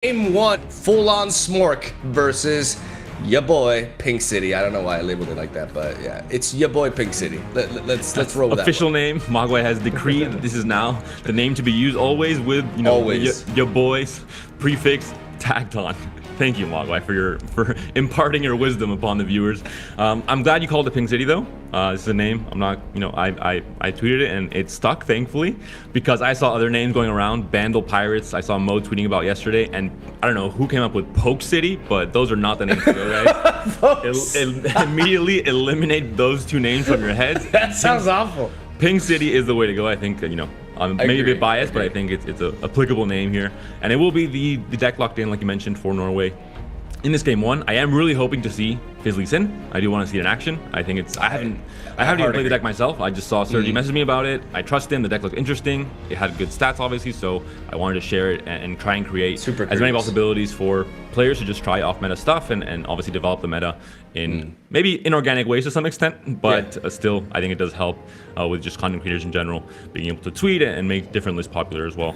Game 1, full-on Smork versus ya boy Pink City. I don't know why I labeled it like that, but yeah, it's ya boy Pink City. Let's roll with that. Official name. Mogwai has decreed that this is now the name to be used always with, you know, your boys prefix tagged on. Thank you, Mogwai, for imparting your wisdom upon the viewers. I'm glad you called it Pink City, though. This is a name. I'm not, you know, I tweeted it and it stuck, thankfully, because I saw other names going around. Bandle Pirates, I saw Mo tweeting about yesterday, and I don't know who came up with Poke City, but those are not the names to go, right? Immediately eliminate those two names from your heads. That sounds awful. Pink City is the way to go. I think, you know, I'm maybe a bit biased, but I think it's an applicable name here. And it will be the deck locked in, like you mentioned, for Norway. In this game 1, I am really hoping to see Fizzly Sin. I do want to see it in action. I think it's I haven't even played the deck myself. I just saw Sergi message me about it. I trust him. The deck looked interesting. It had good stats, obviously, so I wanted to share it and try and create as many possibilities for players to just try off meta stuff and obviously develop the meta in maybe inorganic ways to some extent, but still I think it does help with just content creators in general being able to tweet and make different lists popular as well.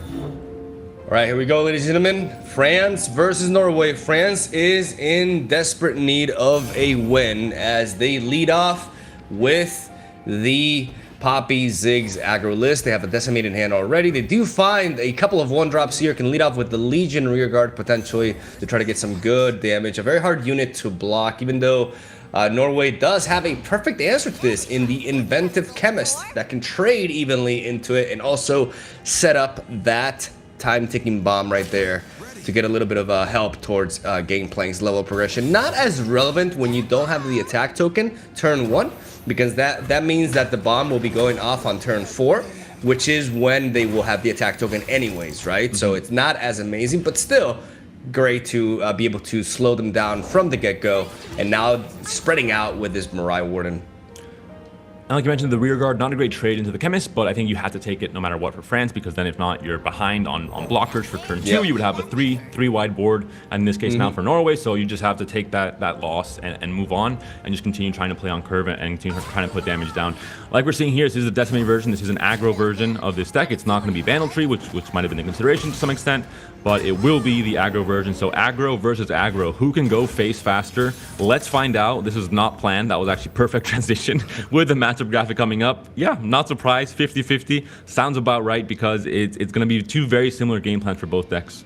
All right, here we go, ladies and gentlemen. France versus Norway. France is in desperate need of a win as they lead off with the Poppy Ziggs aggro list. They have a Decimate in hand already. They do find a couple of 1-drops here. Can lead off with the Legion Rearguard potentially to try to get some good damage. A very hard unit to block, even though Norway does have a perfect answer to this in the Inventive Chemist that can trade evenly into it and also set up that time-ticking bomb right there to get a little bit of help towards Gangplank's level progression. Not as relevant when you don't have the attack token turn 1, because that means that the bomb will be going off on turn 4, which is when they will have the attack token anyways, right? So it's not as amazing, but still great to be able to slow them down from the get-go, and now spreading out with this Mirai Warden. And like you mentioned, the rearguard, not a great trade into the Chemist, but I think you have to take it no matter what for France, because then if not, you're behind on blockers for turn 2. You would have a three wide board, and in this case now for Norway, so you just have to take that loss and move on, and just continue trying to play on curve and continue trying to put damage down. Like we're seeing here, this is a Decimate version, this is an aggro version of this deck. It's not going to be Bandle Tree, which might have been in consideration to some extent, but it will be the aggro version. So aggro versus aggro, who can go face faster? Let's find out. This was not planned. That was actually perfect transition with the matchup graphic coming up. Yeah, not surprised. 50-50 sounds about right, because it's going to be two very similar game plans for both decks,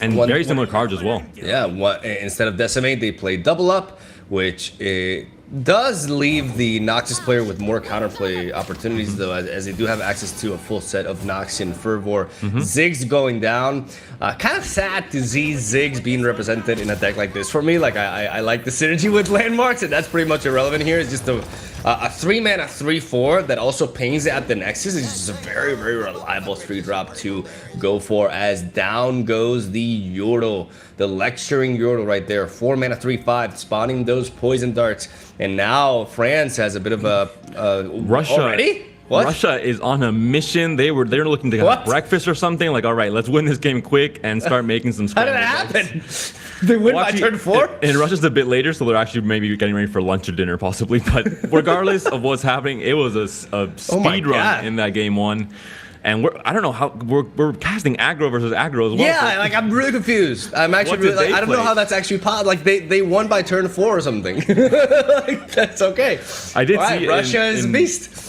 and very similar cards as well. Yeah, instead of Decimate, they play Double Up, which does leave the Noxus player with more counterplay opportunities, though, as they do have access to a full set of Noxian Fervor. Ziggs going down. Kind of sad to see Ziggs being represented in a deck like this. For me, like I like the synergy with landmarks, and that's pretty much irrelevant here. It's just a 3-mana 3/4 that also pings at the Nexus. It's just a very, very reliable 3-drop to go for, as down goes the Yordle, the lecturing Yordle right there. 4-mana 3/5, spawning those poison darts. And now France has a bit of a Russia already? What? Russia is on a mission. They're looking to have breakfast or something. Like, all right, let's win this game quick and start making some. How did that happen? They win by turn 4? And Russia's a bit later, so they're actually maybe getting ready for lunch or dinner, possibly. But regardless of what's happening, it was a speed run in that game 1. And I don't know how we're casting aggro versus aggro as well. Yeah, like I'm really confused. I'm actually really, like, I don't know how that's actually possible. Like they won by turn 4 or something. Like, that's okay. I did see Russia is a beast.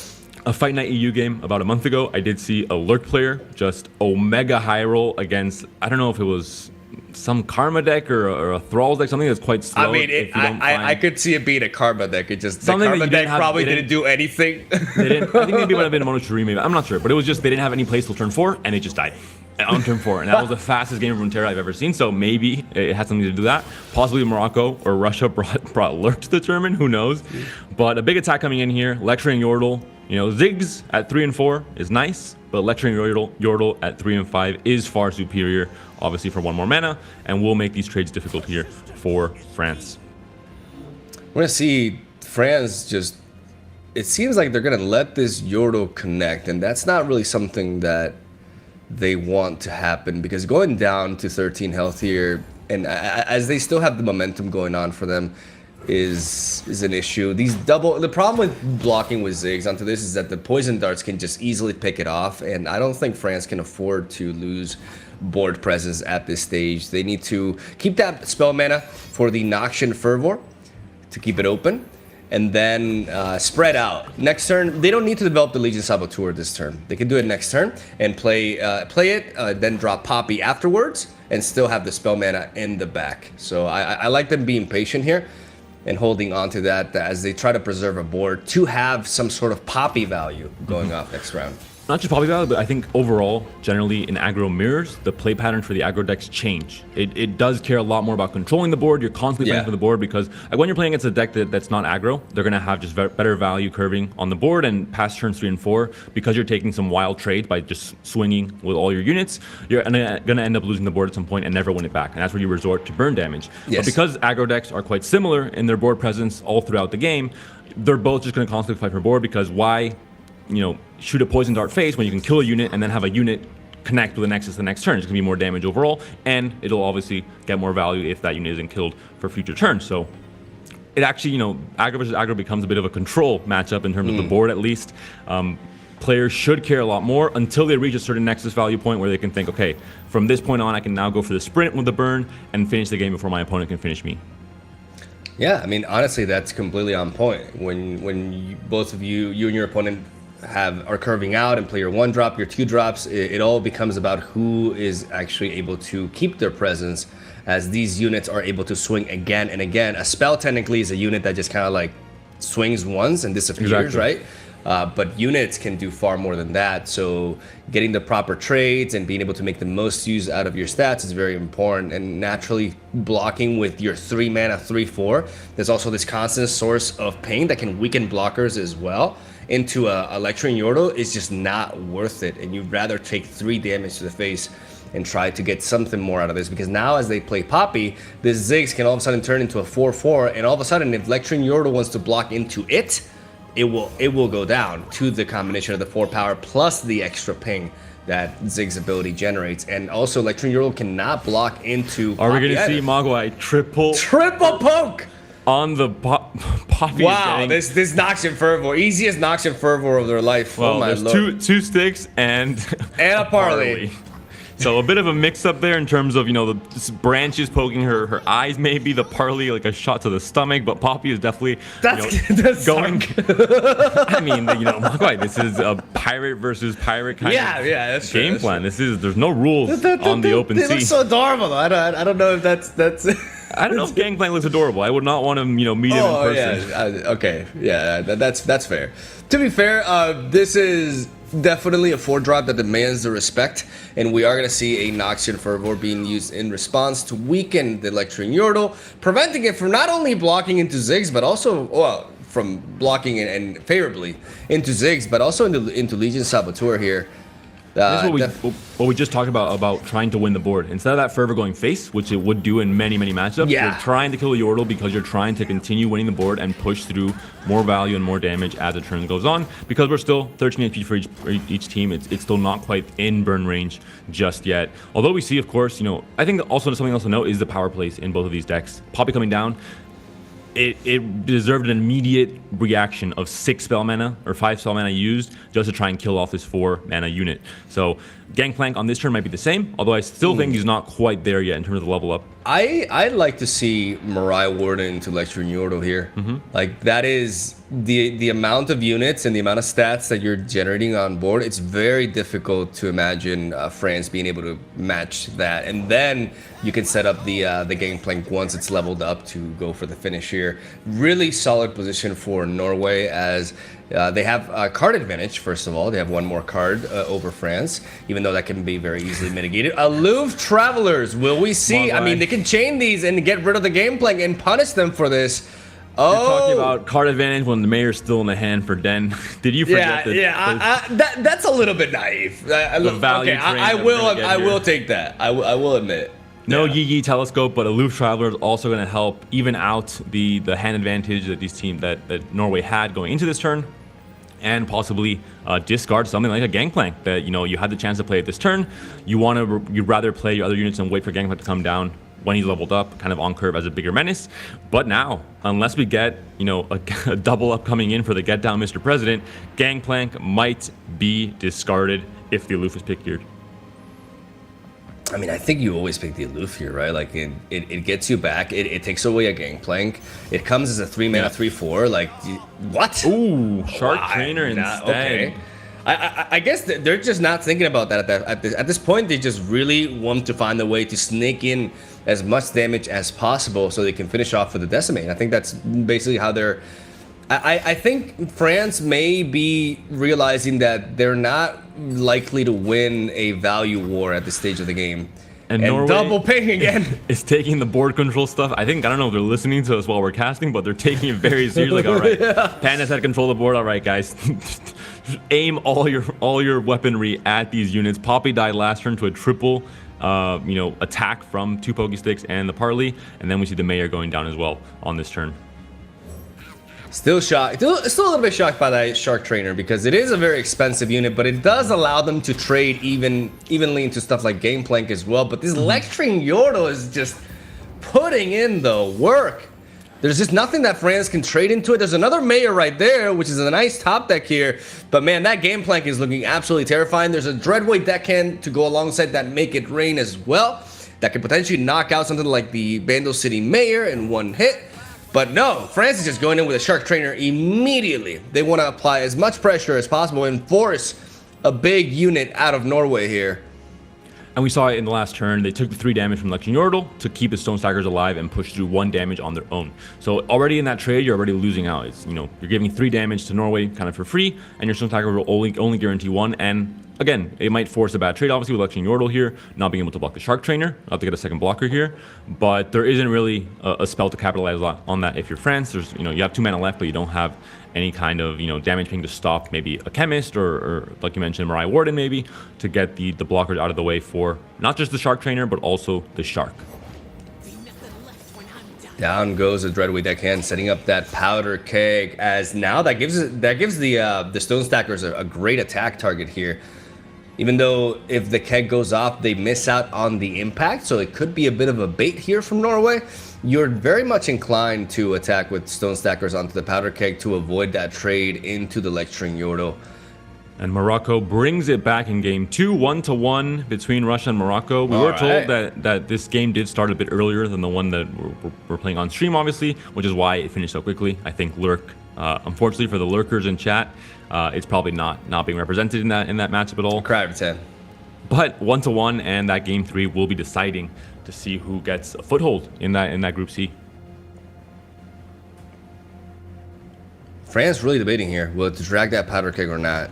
A Fight Night EU game about a month ago, I did see a Lurk player just Omega high roll against, I don't know if it was some Karma deck or a Thralls deck, something that's quite slow. I mean, I could see it being a Karma deck. It just, the Karma deck probably didn't do anything. They didn't, I think maybe it might have been a Mono Shuri, maybe. I'm not sure, but it was just they didn't have any place till turn 4, and it just died on turn 4, and that was the fastest game of Runeterra I've ever seen. So maybe it had something to do with that. Possibly Morocco or Russia brought Lurk to the tournament. Who knows? But a big attack coming in here, lecturing Yordle. You know, Ziggs at 3 and 4 is nice, but lecturing Yordle at 3 and 5 is far superior, obviously for 1 more mana, and will make these trades difficult here for France. We're gonna see France just. It seems like they're gonna let this Yordle connect, and that's not really something that they want to happen, because going down to 13 health here, and as they still have the momentum going on for them, is an issue. The problem with blocking with Ziggs onto this is that the poison darts can just easily pick it off, and I don't think France can afford to lose board presence at this stage. They need to keep that spell mana for the Noxian Fervor to keep it open, and then spread out. Next turn, they don't need to develop the Legion Saboteur this turn. They can do it next turn and play it, then drop Poppy afterwards, and still have the spell mana in the back. So I like them being patient here and holding on to that as they try to preserve a board to have some sort of Poppy value going off next round. Not just Poppy value, but I think overall, generally in aggro mirrors, the play pattern for the aggro decks change. It does care a lot more about controlling the board. You're constantly playing for the board because when you're playing against a deck that's not aggro, they're going to have just better value curving on the board, and past turns 3 and 4, because you're taking some wild trades by just swinging with all your units, you're going to end up losing the board at some point and never win it back. And that's where you resort to burn damage. But because aggro decks are quite similar in their board presence all throughout the game, they're both just going to constantly fight for board, because why shoot a poison dart face when you can kill a unit and then have a unit connect with a Nexus the next turn? It's going to be more damage overall, and it'll obviously get more value if that unit isn't killed for future turns. So it actually, aggro versus aggro becomes a bit of a control matchup in terms of the board, at least. Players should care a lot more until they reach a certain Nexus value point where they can think, okay, from this point on, I can now go for the sprint with the burn and finish the game before my opponent can finish me. Yeah, I mean, honestly, that's completely on point. When both of you and your opponent are curving out and play your 1-drop, your 2-drops, it all becomes about who is actually able to keep their presence, as these units are able to swing again and again. A spell technically is a unit that just kind of like swings once and disappears, right? But units can do far more than that. So getting the proper trades and being able to make the most use out of your stats is very important. And naturally blocking with your 3-mana 3/4, there's also this constant source of pain that can weaken blockers as well. Into a Lecturing Yordle is just not worth it, and you'd rather take 3 damage to the face and try to get something more out of this, because now as they play Poppy, this Ziggs can all of a sudden turn into a 4/4, and all of a sudden if Lecturing Yordle wants to block into it will go down to the combination of the 4 power plus the extra ping that Ziggs ability generates. And also Lecturing Yordle cannot block into Are we going to see Mogwai triple poke on the Poppy? Wow, this Noxian Fervor, easiest Noxian Fervor of their life. Well, oh my there's lord. two sticks and a parley. So a bit of a mix-up there in terms of, the branches poking her eyes, maybe the parley like a shot to the stomach, but Poppy is definitely that's going. I mean, Mogwai, this is a pirate versus pirate kind of that's game true, plan. There's no rules on the open sea. They look so adorable though. I don't know if that's. I don't know if Gangplank looks adorable. I would not want to, meet him in person. Yeah. Okay. Yeah, that's fair. To be fair, this is definitely a 4-drop that demands the respect, and we are going to see a Noxian Fervor being used in response to weaken the Lecturing Yordle, preventing it from not only blocking into Ziggs, but also, from blocking and favorably into Ziggs, but also into Legion Saboteur here. This is what we just talked about trying to win the board. Instead of that Fervor going face, which it would do in many matchups, you're trying to kill the Yordle because you're trying to continue winning the board and push through more value and more damage as the turn goes on. Because we're still 13 HP for each team, it's still not quite in burn range just yet. Although we see, of course, I think also something else to note is the power plays in both of these decks. Poppy coming down, it deserved an immediate reaction of 6 spell mana or 5 spell mana used just to try and kill off this 4 mana unit. So Gangplank on this turn might be the same, although I still think he's not quite there yet in terms of the level up. I'd like to see Mariah Warden to Lecturing Yordle here. Like, that is the amount of units and the amount of stats that you're generating on board. It's very difficult to imagine France being able to match that. And then you can set up the Gangplank once it's leveled up to go for the finish here. Really solid position for Norway, as they have a card advantage. First of all, they have 1 more card over France, even though that can be very easily mitigated. Aloof Travelers, will we see? I mean, they can chain these and get rid of the Gangplank and punish them for this. You're talking about card advantage when the mayor's still in the hand for Den. Did you forget that? That's a little bit naive. I will take that. I will admit. No Yi Telescope, but Aloof Traveler is also going to help even out the hand advantage that that Norway had going into this turn, and possibly discard something like a Gangplank that you had the chance to play at this turn. You'd rather play your other units and wait for Gangplank to come down when he's leveled up, kind of on curve as a bigger menace. But now, unless we get a double up coming in for the get down Mr. President, Gangplank might be discarded if the Aloof is picked here. I mean, I think you always pick the aloof here, right? Like, it gets you back. It takes away a gangplank. It comes as a 3-mana 3/4. Like, what? Ooh, Shark Trainer instead. Okay. I guess they're just not thinking about that at this point. They just really want to find a way to sneak in as much damage as possible so they can finish off with the Decimate. I think that's basically how they're... I think France may be realizing that they're not likely to win a value war at this stage of the game. And Norway double ping again. Is taking the board control stuff. I don't know if they're listening to us while we're casting, but they're taking it very seriously. Like, all right, Panda's had control of the board. All right, guys, aim all your weaponry at these units. Poppy died last turn to a triple, attack from 2 Poke Sticks and the Parley, and then we see the Mayor going down as well on this turn. Still shocked. Still a little bit shocked by that Shark Trainer because it is a very expensive unit, but it does allow them to trade evenly into stuff like Gameplank as well. But this Lecturing Yordle is just putting in the work. There's just nothing that France can trade into it. There's another Mayor right there, which is a nice top deck here. But man, that Gameplank is looking absolutely terrifying. There's a Dreadweight deckhand to go alongside that Make It Rain as well. That could potentially knock out something like the Bandle City Mayor in one hit. But no, France is just going in with a Shark Trainer immediately. They want to apply as much pressure as possible and force a big unit out of Norway here. And we saw it in the last turn. They took the 3 damage from Lecturing Yordle to keep the Stone Stackers alive and push through 1 damage on their own. So already in that trade, you're already losing out. It's, you're giving 3 damage to Norway kind of for free, and your Stone Stacker will only guarantee 1. And again, it might force a bad trade, obviously, with Lecturing Yordle here, not being able to block the Shark Trainer. I'll have to get a second blocker here. But there isn't really a spell to capitalize on that if you're France. There's, you have 2 mana left, but you don't have any kind of, damage ping to stop maybe a Chemist or like you mentioned, Mariah Warden maybe, to get the blockers out of the way for not just the Shark Trainer, but also the Shark. Down goes the Dreadweight deckhand, setting up that Powder Keg, as now that gives the Stone Stackers a great attack target here. Even though if the keg goes off, they miss out on the impact, so it could be a bit of a bait here from Norway. You're very much inclined to attack with Stone Stackers onto the Powder Keg to avoid that trade into the Lecturing Yordle. And Morocco brings it back in game 2, 1-1 between Russia and Morocco. We were told that this game did start a bit earlier than the one that we're playing on stream, obviously, which is why it finished so quickly. I think Lurk, unfortunately for the lurkers in chat, it's probably not being represented in that matchup at all. Cry out of 10. But 1-1, and that game 3 will be deciding to see who gets a foothold in that Group C. France really debating here, will it drag that Powder Keg or not?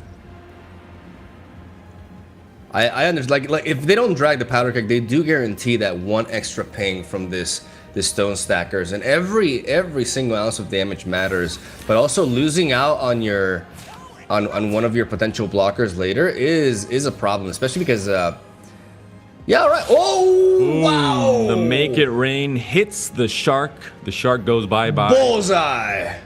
I understand, like if they don't drag the Powder Keg, they do guarantee that 1 extra ping from this Stone Stackers, and every single ounce of damage matters. But also losing out on on one of your potential blockers later is a problem, especially because yeah, all right. Oh, ooh, wow! The Make It Rain hits the Shark. The Shark goes bye-bye. Bullseye!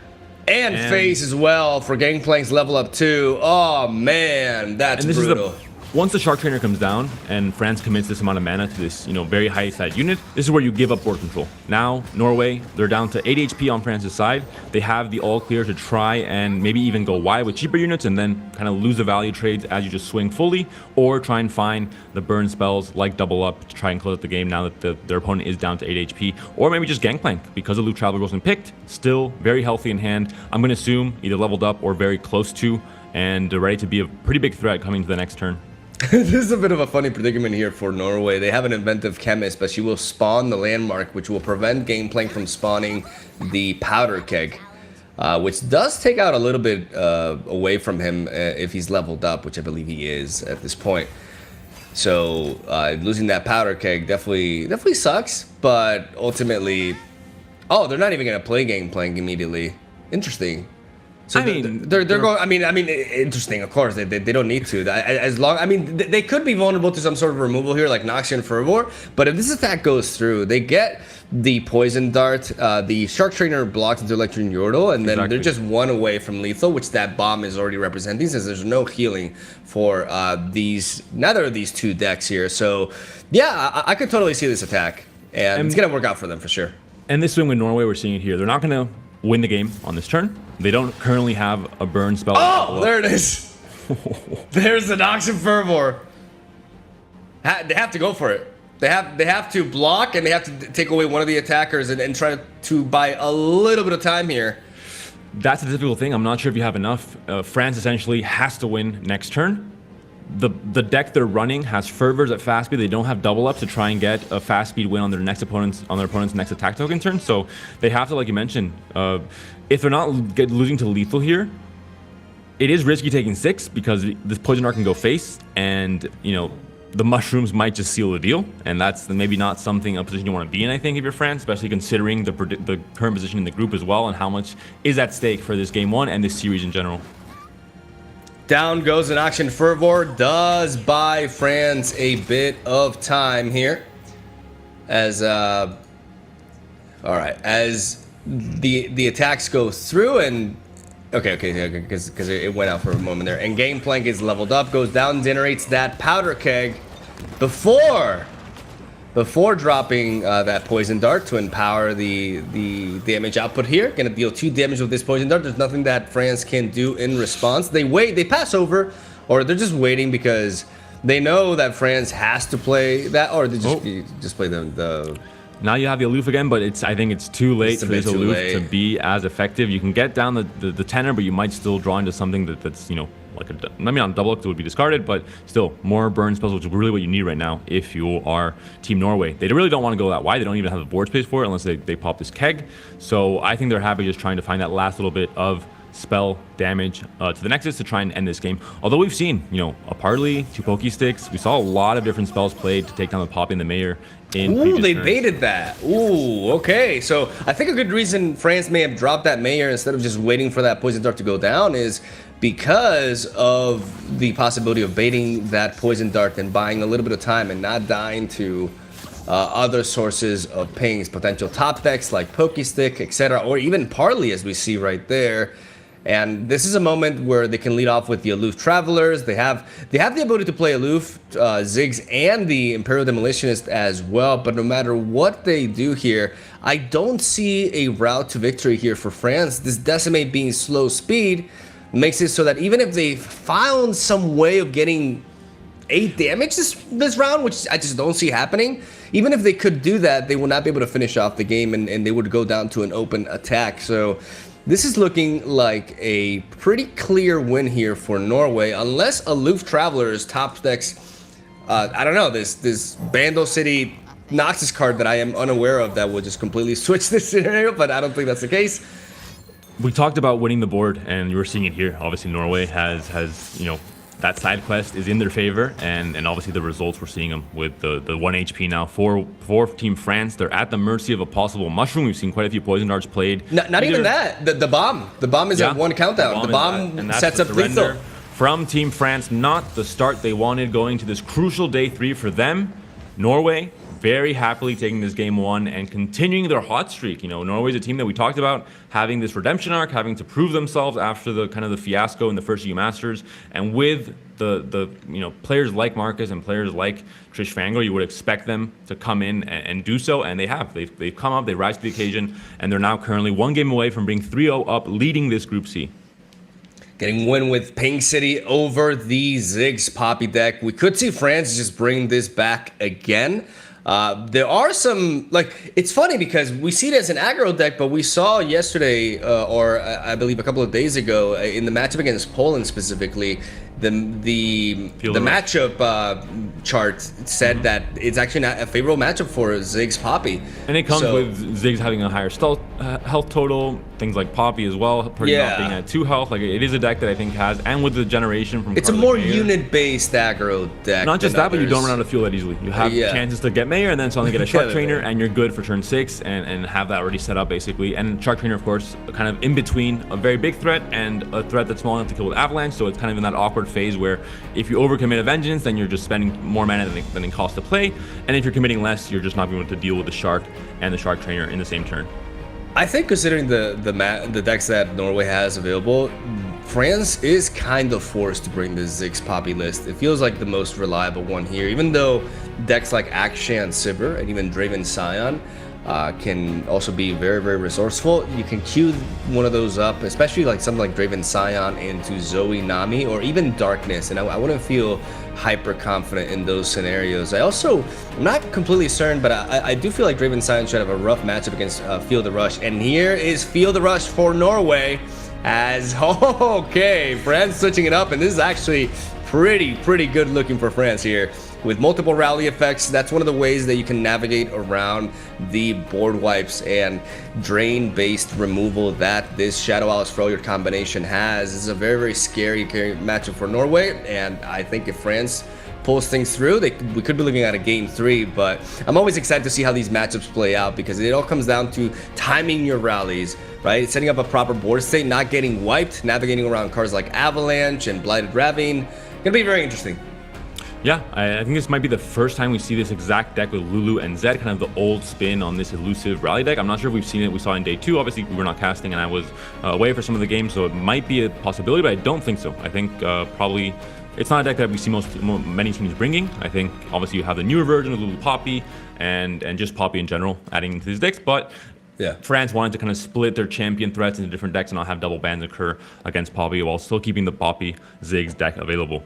And face as well for Gangplank's level up 2. Oh man, that's brutal. Once the Shark Trainer comes down and France commits this amount of mana to this, very high side unit, this is where you give up board control. Now, Norway, they're down to 8 HP on France's side. They have the all clear to try and maybe even go wide with cheaper units and then kind of lose the value trades as you just swing fully, or try and find the burn spells like Double Up to try and close out the game now that their opponent is down to 8 HP, or maybe just Gangplank because Luke Traveler wasn't picked. Still very healthy in hand. I'm going to assume either leveled up or very close to, and ready to be a pretty big threat coming to the next turn. This is a bit of a funny predicament here for Norway. They have an inventive Chemist, but she will spawn the Landmark, which will prevent Gameplank from spawning the Powder Keg, which does take out a little bit away from him if he's leveled up, which I believe he is at this point. So losing that Powder Keg definitely sucks, but ultimately, oh, they're not even gonna play Gameplank immediately. Interesting. So they're going. I mean, interesting. Of course, they don't need to. As long, they could be vulnerable to some sort of removal here, like Noxian Fervor. But if this attack goes through, they get the Poison Dart. The Shark Trainer blocks into Lecturing Yordle, and then they're just 1 away from lethal, which that bomb is already representing, since there's no healing for neither of these 2 decks here. So yeah, I could totally see this attack, and it's gonna work out for them for sure. And this swing with Norway, we're seeing it here. They're not gonna win the game on this turn. They don't currently have a burn spell. Oh, there it is. There's the Noxian Fervor. They have to go for it. They have to block, and they have to take away one of the attackers and try to buy a little bit of time here. That's the difficult thing. I'm not sure if you have enough. France essentially has to win next turn. The deck they're running has fervors at fast speed. They don't have double ups to try and get a fast speed win on their opponent's next attack token turn. So they have to, like you mentioned, if they're not losing to lethal here, it is risky taking 6 because this poison dart can go face, and the mushrooms might just seal the deal, and that's maybe not a position you want to be in, I think, if you're France, especially considering the current position in the group as well, and how much is at stake for this game 1 and this series in general. Down goes an Action Fervor, does buy France a bit of time here, as all right, as the attacks go through, and okay, because it went out for a moment there. And Gangplank is leveled up, goes down, generates that powder keg before dropping that poison dart to empower the damage output here. Gonna deal 2 damage with this poison dart. There's nothing that France can do in response. They wait, they pass over, or they're just waiting because they know that France has to play that, or they just play the. Now you have the aloof again, but I think it's too late for this aloof to be as effective. You can get down the tenor, but you might still draw into something that's like maybe on double up, it would be discarded, but still more burn spells, which is really what you need right now if you are Team Norway. They really don't want to go that wide. They don't even have the board space for it unless they pop this keg. So I think they're happy just trying to find that last little bit of spell damage to the Nexus to try and end this game. Although we've seen, a parley, 2 pokey sticks. We saw a lot of different spells played to take down the Poppy and the Mayor. Ooh, they baited that. Ooh, okay. So I think a good reason France may have dropped that Mayor instead of just waiting for that poison dart to go down is because of the possibility of baiting that poison dart and buying a little bit of time and not dying to other sources of pings, potential top decks like Pokestick, etc., or even Parley, as we see right there. And this is a moment where they can lead off with the Aloof Travelers. They have the ability to play Aloof, Ziggs, and the Imperial Demolitionist as well. But no matter what they do here, I don't see a route to victory here for France. This Decimate being slow speed makes it so that even if they found some way of getting 8 damage this round, which I just don't see happening, even if they could do that, they will not be able to finish off the game, and they would go down to an open attack. So this is looking like a pretty clear win here for Norway, unless Aloof Travelers top decks, I don't know, this Bando City Noxus card that I am unaware of that will just completely switch this scenario, but I don't think that's the case. We talked about winning the board, and you were seeing it here. Obviously, Norway has that side quest is in their favor, and obviously the results we're seeing them with the 1 HP now for Team France. They're at the mercy of a possible mushroom. We've seen quite a few poison darts played. Not even that. The bomb is at 1 countdown. The bomb sets up lethal. From Team France, not the start they wanted going to this crucial day 3 for them. Norway very happily taking this game 1 and continuing their hot streak. Norway's a team that we talked about having this redemption arc, having to prove themselves after the kind of the fiasco in the first EU Masters, and with the players like Marcus and players like Trish Fango, you would expect them to come in and do so, and they have. They've come up, they rise to the occasion, and they're now currently 1 game away from being 3-0 up, leading this Group C. Getting win with Pink City over the Ziggs Poppy deck. We could see France just bring this back again. There are some, it's funny because we see it as an aggro deck, but we saw yesterday, or I believe a couple of days ago, in the matchup against Poland specifically, the matchup chart said that it's actually not a favorable matchup for Ziggs Poppy. And it comes with Ziggs having a higher health total, things like Poppy as well, pretty much being at 2 health. It is a deck that I think has, and with the generation from it's a more unit-based aggro deck. Not just that, but you don't run out of fuel that easily. You have chances to get Mayor and then suddenly get a Shark Trainer, and you're good for turn 6 and have that already set up basically. And Shark Trainer, of course, kind of in between a very big threat and a threat that's small enough to kill with Avalanche, so it's kind of in that awkward phase where if you overcommit a Vengeance, then you're just spending more mana than it costs to play, and if you're committing less, you're just not being able to deal with the Shark and the Shark Trainer in the same turn. I think considering the decks that Norway has available, France is kind of forced to bring the Ziggs Poppy list. It feels like the most reliable one here, even though decks like Akshan Sivir and even Draven Scion can also be very, very resourceful. You can queue one of those up, especially like something like Draven Scion into Zoe Nami or even Darkness, and I wouldn't feel hyper confident in those scenarios. I'm not completely certain, but I do feel like Draven Scion should have a rough matchup against Feel the Rush, and here is Feel the Rush for Norway as, okay, France switching it up, and this is actually pretty good looking for France here. With multiple rally effects, that's one of the ways that you can navigate around the board wipes and drain-based removal that this Shadow Alice Freljord combination has. This is a very scary matchup for Norway, and I think if France pulls things through, we could be looking at a game 3, but I'm always excited to see how these matchups play out because it all comes down to timing your rallies, right? Setting up a proper board state, not getting wiped, navigating around cards like Avalanche and Blighted Ravine. Gonna be very interesting. Yeah, I think this might be the first time we see this exact deck with Lulu and Zed, kind of the old spin on this elusive rally deck. I'm not sure if we've seen it. We saw in day 2. Obviously, we were not casting, and I was away for some of the games, so it might be a possibility, but I don't think so. I think probably it's not a deck that we see many teams bringing. I think obviously you have the newer version of Lulu Poppy and just Poppy in general adding into these decks, but yeah, France wanted to kind of split their champion threats into different decks and not have double bans occur against Poppy while still keeping the Poppy Ziggs deck available.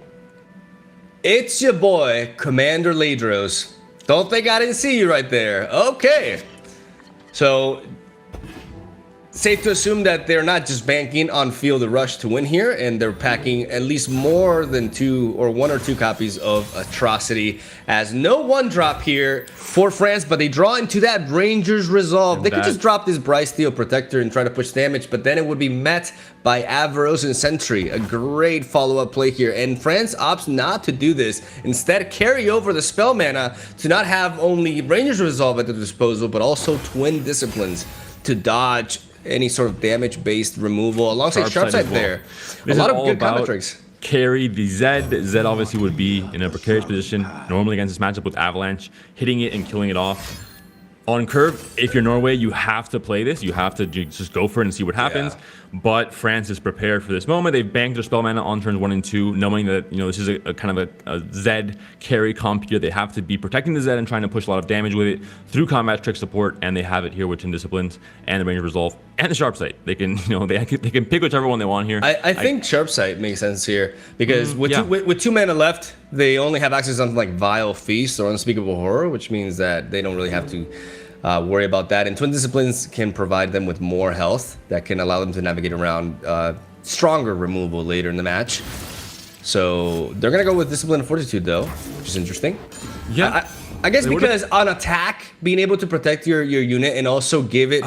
It's your boy, Commander Ladros. Don't think I didn't see you right there. Okay. So, safe to assume that they're not just banking on Feel the Rush to win here, and they're packing at least more than 1 or 2 copies of Atrocity, as no 1-drop here for France, but they draw into that Ranger's Resolve. They could just drop this Bryce Steel Protector and try to push damage, but then it would be met by Avaros and Sentry. A great follow-up play here, and France opts not to do this. Instead, carry over the spell mana to not have only Ranger's Resolve at their disposal, but also Twin Disciplines to dodge any sort of damage-based removal alongside Sharpsight well. There. A lot of good combat tricks. Carry the Zed. Zed obviously would be in a precarious position normally against this matchup with Avalanche, hitting it and killing it off. On curve, if you're Norway, you have to play this. You have to just go for it and see what happens. Yeah. But France is prepared for this moment. They've banked their spell mana on turns 1 and 2, knowing that this is a kind of a Zed carry comp here. They have to be protecting the Zed and trying to push a lot of damage with it through combat trick support, and they have it here with Twin Disciplines and the Range of Resolve and the Sharpsight. They can they can pick whichever one they want here. I think Sharpsight makes sense here because with 2 mana left, they only have access to something like Vile Feast or Unspeakable Horror, which means that they don't really have to worry about that. And Twin Disciplines can provide them with more health that can allow them to navigate around stronger removal later in the match. So they're going to go with Discipline and Fortitude, though, which is interesting. Yeah. I guess because on attack, being able to protect your unit and also give it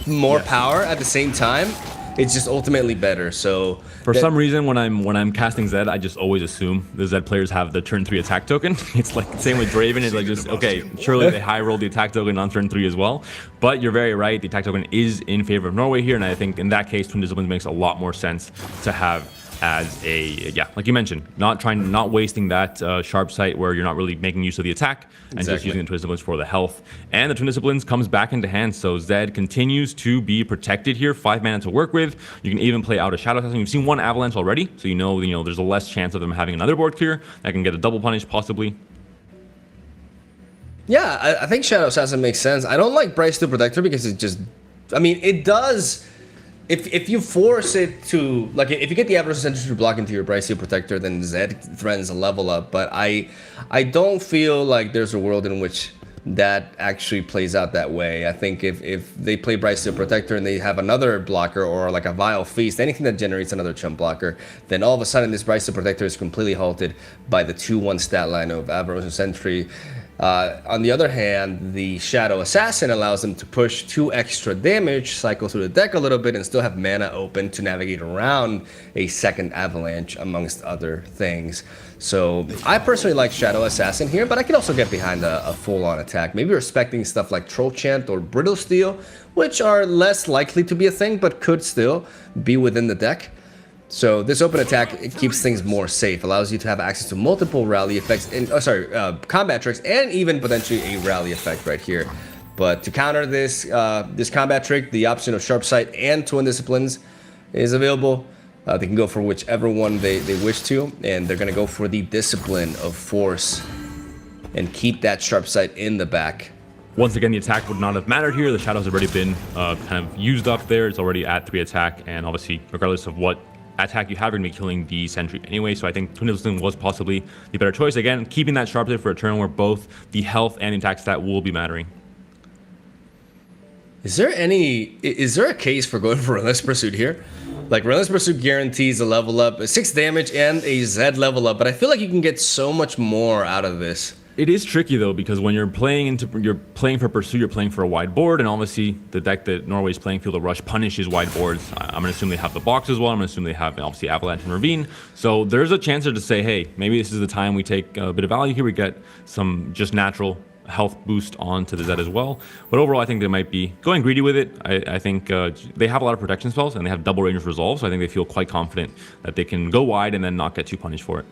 more power at the same time, it's just ultimately better. So for some reason, when I'm casting Zed, I just always assume the Zed players have the turn 3 attack token. It's like same with Draven. It's like just okay, surely they high roll the attack token on turn 3 as well. But you're very right. The attack token is in favor of Norway here, and I think in that case, Twin Disciplines makes a lot more sense to have as a like you mentioned, not wasting that sharp sight where you're not really making use of the attack and just using the Twin Disciplines for the health. And the Twin Disciplines comes back into hand, so Zed continues to be protected here. 5 mana to work with. You can even play out a Shadow Assassin. You've seen 1 Avalanche already, so you know there's a less chance of them having another board clear that can get a double punish possibly. Yeah, I think Shadow Assassin makes sense. I don't like Bryce Steel Protector because it just, it does. If you force it to, like, if you get the Avaros Sentry to block into your Bryce Steel Protector, then Zed threatens a level up. But I don't feel like there's a world in which that actually plays out that way. I think if they play Bryce Steel Protector and they have another blocker or like a Vile Feast, anything that generates another chump blocker, then all of a sudden this Bryce Steel Protector is completely halted by the 2/1 stat line of Avaros Sentry. On the other hand, the Shadow Assassin allows them to push 2 extra damage, cycle through the deck a little bit, and still have mana open to navigate around a second Avalanche, amongst other things. So I personally like Shadow Assassin here, but I can also get behind a full-on attack. Maybe respecting stuff like Troll Chant or Brittle Steel, which are less likely to be a thing, but could still be within the deck. So this open attack, it keeps things more safe, allows you to have access to multiple rally effects, and combat tricks, and even potentially a rally effect right here. But to counter this this combat trick, the option of Sharp Sight and Twin Disciplines is available. They can go for whichever one they wish to, and they're going to go for the Discipline of Force and keep that sharp sight in the back. Once again, the attack would not have mattered here. The Shadow's already been kind of used up there. It's already at 3 attack, and obviously, regardless of what attack you have, you're going to be killing the Sentry anyway. So I think Twin Discipline was possibly the better choice. Again, keeping that sharp sight for a turn where both the health and the attack stat will be mattering. Is there a case for going for Relentless Pursuit here? Like, Relentless Pursuit guarantees a level up, a 6 damage, and a Z level up, but I feel like you can get so much more out of this. It is tricky though, because when you're playing for Pursuit, you're playing for a wide board, and obviously the deck that Norway's playing, Field of Rush, punishes wide boards. I'm gonna assume they have the box as well. I'm gonna assume they have obviously Avalanche and Ravine. So there's a chance there to say, hey, maybe this is the time we take a bit of value here. We get some just natural health boost onto the Z as well. But overall, I think they might be going greedy with it. I think they have a lot of protection spells, and they have double range resolve, so I think they feel quite confident that they can go wide and then not get too punished for it.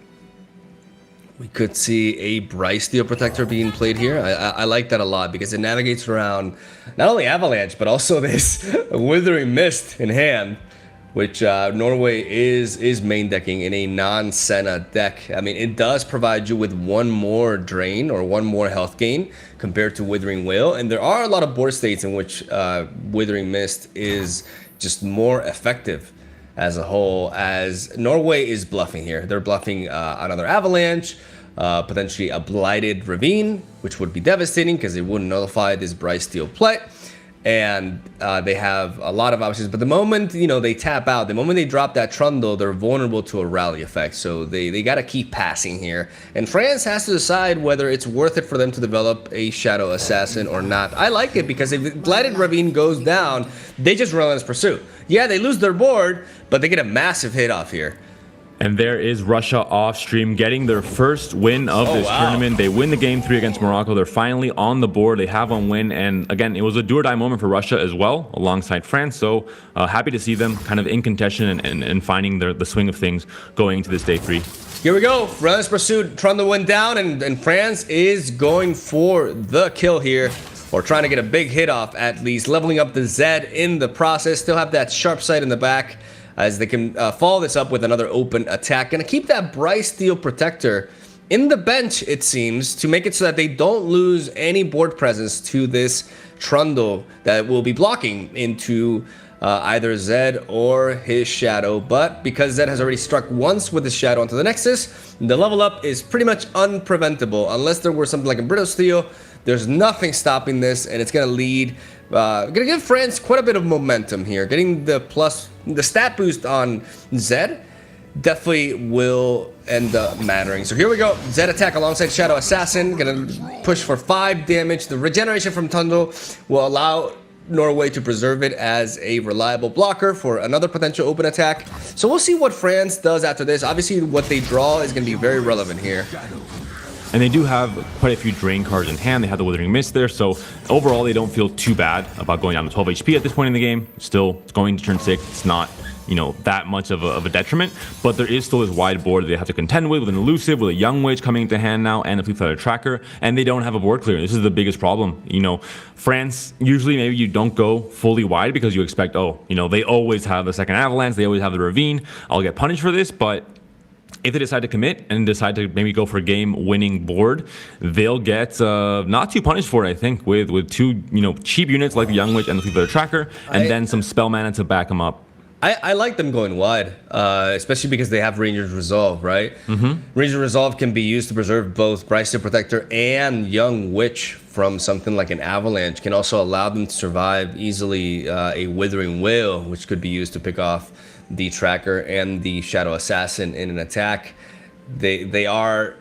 We could see a Bryce Steel Protector being played here. I like that a lot because it navigates around not only Avalanche, but also this Withering Mist in hand, which Norway is main decking in a non-Senna deck. I mean, it does provide you with one more drain or one more health gain compared to Withering Wail, and there are a lot of board states in which Withering Mist is just more effective as a whole, as Norway is bluffing here. They're bluffing another Avalanche, potentially a Blighted Ravine, which would be devastating because it wouldn't nullify this Bryce Steel play. And they have a lot of options, but the moment they tap out, the moment they drop that Trundle, they're vulnerable to a rally effect. So they got to keep passing here, and France has to decide whether it's worth it for them to develop a Shadow Assassin or not. I like it because if the Blighted Ravine goes down, they just Relentless Pursuit. Yeah, they lose their board, but they get a massive hit off here. And there is Russia off stream getting their first win of this tournament. They win the game 3 against Morocco. They're finally on the board. They have one win. And again, it was a do or die moment for Russia as well, alongside France. So happy to see them kind of in contention and finding the swing of things going into this day 3. Here we go. Relentless Pursuit. Trundle went down, and France is going for the kill here, or trying to get a big hit off at least, leveling up the Z in the process. Still have that sharp sight in the back, as they can follow this up with another open attack. Gonna keep that Bryce Steel Protector in the bench, it seems, to make it so that they don't lose any board presence to this Trundle that will be blocking into either Zed or his Shadow. But because Zed has already struck once with his Shadow onto the Nexus, the level up is pretty much unpreventable. Unless there were something like a Brittle Steel, there's nothing stopping this, and it's gonna lead, gonna give France quite a bit of momentum here. Getting the stat boost on Zed definitely will end up mattering. So here we go. Zed attack alongside Shadow Assassin, gonna push for 5 damage. The regeneration from Trundle will allow Norway to preserve it as a reliable blocker for another potential open attack. So we'll see what France does after this. Obviously, what they draw is going to be very relevant here. And they do have quite a few drain cards in hand. They have the Withering Mist there, so overall they don't feel too bad about going down to 12 HP at this point in the game. Still, it's going to turn 6. It's not, that much of a detriment, but there is still this wide board that they have to contend with an Elusive, with a Young Witch coming into hand now, and a Fleet Feather Tracker, and they don't have a board clear. This is the biggest problem. France, usually maybe you don't go fully wide because you expect, they always have the second Avalanche, they always have the Ravine, I'll get punished for this, but if they decide to commit and decide to maybe go for a game-winning board, they'll get not too punished for it, I think, with 2 cheap units like the Young Witch and the Fleet Feather Tracker, and then some spell mana to back them up. I like them going wide, especially because they have Ranger's Resolve, right? Ranger's Resolve can be used to preserve both Bryce Steel Protector and Young Witch from something like an Avalanche. Can also allow them to survive easily a Withering Wail, which could be used to pick off the Tracker and the Shadow Assassin in an attack. They are...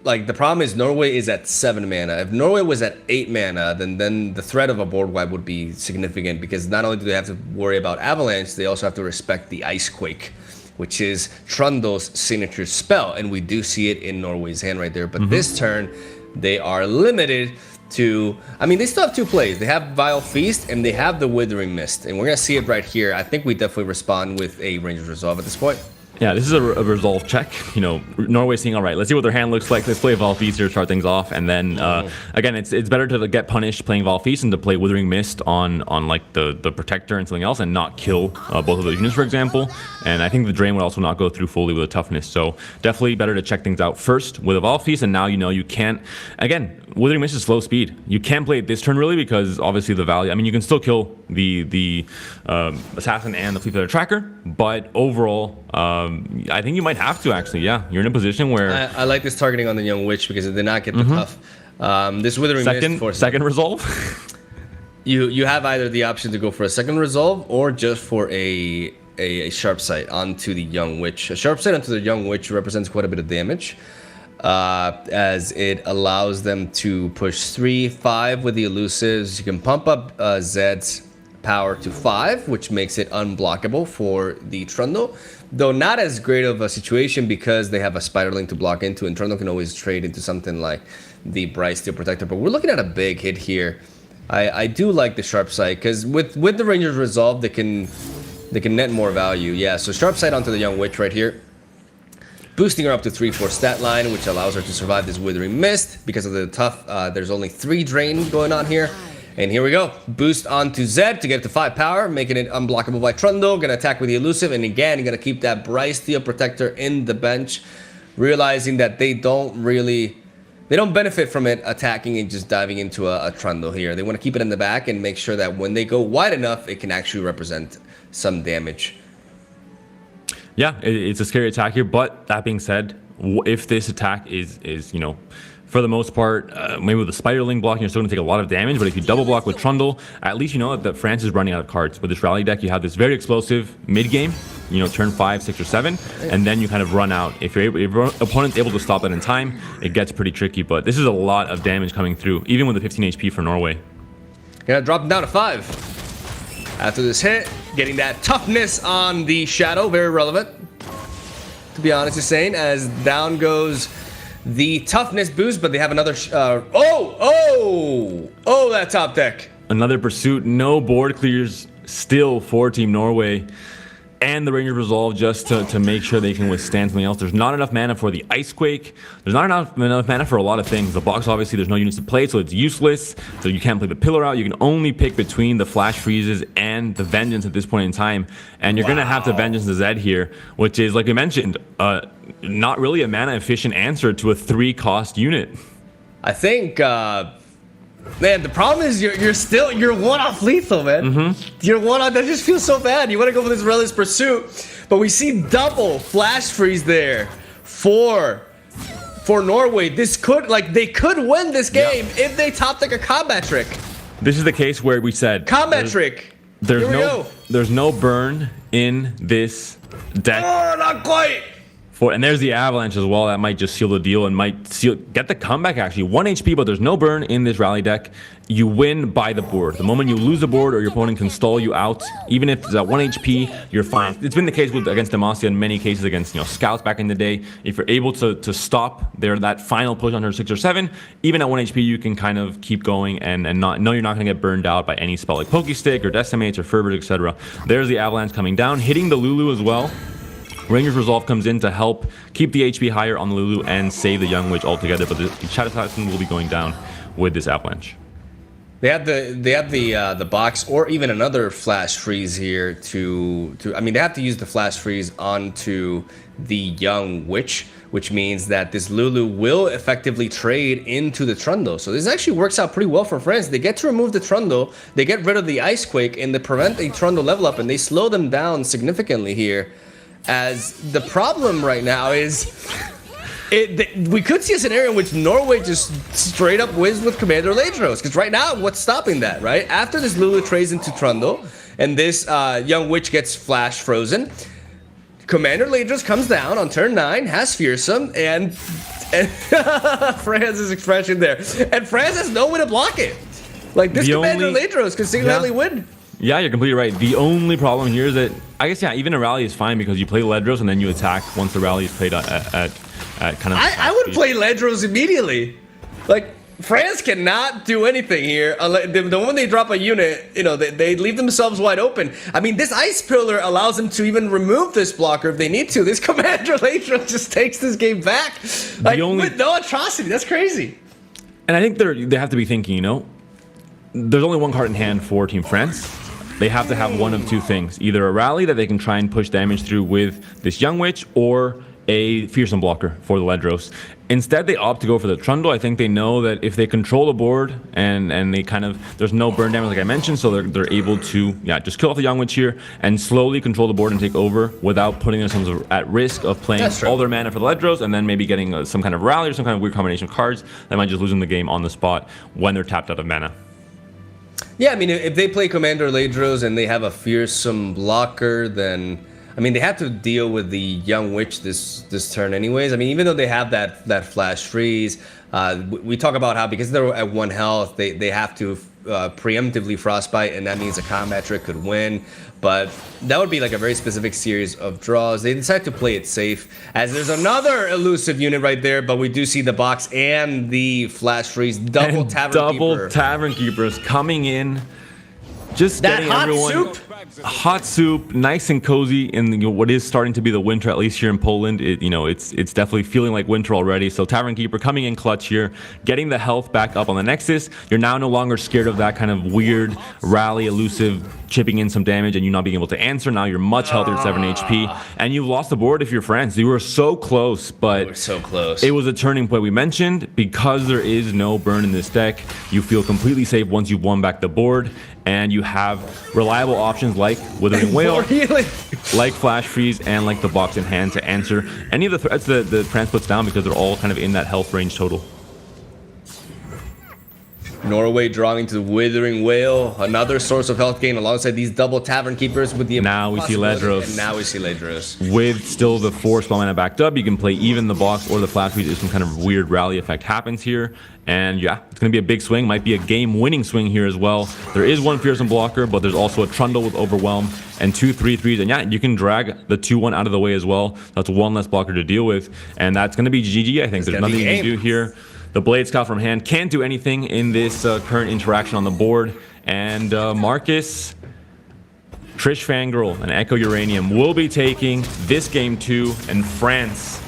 Like, the problem is Norway is at 7 mana. If Norway was at 8 mana, then the threat of a board wipe would be significant, because not only do they have to worry about Avalanche, they also have to respect the Ice Quake, which is Trundle's signature spell, and we do see it in Norway's hand right there. But this turn, they are limited to... I mean, they still have 2 plays. They have Vile Feast, and they have the Withering Mist, and we're going to see it right here. I think we definitely respond with a Ranger's Resolve at this point. Yeah, this is a resolve check. You know, Norway's saying, all right, let's see what their hand looks like. Let's play Evolve Feast here to start things off. And then, again, it's better to get punished playing Evolve Feast than to play Withering Mist on like the Protector and something else and not kill both of those units, for example. And I think the Drain would also not go through fully with a Toughness. So definitely better to check things out first with Evolve Feast. And now you know you can't, again, Withering Mist is slow speed. You can't play it this turn really because obviously the value, I mean, you can still kill the Assassin and the Fleet Feather Tracker, but overall, I think you might have to actually. Yeah, you're in a position where I like this targeting on the Young Witch because it did not get the tough. This Withering Mist second resolve. you have either the option to go for a second resolve or just for a sharp sight onto the Young Witch. A sharp sight onto the Young Witch represents quite a bit of damage, as it allows them to push 3-5 with the elusives. You can pump up Zed's power to 5, which makes it unblockable for the Trundle, though not as great of a situation because they have a Spiderling to block into, and Trundle can always trade into something like the Bright Steel Protector. But we're looking at a big hit here. I do like the Sharp Sight because with the Ranger's Resolve, they can net more value. Yeah, so Sharp Sight onto the Young Witch right here, boosting her up to 3-4 stat line, which allows her to survive this Withering Mist because of the tough. There's only 3 drain going on here. And here we go. Boost onto Zed to get to 5 power, making it unblockable by Trundle. Gonna attack with the elusive, and again, gonna keep that Bright Steel Protector in the bench, realizing that they don't benefit from it attacking and just diving into a Trundle here. They want to keep it in the back and make sure that when they go wide enough, it can actually represent some damage. Yeah, it's a scary attack here, but that being said, if this attack is you know, for the most part, maybe with the Spiderling blocking, you're still going to take a lot of damage, but if you double block with Trundle, at least you know that France is running out of cards. With this rally deck, you have this very explosive mid-game, you know, turn 5, 6, or 7, and then you kind of run out. If your opponent's able to stop that in time, it gets pretty tricky, but this is a lot of damage coming through, even with the 15 HP for Norway. Gonna drop him down to 5. After this hit, getting that toughness on the Shadow, very relevant, to be honest, insane, as down goes the toughness boost, but they have another that top deck. Another pursuit, no board clears still for Team Norway, and the Rangers Resolve just to make sure they can withstand something else. There's not enough mana for the Ice Quake. There's not enough mana for a lot of things. The box, obviously, there's no units to play, so it's useless. So you can't play the Pillar out. You can only pick between the Flash Freezes and the Vengeance at this point in time. And you're going to have to Vengeance the Zed here, which is, like we mentioned, not really a mana-efficient answer to a 3-cost unit. I think... man, the problem is you're one off lethal, man. You're one off. That just feels so bad. You want to go for this Relentless Pursuit, but we see double Flash Freeze there for Norway. They could win this game if they top deck a combat trick. This is the case where we said combat trick. There's no burn in this deck. Oh, not quite. And there's the Avalanche as well. That might just seal the deal and might get the comeback, actually. 1 HP, but there's no burn in this rally deck. You win by the board. The moment you lose the board or your opponent can stall you out, even if it's at 1 HP, you're fine. It's been the case against Demacia in many cases against scouts back in the day. If you're able to stop that final push on her 6 or 7, even at 1 HP, you can kind of keep going and not know you're not going to get burned out by any spell like Pokestick or Decimates or Fervor, etc. There's the Avalanche coming down, hitting the Lulu as well. Ranger's Resolve comes in to help keep the HP higher on the Lulu and save the Young Witch altogether, but the Shadow Assassin will be going down with this Avalanche. They have the box or even another Flash Freeze here to I mean, they have to use the Flash Freeze onto the Young Witch, which means that this Lulu will effectively trade into the Trundle. So this actually works out pretty well for France. They get to remove the Trundle, they get rid of the Ice Quake, and they prevent a Trundle level up, and they slow them down significantly here. As the problem right now is, we could see a scenario in which Norway just straight up wins with Commander Ladros. Because right now, what's stopping that, right? After this Lulu trades into Trundle, and this Young Witch gets flash frozen, Commander Ladros comes down on turn 9, has Fearsome, and France's expression there. And France has no way to block it. Like, this Commander Ladros can single-handedly win. Yeah, you're completely right. The only problem here is that, I guess, yeah, even a rally is fine because you play Ledros and then you attack once the rally is played at kind of... I would play Ledros immediately. Like, France cannot do anything here. The moment they drop a unit, they leave themselves wide open. I mean, this Ice Pillar allows them to even remove this blocker if they need to. This Commander Ladro just takes this game back with no atrocity. That's crazy. And I think they have to be thinking, there's only one card in hand for Team France. They have to have one of two things. Either a rally that they can try and push damage through with this Young Witch, or a Fearsome blocker for the Ledros. Instead, they opt to go for the Trundle. I think they know that if they control the board and they there's no burn damage like I mentioned, so they're able to just kill off the Young Witch here and slowly control the board and take over without putting themselves at risk of playing all their mana for the Ledros and then maybe getting some kind of rally or some kind of weird combination of cards that might just lose them the game on the spot when they're tapped out of mana. Yeah, I mean, if they play Commander Ladros and they have a Fearsome blocker, then they have to deal with the Young Witch this turn anyways. I mean, even though they have that flash freeze, we talk about how because they're at 1 health, they have to preemptively Frostbite, and that means a combat trick could win. But that would be like a very specific series of draws. They decide to play it safe, as there's another elusive unit right there, but we do see the box and the flash freeze. Double Tavern Keepers coming in. Just that getting hot everyone soup. Hot soup, nice and cozy in what is starting to be the winter, at least here in Poland. It's definitely feeling like winter already. So Tavern Keeper coming in clutch here, getting the health back up on the Nexus. You're now no longer scared of that kind of weird rally elusive chipping in some damage and you not being able to answer. Now you're much healthier at 7 HP, and you've lost the board if you're friends. You were so close, but we're so close. It was a turning point. We mentioned because there is no burn in this deck, you feel completely safe once you've won back the board. And you have reliable options like Withering Whale, like Flash Freeze, and like the box in hand to answer any of the threats that the France puts down, because they're all kind of in that health range total. Norway drawing to the Withering Whale, another source of health gain alongside these double Tavern Keepers with the now we see Ledros. And now we see Ledros. With still the 4 spell mana backed up, you can play even the box or the Flash Freeze if some kind of weird rally effect happens here. And yeah, it's going to be a big swing. Might be a game-winning swing here as well. There is one Fearsome blocker, but there's also a Trundle with Overwhelm and 2 3/3s. And yeah, you can drag the 2/1 out of the way as well. That's one less blocker to deal with. And that's going to be GG, I think. There's nothing you can do here. The Blade Scout from hand can't do anything in this current interaction on the board. And Marcus, Trish Fangirl, and Echo Uranium will be taking this game 2, and France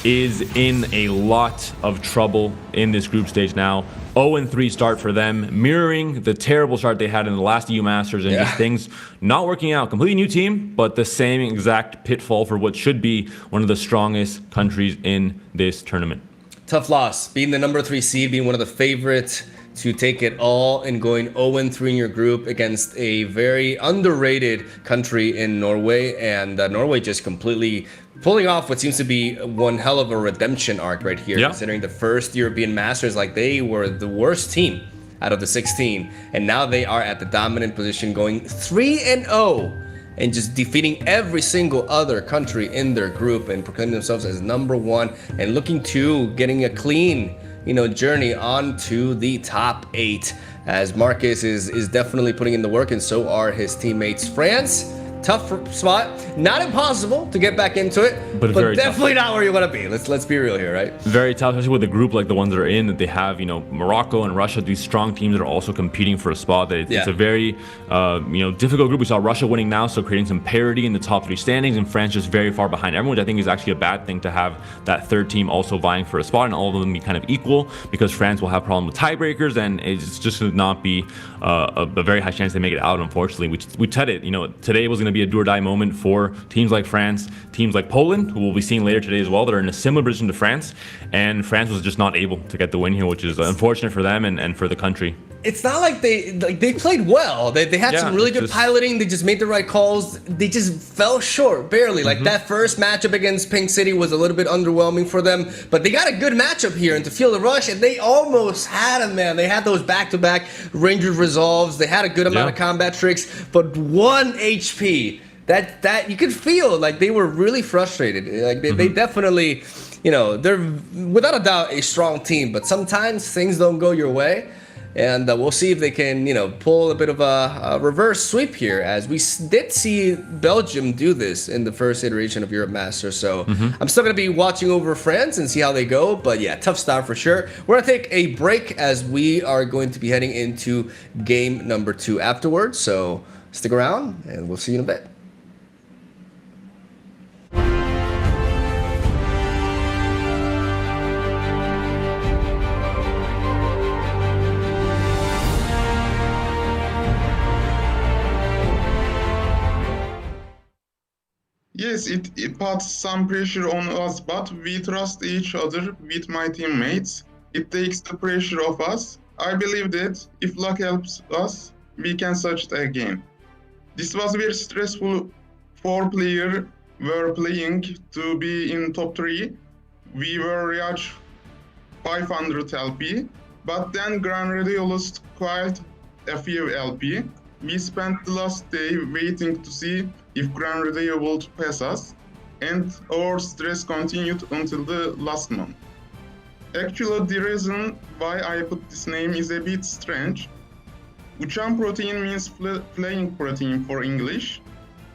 is in a lot of trouble in this group stage now. 0-3 start for them, mirroring the terrible start they had in the last EU Masters, and just things not working out. Completely new team, but the same exact pitfall for what should be one of the strongest countries in this tournament. Tough loss, being the number 3 seed, being one of the favorites to take it all, and going 0-3 in your group against a very underrated country in Norway, and Norway just completely pulling off what seems to be one hell of a redemption arc right here, considering the first European Masters, like they were the worst team out of the 16, and now they are at the dominant position, going 3-0 and just defeating every single other country in their group and proclaiming themselves as number 1 and looking to getting a clean journey onto the top 8, as Marcus is definitely putting in the work, and so are his teammates. France, tough spot, not impossible to get back into it, but definitely not where you want to be. Let's be real here, right? Very tough, especially with a group like the ones that are in, that they have, Morocco and Russia, these strong teams that are also competing for a spot. It's a very, difficult group. We saw Russia winning now, so creating some parity in the top 3 standings, and France just very far behind everyone, which I think is actually a bad thing, to have that third team also vying for a spot and all of them be kind of equal, because France will have problems with tiebreakers, and it's just going to not be a very high chance they make it out, unfortunately. We said it, today was going to be a do-or-die moment for teams like France, teams like Poland, who we'll be seeing later today as well, that are in a similar position to France, and France was just not able to get the win here, which is unfortunate for them and for the country. It's not like they played well. They had some really good piloting. They just made the right calls. They just fell short, barely. Like that first matchup against Pink City was a little bit underwhelming for them, but they got a good matchup here into Feel the Rush, and they almost had him, man. They had those back-to-back Ranger resolves. They had a good amount of combat tricks, but 1 HP. That you could feel like they were really frustrated. Like they definitely, they're without a doubt a strong team, but sometimes things don't go your way. And we'll see if they can, pull a bit of a reverse sweep here, as we did see Belgium do this in the first iteration of Europe Masters. So I'm still going to be watching over France and see how they go. But yeah, tough start for sure. We're going to take a break as we are going to be heading into game number 2 afterwards. So stick around and we'll see you in a bit. Yes, it puts some pressure on us, but we trust each other with my teammates. It takes the pressure off us. I believe that if luck helps us, we can such a game. This was very stressful. 4 players were playing to be in top 3. We were reached 500 LP, but then Gran Radio lost quite a few LP. We spent the last day waiting to see if Gran Radio would pass us, and our stress continued until the last month. Actually, the reason why I put this name is a bit strange. Uçan protein means flying protein for English.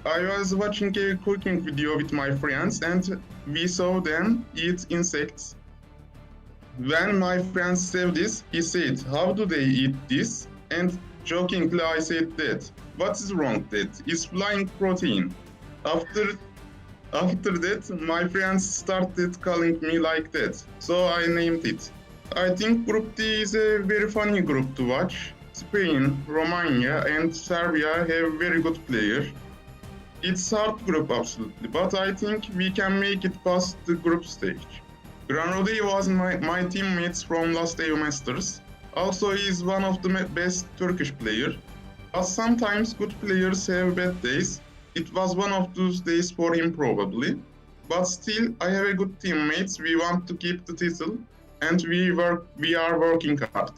I was watching a cooking video with my friends and we saw them eat insects. When my friend said this, he said, "How do they eat this?" And jokingly I said that, "What is wrong? That is flying protein." After that, my friends started calling me like that, so I named it. I think Group D is a very funny group to watch. Spain, Romania and Serbia have very good players. It's hard group absolutely, but I think we can make it past the group stage. Granrodi was my teammates from last EU Masters. Also, he is one of the best Turkish players. But sometimes good players have bad days. It was one of those days for him probably. But still, I have a good teammates. We want to keep the title, and we are working hard.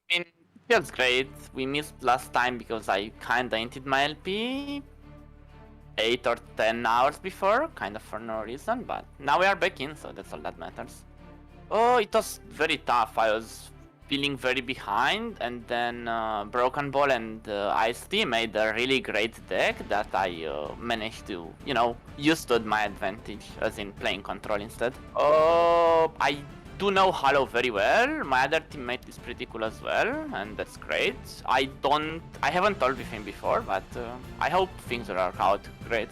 It feels great. We missed last time because I kinda ended my LP 8 or 10 hours before, kind of for no reason, but now we are back in, so that's all that matters. Oh, it was very tough. I was feeling very behind, and then Broken Ball and Ice-T made a really great deck that I managed to, use to my advantage, as in playing control instead. Oh, I do know Hollow very well. My other teammate is pretty cool as well, and that's great. I haven't told with him before, but I hope things will work out great.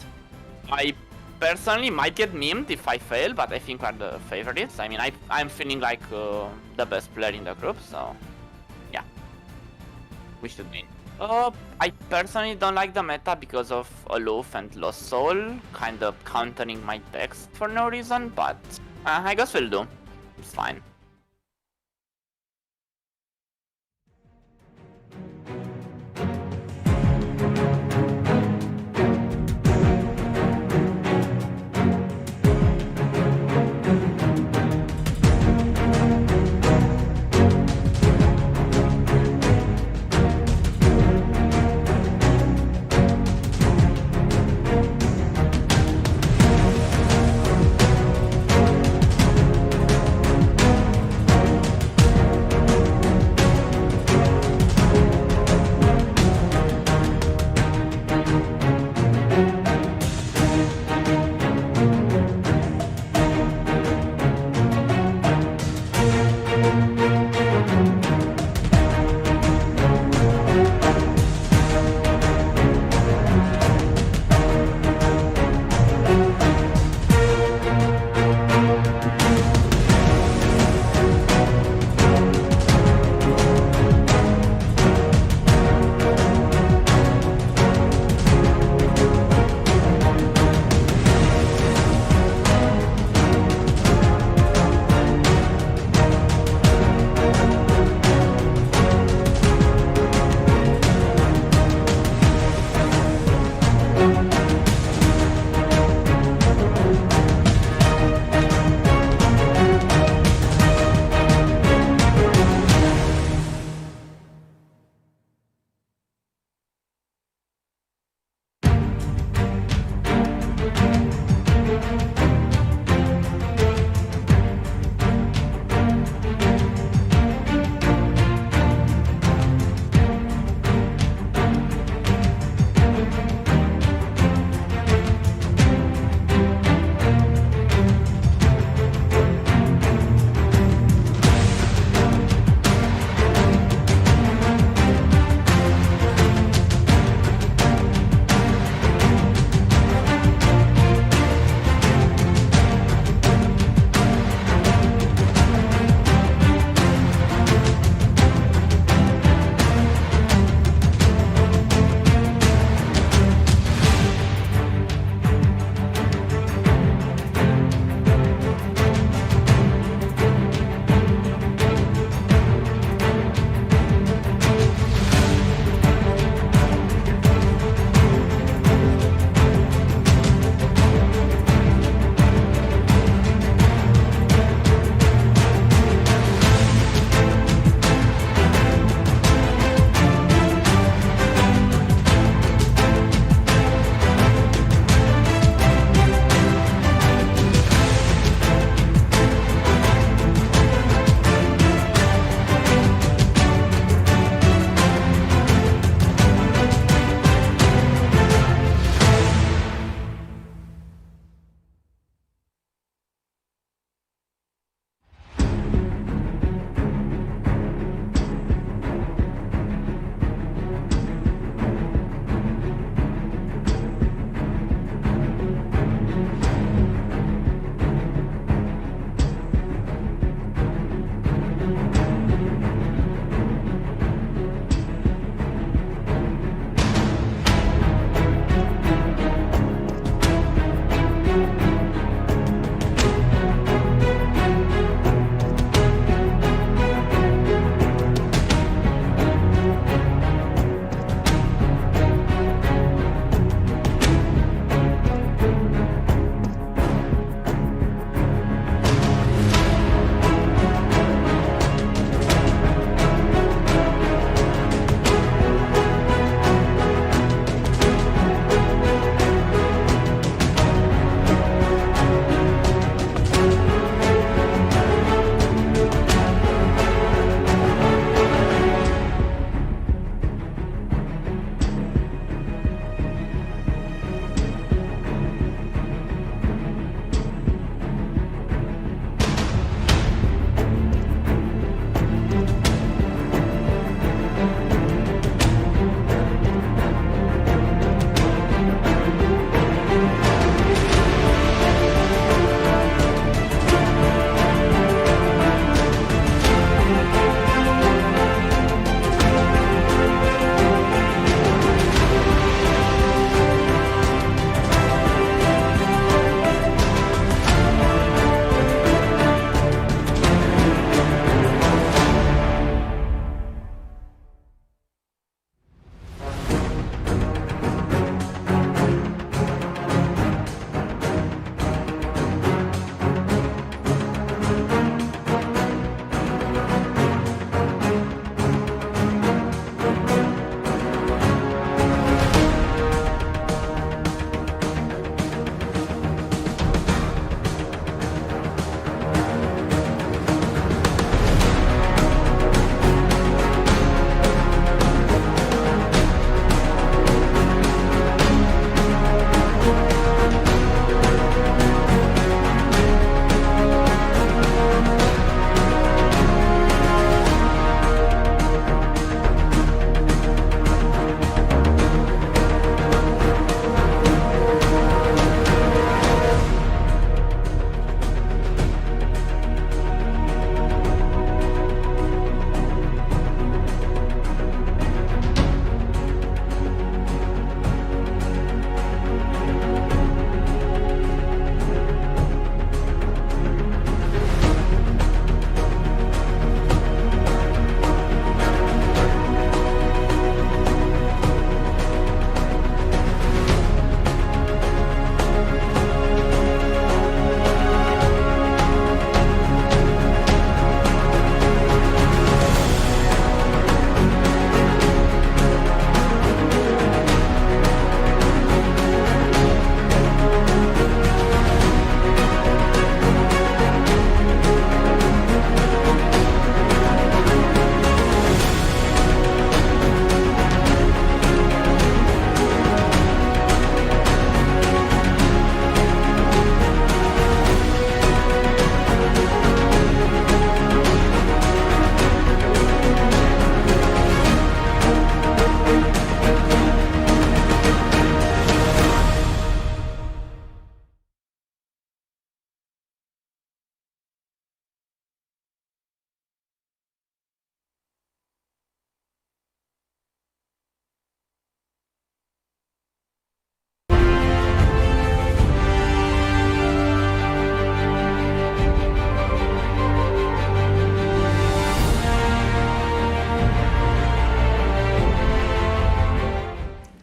I personally might get memed if I fail, but I think we're the favorites. I mean, I'm feeling like the best player in the group, so yeah, we should win. I personally don't like the meta because of Aloof and Lost Soul, kind of countering my decks for no reason, but I guess we'll do. It's fine.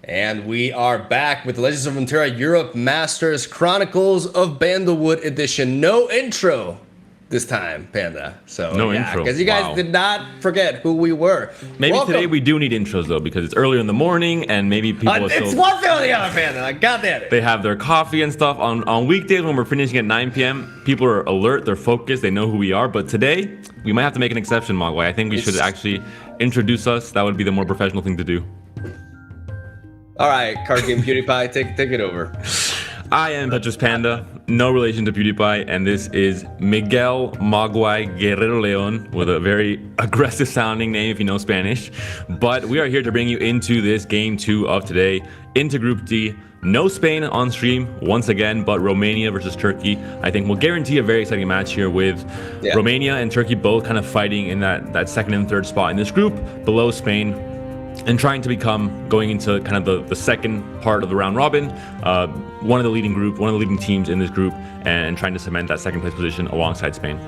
And we are back with the Legends of Runeterra Europe Masters Chronicles of Bandlewood edition. No intro this time, Panda. So no intro. Because you guys did not forget who we were. Maybe today we do need intros though, because it's earlier in the morning and maybe people are it's one thing or the other, Panda. Like, God damn it. They have their coffee and stuff. On weekdays when we're finishing at 9 p.m., people are alert, they're focused, they know who we are. But today, we might have to make an exception, Mogwai. I think we should actually introduce us. That would be the more professional thing to do. All right, Card Game PewDiePie, take it over. I am Petrus Panda, no relation to PewDiePie, and this is Miguel Mogwai Guerrero Leon with a very aggressive sounding name if you know Spanish. But we are here to bring you into this game 2 of today, into Group D. No Spain on stream once again, but Romania versus Turkey. I think will guarantee a very exciting match here with Romania and Turkey both kind of fighting in that second and third spot in this group, below Spain, and trying to become, going into kind of the second part of the round robin, one of the leading teams in this group, and trying to cement that second place position alongside Spain.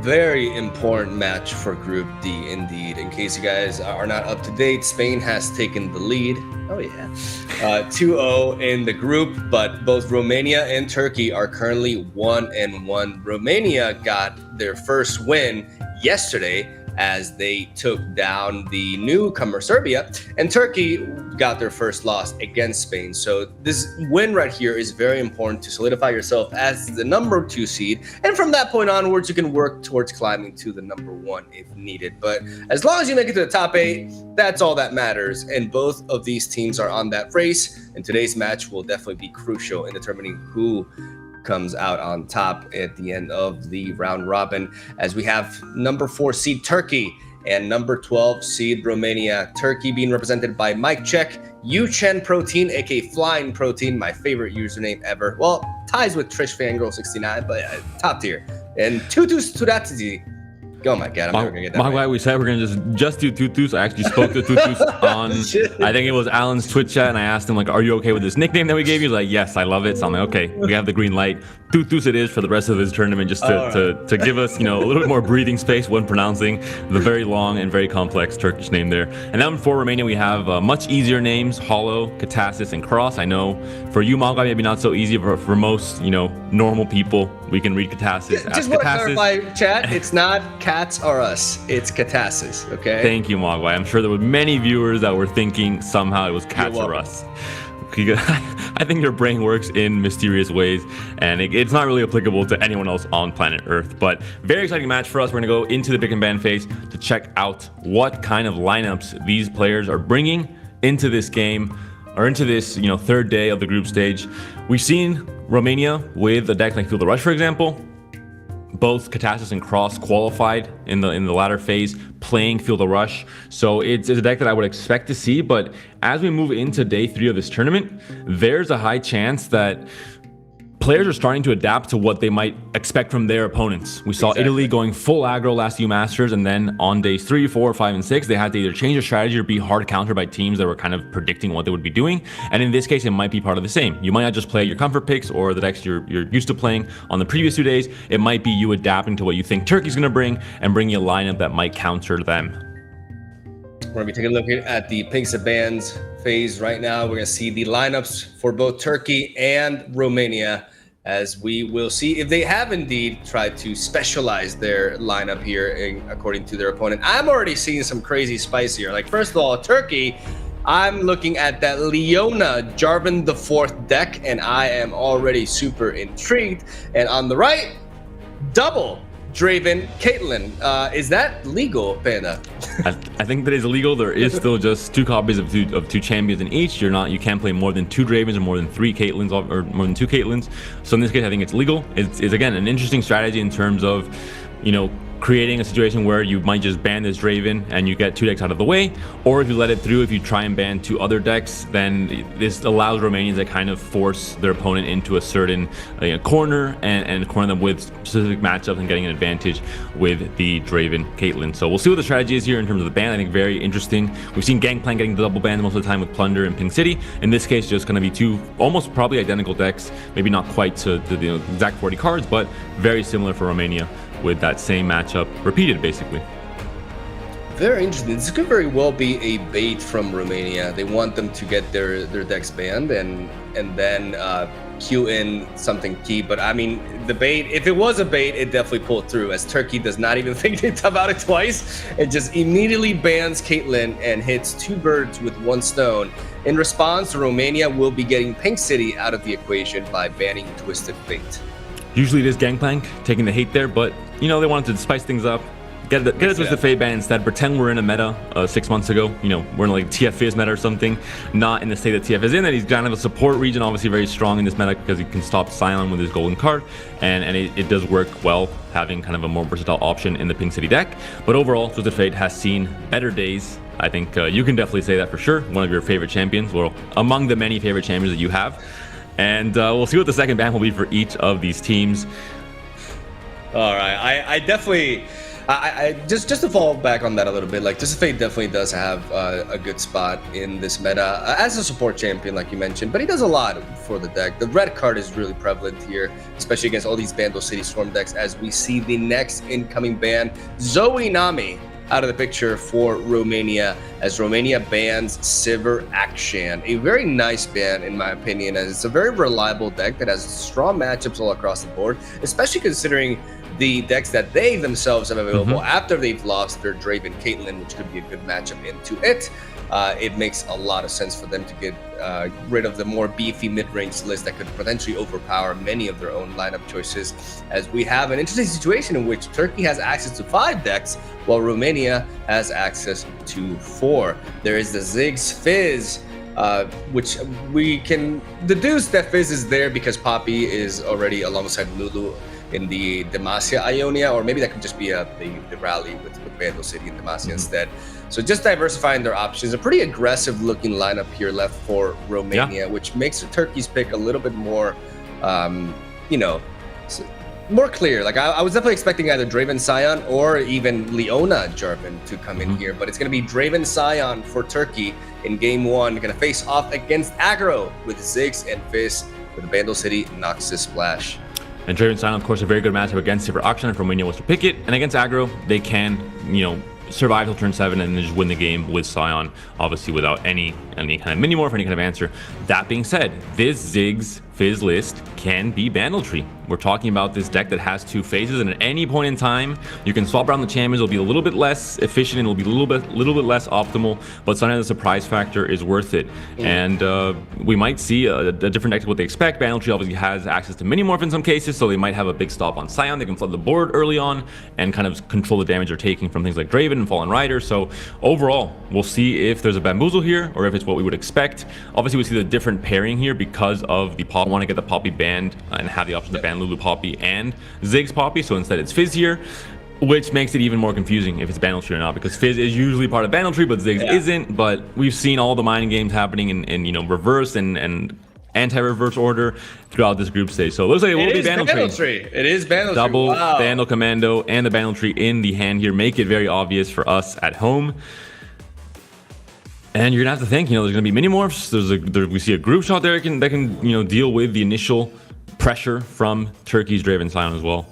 Very important match for Group D indeed. In case you guys are not up to date, Spain has taken the lead. Oh yeah. 2-0 in the group, but both Romania and Turkey are currently 1-1. Romania got their first win yesterday as they took down the newcomer Serbia, and Turkey got their first loss against Spain. So this win right here is very important to solidify yourself as the number 2 seed, and from that point onwards you can work towards climbing to the number 1 if needed. But as long as you make it to the top 8, that's all that matters, and both of these teams are on that race, and today's match will definitely be crucial in determining who comes out on top at the end of the round robin, as we have number 4 seed Turkey and number 12 seed Romania. Turkey being represented by Mike Check, Yuchen Protein, aka Flying Protein, my favorite username ever. Well, ties with Trish Fangirl 69, but top tier. And Tutus Turatzi. Oh my god, I'm never gonna get that. Mogwai, we said we're gonna just do Tutus. I actually spoke to Tutus on, I think it was Alan's Twitch chat, and I asked him, like, are you okay with this nickname that we gave you? He's like, yes, I love it. So I'm like, okay, we have the green light. Tutus it is for the rest of this tournament, just to give us, a little bit more breathing space when pronouncing the very long and very complex Turkish name there. And then for Romania, we have much easier names: Hollow, Katasis, and Cross. I know for you, Mogwai, maybe not so easy, but for most, normal people, we can read Katasis. Just want to clarify, chat, it's not cats are us, it's Katasis, okay? Thank you, Mogwai. I'm sure there were many viewers that were thinking somehow it was cats or us. I think your brain works in mysterious ways, and it's not really applicable to anyone else on planet Earth. But very exciting match for us. We're going to go into the pick and ban phase to check out what kind of lineups these players are bringing into this game, or into this third day of the group stage. We've seen Romania with a deck like Feel the Rush, for example. Both Katasis and Cross qualified in the latter phase playing Feel the Rush. So it's a deck that I would expect to see, but as we move into day 3 of this tournament, there's a high chance that players are starting to adapt to what they might expect from their opponents. We saw Italy going full aggro last few Masters, and then on days 3, 4, 5, and 6, they had to either change their strategy or be hard countered by teams that were kind of predicting what they would be doing. And in this case, it might be part of the same. You might not just play your comfort picks or the decks you're used to playing on the previous 2 days. It might be you adapting to what you think Turkey's going to bring and bringing a lineup that might counter them. We're going to be taking a look at the picks and bans phase right now. We're going to see the lineups for both Turkey and Romania, as we will see if they have indeed tried to specialize their lineup here according to their opponent. I'm already seeing some crazy spice here. Like, first of all, Turkey, I'm looking at that Leona Jarvan IV deck, and I am already super intrigued. And on the right, double Draven Caitlyn. Is that legal, Panda? I think that is illegal. There is still just 2 copies of two champions in each. You can't play more than 2 Dravens or more than 3 Caitlyn's, or more than 2 Caitlyn's. So in this case, I think it's legal. It's again an interesting strategy in terms of creating a situation where you might just ban this Draven and you get 2 decks out of the way, or if you let it through, if you try and ban 2 other decks, then this allows Romanians to kind of force their opponent into a certain corner and corner them with specific matchups and getting an advantage with the Draven Caitlyn. So we'll see what the strategy is here in terms of the ban. I think very interesting. We've seen Gangplank getting the double bans most of the time with Plunder and Pink City. In this case, just going to be 2 almost probably identical decks, maybe not quite to the exact 40 cards, but very similar for Romania, with that same matchup repeated, basically. Very interesting. This could very well be a bait from Romania. They want them to get their decks banned and then queue in something key. But I mean, the bait, if it was a bait, it definitely pulled through, as Turkey does not even think about it twice. It just immediately bans Caitlyn and hits 2 birds with 1 stone. In response, Romania will be getting Pink City out of the equation by banning Twisted Fate. Usually it is Gangplank taking the hate there, but you know, they wanted to spice things up. Get a Twisted Fate ban instead. Pretend we're in a meta 6 months ago. You know, we're in like TF Fizz meta or something. Not in the state that TF is in. That he's kind of a support region, obviously very strong in this meta because he can stop Scion with his golden card, and it does work well having kind of a more versatile option in the Pink City deck. But overall, Twisted Fate has seen better days. I think you can definitely say that for sure. One of your favorite champions, well, among the many favorite champions that you have. And we'll see what the second ban will be for each of these teams. All right, I definitely. I just to fall back on that a little bit, like Twisted Fate definitely does have a good spot in this meta as a support champion, like you mentioned, but he does a lot for the deck. The red card is really prevalent here, especially against all these Bandle City Storm decks, as we see the next incoming ban, Zoe Nami, out of the picture for Romania, as Romania bans Sivir Akshan. A very nice ban, in my opinion, as it's a very reliable deck that has strong matchups all across the board, especially considering the decks that they themselves have available after they've lost their Draven Caitlyn, which could be a good matchup into it. It makes a lot of sense for them to get rid of the more beefy mid-range list that could potentially overpower many of their own lineup choices, as we have an interesting situation in which Turkey has access to 5 decks while Romania has access to 4. There is the Ziggs Fizz, which we can deduce that Fizz is there because Poppy is already alongside Lulu in the Demacia Ionia, or maybe that could just be the rally with Bandle City and Demacia instead. So just diversifying their options. A pretty aggressive looking lineup here left for Romania, which makes Turkey's pick a little bit more, you know, more clear. Like I was definitely expecting either Draven Scion or even Leona Jarvan to come in here, but it's going to be Draven Scion for Turkey in game 1. Going to face off against aggro with Ziggs and Fizz with Bandle City Noxus Splash. And Draven Scion, of course, a very good matchup against Sivir Akshan if Romania was to pick it. And against aggro, they can, you know, survive till turn 7 and then just win the game with Scion, obviously without any kind of mini-morph, any kind of answer. That being said, this Ziggs Fizz list can be Bandletree. We're talking about this deck that has 2 phases, and at any point in time, you can swap around the champions. It'll be a little bit less efficient, and it'll be a little bit less optimal, but sometimes the surprise factor is worth it. And we might see a different deck to what they expect. Bandletree obviously has access to mini-morph in some cases, so they might have a big stop on Scion. They can flood the board early on and kind of control the damage they're taking from things like Draven and Fallen Rider. So overall, we'll see if there's a bamboozle here or if it's what we would expect. Obviously, we see the different pairing here because of the Poppy. I want to get the Poppy banned and have the option to ban Lulu Poppy and Ziggs Poppy, so instead it's Fizz here, which makes it even more confusing if it's Bandletree or not, because Fizz is usually part of Bandletree, but Ziggs isn't. But we've seen all the mining games happening in you know, reverse and anti-reverse order throughout this group stage. So it looks like it will be Bandletree. It is Bandletree. Double Bandle Commando and the Bandletree in the hand here make it very obvious for us at home. And you're gonna have to think, you know, there's gonna be mini morphs. We see a group shot there that can you know, deal with the initial pressure from Turkey's Draven Scion as well.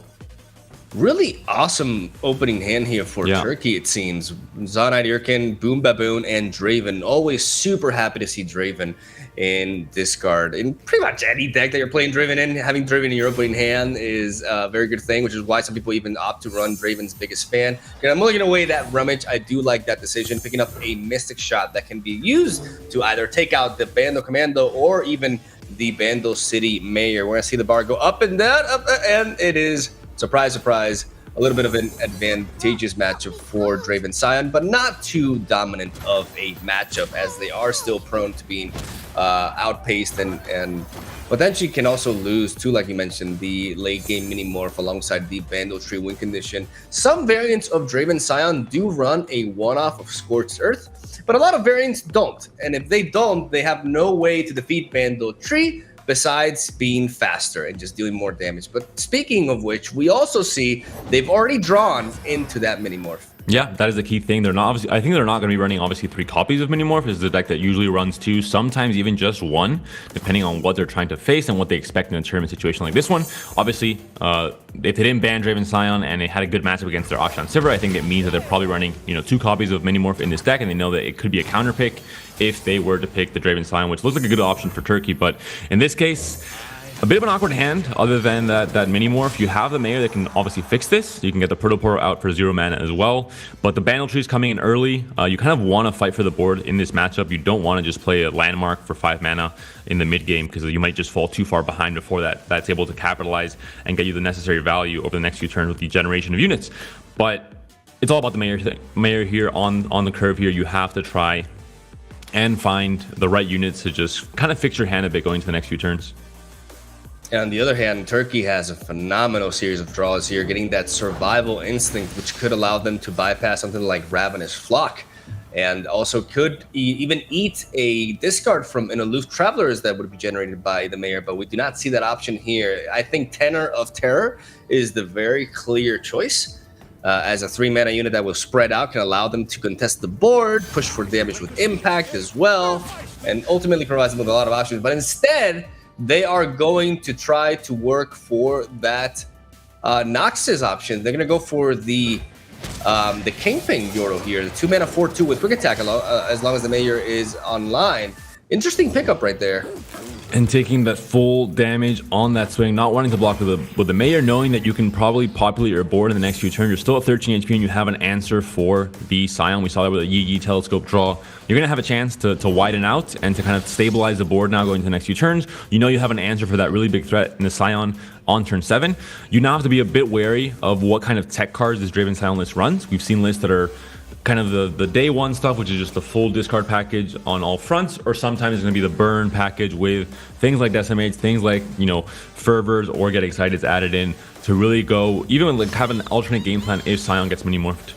Really awesome opening hand here for Turkey, it seems. Zonite Irkin, Boom Baboon, and Draven. Always super happy to see Draven in discard. In pretty much any deck that you're playing Draven in, having Draven in your opening hand is a very good thing, which is why some people even opt to run Draven's biggest fan. And I'm looking away that Rummage. I do like that decision, picking up a Mystic Shot that can be used to either take out the Bandle Commando or even the Bandle City Mayor. We're going to see the bar go up and down, and it is, surprise, surprise, a little bit of an advantageous matchup for Draven Scion, but not too dominant of a matchup, as they are still prone to being outpaced and potentially can also lose to, like you mentioned, the late game mini morph alongside the Bandletree win condition. Some variants of Draven Scion do run a one-off of Scorched Earth, but a lot of variants don't. And if they don't, they have no way to defeat Bandletree besides being faster and just dealing more damage. But speaking of which, we also see they've already drawn into that mini morph. Yeah, that is the key thing. They're not obviously. I think they're not going to be running obviously 3 copies of Minimorph. It's the deck that usually runs 2, sometimes even just 1, depending on what they're trying to face and what they expect in a tournament situation like this one. Obviously, if they didn't ban Draven Scion and they had a good matchup against their Akshan Sivir, I think it means that they're probably running 2 copies of Minimorph in this deck, and they know that it could be a counter pick if they were to pick the Draven Scion, which looks like a good option for Turkey. But in this case, a bit of an awkward hand, other than that mini-morph. You have the Mayor that can obviously fix this. You can get the Protoporo out for 0 mana as well. But the Bandle Tree is coming in early. You kind of want to fight for the board in this matchup. You don't want to just play a landmark for 5 mana in the mid game, because you might just fall too far behind before that's able to capitalize and get you the necessary value over the next few turns with the generation of units. But it's all about the Mayor here on the curve here. You have to try and find the right units to just kind of fix your hand a bit going to the next few turns. On the other hand, Turkey has a phenomenal series of draws here, getting that survival instinct, which could allow them to bypass something like Ravenous Flock, and also could even eat a discard from an Aloof Travelers that would be generated by the Mayor, but we do not see that option here. I think Tenor of Terror is the very clear choice. As a 3-mana unit that will spread out, can allow them to contest the board, push for damage with impact as well, and ultimately provides them with a lot of options. But instead, they are going to try to work for that Noxus option. They're going to go for the Kingpin Yordle here, the 2-mana 4/2 with quick attack, as long as the Mayor is online. Interesting pickup right there. And taking that full damage on that swing, not wanting to block with the Mayor, knowing that you can probably populate your board in the next few turns. You're still at 13 HP and you have an answer for the Scion. We saw that with a Yi Telescope draw. You're going to have a chance to widen out and to kind of stabilize the board now going to the next few turns. You know you have an answer for that really big threat in the Scion on turn 7. You now have to be a bit wary of what kind of tech cards this Draven Scion list runs. We've seen lists that are kind of the day one stuff, which is just the full discard package on all fronts, or sometimes it's going to be the burn package with things like Decimates, things like, Fervors or Get Excited's added in to really go, even like have an alternate game plan if Scion gets mini-morphed.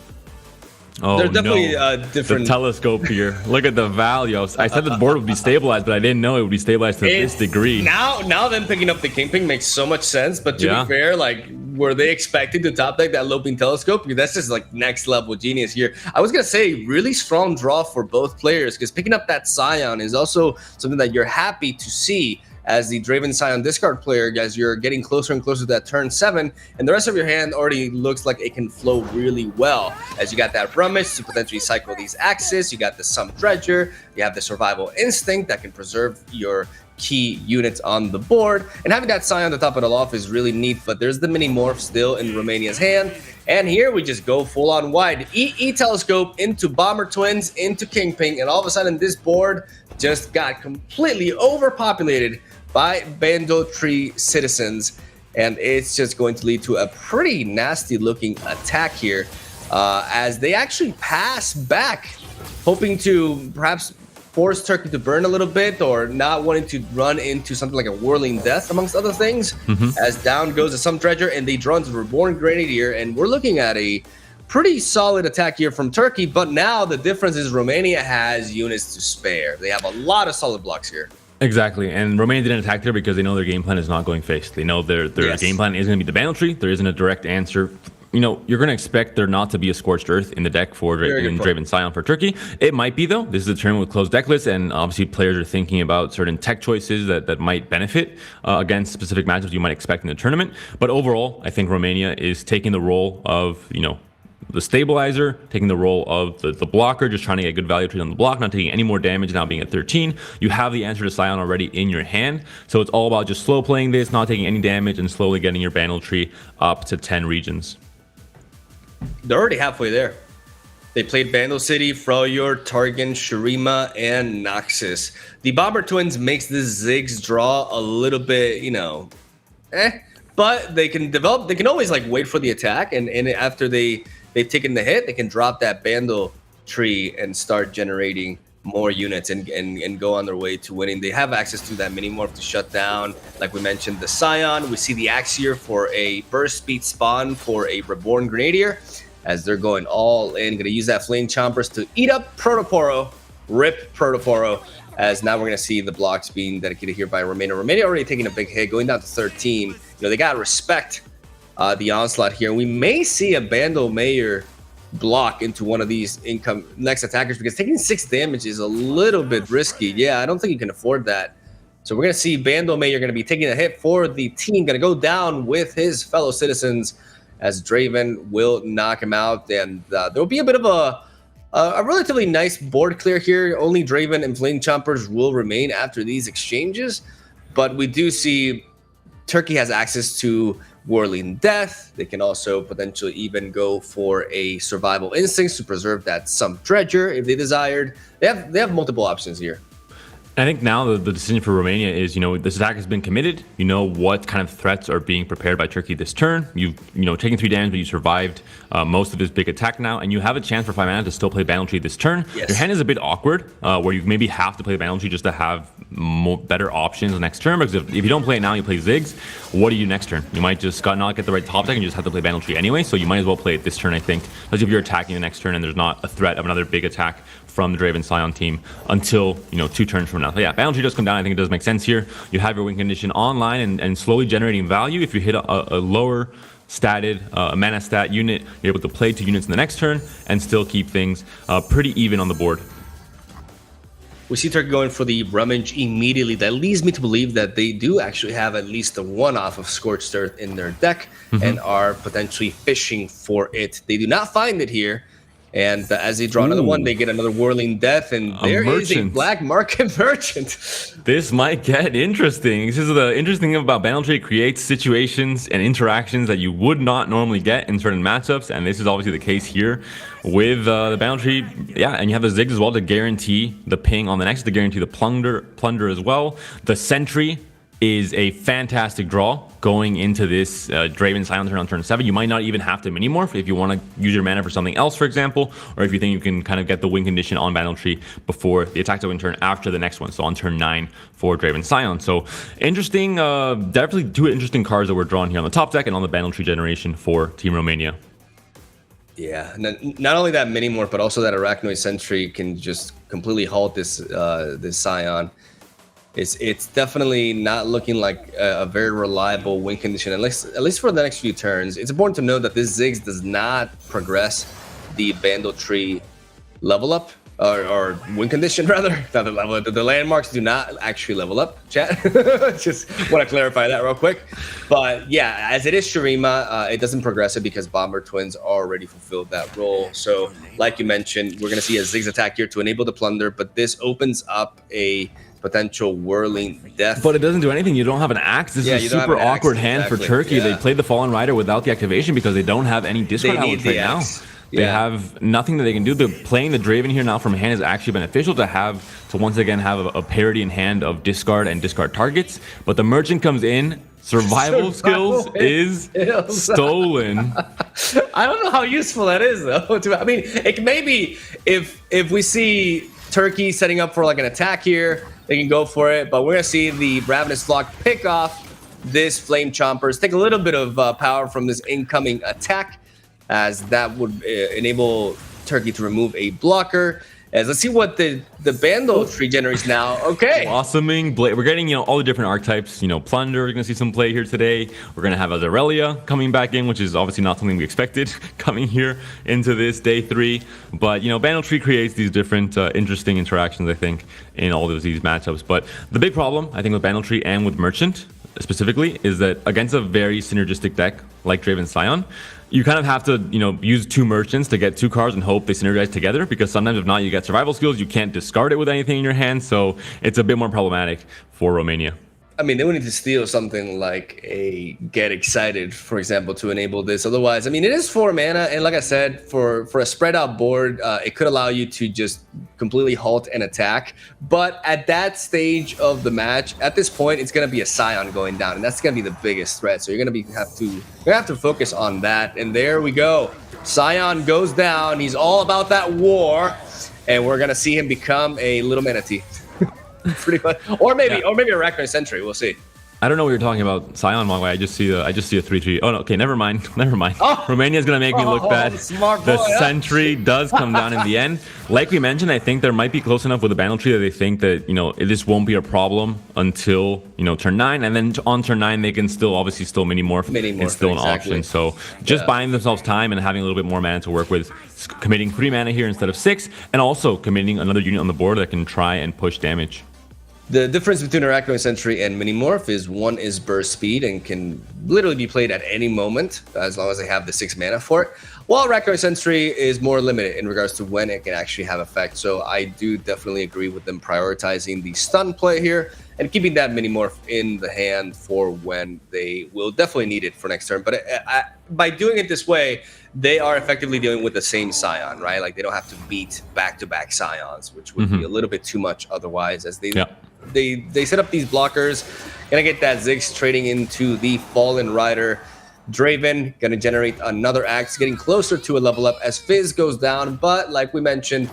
Oh, there's definitely The different telescope here. Look at the value. I said the board would be stabilized, but I didn't know it would be stabilized to this degree. Now them picking up the Kingpin makes so much sense, but to be fair, like, were they expecting to top deck that Loping Telescope? Because that's just like next level genius here. I was gonna say really strong draw for both players, because picking up that Scion is also something that you're happy to see as the Draven Scion discard player, as you're getting closer and closer to that turn 7, and the rest of your hand already looks like it can flow really well, as you got that Brummage to potentially cycle these Axis, you got the Sump Dredger, you have the Survival Instinct that can preserve your key units on the board, and having that Scion on the top of the off is really neat. But there's the mini morph still in Romania's hand, and here we just go full on wide. Telescope into Bomber Twins into Kingpin, and all of a sudden this board just got completely overpopulated by Bandle Tree citizens, and it's just going to lead to a pretty nasty looking attack here, as they actually pass back, hoping to perhaps force Turkey to burn a little bit, or not wanting to run into something like a Whirling Death, amongst other things. As down goes the Sump Dredger, and they draw into the Reborn Grenadier, and we're looking at a pretty solid attack here from Turkey. But now the difference is Romania has units to spare. They have a lot of solid blocks here. Exactly, and Romania didn't attack there because they know their game plan is not going face. They know their game plan is going to be the Bandle Tree. There isn't a direct answer. You're going to expect there not to be a Scorched Earth in the deck for Draven Scion for Turkey. It might be, though. This is a tournament with closed deck lists, and obviously players are thinking about certain tech choices that might benefit against specific matchups you might expect in the tournament. But overall, I think Romania is taking the role of, the stabilizer, taking the role of the blocker, just trying to get good value trade on the block, not taking any more damage, now being at 13. You have the answer to Scion already in your hand, so it's all about just slow playing this, not taking any damage, and slowly getting your Bandle Tree up to 10 regions. They're already halfway there. They played Bandle City, Freljord, Targan, Shurima, and Noxus. The Bomber Twins makes this Ziggs draw a little bit, but they can develop. They can always wait for the attack, and after they've taken the hit, they can drop that Bandle Tree and start generating more units and go on their way to winning. They have access to that mini morph to shut down, like we mentioned, the Scion. We see the Axior for a burst speed spawn for a Reborn Grenadier, as they're going all in. Going to use that Flame Chompers to eat up Protoporo, rip Protoporo, as now we're going to see the blocks being dedicated here by Romania. Romania already taking a big hit, going down to 13. They got to respect the onslaught here. We may see a Bandle Mayor block into one of these next attackers, because taking 6 damage is a little bit risky. Yeah, I don't think you can afford that. So we're going to see Bandlewood, you're going to be taking a hit for the team, going to go down with his fellow citizens as Draven will knock him out. And there'll be a bit of a relatively nice board clear here. Only Draven and Flame Chompers will remain after these exchanges. But we do see Turkey has access to Whirling Death. They can also potentially even go for a Survival Instincts to preserve that Sump Dredger if they desired. They have multiple options here. I think now the decision for Romania is, this attack has been committed. You know what kind of threats are being prepared by Turkey this turn. You've, taken 3 damage, but you survived most of his big attack now, and you have a chance for 5 mana to still play Bandlewood this turn. Yes. Your hand is a bit awkward, where you maybe have to play Bandlewood just to have better options next turn, because if you don't play it now, you play Ziggs, what do you do next turn? You might just not get the right top deck and you just have to play Bandlewood anyway, so you might as well play it this turn, I think, because if you're attacking the next turn and there's not a threat of another big attack from the Draven Scion team until 2 turns from now. So yeah, Bandlewood does come down. I think it does make sense here. You have your win condition online and slowly generating value. If you hit a lower statted mana stat unit, you're able to play 2 units in the next turn and still keep things pretty even on the board. We see Turkey going for the Rummage immediately. That leads me to believe that they do actually have at least a one-off of Scorched Earth in their deck and are potentially fishing for it. They do not find it here. And as they draw another one, they get another Whirling Death, and there is a black market merchant. This might get interesting. This is the interesting thing about Bandlewood. It creates situations and interactions that you would not normally get in certain matchups, and this is obviously the case here with the Bandlewood. Yeah, and you have the Ziggs as well to guarantee the ping on the next, to guarantee the plunder as well. The Sentry is a fantastic draw going into this Draven Scion turn on turn 7. You might not even have to mini-morph if you want to use your mana for something else, for example, or if you think you can kind of get the win condition on Bandlewood before the attack win turn after the next one, so on turn 9 for Draven Scion. So interesting, definitely 2 interesting cards that were drawn here on the top deck and on the Bandlewood generation for Team Romania. Yeah, not only that mini-morph, but also that Arachnoid Sentry can just completely halt this Scion. It's definitely not looking like a very reliable win condition, at least for the next few turns. It's important to note that this Ziggs does not progress the Bandle tree level up, or win condition rather. Not the level up. The landmarks do not actually level up, chat. Just want to clarify that real quick. But yeah, as it is Shurima, it doesn't progress it because Bomber Twins already fulfilled that role. So like you mentioned, we're going to see a Ziggs attack here to enable the plunder, but this opens up a potential Whirling Death. But it doesn't do anything. You don't have an axe. This is a super awkward hand for Turkey. They played the Fallen Rider without the activation because they don't have any discard outlets right now. They have nothing that they can do. Playing the Draven here now from hand is actually beneficial to once again have a parity in hand of discard and discard targets. But the Merchant comes in. Survival skills is stolen. I don't know how useful that is, though. I mean, it maybe if we see Turkey setting up for like an attack here, they can go for it. But we're gonna see the Ravenous Flock pick off this Flame Chompers, take a little bit of power from this incoming attack, as that would enable Turkey to remove a blocker. As let's see what the Bandle tree generates now. Okay. Blossoming Blade. We're getting, all the different archetypes. Plunder, we're going to see some play here today. We're going to have Azarelia coming back in, which is obviously not something we expected coming here into this day 3. But, Bandle tree creates these different interesting interactions, I think, in all of these matchups. But the big problem, I think, with Bandle tree and with Merchant specifically is that against a very synergistic deck like Draven Scion, you kind of have to, use 2 merchants to get 2 cards and hope they synergize together, because sometimes if not, you get survival skills, you can't discard it with anything in your hand, so it's a bit more problematic for Romania. I mean, they would need to steal something like a Get Excited, for example, to enable this. Otherwise, I mean, it is 4 mana, and like I said, for a spread out board, it could allow you to just completely halt an attack. But at that stage of the match, at this point, it's going to be a Scion going down, and that's going to be the biggest threat. So you're going to have to focus on that. And there we go. Scion goes down. He's all about that war, and we're going to see him become a little manatee. Pretty much, or maybe a Arachnoid Sentry. We'll see. I don't know what you're talking about, Scion. I just see a 3/3. Oh no, okay, never mind. Oh. Romania's gonna make me look bad. The Sentry does come down in the end. Like we mentioned, I think there might be close enough with the Bandle tree that they think that this won't be a problem until turn 9, and then on turn 9 they can still mini morph. It's still an option. So just buying themselves time and having a little bit more mana to work with committing 3 mana here instead of 6, and also committing another unit on the board that can try and push damage. The difference between Arachnoid Sentry and Minimorph is one is burst speed and can literally be played at any moment as long as they have the 6 mana for it, while Arachnoid Sentry is more limited in regards to when it can actually have effect. So I do definitely agree with them prioritizing the stun play here and keeping that Minimorph in the hand for when they will definitely need it for next turn. But by doing it this way, they are effectively dealing with the same Scion, right? Like they don't have to beat back-to-back Scions, which would be a little bit too much otherwise, as they set up these blockers. Gonna get that Ziggs trading into the Fallen Rider. Draven gonna generate another axe, getting closer to a level up as Fizz goes down. But like we mentioned,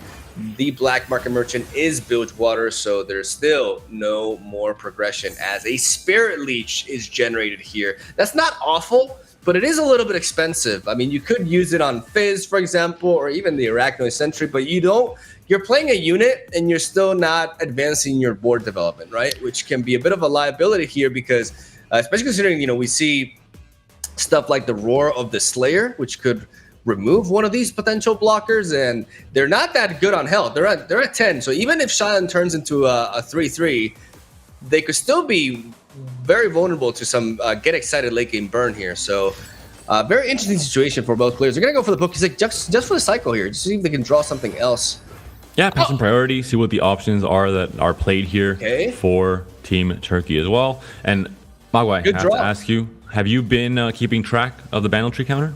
the Black Market Merchant is Bilgewater, so there's still no more progression as a Spirit Leech is generated here. That's not awful, but it is a little bit expensive. I mean, you could use it on Fizz, for example, or even the Arachnoid Sentry, but you're playing a unit and you're still not advancing your board development, right? Which can be a bit of a liability here because, especially considering, we see stuff like the Roar of the Slayer, which could remove one of these potential blockers, and they're not that good on health. They're at 10, so even if Scion turns into a 3/3, they could still be very vulnerable to some get excited late game burn here. So very interesting situation for both players. They're gonna go for the Poke Stick just for the cycle here, just see if they can draw something else. Yeah, pass some priority, see what the options are that are played here for Team Turkey as well. And Mogwai, I have to ask you, have you been keeping track of the Bandle Tree counter?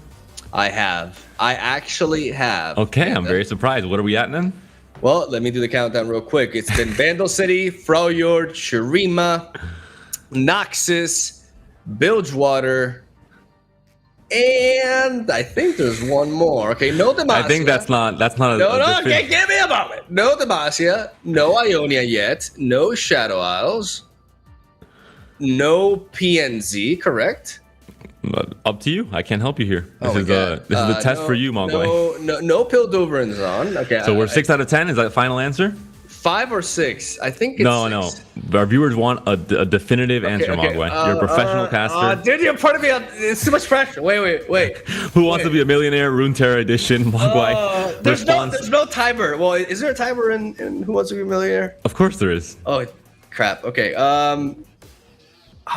I have. I actually have. Okay, I'm very surprised. What are we at then? Well, let me do the countdown real quick. It's been Bandle City, Freljord, Shurima, Noxus, Bilgewater, and I think there's one more. Okay, no Demacia. I think that's not a okay, give me a moment. No Demacia, no Ionia yet, no Shadow Isles, no PNZ, correct? Up to you. I can't help you here. This is a test for you, Mogwai. No Pildoveran's on. Okay. So we're 6 out of 10. Is that the final answer? 5 or 6. I think it's No. Our viewers want a definitive answer, Mogwai. You're a professional caster. Dude, you're part of me. It's too much pressure. Wait. Who wants to be a millionaire? Runeterra edition, Mogwai. There's no timer. Well, is there a timer in Who Wants to Be a Millionaire? Of course there is. Oh, crap. Okay.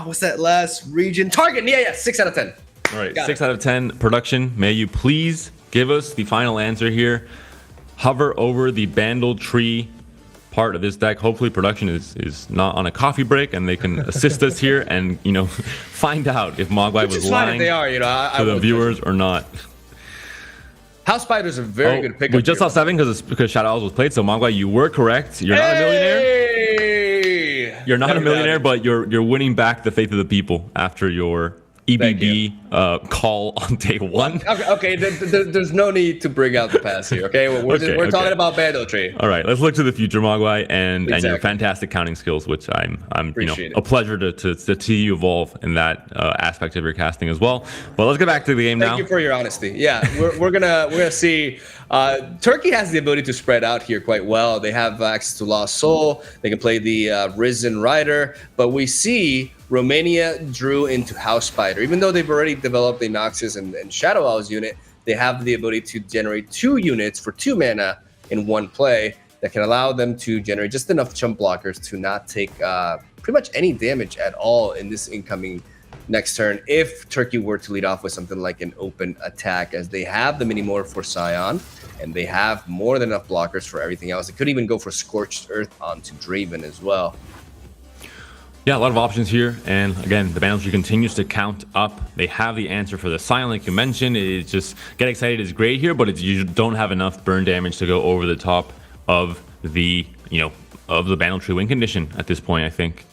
What's that last region? Target. Yeah. 6 out of 10. All right. 6 out of 10. Production. May you please give us the final answer here. Hover over the Bandle Tree part of this deck. Hopefully production is not on a coffee break and they can assist us here and find out if Mogwai was lying to the viewers or not. House Spider's a very good pickup. We just saw 7 because Shadow Isles was played. So Mogwai, you were correct. You're not a millionaire. You're not a millionaire, but you're winning back the faith of the people after your EBD call on day 1. Okay. There's no need to bring out the past here. Okay, we're talking about Bandle Tree. All right, let's look to the future, Mogwai, and your fantastic counting skills, which I'm a pleasure to see you evolve in that aspect of your casting as well. But let's get back to the game now. Thank you for your honesty. Yeah, we're gonna see. Turkey has the ability to spread out here quite well. They have access to Lost Soul. They can play the Risen Rider, but we see Romania drew into House Spider. Even though they've already developed a Noxus and Shadow Owls unit, they have the ability to generate 2 units for 2 mana in one play that can allow them to generate just enough chump blockers to not take pretty much any damage at all in this incoming next turn if Turkey were to lead off with something like an open attack, as they have the Minimorph for Scion and they have more than enough blockers for everything else. They could even go for Scorched Earth onto Draven as well. Yeah, a lot of options here, and again, the Bandle Tree continues to count up. They have the answer for the Scion, like you mentioned. It's just Get Excited is great here, but you don't have enough burn damage to go over the top of the Bandle Tree win condition at this point, I think.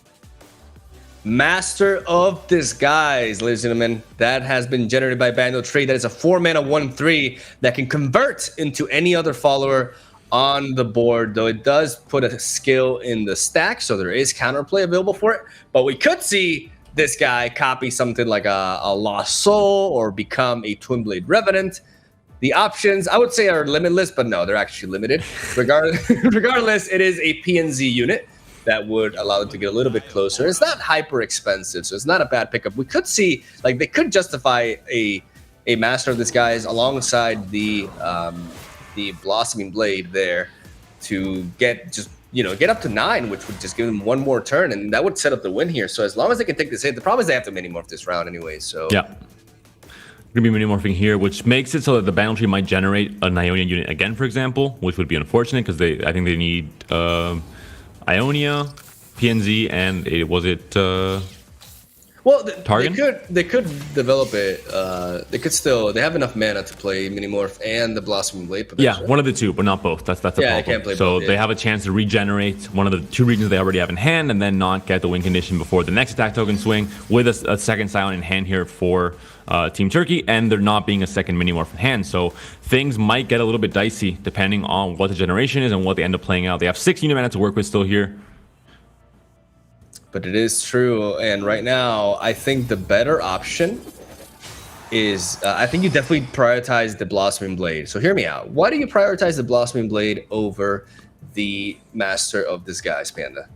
Master of Disguise, ladies and gentlemen, that has been generated by Bandle Tree. That is a 4-mana 1/3 that can convert into any other follower on the board, though it does put a skill in the stack, so there is counterplay available for it. But we could see this guy copy something like a Lost Soul or become a Twin Blade Revenant. The options, I would say, are limitless, but no, they're actually limited. Regardless, it is a PNZ unit that would allow them to get a little bit closer. It's not hyper expensive, so it's not a bad pickup. We could see, like, they could justify a Master of Disguise alongside the the Blossoming Blade there to get up to 9, which would just give them one more turn, and that would set up the win here. So as long as they can take this hit, the problem is they have to mini-morph this round anyway, so... Yeah. Going to be mini-morphing here, which makes it so that the Bandle Tree might generate an Ionia unit again, for example, which would be unfortunate because I think they need Ionia, PNZ, and they could develop it. They have enough mana to play Minimorph and the Blossoming Blade. Yeah, one of the two, but not both. That's the problem. They can't play so both, yeah. They have a chance to regenerate one of the 2 regions they already have in hand, and then not get the win condition before the next attack token swing with a second Scion in hand here for Team Turkey, and there not being a second Minimorph in hand. So things might get a little bit dicey depending on what the generation is and what they end up playing out. They have 6 unit mana to work with still here. But it is true, and right now, I think the better option is, I think you definitely prioritize the Blossoming Blade. So hear me out. Why do you prioritize the Blossoming Blade over the Master of Disguise, Panda?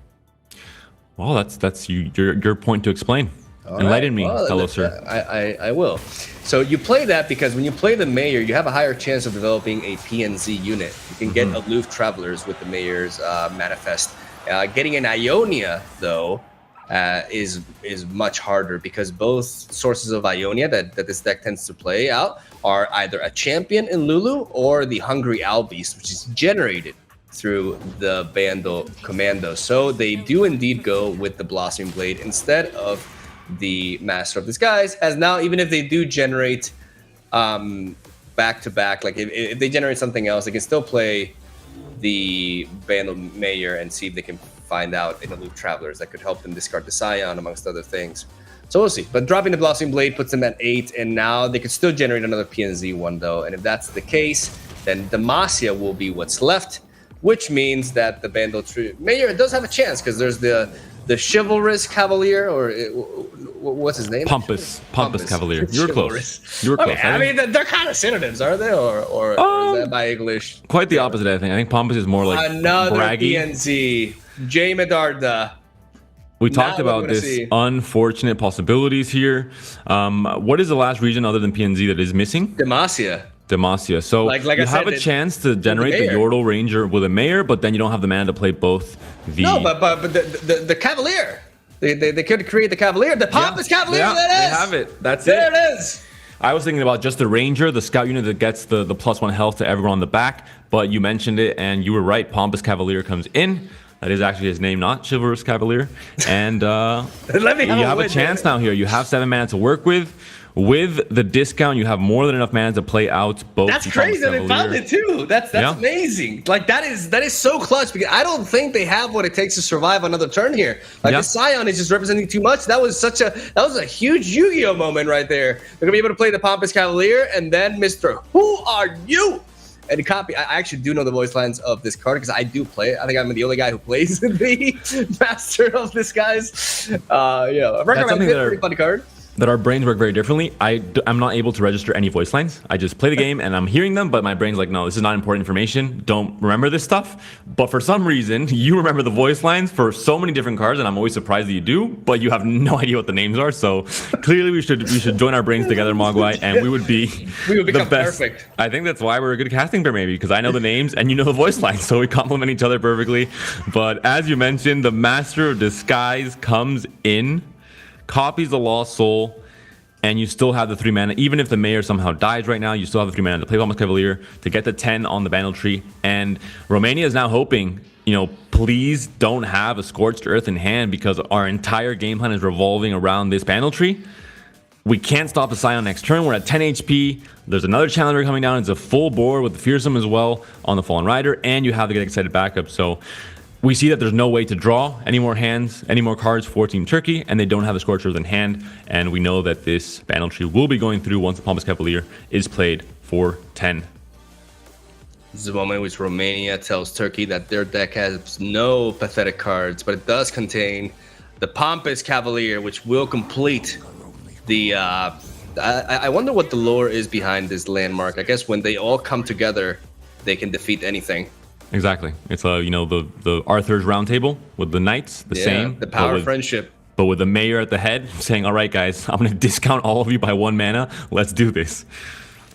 Well, that's your point to explain. Enlighten me, fellow sir. I will. So you play that because when you play the Mayor, you have a higher chance of developing a PNZ unit. You can get Aloof Travelers with the Mayor's Manifest. Getting an Ionia, though, is much harder because both sources of Ionia that this deck tends to play out are either a champion in Lulu or the Hungry Owl Beast, which is generated through the Bandle Commando. So they do indeed go with the Blossoming Blade instead of the Master of Disguise, as now even if they do generate back-to-back, like if they generate something else, they can still play the Bandle Mayor and see if they can find out in Aloof Travelers that could help them discard the Scion, amongst other things. So we'll see. But dropping the Blossoming Blade puts them at 8, and now they could still generate another PNZ one, though. And if that's the case, then Demacia will be what's left, which means that the Bandle Tree Mayor does have a chance, because there's the Chivalrous Cavalier, or what's his name? Pompous Cavalier. You were close. You were close. I mean, they're kind of synonyms, are they? Or is that by English? Quite the opposite, I think. I think Pompous is more like another braggy. PNZ. J. Medarda. We talked about this unfortunate possibilities here. What is the last region other than PNZ that is missing? Demacia. So like you have a chance to generate the Yordle Ranger with a Mayor, but then you don't have the mana to play both. No, but the Cavalier. They could create the Cavalier. The Pompous Cavalier, that is. They have it. That's there it. There it is. I was thinking about just the Ranger, the scout unit that gets the +1 health to everyone on the back, but you mentioned it, and you were right. Pompous Cavalier comes in. That is actually his name, not Chivalrous Cavalier. And you have a chance now here. You have 7 mana to work with. With the discount, you have more than enough mana to play out both. That's crazy that they found it too. That's amazing. Like that is so clutch, because I don't think they have what it takes to survive another turn here. Like the Scion is just representing too much. That was a huge Yu-Gi-Oh moment right there. They're gonna be able to play the Pompous Cavalier and then Mr. Who Are You? And copy. I actually do know the voice lines of this card because I do play it. I think I'm the only guy who plays the Master of Disguise. I recommend it. Pretty funny card. That our brains work very differently. I'm not able to register any voice lines. I just play the game and I'm hearing them, but my brain's like, no, this is not important information. Don't remember this stuff. But for some reason, you remember the voice lines for so many different cards, and I'm always surprised that you do, but you have no idea what the names are. So clearly we should join our brains together, Mogwai, and we would become the best. Perfect. I think that's why we're a good casting pair, maybe, because I know the names and you know the voice lines, so we complement each other perfectly. But as you mentioned, the Master of Disguise comes in, copies the Lost Soul, and you still have the 3 mana. Even if the Mayor somehow dies right now, you still have the 3 mana to play Pompous Cavalier to get the 10 on the Bandle Tree. And Romania is now hoping, please don't have a Scorched Earth in hand, because our entire game plan is revolving around this Bandle Tree. We can't stop the Scion next turn. We're at 10 HP. There's another Challenger coming down. It's a full board with the Fearsome as well on the Fallen Rider, and you have the Get Excited backup. So we see that there's no way to draw any more hands, any more cards for Team Turkey, and they don't have the Scorched Earth in hand. And we know that this Bandle Tree will be going through once the Pompous Cavalier is played for 10. This is the moment in which Romania tells Turkey that their deck has no pathetic cards, but it does contain the Pompous Cavalier, which will complete the... I wonder what the lore is behind this landmark. I guess when they all come together, they can defeat anything. Exactly. It's the Arthur's Round Table with the knights, same. The power of friendship. But with the Mayor at the head saying, all right, guys, I'm going to discount all of you by 1 mana. Let's do this.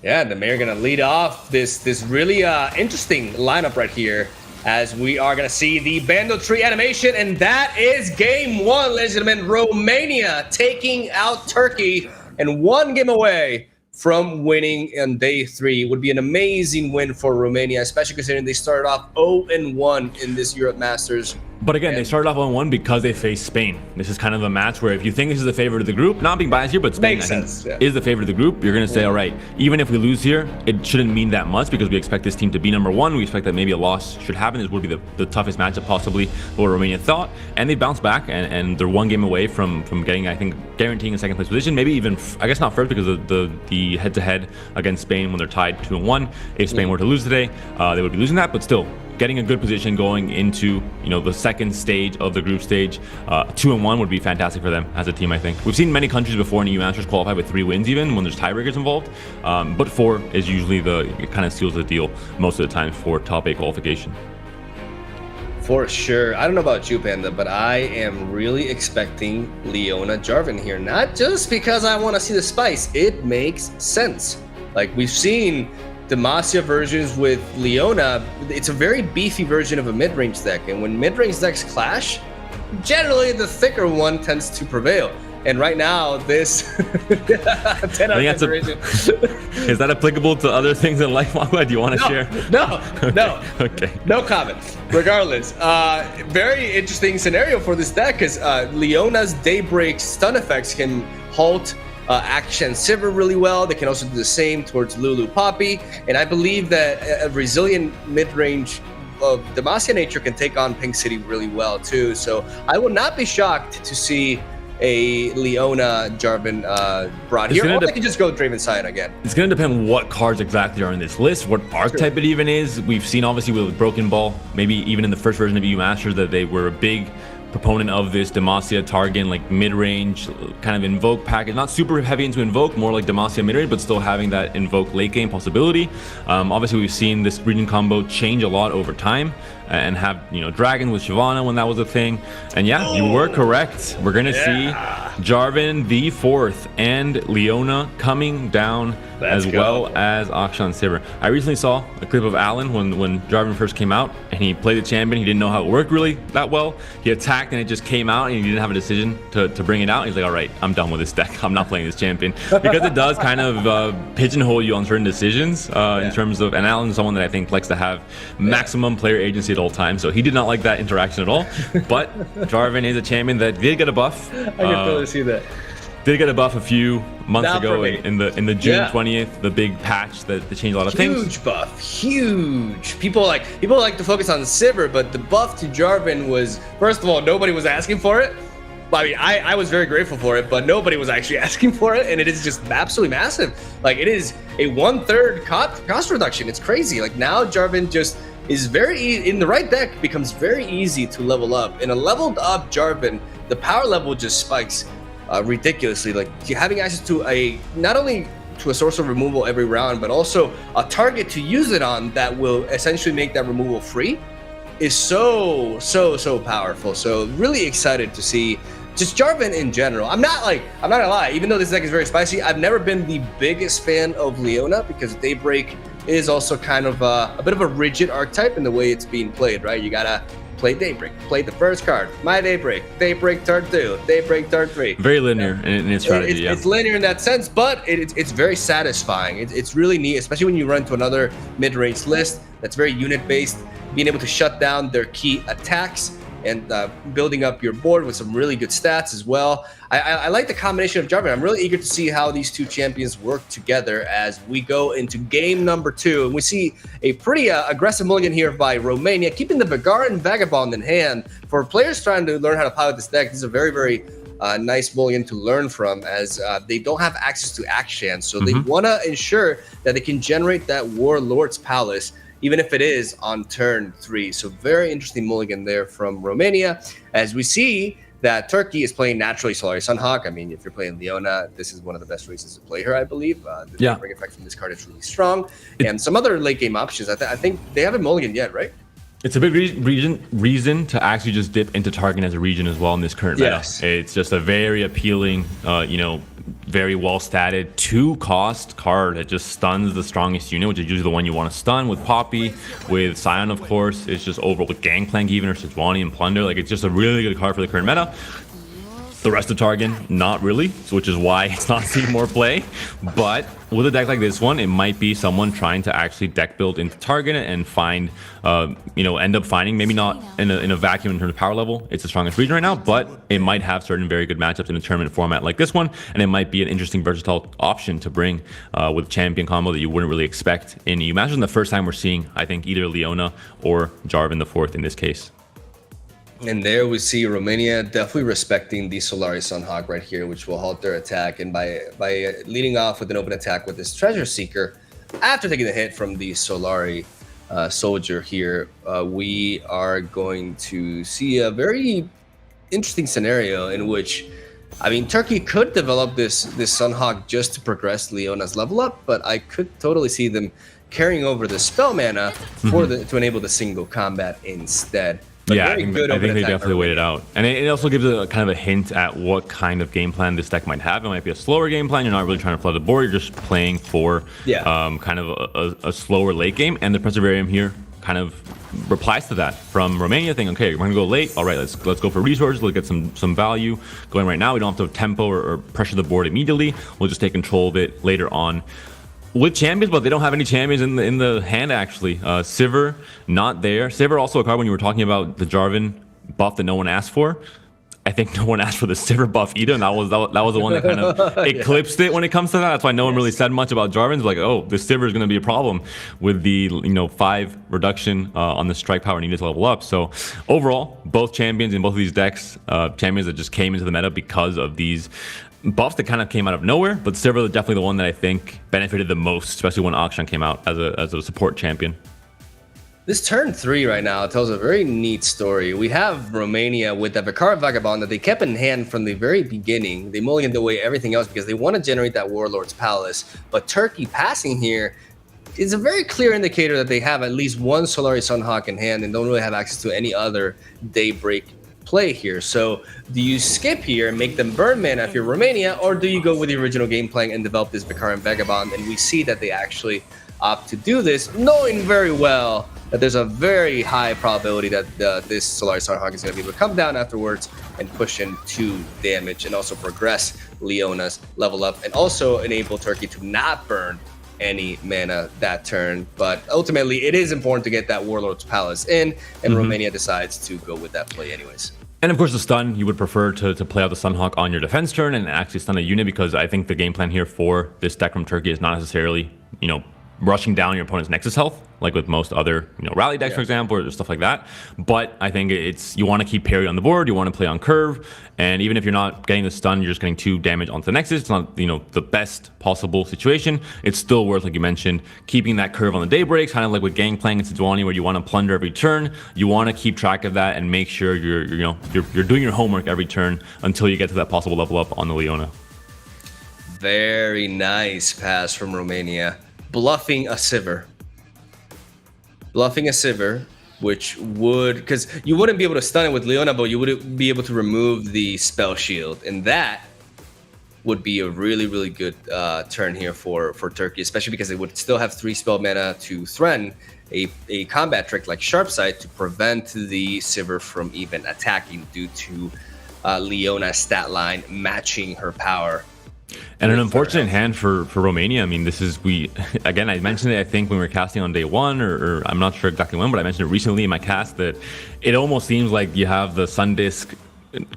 Yeah, the Mayor gonna lead off this really interesting lineup right here, as we are gonna see the Bando tree animation, and that is game one, ladies and gentlemen. Romania taking out Turkey, and one game away from winning on day 3. Would be an amazing win for Romania, especially considering they started off 0-1 in this Europe Masters. But again, they started off 1-1 because they faced Spain. This is kind of a match where if you think this is the favorite of the group, not being biased here, but Spain, I think, is the favorite of the group, you're going to say, all right, even if we lose here, it shouldn't mean that much because we expect this team to be number 1. We expect that maybe a loss should happen. This would be the toughest matchup possibly what Romania thought. And they bounced back, and they're one game away from getting, I think, guaranteeing a second place position. Maybe even, I guess not first because of the head-to-head against Spain when they're tied 2-1. If Spain were to lose today, they would be losing that, but still, getting a good position going into the second stage of the group stage. 2-1 would be fantastic for them as a team, I think. We've seen many countries before in EU Masters qualify with 3 wins even when there's tiebreakers involved, but 4 is usually it kind of seals the deal most of the time for top 8 qualification. For sure. I don't know about you, Panda, but I am really expecting Leona Jarvan here. Not just because I want to see the spice. It makes sense. Like, we've seen Demacia versions with Leona. It's a very beefy version of a mid-range deck, and when mid-range decks clash, generally the thicker one tends to prevail. And right now, this 10 out of 10 version. Is that applicable to other things in life, Magua? Do you want to share? No. Okay. No comment. Regardless, very interesting scenario for this deck, because Leona's Daybreak stun effects can halt Akshan Sivir really well. They can also do the same towards Lulu Poppy, and I believe that a resilient mid-range of Demacia nature can take on Pink City really well too. So I would not be shocked to see a Leona Jarvan brought here, or they can just go Draven Sion again. It's going to depend what cards exactly are in this list, what archetype it even is. We've seen obviously with Broken Ball, maybe even in the first version of EU Masters, that they were a big proponent of this Demacia Targan, like mid-range kind of invoke package, not super heavy into invoke, more like Demacia mid-range, but still having that invoke late game possibility. Obviously we've seen this region combo change a lot over time and have Dragon with Shyvana when that was a thing. And yeah, you were correct. We're gonna see Jarvan the 4th and Leona coming down as well as Akshan Sivir. I recently saw a clip of Alan when Jarvan first came out, and he played the champion. He didn't know how it worked really that well. He attacked and it just came out, and he didn't have a decision to bring it out. He's like, all right, I'm done with this deck. I'm not playing this champion, because it does kind of pigeonhole you on certain decisions in terms of, and Alan's someone that I think likes to have maximum player agency at all times, so he did not like that interaction at all. But Jarvan is a champion that did get a buff. I can totally see that. Did get a buff a few months ago in the June 20th, the big patch that changed a lot of things. Huge buff, huge. People like to focus on Sivir, but the buff to Jarvan was, first of all, nobody was asking for it. I mean, I was very grateful for it, but nobody was actually asking for it, and it is just absolutely massive. Like, it is a 1/3 cost reduction. It's crazy. Like, now Jarvan just is very in the right deck, becomes very easy to level up. In a leveled up Jarvan, the power level just spikes ridiculously. Like, having access to not only to a source of removal every round, but also a target to use it on that will essentially make that removal free is so powerful. So really excited to see just Jarvan in general. I'm not gonna lie, even though this deck is very spicy, I've never been the biggest fan of Leona, because Daybreak is also kind of a bit of a rigid archetype in the way it's being played, right? You gotta play Daybreak, play the first card, my Daybreak turn 2, Daybreak turn 3. Very linear in its strategy. It's linear in that sense, but it's very satisfying. It's really neat, especially when you run to another mid-range list that's very unit-based, being able to shut down their key attacks and building up your board with some really good stats as well. I like the combination of Jarvan. I'm really eager to see how these two champions work together as we go into game number 2. And we see a pretty aggressive mulligan here by Romania, keeping the Vigar and Vagabond in hand. For players trying to learn how to pilot this deck, this is a very, very nice mulligan to learn from, as they don't have access to Akshan. So they want to ensure that they can generate that Warlord's Palace, even if it is on turn 3. So very interesting mulligan there from Romania, as we see that Turkey is playing naturally Solari Sunhawk. I mean, if you're playing Leona, this is one of the best reasons to play her, I believe. The bring effect from this card is really strong. And some other late game options. I think they haven't mulligan yet, right? It's a big reason to actually just dip into Targan as a region as well in this current meta. It's just a very appealing, very well statted 2-cost card that just stuns the strongest unit, which is usually the one you want to stun with Poppy, with Scion, of course. It's just over with Gangplank even, or Sejuani and Plunder. Like, it's just a really good card for the current meta. The rest of Targon, not really, which is why it's not seeing more play. But with a deck like this one, it might be someone trying to actually deck build into Targon and find, end up finding, maybe not in a vacuum in terms of power level, it's the strongest region right now, but it might have certain very good matchups in a tournament format like this one, and it might be an interesting versatile option to bring with champion combo that you wouldn't really expect in EU matches. And the first time we're seeing, I think, either Leona or Jarvan the fourth in this case. And there we see Romania definitely respecting the Solari Sunhawk right here, which will halt their attack. And by leading off with an open attack with this Treasure Seeker, after taking the hit from the Solari soldier here, we are going to see a very interesting scenario in which, I mean, Turkey could develop this Sunhawk just to progress Leona's level up, but I could totally see them carrying over the spell mana to enable the single combat instead. But yeah, I think they definitely waited out. And it also gives a kind of a hint at what kind of game plan this deck might have. It might be a slower game plan. You're not really trying to flood the board. You're just playing for kind of a slower late game. And the Preservarium here kind of replies to that from Romania, thinking, okay, we're going to go late. All right, let's go for resources. Let's get some value going right now. We don't have to tempo or pressure the board immediately. We'll just take control of it later on. With champions, but they don't have any champions in the hand, actually. Sivir, not there. Sivir, also a card when you were talking about the Jarvan buff that no one asked for. I think no one asked for the Sivir buff either, and that was the one that kind of eclipsed it when it comes to that. That's why no one really said much about Jarvan. It's like, oh, the Sivir is going to be a problem with the 5 reduction on the strike power needed to level up. So overall, both champions in both of these decks, champions that just came into the meta because of these buffs that kind of came out of nowhere, but Sivir is definitely the one that I think benefited the most, especially when Akshan came out as a support champion. This turn 3 right now tells a very neat story. We have Romania with the Vicar Vagabond that they kept in hand from the very beginning. They mulliganed away everything else because they want to generate that Warlord's Palace. But Turkey passing here is a very clear indicator that they have at least one Solari Sunhawk in hand and don't really have access to any other Daybreak play here. So do you skip here and make them burn mana if you're Romania, or do you go with the original game plan and develop this Vicar and Vagabond? And we see that they actually opt to do this, knowing very well that there's a very high probability that this Solari Sunhawk is going to be able to come down afterwards and push in 2 damage and also progress Leona's level up and also enable Turkey to not burn any mana that turn. But ultimately, it is important to get that Warlord's Palace in, and Romania decides to go with that play anyways. And of course, the stun, you would prefer to play out the Sunhawk on your defense turn and actually stun a unit, because I think the game plan here for this deck from Turkey is not necessarily, rushing down your opponent's Nexus health, like with most other, rally decks, for example, or stuff like that. But I think you want to keep parry on the board, you want to play on curve, and even if you're not getting the stun, you're just getting 2 damage onto the Nexus. It's not, the best possible situation. It's still worth, like you mentioned, keeping that curve on the Daybreaks, kind of like with Gangplank and Sejuani, where you want to plunder every turn. You want to keep track of that and make sure you're doing your homework every turn until you get to that possible level up on the Leona. Very nice pass from Romania. Bluffing a Sivir, which would, because you wouldn't be able to stun it with Leona, but you would be able to remove the spell shield, and that would be a really, really good turn here for Turkey, especially because they would still have 3 spell mana to threaten a combat trick like Sharpsight to prevent the Sivir from even attacking due to Leona's stat line matching her power. And an unfortunate hand for Romania. I mean, again, I mentioned it, I think, when we were casting on day 1, or I'm not sure exactly when, but I mentioned it recently in my cast, that it almost seems like you have the Sundisk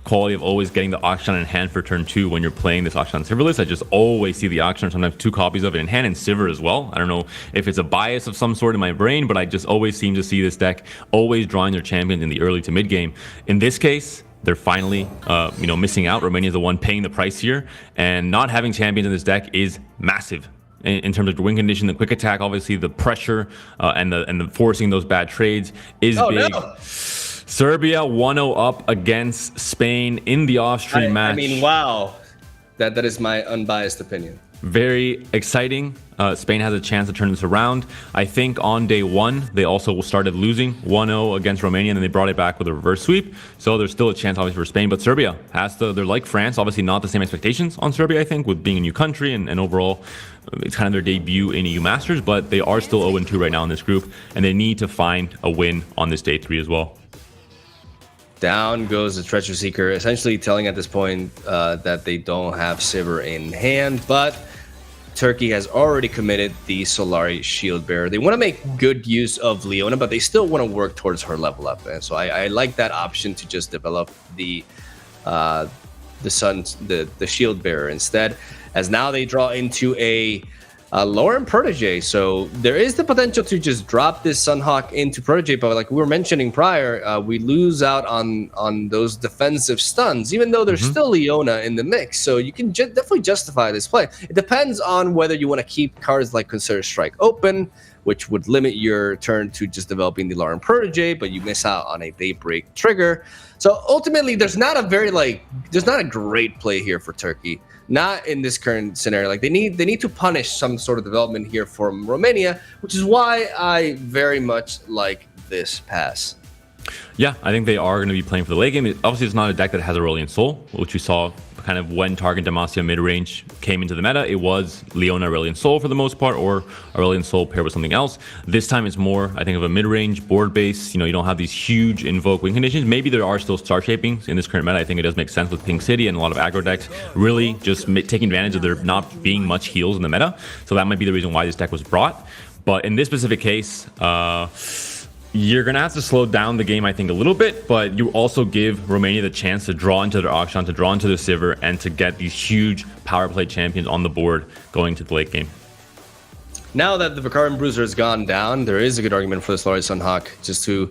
quality of always getting the Akshan in hand for turn 2 when you're playing this Akshan Sivir list. I just always see the Akshan, sometimes 2 copies of it in hand, and Sivir as well. I don't know if it's a bias of some sort in my brain, but I just always seem to see this deck always drawing their champions in the early to mid game. In this case, they're finally, missing out. Romania is the one paying the price here, and not having champions in this deck is massive in terms of the win condition, the quick attack, obviously the pressure, and the forcing those bad trades is big. No. Serbia 1-0 up against Spain in the off-stream match. I mean, wow. That is my unbiased opinion. very exciting. Spain has a chance to turn this around. I think on day one, they also started losing 1-0 against Romania, and then they brought it back with a reverse sweep. So there's still a chance, obviously, for Spain. But Serbia they're like France, obviously not the same expectations on Serbia, I think, with being a new country and overall, it's kind of their debut in EU Masters, but they are still 0-2 right now in this group, and they need to find a win on this day 3 as well. Down goes the Treasure Seeker, essentially telling at this point that they don't have Sivir in hand, but Turkey has already committed the Solari Shield Bearer. They want to make good use of Leona, but they still want to work towards her level up. And so I like that option to just develop the Shield Bearer instead, as now they draw into a LoR and Protege. So there is the potential to just drop this Sunhawk into Protege, but like we were mentioning prior, we lose out on those defensive stuns, even though there's still Leona in the mix. So you can definitely justify this play. It depends on whether you want to keep cards like Consider Strike open, which would limit your turn to just developing the LoR and Protege, but you miss out on a Daybreak trigger. So ultimately, there's not a great play here for Turkey. Not in this current scenario. Like they need to punish some sort of development here from Romania, which is why I very much like this pass. Yeah, I think they are going to be playing for the late game. Obviously, it's not a deck that has Aurelion Soul, which we saw kind of when Target Demacia mid-range came into the meta. It was Leona Aurelion Soul for the most part, or Aurelion Soul paired with something else. This time it's more, I think, of a mid-range board base. You don't have these huge invoke win conditions. Maybe there are still star shapings in this current meta. I think it does make sense with Pink City and a lot of aggro decks really just taking advantage of there not being much heals in the meta. So that might be the reason why this deck was brought. But in this specific case, you're going to have to slow down the game, I think, a little bit, but you also give Romania the chance to draw into their Akshan, to draw into the Sivir, and to get these huge power play champions on the board going to the late game. Now that the Vikaran Bruiser has gone down, there is a good argument for the Solari Sunhawk just to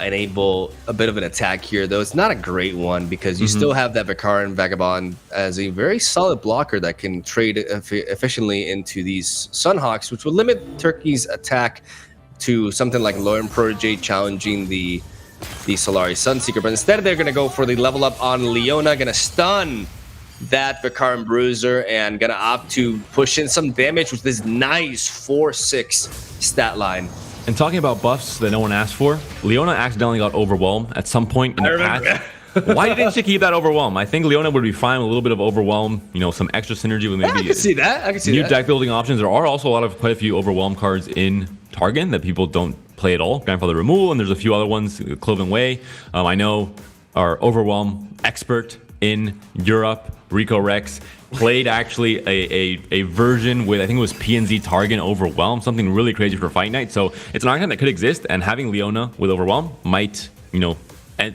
enable a bit of an attack here, though it's not a great one because you still have that Vikaran Vagabond as a very solid blocker that can trade efficiently into these Sunhawks, which will limit Turkey's attack to something like LoR and Protege challenging the Solari Sunseeker. But instead, they're going to go for the level up on Leona, going to stun that Vikaran Bruiser, and going to opt to push in some damage with this nice 4-6 stat line. And talking about buffs that no one asked for, Leona accidentally got Overwhelm at some point in the patch. Why didn't you keep that Overwhelm? I think Leona would be fine with a little bit of Overwhelm, some extra synergy with maybe I can see that. New deck building options. There are also quite a few Overwhelm cards in Target that people don't play at all. Grandfather Removal, and there's a few other ones, Cloven Way. I know our Overwhelm expert in Europe, Rico Rex, played actually a version with, I think it was PNZ Target Overwhelm, something really crazy for Fight Night. So it's an archetype that could exist, and having Leona with Overwhelm might,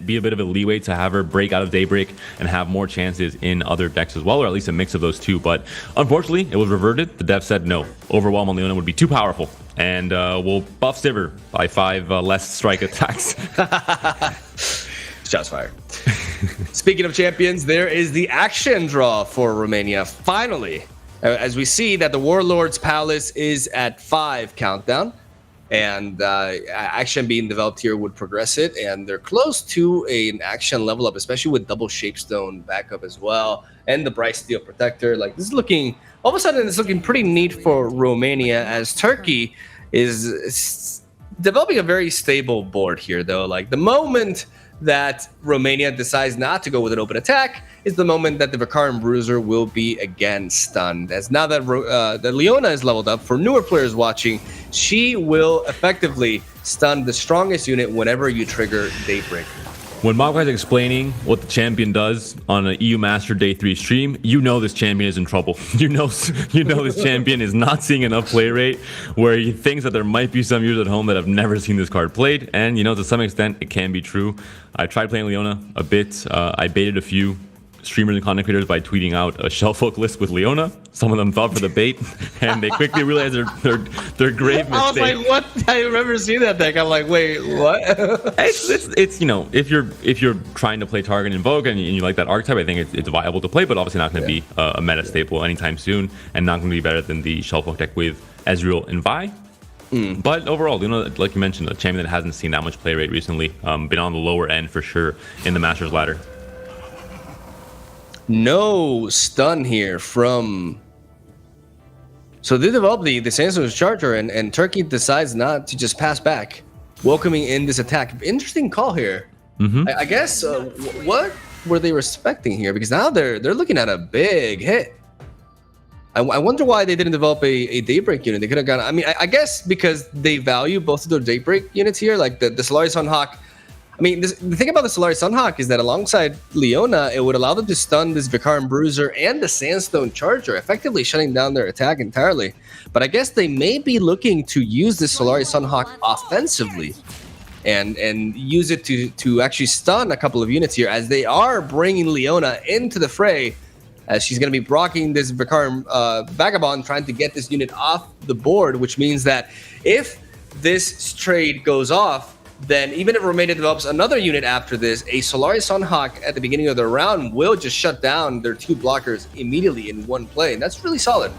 be a bit of a leeway to have her break out of Daybreak and have more chances in other decks as well, or at least a mix of those two. But unfortunately, it was reverted. The dev said no. Overwhelm on Leona would be too powerful, and we'll buff Sivir by 5 less strike attacks. Shots fired. Speaking of champions, there is the action draw for Romania. Finally, as we see that the Warlord's Palace is at 5 countdown, and action being developed here would progress it, and they're close to an action level up, especially with double Shapestone backup as well, and the Bright Steel Protector. Like, this is looking, all of a sudden, it's looking pretty neat for Romania, as Turkey is developing a very stable board here, though. Like, the moment that Romania decides not to go with an open attack is the moment that the Vikaran Bruiser will be again stunned. As now that that Leona is leveled up, for newer players watching, she will effectively stun the strongest unit whenever you trigger Daybreak. When Mogwai is explaining what the champion does on an EU Master Day 3 stream, this champion is in trouble. You know this champion is not seeing enough play rate, where he thinks that there might be some users at home that have never seen this card played. And, to some extent, it can be true. I tried playing Leona a bit. I baited a few streamers and content creators by tweeting out a Shellfolk list with Leona. Some of them fell for the bait, and they quickly realized their grave mistake. I was like, what? I remember seeing that deck. I'm like, wait, what? it's if you're trying to play Target and Invoke and you like that archetype, I think it's viable to play, but obviously not going to be a meta staple anytime soon, and not going to be better than the Shellfolk deck with Ezreal and Vi. But overall, like you mentioned, a champion that hasn't seen that much play rate recently, been on the lower end for sure in the Masters ladder. No stun here from So they develop the Sandstorm's Charger, and Turkey decides not to just pass back, welcoming in this attack. Interesting call here. I guess what were they respecting here? Because now they're looking at a big hit. I wonder why they didn't develop a Daybreak unit. They could have gone. I mean, I guess because they value both of their Daybreak units here, like the Solari Sunhawk. I mean, the thing about the Solari Sunhawk is that alongside Leona, it would allow them to stun this Vicaran Bruiser and the Sandstone Charger, effectively shutting down their attack entirely. But I guess they may be looking to use this Solari Sunhawk offensively and use it to actually stun a couple of units here, as they are bringing Leona into the fray, as she's going to be blocking this Vicaran Vagabond, trying to get this unit off the board, which means that if this trade goes off, then even if Romania develops another unit after this, a Solari Sunhawk at the beginning of the round will just shut down their 2 blockers immediately in one play. And that's really solid.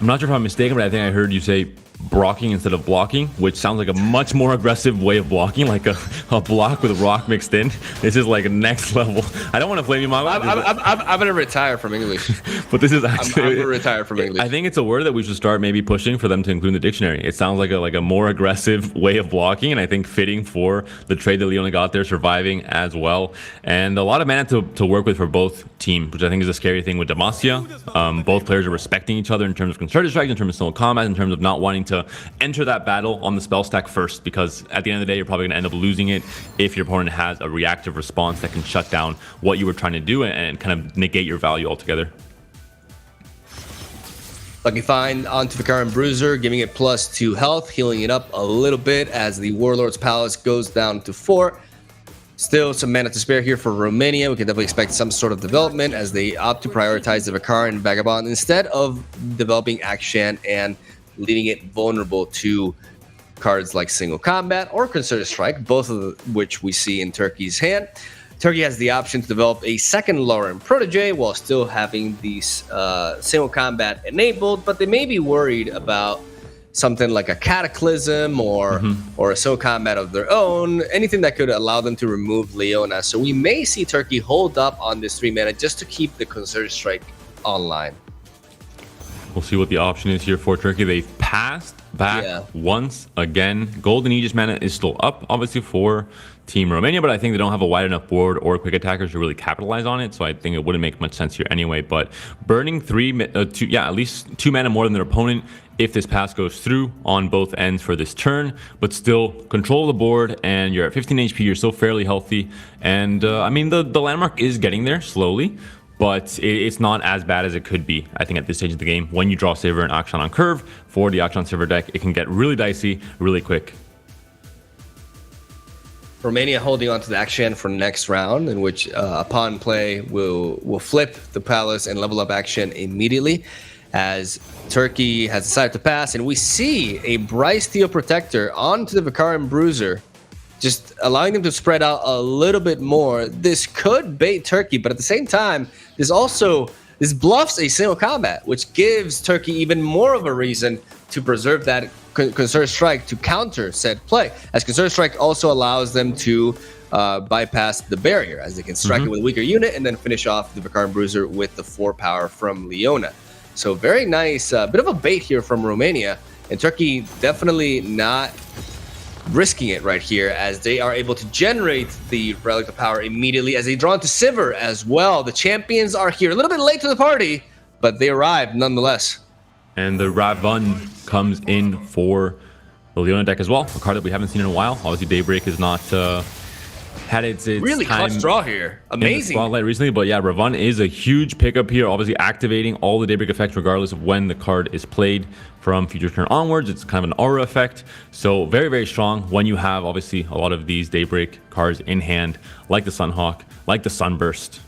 I'm not sure if I'm mistaken, but I think I heard you say brocking instead of blocking, which sounds like a much more aggressive way of blocking, like a block with a rock mixed in. This is like next level. I don't want to blame you, Mago. I'm gonna retire from English. But this is actually I'm gonna retire from English. I think it's a word that we should start maybe pushing for them to include in the dictionary. It sounds like a more aggressive way of blocking, and I think fitting for the trade that Leona got there, surviving as well. And a lot of mana to work with for both teams, which I think is a scary thing with Demacia. Both players are respecting each other in terms of concerted strike, in terms of solo combat, in terms of not wanting to enter that battle on the spell stack first, because at the end of the day, you're probably going to end up losing it if your opponent has a reactive response that can shut down what you were trying to do and kind of negate your value altogether. Lucky Find onto Vicaran Bruiser, giving it +2 health, healing it up a little bit as the Warlord's Palace goes down to 4. Still some mana to spare here for Romania. We can definitely expect some sort of development as they opt to prioritize the Vicaran Vagabond instead of developing Akshan and leaving it vulnerable to cards like Single Combat or Concerted Strike, both of which we see in Turkey's hand. Turkey has the option to develop a second Lauren Protege while still having these Single Combat enabled, but they may be worried about something like a Cataclysm or a Single Combat of their own, anything that could allow them to remove Leona. So we may see Turkey hold up on this 3 mana just to keep the Concerted Strike online. We'll see what the option is here for Turkey. They've passed back once again. Golden Aegis mana is still up, obviously, for Team Romania, but I think they don't have a wide enough board or quick attackers to really capitalize on it, so I think it wouldn't make much sense here anyway. But burning at least 2 mana more than their opponent if this pass goes through on both ends for this turn, but still control the board, and you're at 15 HP, you're still fairly healthy. And I mean, the landmark is getting there slowly, but it's not as bad as it could be, I think, at this stage of the game. When you draw Sivir and Akshan on curve for the Akshan Sivir deck, it can get really dicey really quick. Romania holding on to the Akshan for next round, in which upon play will flip the Palace and level up Akshan immediately, as Turkey has decided to pass. And we see a Bryce Steel Protector onto the Vicaran Bruiser, just allowing them to spread out a little bit more. This could bait Turkey, but at the same time, this bluffs a Single Combat, which gives Turkey even more of a reason to preserve that Concerted Strike to counter said play, as Concerted Strike also allows them to bypass the barrier, as they can strike it with a weaker unit and then finish off the Vicaran Bruiser with the 4 power from Leona. So very nice, bit of a bait here from Romania, and Turkey definitely not risking it right here, as they are able to generate the Relic of Power immediately as they draw into Sivir as well. The champions are here a little bit late to the party, but they arrived nonetheless. And the Ravun comes in for the Leona deck as well, a card that we haven't seen in a while. Obviously, Daybreak has not had its really time clutch draw here. Amazing. In the spotlight recently, but yeah, Ravun is a huge pickup here, obviously activating all the Daybreak effects regardless of when the card is played from future turn onwards. It's kind of an aura effect, so very, very strong when you have obviously a lot of these Daybreak cards in hand, like the Sunhawk, like the Sunburst.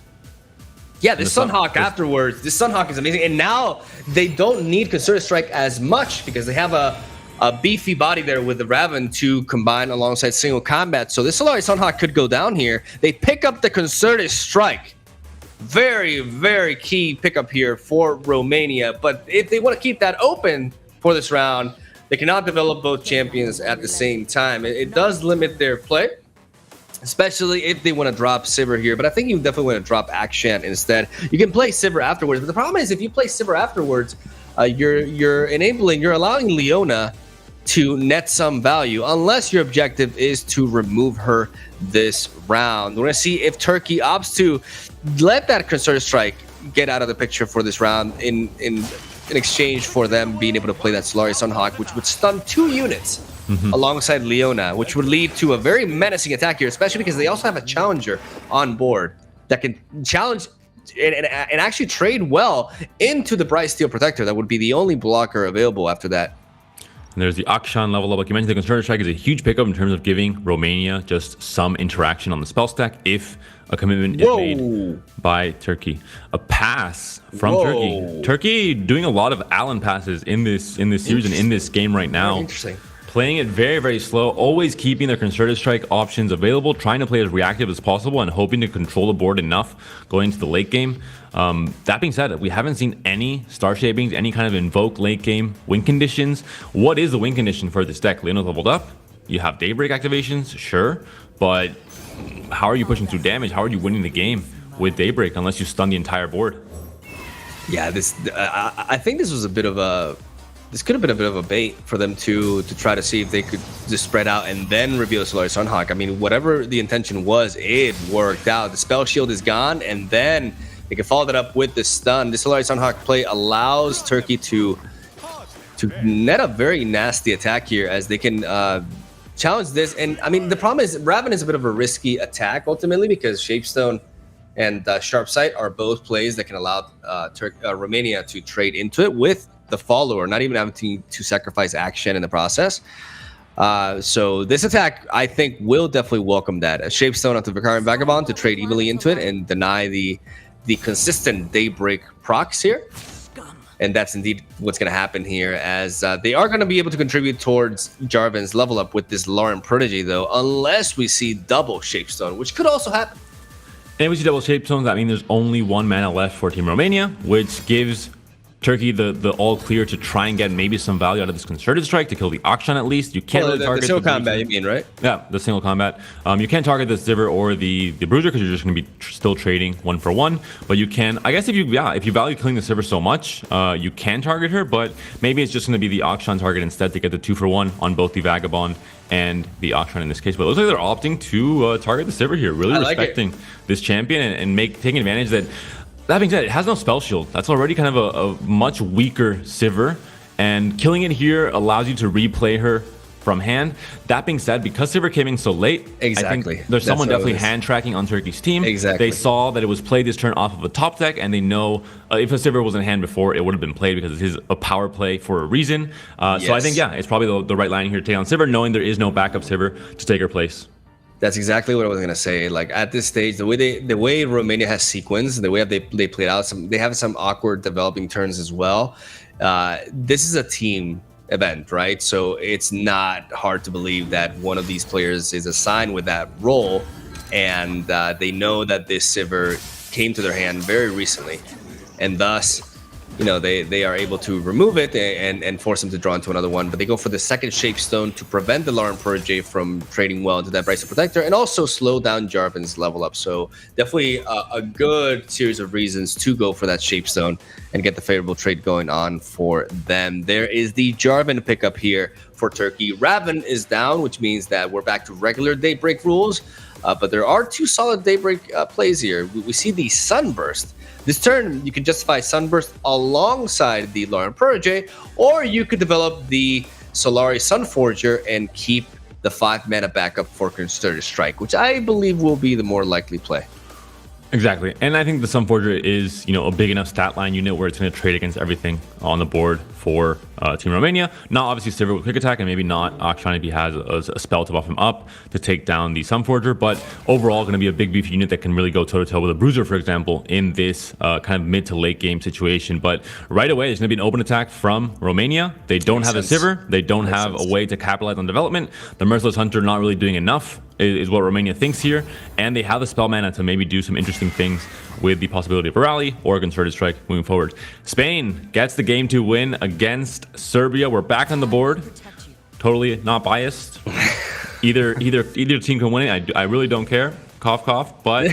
Yeah, this Sunhawk afterwards, this Sunhawk is amazing. And now they don't need Concerted Strike as much because they have a beefy body there with the Raven to combine alongside Single Combat. So this Solari Sunhawk could go down here. They pick up the Concerted Strike. Very, very key pickup here for Romania. But if they want to keep that open for this round, they cannot develop both champions at the same time. It does limit their play, especially if they want to drop Sivir here. But I think you definitely want to drop Akshan instead. You can play Sivir afterwards, but the problem is if you play Sivir afterwards, you're allowing Leona to net some value, unless your objective is to remove her this round. We're gonna see if Turkey opts to let that concerted strike get out of the picture for this round in exchange for them being able to play that Solari Sunhawk, which would stun 2 units alongside Leona, which would lead to a very menacing attack here, especially because they also have a challenger on board that can challenge and actually trade well into the Bright Steel Protector. That would be the only blocker available after that. And there's the Akshan level up. Like you mentioned, the Concerted Strike is a huge pickup in terms of giving Romania just some interaction on the spell stack if a commitment is made by Turkey. A pass from Turkey. Turkey doing a lot of Allen passes in this series and in this game right now. Interesting. Playing it very, very slow, always keeping their Concerted Strike options available, trying to play as reactive as possible and hoping to control the board enough going into the late game. That being said, we haven't seen any star shapings, any kind of invoke late game win conditions. What is the win condition for this deck? Leona's leveled up. You have Daybreak activations, sure, but how are you pushing through damage? How are you winning the game with Daybreak unless you stun the entire board? Yeah, I think this was a bit of a... This could have been a bit of a bait for them to try to see if they could just spread out and then reveal Solari Sunhawk. I mean, whatever the intention was, it worked out. The spell shield is gone, and then they can follow that up with the stun. The Solari Sunhawk play allows Turkey to net a very nasty attack here, as they can challenge this. And I mean, the problem is Raven is a bit of a risky attack ultimately, because Shapestone and Sharp Sight are both plays that can allow Romania to trade into it with the follower, not even having to sacrifice action in the process. So this attack, I think, will definitely welcome that. A Shapestone onto Vicarian Vagabond to trade evenly into it and deny the consistent Daybreak procs here. And that's indeed what's going to happen here, as they are going to be able to contribute towards Jarvan's level up with this Lauren Prodigy, though, unless we see double Shapestone, which could also happen. And we see double Shapestones. That means there's only 1 mana left for Team Romania, which gives Turkey the all clear to try and get maybe some value out of this Concerted Strike to kill the Akshan at least. You can't really target the single combat, you mean, right? Yeah, the single combat. You can't target the Sivir or the Bruiser because you're just going to be still trading 1 for 1. But you can, I guess, if you value killing the Sivir so much, you can target her. But maybe it's just going to be the Akshan target instead to get the 2 for 1 on both the Vagabond and the Akshan in this case. But it looks like they're opting to target the Sivir here, really respecting this champion and taking advantage that. That being said, it has no spell shield. That's already kind of a much weaker Sivir, and killing it here allows you to replay her from hand. That being said, because Sivir came in so late, I think there's someone definitely hand tracking on Turkey's team. Exactly. They saw that it was played this turn off of a top deck, and they know if a Sivir was in hand before, it would have been played because it is a power play for a reason. So I think, it's probably the right line here to take on Sivir, knowing there is no backup Sivir to take her place. That's exactly what I was gonna say. Like at this stage, the way Romania has sequenced, the way they played out, they have some awkward developing turns as well. This is a team event, right? So it's not hard to believe that one of these players is assigned with that role, and they know that this Sivir came to their hand very recently, and thus, they are able to remove it and force them to draw into another one. But they go for the second Shapestone to prevent the Lauren Prodigy from trading well into that Bryce Protector, and also slow down Jarvan's level up. So definitely a good series of reasons to go for that Shapestone and get the favorable trade going on for them. There is the Jarvan pickup here for Turkey. Raven is down, which means that we're back to regular Daybreak rules. But there are 2 solid Daybreak plays here. We see the Sunburst. This turn, you can justify Sunburst alongside the Lauren Prodigy, or you could develop the Solari Sunforger and keep the 5 mana backup for Concerted Strike, which I believe will be the more likely play. Exactly, and I think the Sunforger is, a big enough stat line unit where it's going to trade against everything on the board for Team Romania. Not obviously Sivir with quick attack, and maybe not Akshan if he has a spell to buff him up to take down the Sunforger, but overall going to be a big beefy unit that can really go toe-to-toe with a Bruiser, for example, in this kind of mid to late game situation. But right away, there's going to be an open attack from Romania. They don't have a Sivir. They don't have a way to capitalize on development. The Merciless Hunter not really doing enough is what Romania thinks here, and they have the spell mana to maybe do some interesting things with the possibility of a rally or a Concerted Strike moving forward. Spain gets the game 2 win against Serbia. We're back on the board. Totally not biased. Either team can win it. I really don't care. cough, cough. But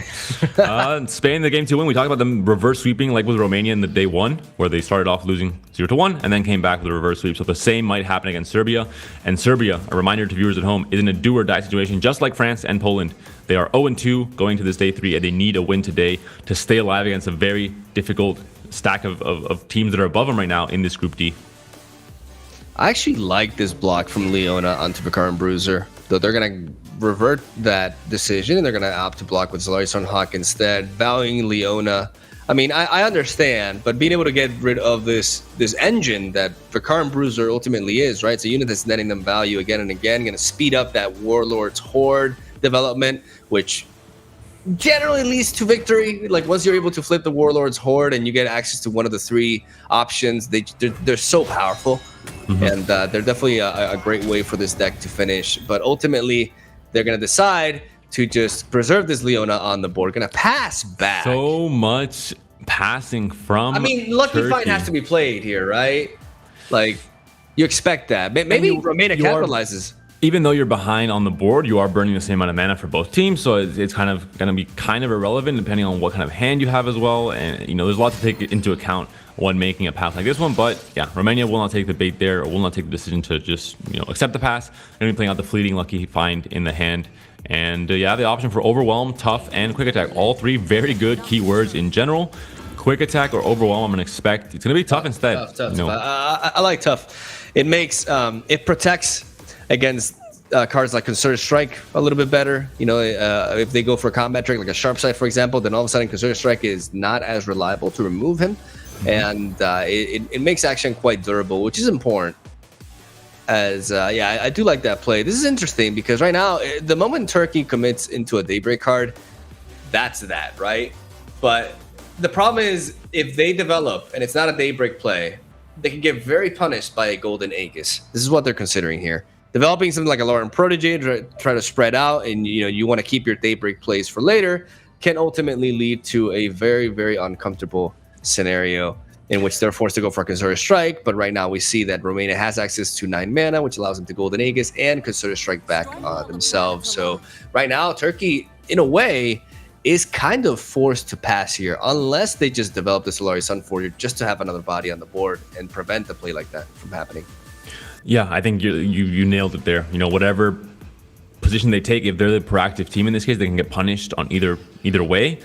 Spain, the game 2 win, we talked about them reverse sweeping like with Romania in the day 1, where they started off losing 0-1 and then came back with a reverse sweep. So the same might happen against Serbia. And Serbia, a reminder to viewers at home, is in a do or die situation, just like France and Poland. They are 0-2 going to this day 3, and they need a win today to stay alive against a very difficult stack of teams that are above them right now in this Group D. I actually like this block from Leona onto Vicar and Bruiser, though they're going to revert that decision and they're going to opt to block with Solari Sunhawk instead, valuing Leona. I mean, I understand, but being able to get rid of this engine that Vicar and Bruiser ultimately is, right? It's a unit that's netting them value again and again, going to speed up that Warlord's Horde development, which generally leads to victory. Like once you're able to flip the Warlord's Horde and you get access to one of the 3 options, they're so powerful. And they're definitely a great way for this deck to finish. But ultimately, they're going to decide to just preserve this Leona on the board. Going to pass back. So much passing from Lucky Turkey. Fight has to be played here, right? Like, you expect that. Maybe Romania capitalizes. Even though you're behind on the board, you are burning the same amount of mana for both teams, so it's kind of going to be kind of irrelevant depending on what kind of hand you have as well. And there's a lot to take into account when making a pass like this one. But yeah, Romania will not take the bait there, or will not take the decision to just accept the pass. They're going to be playing out the fleeting Lucky Find in the hand. And yeah, the option for Overwhelm, Tough, and Quick Attack, all 3 very good keywords in general. Quick Attack or Overwhelm, I'm going to expect it's going to be Tough instead. Tough. I like Tough. It makes it protects against cards like Concerted Strike a little bit better. If they go for a combat trick like a Sharp Sight, for example, then all of a sudden Concerted Strike is not as reliable to remove him. And it makes action quite durable, which is important. As I do like that play. This is interesting because right now, the moment Turkey commits into a Daybreak card, that's that, right? But the problem is, if they develop and it's not a Daybreak play, they can get very punished by a Golden Aegis. This is what they're considering here. Developing something like a LoR and Protege, try to spread out, and you want to keep your Daybreak plays for later, can ultimately lead to a very, very uncomfortable scenario in which they're forced to go for a Concerted Strike. But right now we see that Romania has access to 9 mana, which allows them to Golden Aegis and Concerted Strike back themselves. So right now, Turkey, in a way, is kind of forced to pass here, unless they just develop the Solari Sunforger just to have another body on the board and prevent a play like that from happening. Yeah, I think you nailed it there. Whatever position they take, if they're the proactive team in this case, they can get punished on either way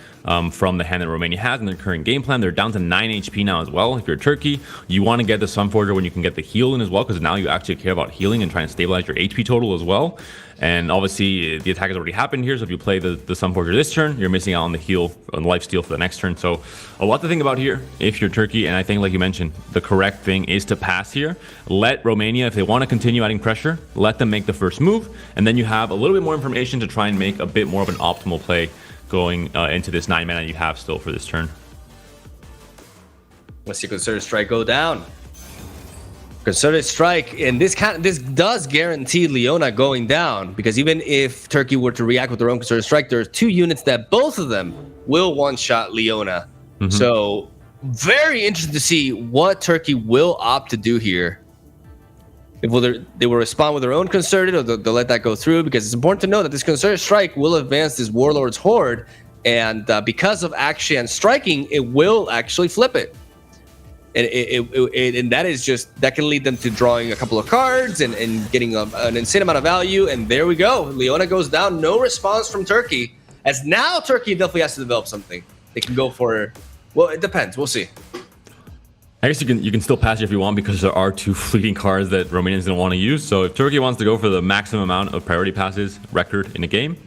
from the hand that Romania has in their current game plan. They're down to 9 HP now as well. If you're Turkey, you want to get the Sunforger when you can get the heal in as well, because now you actually care about healing and trying to stabilize your HP total as well. And obviously, the attack has already happened here, so if you play the Sunforger this turn, you're missing out on the heal, on the life steal for the next turn. So a lot to think about here if you're Turkey, and I think, like you mentioned, the correct thing is to pass here. Let Romania, if they want to continue adding pressure, let them make the first move, and then you have a little bit more information to try and make a bit more of an optimal play going into this 9 mana you have still for this turn. Let's see Concerted Strike go down. Concerted Strike, and this does guarantee Leona going down, because even if Turkey were to react with their own Concerted Strike, there's 2 units that both of them will one-shot Leona. So very interesting to see what Turkey will opt to do here. If they will respond with their own Concerted, or they'll let that go through, because it's important to know that this Concerted Strike will advance this Warlord's Horde, and because of action and striking, it will actually flip it. And that is just, that can lead them to drawing a couple of cards and getting an insane amount of value. And there we go. Leona goes down. No response from Turkey. As now Turkey definitely has to develop something. They can go for, well, it depends. We'll see. I guess you can still pass it if you want, because there are 2 fleeting cards that Romanians don't want to use. So if Turkey wants to go for the maximum amount of priority passes record in a game,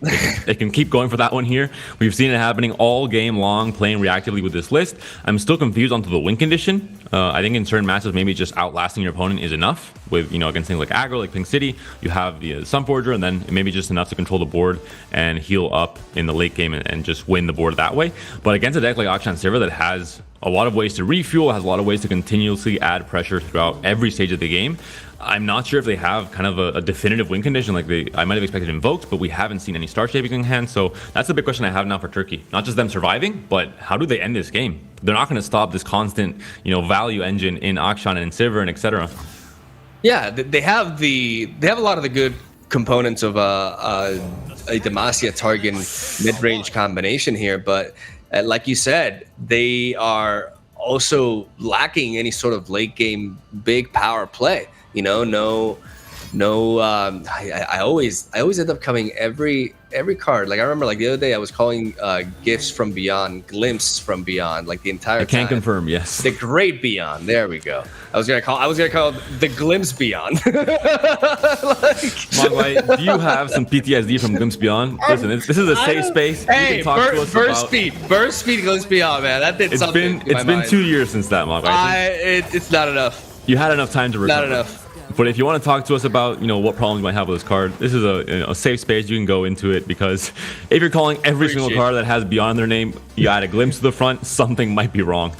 they can keep going for that one here. We've seen it happening all game long, playing reactively with this list. I'm still confused onto the win condition. I think in certain matches, maybe just outlasting your opponent is enough. With against things like aggro, like Pink City, you have the Sunforger, and then maybe just enough to control the board and heal up in the late game and just win the board that way. But against a deck like Akshan Silver that has a lot of ways to refuel, has a lot of ways to continuously add pressure throughout every stage of the game, I'm not sure if they have kind of a definitive win condition like I might have expected invoked, but we haven't seen any star shaping in hand. So that's the big question I have now for Turkey. Not just them surviving, but how do they end this game? They're not going to stop this constant, value engine in Akshan and in Sivir and etc. Yeah, they have a lot of the good components of a Demacia Targan mid-range combination here, but like you said, they are also lacking any sort of late game big power play. You know, no. I always end up coming every card. Like I remember, like the other day, I was calling gifts from beyond, glimpses from beyond, like the entire. I can time. confirm, yes. The great beyond. There we go. I was gonna call the glimpse beyond. Mogwai, do you have some PTSD from Glimpse Beyond? Listen, this is a safe space. Hey, you can talk to us burst speed, glimpse beyond, man. That did something. It's been 2 years since that, Mogwai. It's not enough. You had enough time to recover. Not enough. But if you want to talk to us about, what problems you might have with this card, this is a safe space. You can go into it, because if you're calling every single card that has Beyond in their name, you add a glimpse to the front, something might be wrong.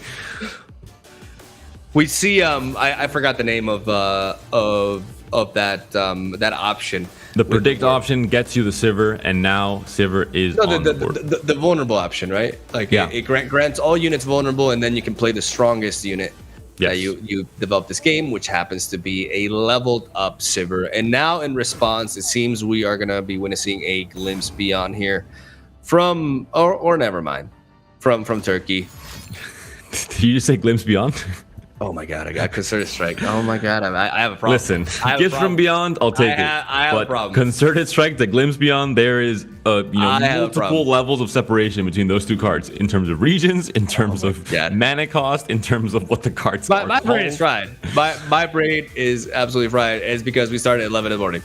We see. I forgot the name of that option. The predict option gets you the Sivir, and now Sivir is on the board. The vulnerable option, right? Like it grants all units vulnerable, and then you can play the strongest unit. Yes. That you develop this game, which happens to be a leveled up Sivir. And now in response, it seems we are gonna be witnessing a glimpse beyond here from or never mind. From Turkey. Did you just say glimpse beyond? Oh my god, I got Concerted Strike. Oh my god, I have a problem. Listen, gifts from beyond, I'll take it. I have a problem. Concerted Strike, the glimpse beyond, there is multiple levels of separation between those two cards in terms of regions, in terms of mana cost, in terms of what the cards are. My brain is fried. My brain is absolutely fried. It's because we started at 11 in the morning.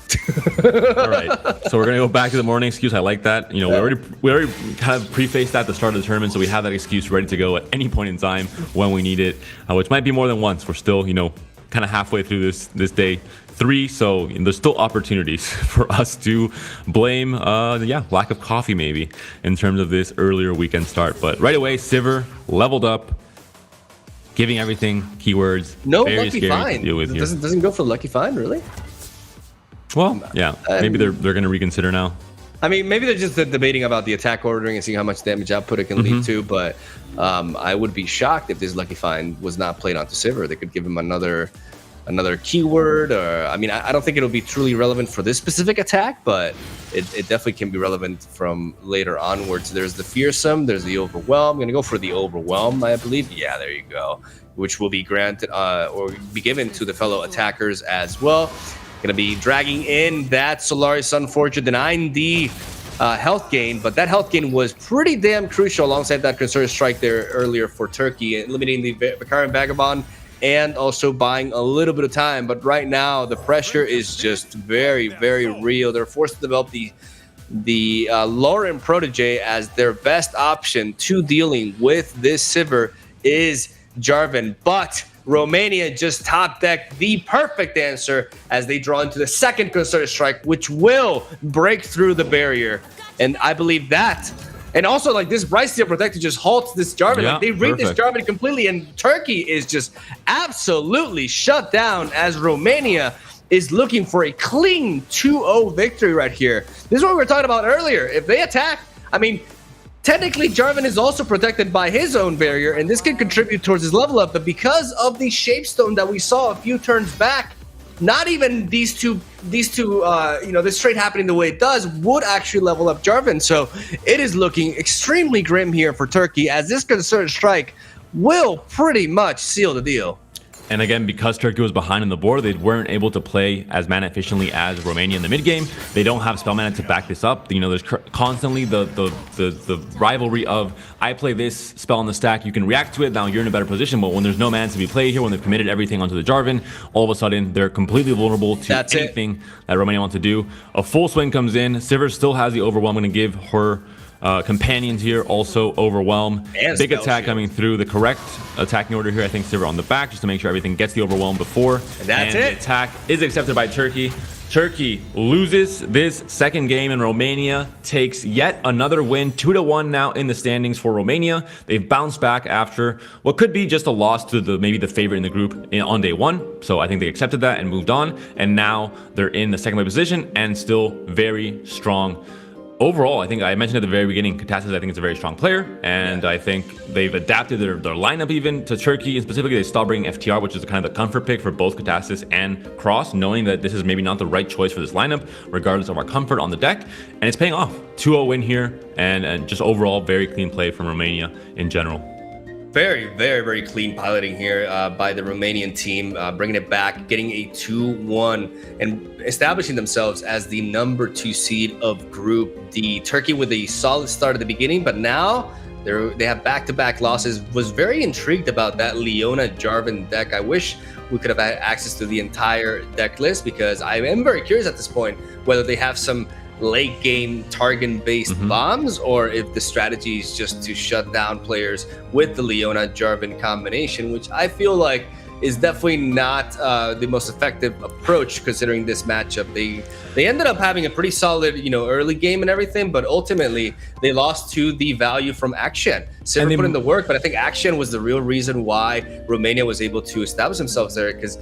All right, so we're gonna go back to the morning excuse. I like that. We already kind of prefaced that at the start of the tournament, so we have that excuse ready to go at any point in time when we need it, which might be more than once. We're still, kind of halfway through this day 3, so there's still opportunities for us to blame, lack of coffee maybe in terms of this earlier weekend start. But right away, Sivir leveled up, giving everything keywords. No very lucky scary find. to deal with here. Doesn't go for lucky find, really. Well, yeah, maybe they're going to reconsider now. I mean, maybe they're just debating about the attack ordering and seeing how much damage output it can lead to. But I would be shocked if this lucky find was not played onto Sivir. They could give him another keyword, or I don't think it'll be truly relevant for this specific attack, but it definitely can be relevant from later onwards. There's the fearsome, there's the overwhelm. I'm gonna go for the overwhelm, I believe. Yeah, there you go. Which will be granted or be given to the fellow attackers as well. Gonna be dragging in that Solaris Sunforger, denying the health gain, but that health gain was pretty damn crucial alongside that Concerted Strike there earlier for Turkey, limiting the Vicarian Vagabond and also buying a little bit of time. But right now, the pressure is just very, very real. They're forced to develop the LoR and Protege as their best option to dealing with this Sivir is Jarvan, but Romania just top decked the perfect answer as they draw into the second Concerted Strike, which will break through the barrier. And I believe that. And also, like, this Bright Steel Protector just halts this Jarvan. Yeah, like, they rig this Jarvan completely, and Turkey is just absolutely shut down as Romania is looking for a clean 2-0 victory right here. This is what we were talking about earlier. If they attack, technically, Jarvan is also protected by his own barrier, and this can contribute towards his level up. But because of the Shapestone that we saw a few turns back, not even these two, this trade happening the way it does would actually level up Jarvan. So it is looking extremely grim here for Turkey, as this Concerted Strike will pretty much seal the deal. And again, because Turkey was behind on the board, they weren't able to play as mana efficiently as Romania in the mid game. They don't have spell mana to back this up. There's constantly the rivalry of, I play this spell on the stack, you can react to it, now you're in a better position. But when there's no mana to be played here, when they've committed everything onto the Jarvan, all of a sudden they're completely vulnerable to anything that Romania wants to do. A full swing comes in. Sivir still has the overwhelm. I'm going to give her companions here also overwhelm. And big attack coming through. The correct attacking order here, I think Sivir on the back, just to make sure everything gets the overwhelm before. And that's it. The attack is accepted by Turkey. Turkey loses this second game, and Romania takes yet another win. 2-1 now in the standings for Romania. They've bounced back after what could be just a loss to maybe the favorite in the group on day 1. So I think they accepted that and moved on. And now they're in the second place position and still very strong overall, I think I mentioned at the very beginning, Katassis, I think, is a very strong player, and I think they've adapted their lineup even to Turkey, and specifically they stopped bringing FTR, which is kind of the comfort pick for both Katassis and Cross, knowing that this is maybe not the right choice for this lineup, regardless of our comfort on the deck, and it's paying off. 2-0 win here, and just overall very clean play from Romania in general. Very, very, very clean piloting here by the Romanian team, bringing it back, getting a 2-1, and establishing themselves as the number 2 seed of Group D. Turkey with a solid start at the beginning, but now they have back-to-back losses. Was very intrigued about that Leona Jarvan deck. I wish we could have had access to the entire deck list, because I am very curious at this point whether they have some late game target based bombs, or if the strategy is just to shut down players with the Leona Jarvan combination, which I feel like is definitely not the most effective approach considering this matchup. They ended up having a pretty solid, early game and everything, but ultimately they lost to the value from Action. Silver put in the work, but I think Action was the real reason why Romania was able to establish themselves there, because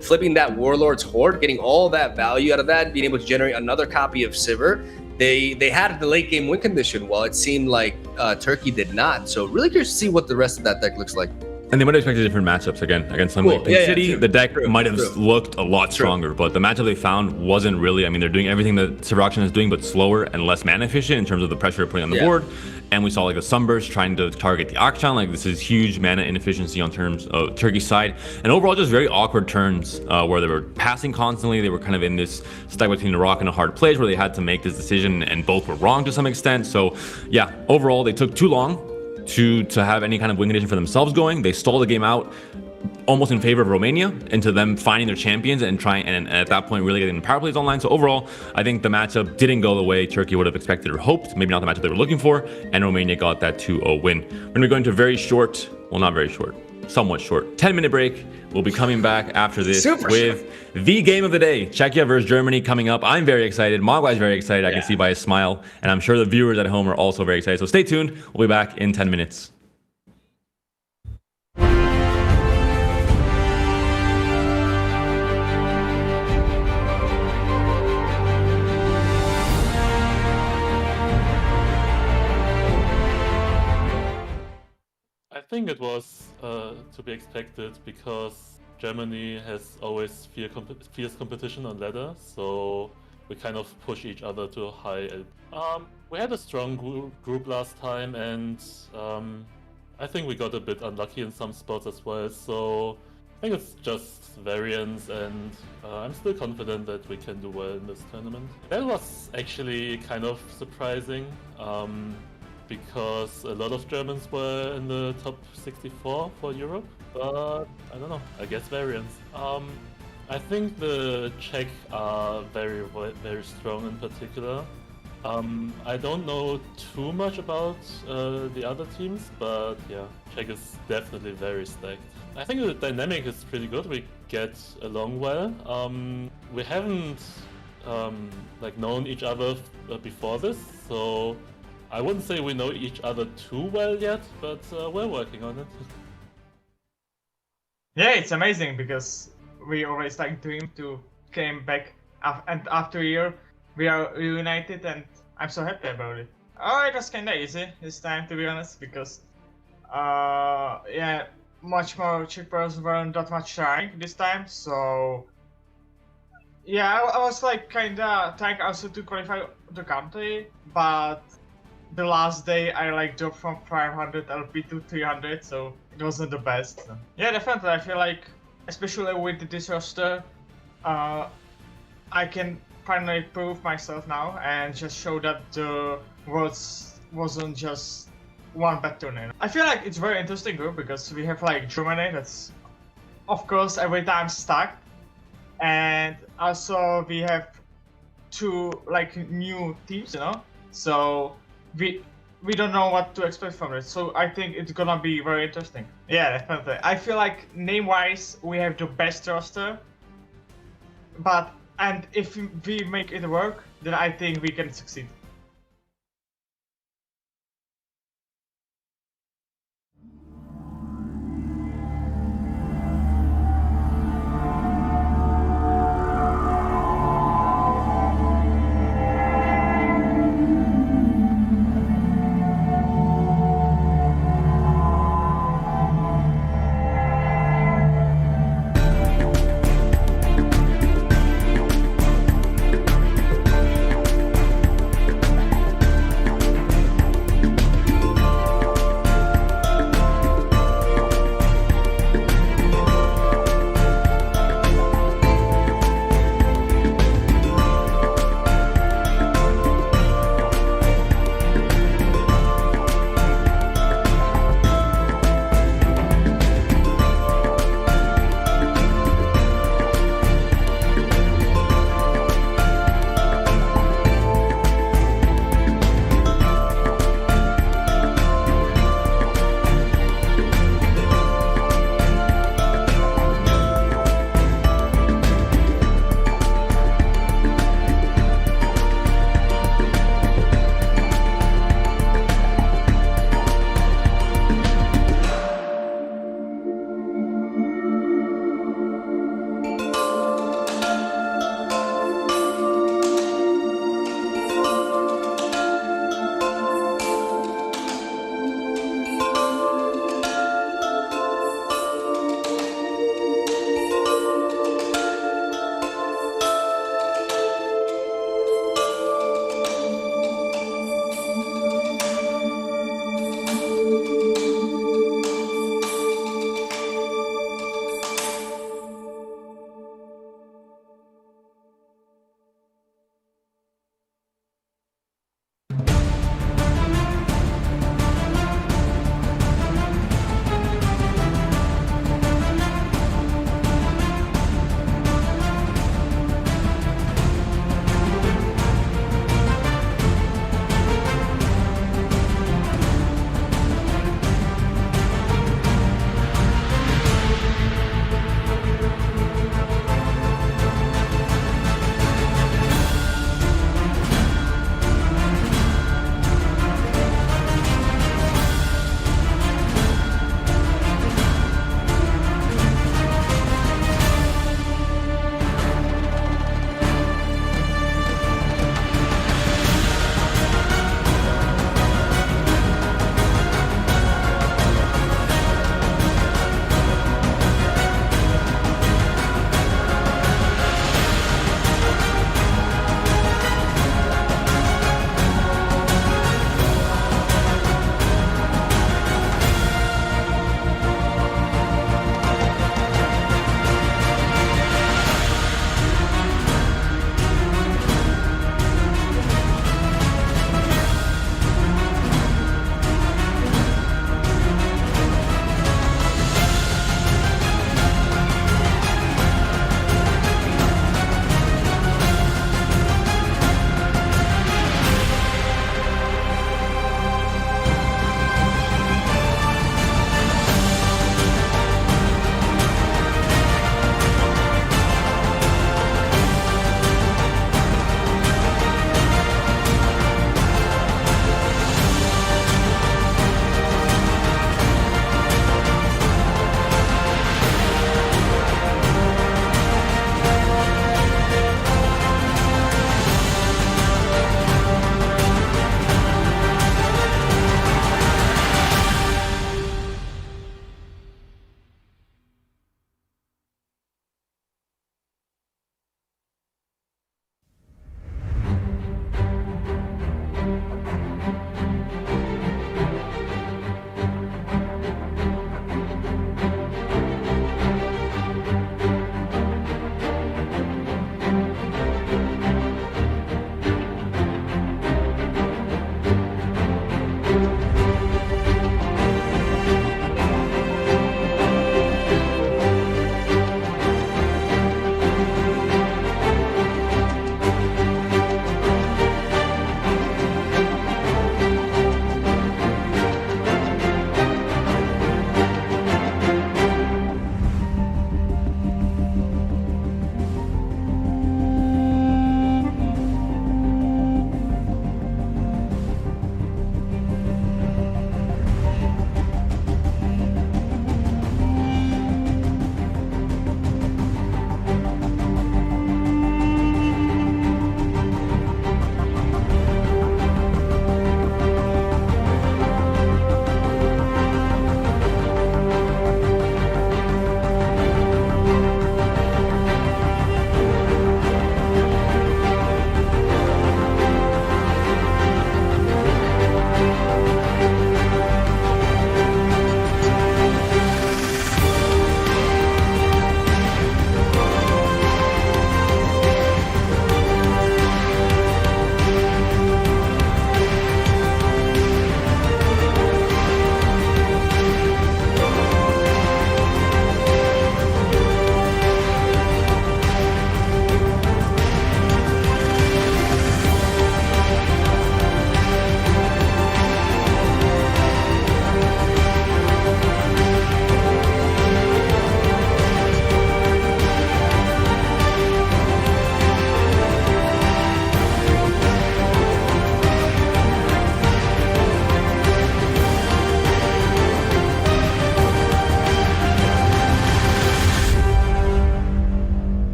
flipping that Warlord's Horde, getting all that value out of that, being able to generate another copy of Sivir, they had the late game win condition, while it seemed like Turkey did not. So really curious to see what the rest of that deck looks like. And they might have expected different matchups again against something like Pink City. The deck might have looked a lot stronger, but the matchup they found wasn't really. I mean, they're doing everything that Sivir Auction is doing, but slower and less mana efficient in terms of the pressure they're putting on the board. And we saw like a Sunburst trying to target the Akshan. Like, this is huge mana inefficiency on terms of Turkey's side. And overall, just very awkward turns where they were passing constantly. They were kind of in this stuck between a rock and a hard place where they had to make this decision, and both were wrong to some extent. So yeah, overall, they took too long to have any kind of win condition for themselves going. They stalled the game out almost in favor of Romania into them finding their champions and trying, and at that point really getting the power plays online. So overall, I think the matchup didn't go the way Turkey would have expected or hoped. Maybe not the matchup they were looking for, and Romania got that 2-0 win. We're going to go into a very short, well, not very short, somewhat short 10-minute break. We'll be coming back after this with the game of the day, Czechia versus Germany, coming up. I'm very excited. Mogwai's very excited. I can see by his smile, and I'm sure the viewers at home are also very excited. So stay tuned. We'll be back in 10 minutes. I think it was to be expected, because Germany has always fierce competition on ladder, so we kind of push each other to a high. We had a strong group last time, and I think we got a bit unlucky in some spots as well, so I think it's just variance, and I'm still confident that we can do well in this tournament. That was actually kind of surprising, because a lot of Germans were in the top 64 for Europe, but I don't know, I guess variance. I think the Czech are very, very strong in particular. I don't know too much about the other teams, but yeah, Czech is definitely very stacked. I think the dynamic is pretty good. We get along well. We haven't known each other before this, so I wouldn't say we know each other too well yet, but we're working on it. Yeah, it's amazing, because we always dream to came back, and after a year we are reunited, and I'm so happy about it. Oh, it was kinda easy this time, to be honest, because yeah, much more Czech players weren't that much trying this time, so yeah, I was kinda trying also to qualify the country, but the last day I dropped from 500 LP to 300, so it wasn't the best. So. Yeah, definitely. I feel like, especially with this roster, I can finally prove myself now and just show that the Worlds wasn't just one bad tournament. I feel like it's very interesting group, because we have Germany, that's of course every time stuck, and also we have two new teams, so we don't know what to expect from it, so I think it's gonna be very interesting. Yeah, definitely. I feel like name-wise we have the best roster, and if we make it work, then I think we can succeed.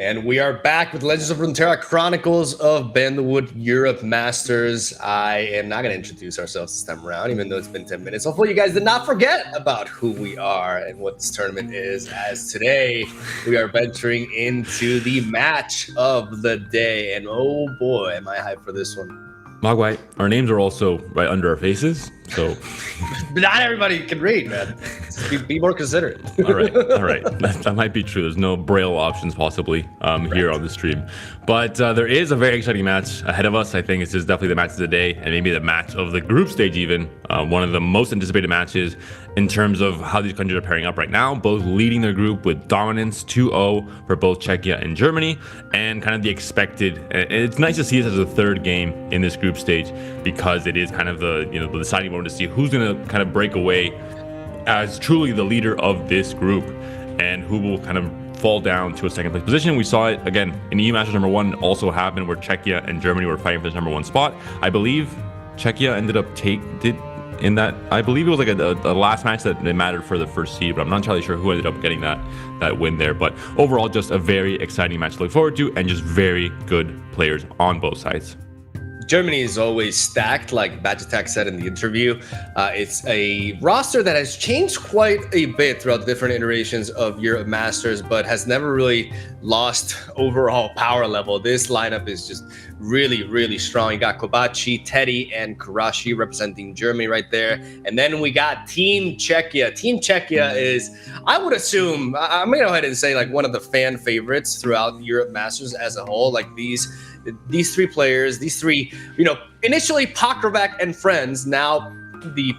And we are back with Legends of Runeterra Chronicles of Bandlewood Europe Masters. I am not going to introduce ourselves this time around, even though it's been 10 minutes. Hopefully you guys did not forget about who we are and what this tournament is, as today we are venturing into the match of the day. And oh boy, am I hyped for this one. Mogwai, our names are also right under our faces, so... But not everybody can read, man. Be more considerate. all right. That might be true. There's no Braille options possibly here on the stream. But there is a very exciting match ahead of us. I think this is definitely the match of the day, and maybe the match of the group stage even. One of the most anticipated matches in terms of how these countries are pairing up right now, both leading their group with dominance 2-0 for both Czechia and Germany, and kind of the expected. And it's nice to see this as a third game in this group stage, because it is kind of the the deciding moment to see who's going to kind of break away as truly the leader of this group, and who will kind of fall down to a second place position. We saw it again in EU Masters #1 also happened, where Czechia and Germany were fighting for this #1 spot. I believe Czechia ended up in that, I believe it was like a last match that it mattered for the first seed, but I'm not entirely sure who ended up getting that win there. But overall, just a very exciting match to look forward to, and just very good players on both sides. Germany is always stacked, like Bajatak said in the interview. It's a roster that has changed quite a bit throughout the different iterations of Europe Masters, but has never really lost overall power level. This lineup is just really, really strong. You got Kobachi, Teddy, and Kurashi representing Germany right there. And then we got Team Czechia. Team Czechia is, I would assume, I'm going to go ahead and say, like, one of the fan favorites throughout Europe Masters as a whole. Like, these three players, initially Pakrvac and friends, now the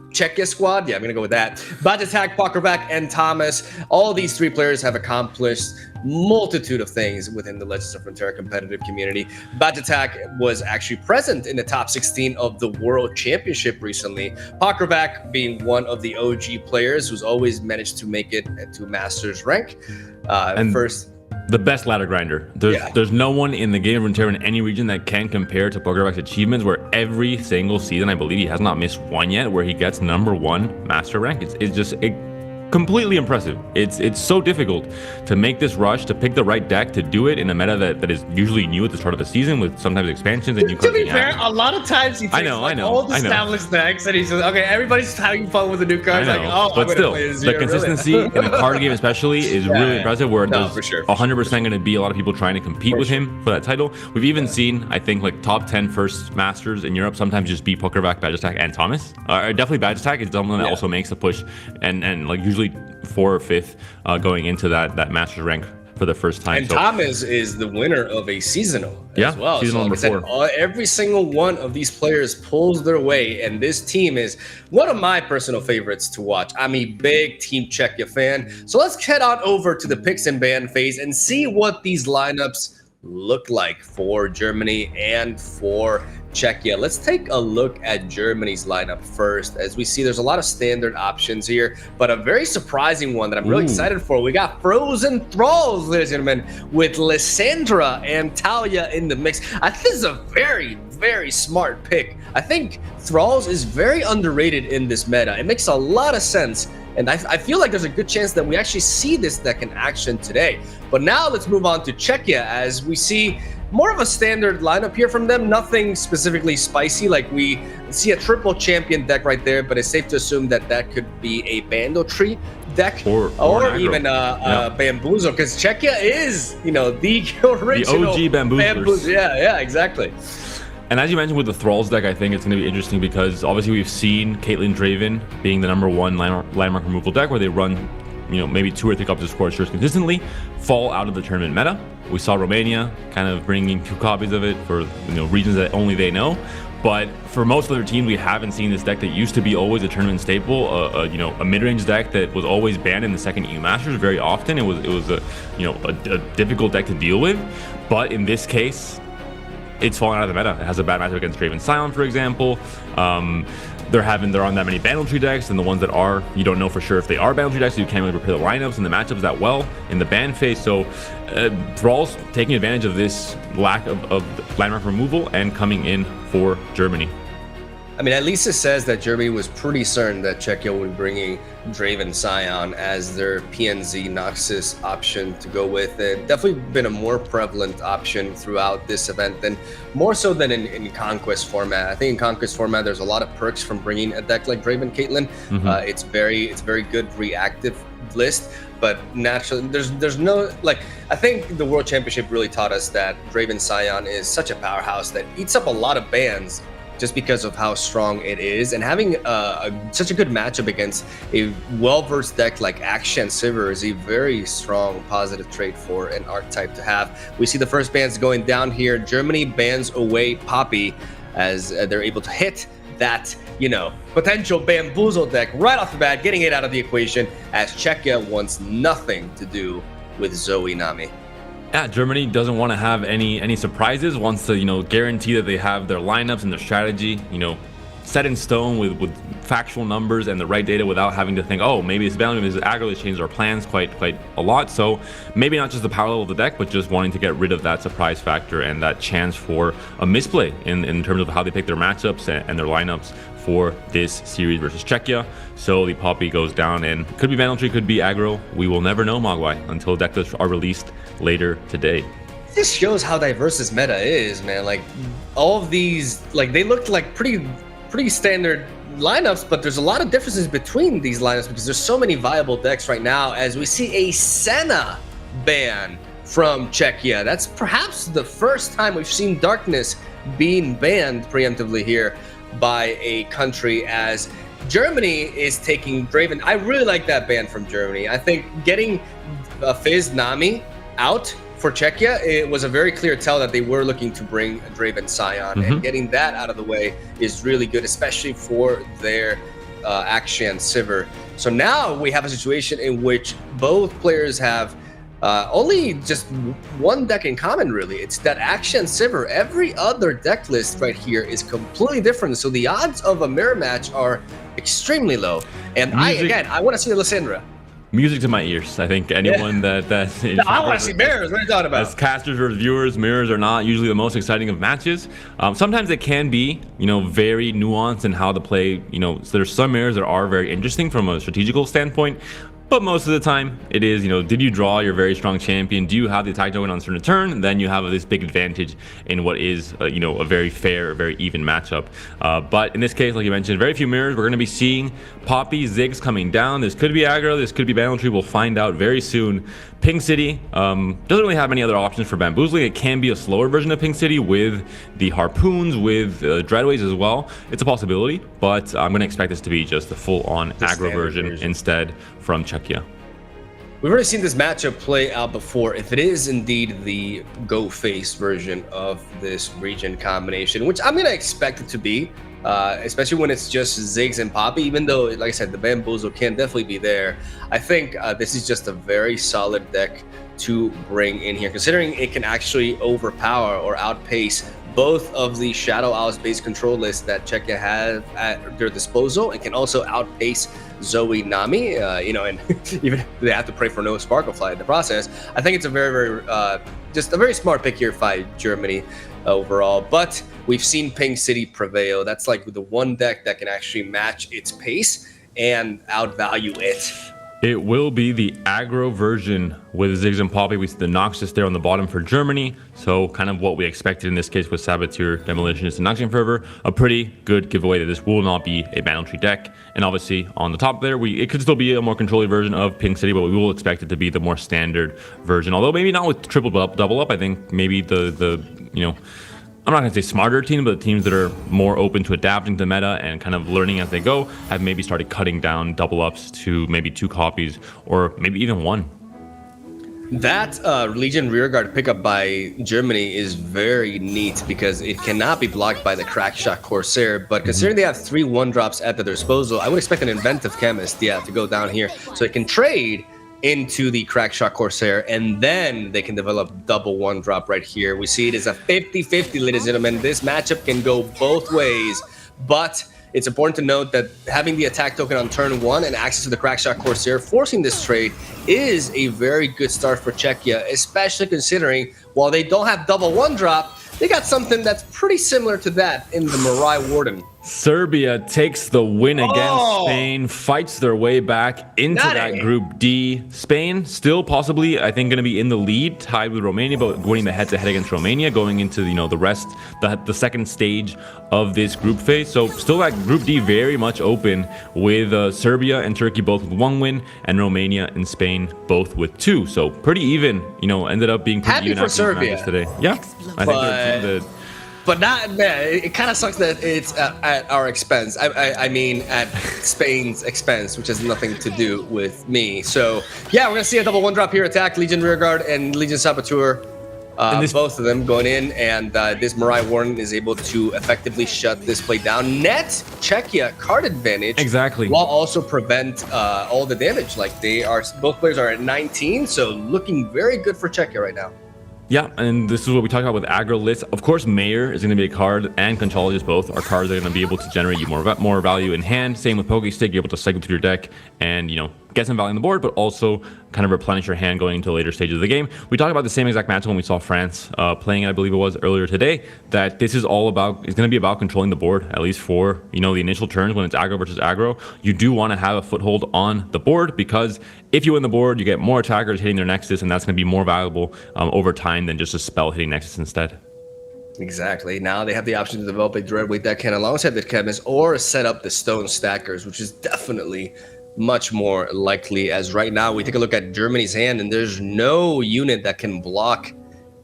Czechia squad. Yeah, I'm going to go with that. Bajatak, Pakrvac, and Thomas. All these three players have accomplished multitude of things within the Legends of Runeterra competitive community. Bajatak was actually present in the top 16 of the World Championship recently. Pakrvac being one of the OG players who's always managed to make it to Masters rank. The best ladder grinder. There's no one in the game of Runeterra in any region that can compare to Pakrvac's achievements, where every single season, I believe he has not missed one yet, where he gets #1 master rank. It's just completely impressive. It's so difficult to make this rush, to pick the right deck, to do it in a meta that is usually new at the start of the season, with sometimes expansions and new cards. To be fair, a lot of times he takes old established decks and he says, okay, everybody's having fun with the new cards. Like, but still, the consistency in the card game especially is really impressive, where there's 100% going to be a lot of people trying to compete with him for that title. We've even seen, I think, like top 10 first Masters in Europe sometimes just be Pakrvac, Bajatak, and Thomas. Definitely Bajatak is someone that also makes the push, and like usually 4th or 5th going into that Masters rank for the first time. And Thomas is the winner of a seasonal as well. Seasonal so, like number 4. Every single one of these players pulls their way, and this team is one of my personal favorites to watch. I'm a big Team Czechia fan. So let's head on over to the picks and ban phase and see what these lineups look like for Germany and for Czechia. Let's take a look at Germany's lineup first. As we see, there's a lot of standard options here, but a very surprising one that I'm really excited for. We got Frozen Thralls, ladies and gentlemen, with Lysandra and Talia in the mix. I think this is a very, very smart pick. I think Thralls is very underrated in this meta. It makes a lot of sense. And I feel like there's a good chance that we actually see this deck in action today. But now let's move on to Czechia, as we see more of a standard lineup here from them. Nothing specifically spicy. Like, we see a triple champion deck right there, but it's safe to assume that that could be a Bando Tree deck or even Bamboozle, because Czechia is, the original the OG Bamboozlers. Yeah, exactly. And as you mentioned with the Thralls deck, I think it's going to be interesting, because obviously we've seen Caitlyn Draven being the #1 landmark removal deck, where they run, maybe 2 or 3 copies of Scorchers consistently, fall out of the tournament meta. We saw Romania kind of bringing 2 copies of it for reasons that only they know. But for most other teams, we haven't seen this deck that used to be always a tournament staple, a mid-range deck that was always banned in the second EU Masters very often. It was a difficult deck to deal with, but in this case, it's fallen out of the meta. It has a bad matchup against Draven Silent, for example. There aren't that many Bandle Tree decks, and the ones that are, you don't know for sure if they are Bandle Tree decks, so you can't really prepare the lineups and the matchups that well in the ban phase. So Thralls taking advantage of this lack of landmark removal and coming in for Germany. I mean, at least it says that Germany was pretty certain that Czechia would be bringing Draven Scion as their PNZ Noxus option to go with. It definitely been a more prevalent option throughout this event, than more so than in Conquest format. I think in Conquest format, there's a lot of perks from bringing a deck like Draven Caitlyn. It's very good reactive list, but naturally there's no, like, I think the World Championship really taught us that Draven Scion is such a powerhouse that eats up a lot of bans just because of how strong it is, and having such a good matchup against a well-versed deck like Akshan Sivir is a very strong positive trait for an archetype to have. We see the first bans going down here. Germany bans away Poppy as they're able to hit that, you know, potential bamboozle deck right off the bat, getting it out of the equation, as Czechia wants nothing to do with Zoe Nami. Yeah, Germany doesn't want to have any surprises, wants to, you know, guarantee that they have their lineups and their strategy, you know, set in stone with factual numbers and the right data, without having to think, oh, maybe it's value, maybe it's aggro, it's changed our plans quite a lot. So maybe not just the power level of the deck, but just wanting to get rid of that surprise factor and that chance for a misplay in terms of how they pick their matchups and their lineups for this series versus Czechia. So the Poppy goes down, and could be Bandlewood, could be aggro. We will never know, Mogwai, until deck lists are released later today. This shows how diverse this meta is, man. Like, all of these, like, they look like pretty standard lineups, but there's a lot of differences between these lineups because there's so many viable decks right now, as we see a Senna ban from Czechia. That's perhaps the first time we've seen Darkness being banned preemptively here by a country, as Germany is taking Draven. I really like that ban from Germany. I think getting Fizz Nami out for Czechia, it was a very clear tell that they were looking to bring Draven Scion, and getting that out of the way is really good, especially for their Akshan Sivir. So now we have a situation in which both players have only just one deck in common, really. It's that Akshan Sivir. Every other deck list right here is completely different, so the odds of a mirror match are extremely low. And I want to see Lysandra. Music to my ears. I think anyone that I want to see mirrors. What are you talking about? As casters or viewers, mirrors are not usually the most exciting of matches. Sometimes it can be, you know, very nuanced in how to play. You know, so there's some mirrors that are very interesting from a strategical standpoint. But most of the time, it is, you know, did you draw your very strong champion? Do you have the attack token on a certain turn? Then you have this big advantage in what is, you know, a very fair, very even matchup. But in this case, like you mentioned, very few mirrors. We're going to be seeing Poppy, Ziggs coming down. This could be aggro. This could be Bandlewood. We'll find out very soon. Pink City doesn't really have any other options for bamboozling. It can be a slower version of Pink City with the harpoons, with dreadways as well. It's a possibility, but I'm going to expect this to be just the full-on aggro version instead from Czechia. We've already seen this matchup play out before. If it is indeed the go face version of this region combination, which I'm going to expect it to be, especially when it's just Ziggs and Poppy, even though, like I said, the bamboozle can definitely be there. I think this is just a very solid deck to bring in here, considering it can actually overpower or outpace both of the Shadow Owl's base control lists that Czechia have at their disposal, and can also outpace Zoe Nami, you know, and even they have to pray for no Sparklefly in the process. I think it's a very just a very smart pick here by Germany overall. But we've seen Pink City prevail. That's like the one deck that can actually match its pace and outvalue it. It will be the aggro version with Ziggs and Poppy. We see the Noxus there on the bottom for Germany. So kind of what we expected in this case with Saboteur, Demolitionist, and Noxian Fervor. A pretty good giveaway that this will not be a Bandlewood tree deck. And obviously on the top there, it could still be a more controlled version of Pink City, but we will expect it to be the more standard version. Although maybe not with triple up, double up. I think maybe the you know, I'm not going to say smarter teams, but the teams that are more open to adapting to meta and kind of learning as they go have maybe started cutting down double ups to maybe 2 copies or maybe even 1. That Legion Rearguard pickup by Germany is very neat because it cannot be blocked by the Crackshot Corsair, but considering they have 3 1-drops at their disposal, I would expect an Inventive Chemist, to go down here so it can trade into the Crackshot Corsair, and then they can develop double 1-drop right here. We see it is a 50-50, ladies and gentlemen. This matchup can go both ways, but it's important to note that having the attack token on turn 1 and access to the Crackshot Corsair, forcing this trade, is a very good start for Czechia, especially considering while they don't have double 1-drop, they got something that's pretty similar to that in the Mirai Warden. Serbia takes the win against Oh! Spain, fights their way back into Nutty. that Group D. Spain still possibly, I think, going to be in the lead, tied with Romania, but winning the head-to-head against Romania, going into the rest, the second stage of this group phase. So still that Group D very much open with Serbia and Turkey both with 1 win, and Romania and Spain both with 2. So pretty even. Ended up being pretty Happy even for after these matches Serbia. today. Yeah, I think they're But not, man, it kind of sucks that it's at our expense. I mean, at Spain's expense, which has nothing to do with me. So, yeah, we're going to see a double 1-drop here attack, Legion Rearguard and Legion Saboteur. Both of them going in, and this Mirai Warden is able to effectively shut this play down. Net Czechia card advantage. Exactly. While also prevent all the damage. Like, both players are at 19, so looking very good for Czechia right now. Yeah, and this is what we talk about with aggro lists. Of course, Mayor is going to be a card, and Conchologist both are cards that are going to be able to generate you more value in hand. Same with Pokestick, you're able to cycle through your deck and, get some value on the board, but also kind of replenish your hand going into later stages of the game. We talked about the same exact match when we saw France playing it, I believe it was earlier today, that this is all about, it's going to be about controlling the board, at least for, the initial turns when it's aggro versus aggro. You do want to have a foothold on the board, because if you win the board, you get more attackers hitting their Nexus, and that's going to be more valuable over time than just a spell hitting Nexus instead. Exactly. Now they have the option to develop a Dreadweight deckhand alongside the Chemist, or set up the Stone Stackers, which is definitely much more likely, as right now we take a look at Germany's hand and there's no unit that can block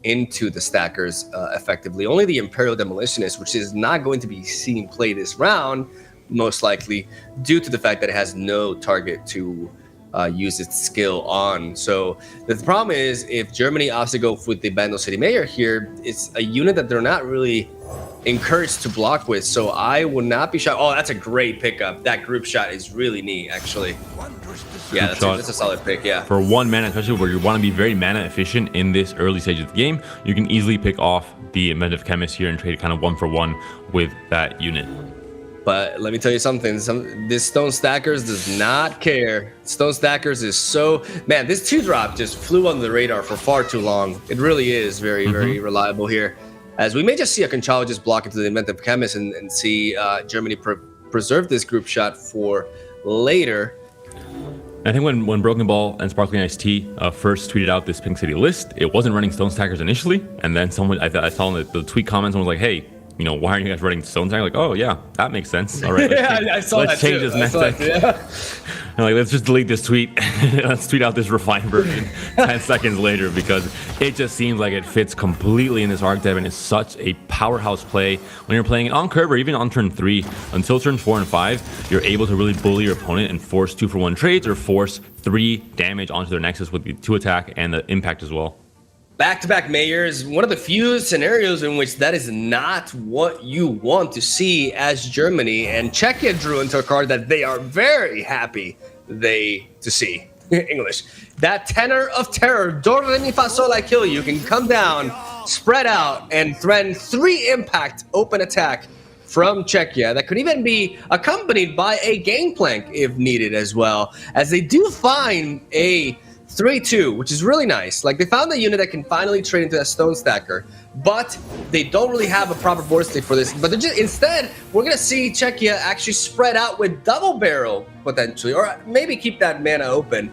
into the Stackers effectively. Only the Imperial Demolitionist, which is not going to be seen play this round, most likely, due to the fact that it has no target to use its skill on. So the problem is, if Germany opts to go with the Bandle City Mayor here, it's a unit that they're not really encouraged to block with. So I would not be shocked. Oh, that's a great pickup. That group shot is really neat, actually. Yeah, that's a solid pick, yeah. For 1 mana, especially where you want to be very mana efficient in this early stage of the game, you can easily pick off the Inventive Chemist here and trade kind of 1-for-1 with that unit. But let me tell you something. This Stone Stackers does not care. Stone Stackers is so... Man, this 2-drop just flew under the radar for far too long. It really is very, very reliable here. As we may just see a Conchologist block into the Inventive Chemist and see Germany preserve this group shot for later. I think when Broken Ball and Sparkling Iced Tea first tweeted out this Pink City list, it wasn't running Stone Stackers initially. And then I saw in the tweet comments, someone was like, hey, why aren't you guys running Stone Stacker? Like, oh yeah, that makes sense. All right, let's change this next deck. And let's just delete this tweet. Let's tweet out this refined version 10 seconds later, because it just seems like it fits completely in this archetype, and it's such a powerhouse play when you're playing it on curve or even on turn 3. Until turns 4 and 5, you're able to really bully your opponent and force 2-for-1 trades, or force 3 damage onto their Nexus with the 2 attack and the impact as well. Back-to-back Mayors, one of the few scenarios in which that is not what you want to see as Germany, and Czechia drew into a card that they are very happy to see. English. That Tenor of Terror, Do Re Mi Fa Sol I Kill You, can come down, spread out, and threaten 3 impact open attack from Czechia that could even be accompanied by a Gangplank if needed as well, as they do find a 3-2, which is really nice. Like, they found a unit that can finally trade into that Stone Stacker, but they don't really have a proper board state for this. But they're just, instead, we're going to see Czechia actually spread out with Double Barrel, potentially, or maybe keep that mana open.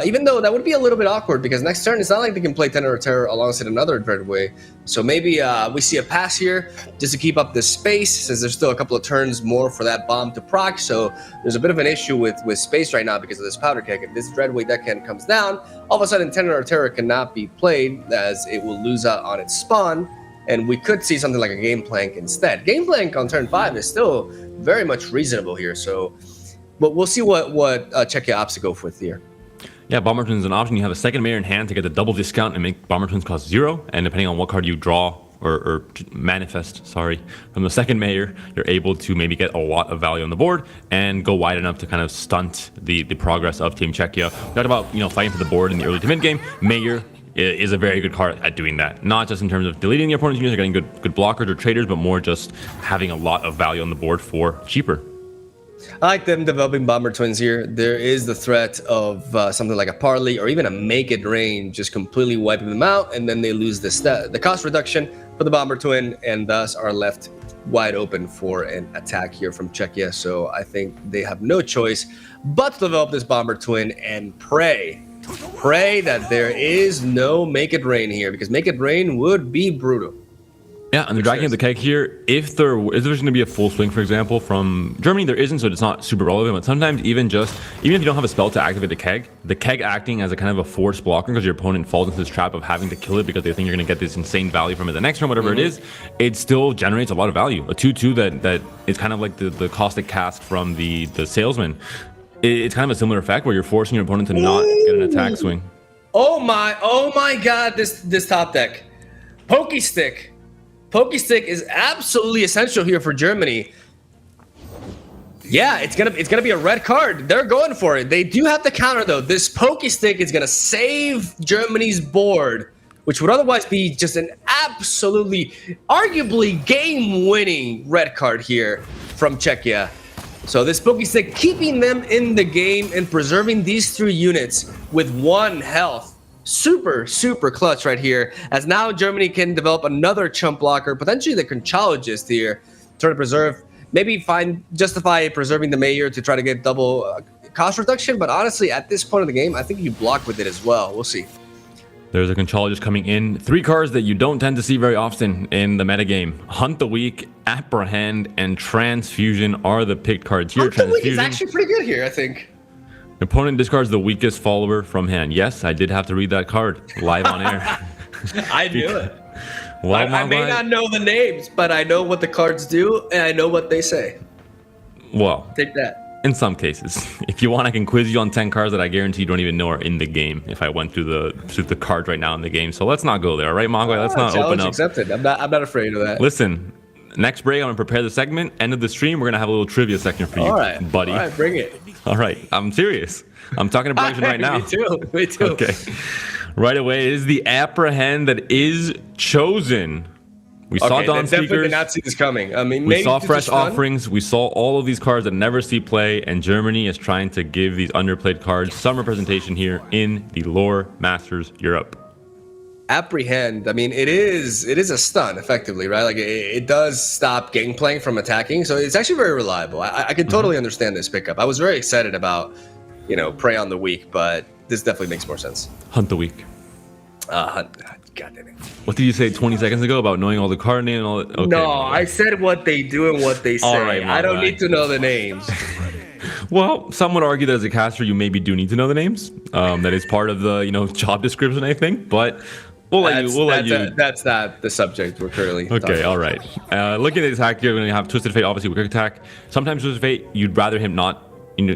Even though that would be a little bit awkward, because next turn, it's not like they can play Tenor of Terror alongside another Dreadway. So maybe we see a pass here just to keep up the space, since there's still a couple of turns more for that bomb to proc. So there's a bit of an issue with space right now because of this Powder Keg. If this Dreadway deckhand comes down, all of a sudden Tenor of Terror cannot be played, as it will lose out on its spawn. And we could see something like a Gangplank instead. Gangplank on turn 5 is still very much reasonable here. So, but we'll see what Czechia opts to go with here. Yeah, Bomber Twins is an option. You have a second Mayor in hand to get the double discount and make Bomber Twins cost 0. And depending on what card you draw or manifest, from the second Mayor, you're able to maybe get a lot of value on the board and go wide enough to kind of stunt the progress of Team Czechia. We talked about fighting for the board in the early to mid game. Mayor is a very good card at doing that. Not just in terms of deleting the opponent's units or getting good blockers or traders, but more just having a lot of value on the board for cheaper. I like them developing Bomber Twins here. There is the threat of something like a Parley or even a Make It Rain just completely wiping them out, and then they lose the cost reduction for the Bomber Twin, and thus are left wide open for an attack here from Czechia. So I think they have no choice but to develop this Bomber Twin and pray that there is no Make It Rain here, because Make It Rain would be brutal. Yeah, and they're dragging up the keg here. If there's going to be a full swing, for example, from Germany, there isn't, so it's not super relevant. But sometimes even if you don't have a spell to activate the keg acting as a kind of a force blocker because your opponent falls into this trap of having to kill it because they think you're going to get this insane value from it the next turn, whatever it is, it still generates a lot of value. A 2/2 that is kind of like the caustic cask from the salesman. It's kind of a similar effect where you're forcing your opponent to not get an attack swing. Oh my God! This top deck, Pokey Stick. Pokey Stick is absolutely essential here for Germany. Yeah, it's gonna be a red card. They're going for it. They do have the counter though. This Pokey Stick is gonna save Germany's board, which would otherwise be just an absolutely, arguably game-winning red card here from Czechia. So this Pokey Stick keeping them in the game and preserving these 3 units with 1 health. Super clutch right here, as now Germany can develop another chump blocker, potentially the Conchologist here, try to preserve, maybe justify preserving the Mayor to try to get double cost reduction. But honestly, at this point of the game, I think you block with it as well. We'll see. There's a Conchologist coming in. 3 cards that you don't tend to see very often in the metagame. Hunt the Weak, Apprehend, and Transfusion are the picked cards here. Hunt the Weak is actually pretty good here, I think. Opponent discards the weakest follower from hand. Yes, I did have to read that card live on air. I knew it. Well, I may not know the names, but I know what the cards do, and I know what they say. Well, take that. In some cases, if you want, I can quiz you on 10 cards that I guarantee you don't even know are in the game. If I went through the cards right now in the game, so let's not go there, all right, Mogwai? Let's not open up. Accepted. I'm not afraid of that. Listen. Next break, I'm going to prepare the segment. End of the stream, we're going to have a little trivia section for you, buddy. All right, bring it. All right, I'm serious. I'm talking to prediction right now. Me too. Okay. Right away, it is the Apprehend that is chosen. We saw Dawn Speakers. Definitely did not see this coming. I mean, we saw Fresh Offerings. We saw all of these cards that never see play, and Germany is trying to give these underplayed cards some representation here in the LoR Masters Europe. Apprehend, I mean, it is a stun effectively, right? Like it does stop Gangplank from attacking, so it's actually very reliable. I can totally understand this pickup. I was very excited about, Prey on the Weak, but this definitely makes more sense. Hunt the Weak. God damn it. What did you say 20 seconds ago about knowing all the card names and all that? Okay, no, I said what they do and what they say. All right, I don't need to know the names. Well, some would argue that as a caster, you maybe do need to know the names. That is part of the job description, I think, but. We'll let you. That's not the subject we're currently talking about. All right. Looking at the attack, you're going to have Twisted Fate, obviously, with quick attack. Sometimes Twisted Fate, you'd rather him not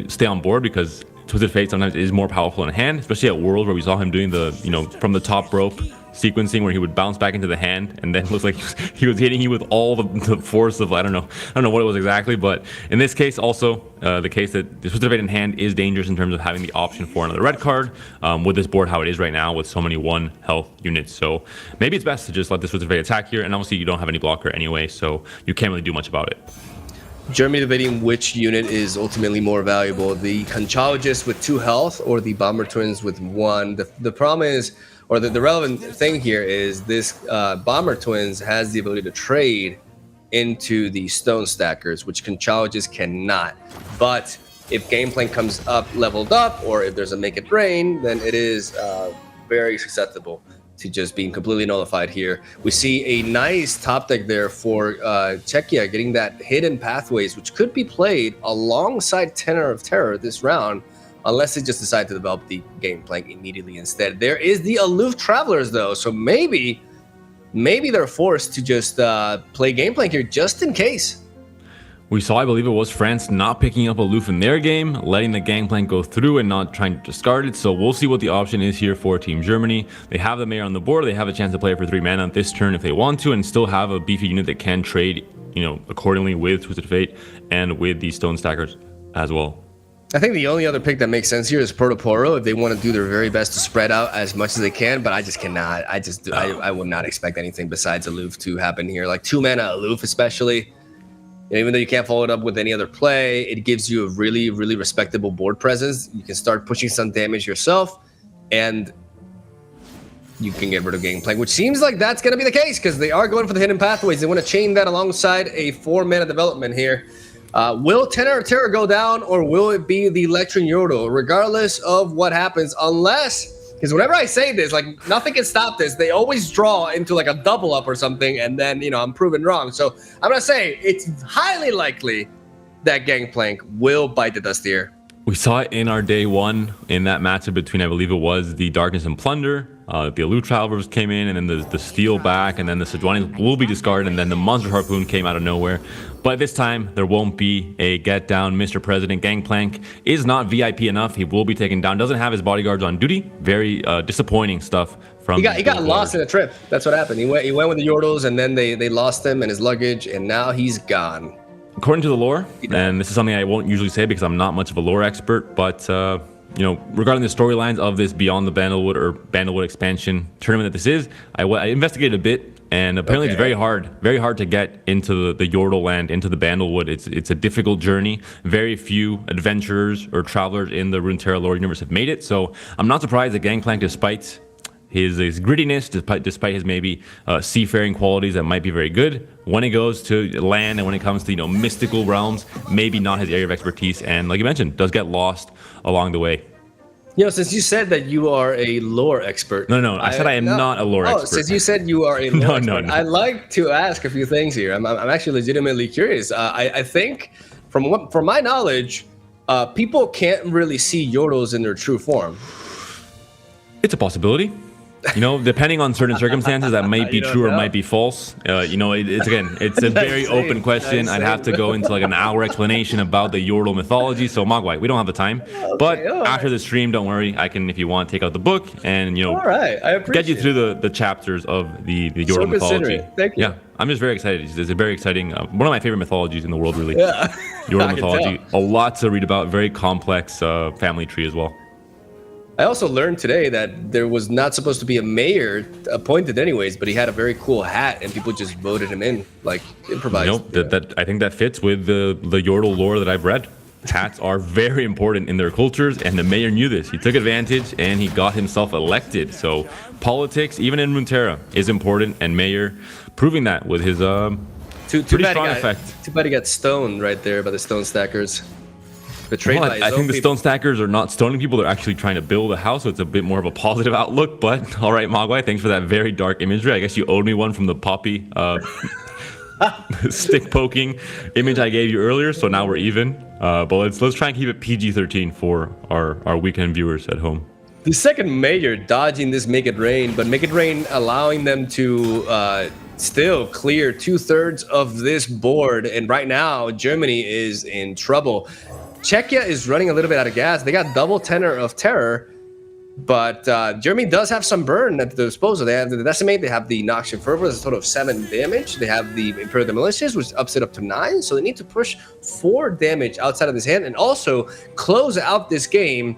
stay on board because Twisted Fate sometimes is more powerful in hand, especially at Worlds where we saw him doing the, from the top rope sequencing where he would bounce back into the hand and then it looks like he was hitting you with all the force of I don't know what it was exactly, but in this case also the case that the Twisted Fate in hand is dangerous in terms of having the option for another red card with this board how it is right now with so many 1 health units. So maybe it's best to just let the Twisted Fate attack here, and obviously you don't have any blocker anyway, so you can't really do much about it. Germany debating which unit is ultimately more valuable, the Conchologist with 2 health or the Bomber Twins with 1. The problem is, or the relevant thing here is this Bomber Twins has the ability to trade into the Stone Stackers, which Conchologist cannot. But if Gameplan comes up leveled up, or if there's a Make It Rain, then it is very susceptible to just being completely nullified here. We see a nice top deck there for Czechia, getting that Hidden Pathways, which could be played alongside Tenor of Terror this round, unless they just decide to develop the Gangplank immediately instead. There is the Aloof Travelers, though, so maybe they're forced to just play Gangplank here just in case. We saw, I believe it was France not picking up Aloof in their game, letting the Gangplank go through and not trying to discard it. So we'll see what the option is here for Team Germany. They have the Mayor on the board. They have a chance to play it for 3 mana this turn if they want to, and still have a beefy unit that can trade, accordingly with Twisted Fate and with the Stone Stackers as well. I think the only other pick that makes sense here is Protoporo if they want to do their very best to spread out as much as they can, but I just cannot. I would not expect anything besides Aloof to happen here. Like 2 mana Aloof especially. And even though you can't follow it up with any other play, it gives you a really, really respectable board presence. You can start pushing some damage yourself. And you can get rid of Gangplank, which seems like that's going to be the case because they are going for the hidden pathways. They want to chain that alongside a 4-mana development here. Will Tenor of Terror go down, or will it be the Lectrin Yordle? Regardless of what happens, unless, because whenever I say this, like, nothing can stop this. They always draw into like a double up or something, and then, you know, I'm proven wrong. So I'm going to say it's highly likely that Gangplank will bite the dust here. We saw it in our day one in that matchup between, I believe it was the Darkness and Plunder. The Aloo Travelers came in, and then the Steel back, and then the Sejuani will be discarded, and then the Monster Harpoon came out of nowhere. But this time, there won't be a get down. Mr. President Gangplank is not VIP enough. He will be taken down. Doesn't have his bodyguards on duty. Very disappointing stuff from. He got lost in a trip. That's what happened. He went with the Yordles, and then they lost him and his luggage, and now he's gone. According to the lore, and this is something I won't usually say because I'm not much of a lore expert, but you know, regarding the storylines of this Beyond the Bandlewood or Bandlewood expansion tournament that this is, I investigated a bit, and apparently it's very hard to get into the Yordle land, into the Bandlewood. It's a difficult journey. Very few adventurers or travelers in the Runeterra lore universe have made it, so I'm not surprised that Gangplank, despite his grittiness, despite his maybe seafaring qualities that might be very good, when it goes to land and when it comes to, you know, mystical realms, maybe not his area of expertise, and like you mentioned, does get lost along the way. You know, since you said that you are a lore expert. No, I said I am not a lore expert. Since you said you are a lore expert, no. I'd like to ask a few things here. I'm actually legitimately curious. I think, from my knowledge, people can't really see Yordles in their true form. It's a possibility. You know, depending on certain circumstances, that might be true or might be false. You know, it's a very open question. I'd have to go into like an hour explanation about the Yordle mythology. So Mogwai, we don't have the time. But after the stream, don't worry. I can, if you want, take out the book and, you know, I appreciate get you through the chapters of the Yordle mythology. Thank you. Yeah, I'm just very excited. It's a very exciting, one of my favorite mythologies in the world, really. Yeah. Yordle mythology. A lot to read about. Very complex family tree as well. I also learned today that there was not supposed to be a mayor appointed anyways, but he had a very cool hat and people just voted him in, like improvised. Nope, that I think that fits with the Yordle lore that I've read. Hats are very important in their cultures, and the mayor knew this. He took advantage and he got himself elected. So politics, even in Runeterra, is important, and mayor proving that with his pretty strong effect. Too bad he got stoned right there by the stone stackers. Betrayed by his I own think the people. stone stackers are not stoning people, they're actually trying to build a house, so it's a bit more of a positive outlook. But all right, Mogwai, thanks for that very dark imagery. I guess you owed me one from the poppy stick poking image I gave you earlier, so now we're even. But let's try and keep it PG-13 for our weekend viewers at home. The second mayor dodging this Make It Rain, but Make It Rain allowing them to still clear 2/3 of this board, and right now Germany is in trouble. Czechia is running a little bit out of gas. They got double Tenor of Terror, but Germany does have some burn at their disposal. They have the Decimate, they have the Noxian Fervor, that's a total of 7 damage. They have the Imperial Demolitious, which ups it up to 9, so they need to push 4 damage outside of this hand and also close out this game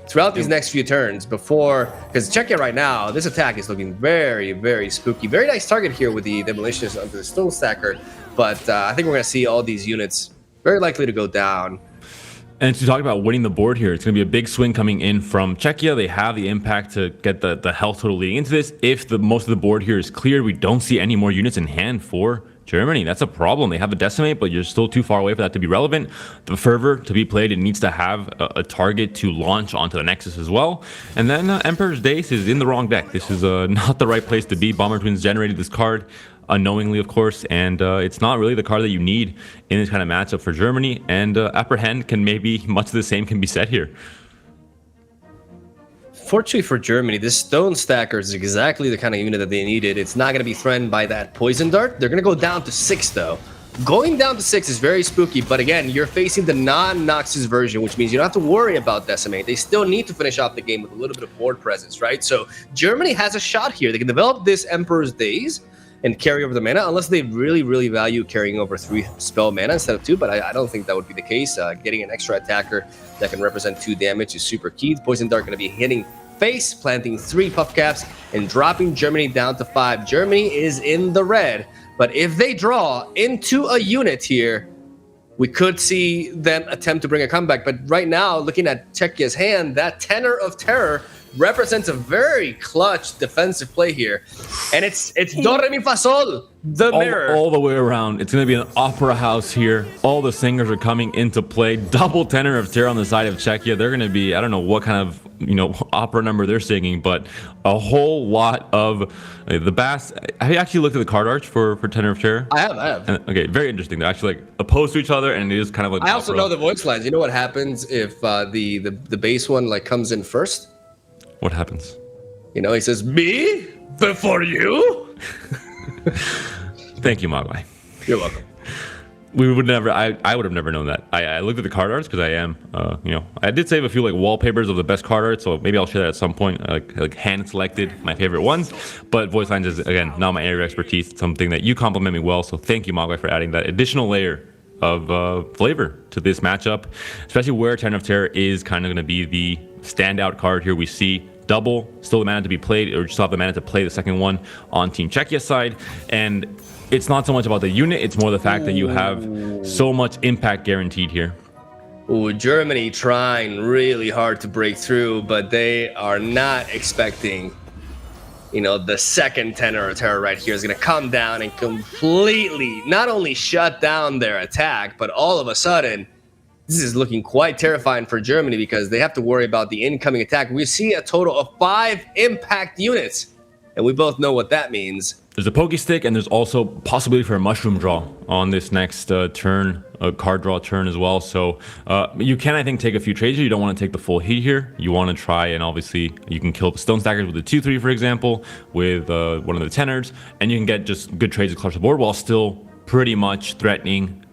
throughout these next few turns before, because Czechia right now, this attack is looking very, very spooky. Very nice target here with the Demolitious under the Stone Stacker, but I think we're going to see all these units very likely to go down. And to talk about winning the board here, it's going to be a big swing coming in from Czechia. They have the impact to get the health total leading into this. If most of the board here is cleared, we don't see any more units in hand for Germany. That's a problem. They have a Decimate, but you're still too far away for that to be relevant. The Fervor, to be played, it needs to have a target to launch onto the Nexus as well. And then Emperor's Dace is in the wrong deck. This is not the right place to be. Bomber Twins generated this card unknowingly, of course, and it's not really the card that you need in this kind of matchup for Germany. And Apprehend can maybe much of the same can be said here. Fortunately for Germany, this Stone Stacker is exactly the kind of unit that they needed. It's not going to be threatened by that Poison Dart. They're going to go down to 6, though. Going down to 6 is very spooky, but again, you're facing the non-Noxus version, which means you don't have to worry about Decimate. They still need to finish off the game with a little bit of board presence, right? So Germany has a shot here. They can develop this Emperor's Daze and carry over the mana, unless they really, really value carrying over 3 spell mana instead of 2, but I don't think that would be the case. Getting an extra attacker that can represent 2 damage is super key. The Poison Dart going to be hitting face, planting 3 Puff Caps, and dropping Germany down to 5. Germany is in the red, but if they draw into a unit here, we could see them attempt to bring a comeback. But right now, looking at Czechia's hand, that Tenor of Terror represents a very clutch defensive play here. And it's Do Re Mi Fa Sol, the mirror. All the way around. It's going to be an opera house here. All the singers are coming into play. Double tenor of terror on the side of Czechia. They're going to be, I don't know what kind of, opera number they're singing, but a whole lot of the bass. Have you actually looked at the card arch for tenor of terror? I have. Okay, very interesting. They're actually like opposed to each other, and it is kind of like I also know the voice lines. You know what happens if the bass one like comes in first? What happens? He says, "Me before you." Thank you, Mogwai. You're welcome. We would never. I would have never known that. I looked at the card arts because I am, I did save a few like wallpapers of the best card art, so maybe I'll share that at some point. Like hand selected my favorite ones, but voice lines is again not my area of expertise. It's something that you compliment me well, so thank you, Mogwai, for adding that additional layer of flavor to this matchup, especially where Tenor of Terror is kind of going to be the standout card here. We see double, still the mana to be played, or still have the mana to play the second one on Team Czechia's side, and it's not so much about the unit, it's more the fact that you have so much impact guaranteed here. Ooh, Germany trying really hard to break through, but they are not expecting, the second Tenor of Terror right here is going to come down and completely not only shut down their attack, but all of a sudden, this is looking quite terrifying for Germany because they have to worry about the incoming attack. We see a total of 5 impact units, and we both know what that means. There's a Pokey Stick, and there's also possibility for a Mushroom Draw on this next turn, a card draw turn as well. So you can, I think, take a few trades here. You don't want to take the full heat here. You want to try, and obviously you can kill the Stone Stackers with a 2-3, for example, with one of the Tenors, and you can get just good trades across the board while still pretty much threatening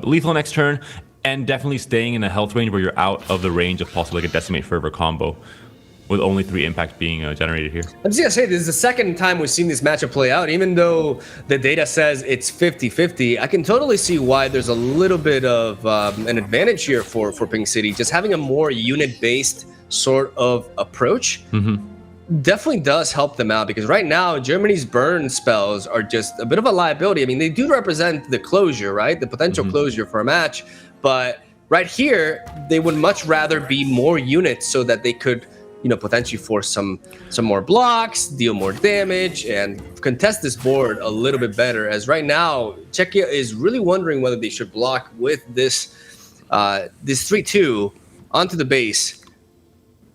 lethal next turn, and definitely staying in a health range where you're out of the range of possibly like a Decimate Fervor combo, with only 3 impact being generated here. I'm just gonna say, this is the second time we've seen this matchup play out. Even though the data says it's 50-50, I can totally see why there's a little bit of an advantage here for Pink City. Just having a more unit-based sort of approach definitely does help them out, because right now, Germany's burn spells are just a bit of a liability. I mean, they do represent the closure, right? The potential closure for a match, but right here, they would much rather be more units so that they could potentially force some more blocks, deal more damage, and contest this board a little bit better. As right now, Czechia is really wondering whether they should block with this 3-2 onto the base.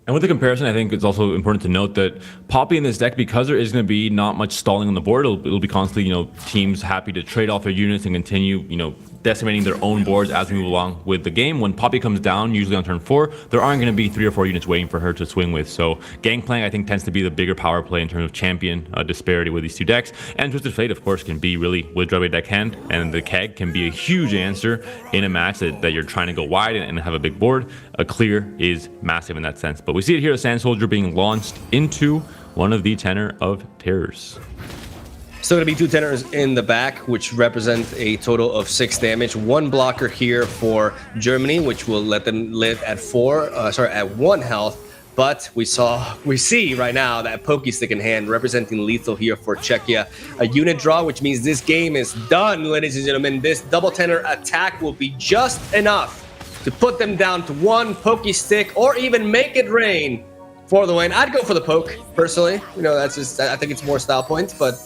And with the comparison, I think it's also important to note that Poppy in this deck, because there is going to be not much stalling on the board, it'll be constantly, teams happy to trade off their units and continue, decimating their own boards as we move along with the game. When Poppy comes down, usually on turn 4, there aren't going to be 3 or 4 units waiting for her to swing with. So Gangplank, I think, tends to be the bigger power play in terms of champion disparity with these two decks. And Twisted Fate, of course, can be really with Dreadway deckhand, and the Keg can be a huge answer in a match that you're trying to go wide and have a big board. A clear is massive in that sense. But we see it here, a Sand Soldier being launched into one of the Tenor of Terrors. Still going to be 2 Tenors in the back, which represent a total of 6 damage. 1 blocker here for Germany, which will let them live at 1 health. But we see right now that Pokey Stick in hand representing lethal here for Czechia. A unit draw, which means this game is done, ladies and gentlemen. This double Tenor attack will be just enough to put them down to 1 Pokey Stick or even make it rain for the win. I'd go for the poke, personally. That's just, I think it's more style points, but,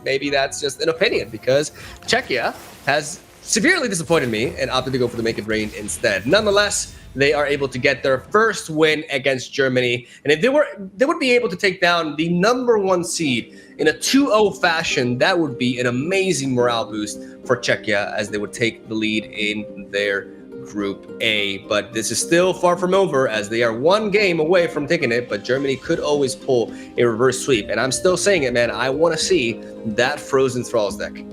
maybe that's just an opinion, because Czechia has severely disappointed me and opted to go for the make it rain instead. Nonetheless, they are able to get their first win against Germany, and if they would be able to take down the #1 seed in a 2-0 fashion, that would be an amazing morale boost for Czechia, as they would take the lead in their Group A. But this is still far from over, as they are 1 game away from taking it, but Germany could always pull a reverse sweep. And I'm still saying it, man, I want to see that Frozen Thralls deck.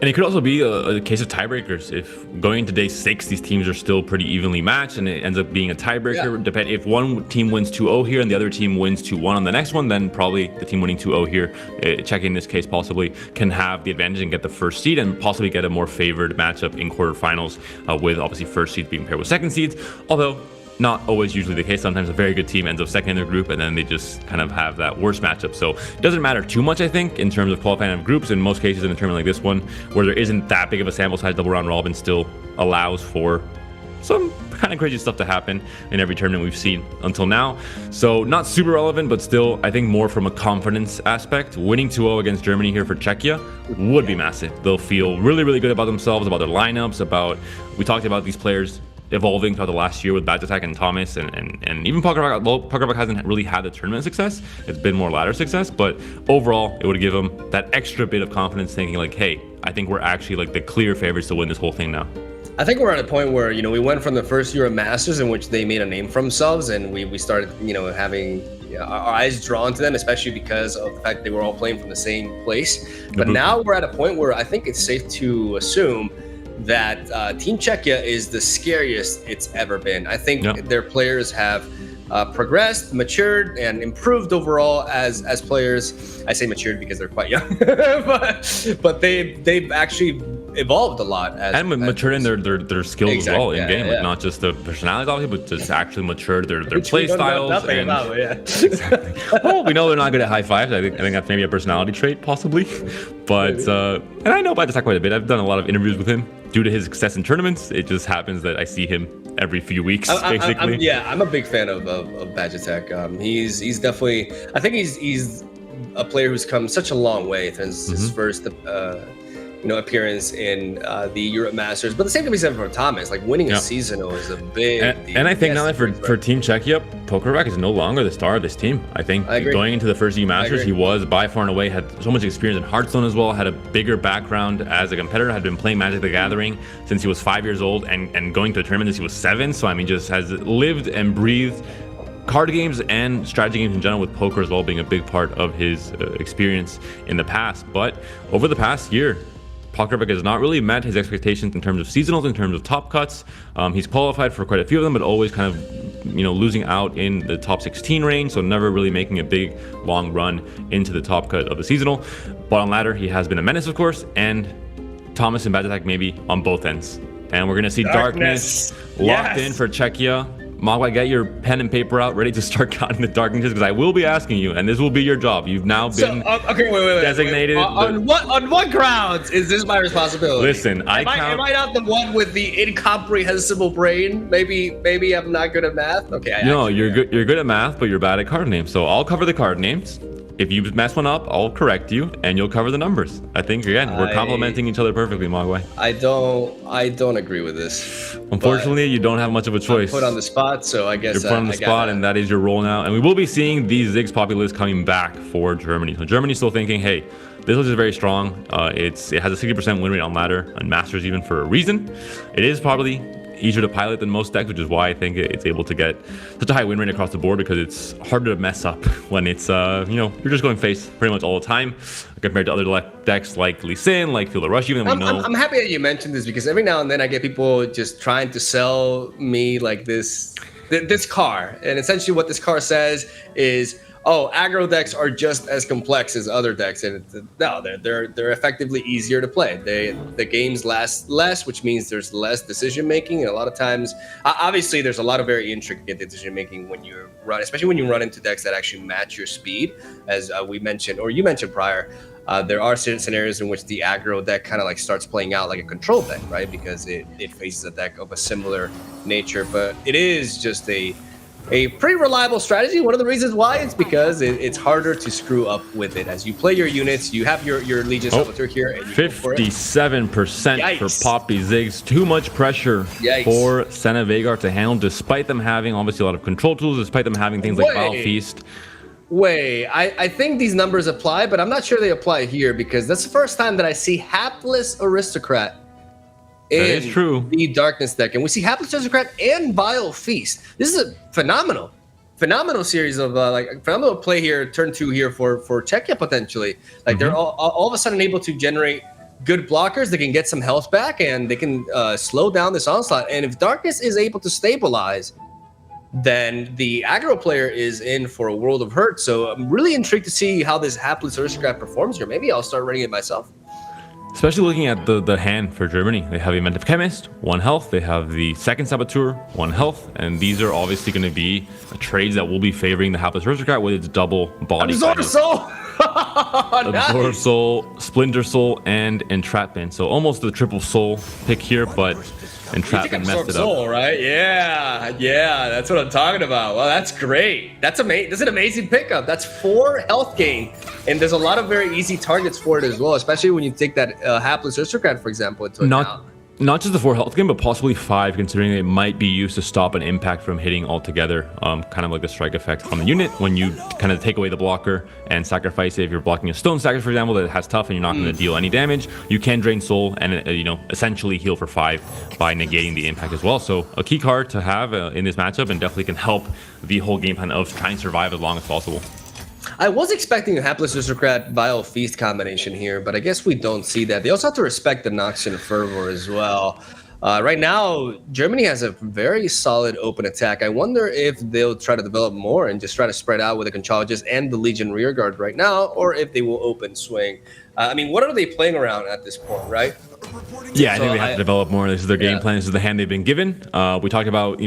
And it could also be a case of tiebreakers. If going into day 6, these teams are still pretty evenly matched, and it ends up being a tiebreaker. Yeah. If one team wins 2-0 here and the other team wins 2-1 on the next one, then probably the team winning 2-0 here, Czechia in this case possibly, can have the advantage and get the first seed, and possibly get a more favored matchup in quarterfinals, with obviously first seeds being paired with second seeds. Although not always usually the case. Sometimes a very good team ends up second in their group, and then they just kind of have that worst matchup. So it doesn't matter too much, I think, in terms of qualifying of groups. In most cases, in a tournament like this one, where there isn't that big of a sample size, double round robin still allows for some kind of crazy stuff to happen in every tournament we've seen until now. So not super relevant, but still, I think more from a confidence aspect. Winning 2-0 against Germany here for Czechia would be massive. They'll feel really, really good about themselves, about their lineups, we talked about these players evolving throughout the last year with Bandlewood and Thomas and even Pakarbak. Well, Pakarbak hasn't really had the tournament success. It's been more ladder success, but overall, it would give them that extra bit of confidence thinking like, hey, I think we're actually like the clear favorites to win this whole thing now. I think we're at a point where, we went from the first Euro Masters in which they made a name for themselves, and we started, having our eyes drawn to them, especially because of the fact they were all playing from the same place. But now we're at a point where I think it's safe to assume that Team Czechia is the scariest it's ever been. I think their players have progressed, matured, and improved overall as players. I say matured because they're quite young, but they've actually evolved a lot and matured in their skills as well in game, like not just the personalities obviously, but just actually matured their play styles. Exactly. Well, we know they're not good at high fives. I think that's maybe a personality trait possibly, but and I know Bandlewood quite a bit. I've done a lot of interviews with him. Due to his success in tournaments, it just happens that I see him every few weeks, basically. I'm a big fan of Bandlewood. He's definitely, I think he's a player who's come such a long way since his first appearance in the Europe Masters. But the same can be said for Thomas. Like winning a season is a big deal. And I think now that for Team Czechia, Pakarbak is no longer the star of this team. I think going into the first EU Masters, he was by far and away, had so much experience in Hearthstone as well, had a bigger background as a competitor, had been playing Magic the Gathering since he was 5 years old and going to a tournament since he was 7. So I mean, just has lived and breathed card games and strategy games in general, with poker as well being a big part of his experience in the past. But over the past year, Pakarbak has not really met his expectations in terms of seasonals, in terms of top cuts. He's qualified for quite a few of them, but always kind of, losing out in the top 16 range, so never really making a big, long run into the top cut of the seasonal. But on ladder, he has been a menace, of course, and Thomas and Bandlewood maybe on both ends. And we're going to see Darkness locked in for Czechia. Mogwai, get your pen and paper out, ready to start counting the darknesses, because I will be asking you, and this will be your job. You've now been designated. On what grounds is this my responsibility? Listen, am I not the one with the incomprehensible brain? Maybe I'm not good at math. Okay. You're good. You're good at math, but you're bad at card names. So I'll cover the card names. If you mess one up, I'll correct you, and you'll cover the numbers. I think again we're complementing each other perfectly, Mogwai. I don't agree with this. Unfortunately, you don't have much of a choice. I'm put on the spot, so I guess you're put on the spot, and that is your role now. And we will be seeing these Ziggs populace coming back for Germany. So Germany's still thinking, hey, this list is very strong. It has a 60% win rate on ladder and masters even for a reason. It is probably easier to pilot than most decks, which is why I think it's able to get such a high win rate across the board, because it's harder to mess up when it's you're just going face pretty much all the time compared to other decks like Lee Sin, like Field of Rush. Even I'm happy that you mentioned this, because every now and then I get people just trying to sell me like this car, and essentially what this car says is, oh, aggro decks are just as complex as other decks, and no, they're effectively easier to play. The games last less, which means there's less decision making, and a lot of times, obviously, there's a lot of very intricate decision making when you run, especially when you run into decks that actually match your speed, as we mentioned, or you mentioned prior. There are certain scenarios in which the aggro deck kind of like starts playing out like a control deck, right? Because it faces a deck of a similar nature, but it is just a pretty reliable strategy. One of the reasons why is because it's harder to screw up with it. As you play your units, you have your Legion Saboteur here, and you 57% for Poppy Ziggs. Too much pressure for Senna Vhagar to handle, despite them having obviously a lot of control tools, despite them having things like Vile Feast. I think these numbers apply, but I'm not sure they apply here, because that's the first time that I see Hapless Aristocrat in the Darkness deck, and we see Hapless Aristocrat and Vile Feast. This is a phenomenal series of phenomenal play here, turn 2 here for Czechia potentially. Like they're all of a sudden able to generate good blockers. They can get some health back, and they can slow down this onslaught. And if Darkness is able to stabilize, then the aggro player is in for a world of hurt. So I'm really intrigued to see how this Hapless Aristocrat performs here. Maybe I'll start running it myself. Especially looking at the hand for Germany. They have Inventive Chemist, 1 health. They have the second Saboteur, 1 health. And these are obviously going to be trades that will be favoring the Hapless Aristocrat with its double body. Absorb Soul, Splinter Soul, and Entrapment. So almost the triple soul pick here, but Entrapment messed it up. Soul, right? Yeah, that's what I'm talking about. Well, that's great. That's amazing. That's an amazing pickup. That's 4 health gain, and there's a lot of very easy targets for it as well, especially when you take that hapless aristocrat, for example, into account. Not just the 4 health gain, but possibly 5, considering it might be used to stop an impact from hitting altogether, kind of like the strike effect on the unit when you kind of take away the blocker and sacrifice it. If you're blocking a stone stacker, for example, that has tough and you're not going to deal any damage, you can drain soul and essentially heal for 5 by negating the impact as well. So a key card to have in this matchup, and definitely can help the whole game plan of trying to survive as long as possible. I was expecting a Hapless Aristocrat Vile Feast combination here, but I guess we don't see that. They also have to respect the Noxian Fervor as well. Right now, Germany has a very solid open attack. I wonder if they'll try to develop more and just try to spread out with the Conchologist and the Legion Rearguard right now, or if they will open swing. I mean, what are they playing around at this point, right? Yeah, I think they have to develop more. This is their game plan. This is the hand they've been given. We talked about,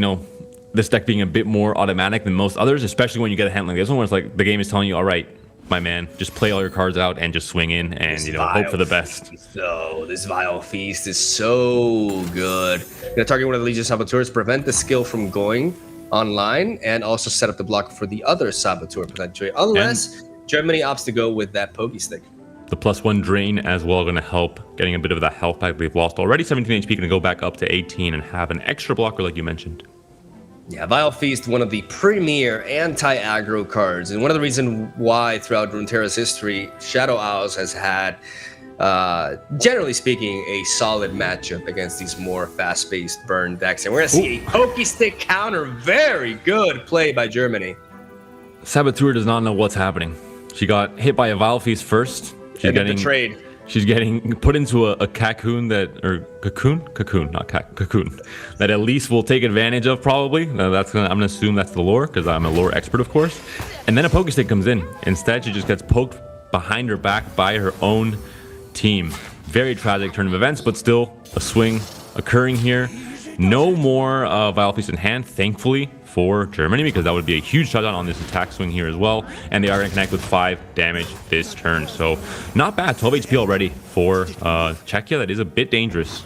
this deck being a bit more automatic than most others, especially when you get a hand like this one, where it's like the game is telling you, all right, my man, just play all your cards out and just swing in and hope for the best. So this Vile Feast is so good. Gonna target one of the Legion Saboteurs, prevent the skill from going online, and also set up the block for the other Saboteur potentially, unless Germany opts to go with that Pokey Stick. The +1 drain as well going to help getting a bit of that health back they've lost already. 17 HP going to go back up to 18 and have an extra blocker like you mentioned. Yeah, Vile Feast, one of the premier anti-aggro cards, and one of the reasons why throughout Runeterra's history, Shadow Isles has had, generally speaking, a solid matchup against these more fast-paced burn decks. And we're going to see a Pokey Stick counter. Very good play by Germany. Saboteur does not know what's happening. She got hit by a Vile Feast first. She's getting betrayed. She's getting put into a cocoon that at least will take advantage of probably. I'm gonna assume that's the LoR because I'm a LoR expert, of course. And then a Pokestick comes in. Instead, she just gets poked behind her back by her own team. Very tragic turn of events, but still a swing occurring here. No more Vile Feast in hand, thankfully, for Germany, because that would be a huge shutdown on this attack swing here as well. And they are going to connect with 5 damage this turn. So not bad. 12 HP already for Czechia. That is a bit dangerous.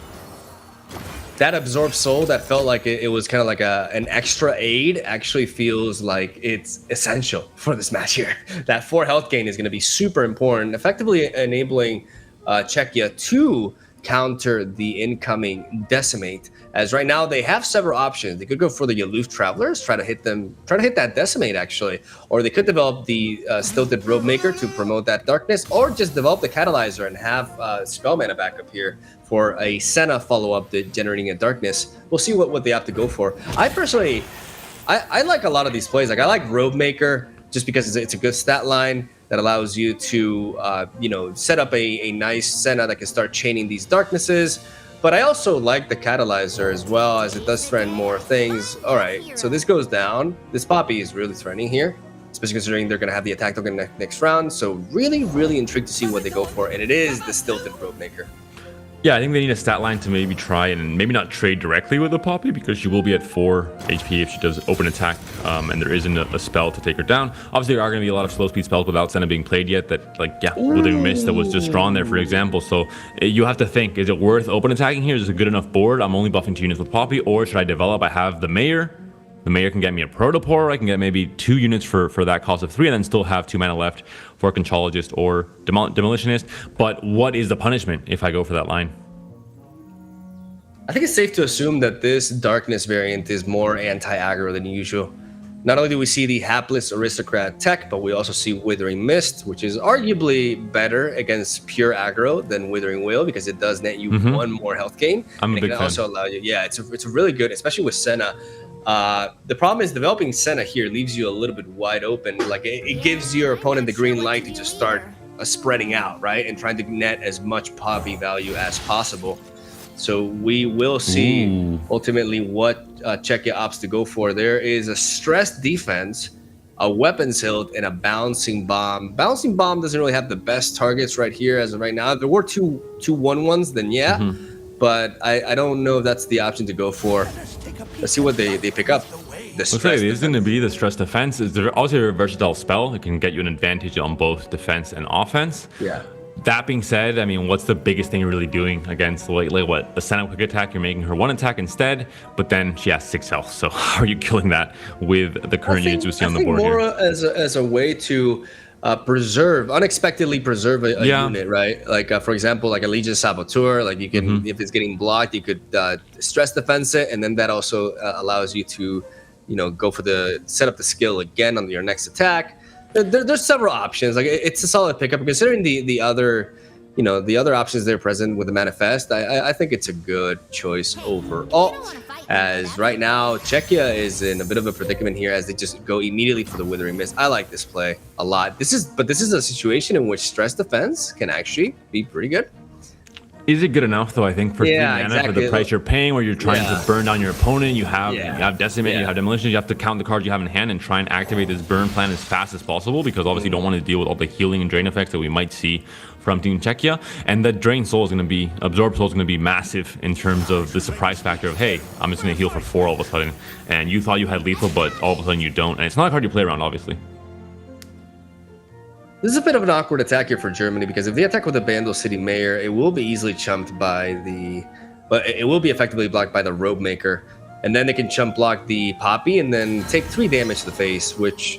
That Absorb Soul that felt like it was kind of like an extra aid actually feels like it's essential for this match here. That 4 health gain is going to be super important, effectively enabling Czechia to counter the incoming Decimate, as right now they have several options. They could go for the Aloof Travelers, try to hit that Decimate actually, or they could develop the Stilted Robemaker to promote that darkness, or just develop the Catalyzer and have Spell Mana backup here for a Senna follow-up generating a darkness. We'll see what they have to go for. I personally, I like a lot of these plays. Like I like Robemaker just because it's a good stat line that allows you to, set up a nice Senna that can start chaining these darknesses. But I also like the Catalyzer as well, as it does threaten more things. All right, so this goes down. This Poppy is really threatening here, especially considering they're going to have the attack token next round. So really, really intrigued to see what they go for. And it is the Stilted Robemaker. Yeah, I think they need a stat line to maybe try and maybe not trade directly with the Poppy, because she will be at 4 HP if she does open attack, and there isn't a spell to take her down. Obviously, there are going to be a lot of slow speed spells without Senna being played yet that, Withering Mist that was just drawn there, for example. So you have to think, is it worth open attacking here? Is it a good enough board? I'm only buffing 2 units with Poppy, or should I develop? I have the Mayor. The Mayor can get me a Protopore. I can get maybe 2 units for that cost of 3, and then still have 2 mana left for Conchologist or Demolitionist. But what is the punishment if I go for that line? I think it's safe to assume that this Darkness variant is more anti-aggro than usual. Not only do we see the Hapless Aristocrat tech, but we also see Withering Mist, which is arguably better against pure aggro than Withering Wail, because it does net you 1 more health gain. I'm a big fan. Also allow you, it's really good, especially with Senna. The problem is developing Senna here leaves you a little bit wide open. Like it gives your opponent the green light to just start spreading out, right, and trying to net as much Poppy value as possible. So we will see ultimately what Czechia opts to go for. There is a stressed defense, a weapons hilt, and a bouncing bomb. Bouncing bomb doesn't really have the best targets right here as of right now. If there were two 1/1s, then but I don't know if that's the option to go for. Let's see what they pick up. Let's say this is going to be the stress defense. It's also a versatile spell. It can get you an advantage on both defense and offense. Yeah. That being said, I mean, what's the biggest thing you're really doing against like what? The Senna quick attack, you're making her 1 attack instead, but then she has 6 health. So how are you killing that with the current units we see on the board more here? As a way to unexpectedly preserve a unit, right? Like for example, like a Legion Saboteur, like you can, if it's getting blocked, you could stress defense it, and then that also allows you to, go for set up the skill again on your next attack. There's several options. Like it's a solid pickup considering the other, the other options that are present with the manifest. I think it's a good choice overall. As right now, Czechia is in a bit of a predicament here as they just go immediately for the Withering Mist. I like this play a lot. This is a situation in which stress defense can actually be pretty good. Is it good enough though? I think for 3 mana for the price you're paying, where you're trying to burn down your opponent, you have Decimate, you have Demolition, you have to count the cards you have in hand and try and activate this burn plan as fast as possible, because obviously you don't want to deal with all the healing and drain effects that we might see from Team Czechia. And the Drain Soul is going to be, Absorb Soul is going to be massive in terms of the surprise factor of, hey, I'm just going to heal for 4 all of a sudden, and you thought you had lethal, but all of a sudden you don't. And it's not a card you play around, obviously. This is a bit of an awkward attack here for Germany, because if they attack with the Bandle City Mayor, it will be easily chumped by but it will be effectively blocked by the Robe Maker, and then they can chump block the Poppy and then take 3 damage to the face, which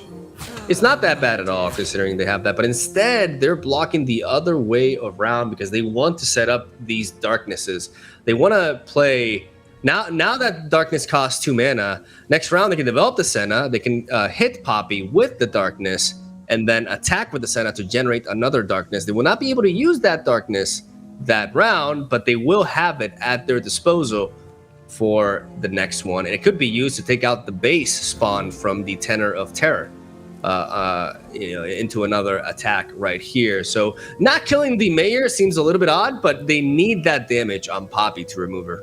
is not that bad at all considering they have that. But instead, they're blocking the other way around because they want to set up these darknesses. They want to play now that darkness costs 2 mana. Next round, they can develop the Senna. They can hit Poppy with the darkness, and then attack with the Senna to generate another darkness. They will not be able to use that darkness that round, but they will have it at their disposal for the next one. And it could be used to take out the base spawn from the Tenor of Terror into another attack right here. So not killing the Mayor seems a little bit odd, but they need that damage on Poppy to remove her.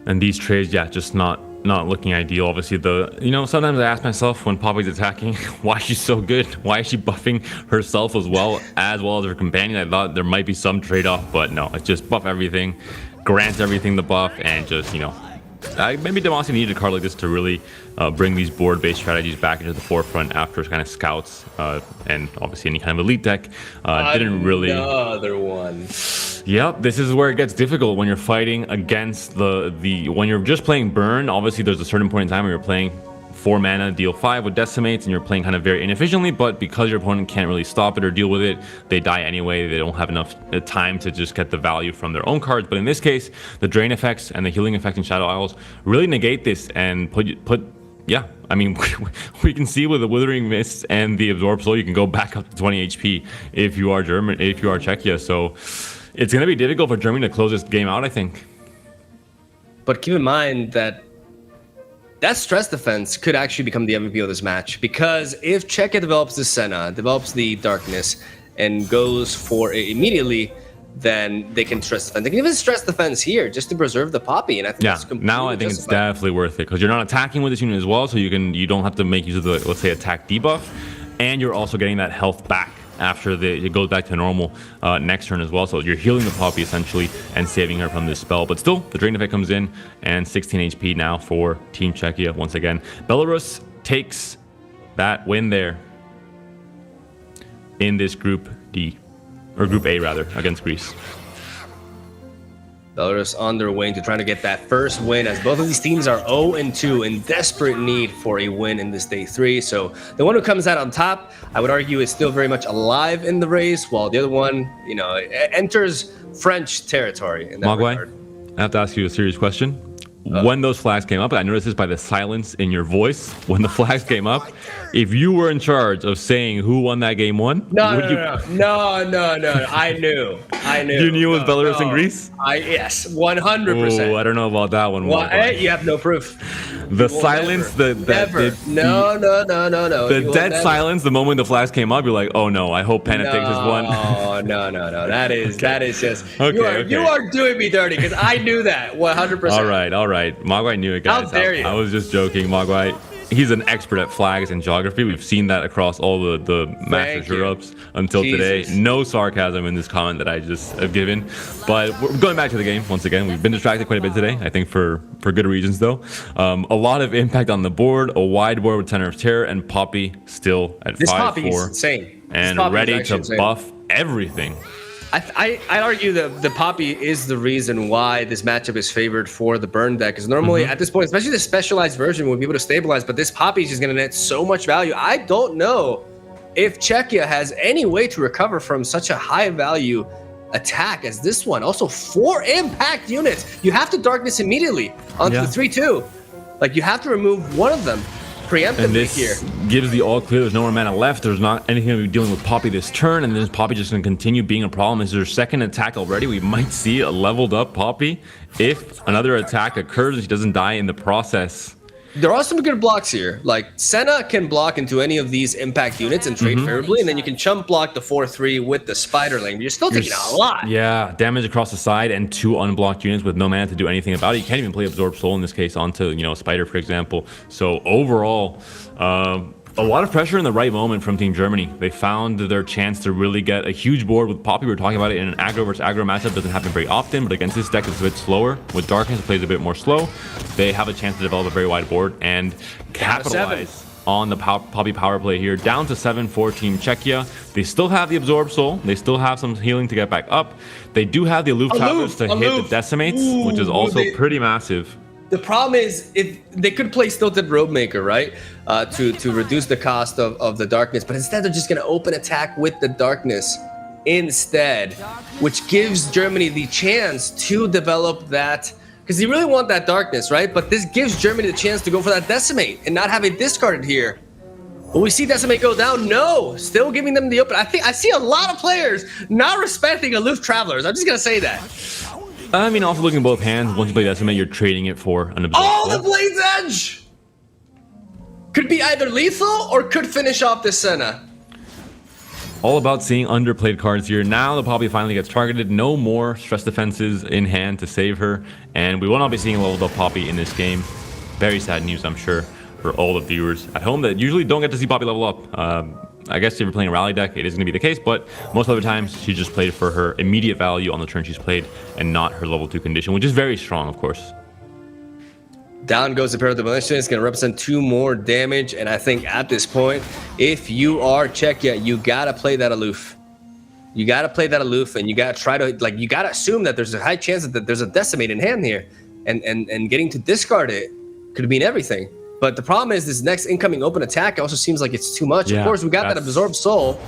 And these trades, just not looking ideal. Obviously, sometimes I ask myself when Poppy's attacking, why is she so good? Why is she buffing herself as well as her companion? I thought there might be some trade-off, but no, it's just buff everything, grants everything the buff, and just, maybe Demacia needed a card like this to really bring these board-based strategies back into the forefront after kind of scouts and obviously any kind of elite deck didn't really. Another one. Yep, this is where it gets difficult when you're fighting against when you're just playing burn. Obviously, there's a certain point in time where you're playing 4 mana, deal 5 with decimates, and you're playing kind of very inefficiently, but because your opponent can't really stop it or deal with it, they die anyway. They don't have enough time to just get the value from their own cards. But in this case, the drain effects and the healing effect in Shadow Isles really negate this and I mean, we can see with the Withering Mist and the Absorb Soul, you can go back up to 20 HP if you are Czechia. So it's going to be difficult for Germany to close this game out, I think. But keep in mind that stress defense could actually become the MVP of this match, because if Czechia develops the Senna, develops the Darkness, and goes for it immediately, then they can stress defense. They can even stress defense here just to preserve the Poppy, and I think that's completely now I think justified. It's definitely worth it, because you're not attacking with this unit as well, so you don't have to make use of the, let's say, attack debuff, and you're also getting that health back after it goes back to normal next turn as well. So you're healing the Poppy essentially and saving her from this spell. But still, the drain effect comes in, and 16 HP now for Team Czechia once again. Belarus takes that win there in this Group D, or Group A rather, against Greece. Belarus on their way to trying to get that first win, as both of these teams are 0-2 in desperate need for a win in this day 3. So the one who comes out on top, I would argue, is still very much alive in the race, while the other one, enters French territory in that regard. I have to ask you a serious question. When those flags came up, I noticed this by the silence in your voice. When the flags came up, if you were in charge of saying who won that game one, No. I knew. You knew it was Belarus and Greece? Yes, 100%. Oh, I don't know about that one. Well, you have no proof. The silence, never. No. The dead silence, the moment the flags came up, you're like, oh no, I hope Panic takes this one. No. That is just. Okay, you are doing me dirty, because I knew that 100%. All right. Mogwai knew it, guys. How dare you? I was just joking, Mogwai. he's an expert at flags and geography. We've seen that across all the Masters Europes until today. No sarcasm in this comment that I just have given. But we're going back to the game once again. We've been distracted quite a bit today, I think for good reasons though. A lot of impact on the board, a wide board with Center of Terror, and Poppy still at 5-4. This Poppy is insane. And ready to buff everything. I'd argue that the Poppy is the reason why this matchup is favored for the burn deck. Because normally at this point, especially the specialized version, would be able to stabilize, but this Poppy is just going to net so much value. I don't know if Czechia has any way to recover from such a high value attack as this one. Also, 4 impact units. You have to darkness immediately onto the 3-2. Like, you have to remove one of them preemptively and this here. Gives the all clear. There's no more mana left. There's not anything to be dealing with Poppy this turn, and then Poppy just going to continue being a problem. Is their second attack already? We might see a leveled up Poppy if another attack occurs and she doesn't die in the process. There are some good blocks here. Like, Senna can block into any of these impact units and trade favorably, and then you can chump block the 4-3 with the Spiderling. But you're still taking a lot. Yeah, damage across the side and 2 unblocked units with no mana to do anything about it. You can't even play Absorb Soul in this case onto, you know, Spider, for example. So overall, a lot of pressure in the right moment from Team Germany. They found their chance to really get a huge board with Poppy. We were talking about it in an aggro versus aggro matchup. Doesn't happen very often, but against this deck it's a bit slower. With Darkness, it plays a bit more slow. They have a chance to develop a very wide board and capitalize on the Poppy power play here. Down to 7 for Team Czechia. They still have the Absorb Soul. They still have some healing to get back up. They do have the Aloof Travelers to hit the Decimates, which is also pretty massive. The problem is, if they could play Stilted Robemaker, right, to reduce the cost of the darkness, but instead they're just going to open attack with the darkness instead, which gives Germany the chance to develop that, because they really want that darkness, right? But this gives Germany the chance to go for that Decimate and not have it discarded here. Will we see Decimate go down? No, still giving them the open. I see a lot of players not respecting Aloof Travelers. I'm just going to say that. I mean, also looking at both hands, once you play Decimate, you're trading it for an Absorb. Oh, the Blade's Edge! Could be either lethal or could finish off this Senna. All about seeing underplayed cards here. Now the Poppy finally gets targeted. No more stress defenses in hand to save her. And we will not be seeing a leveled up Poppy in this game. Very sad news, I'm sure, for all the viewers at home that usually don't get to see Poppy level up. I guess if you're playing a rally deck, it is going to be the case, but most other times she just played for her immediate value on the turn she's played and not her level 2 condition, which is very strong, of course. Down goes the pair of demolition. It's going to represent 2 more damage, and I think at this point, if you are Czechia, you got to play that aloof. You got to play that aloof, and you got to try to, like, you got to assume that there's a high chance that there's a Decimate in hand here, and getting to discard it could mean everything. But the problem is this next incoming open attack also seems like it's too much. Yeah, of course, we got that Absorb Soul.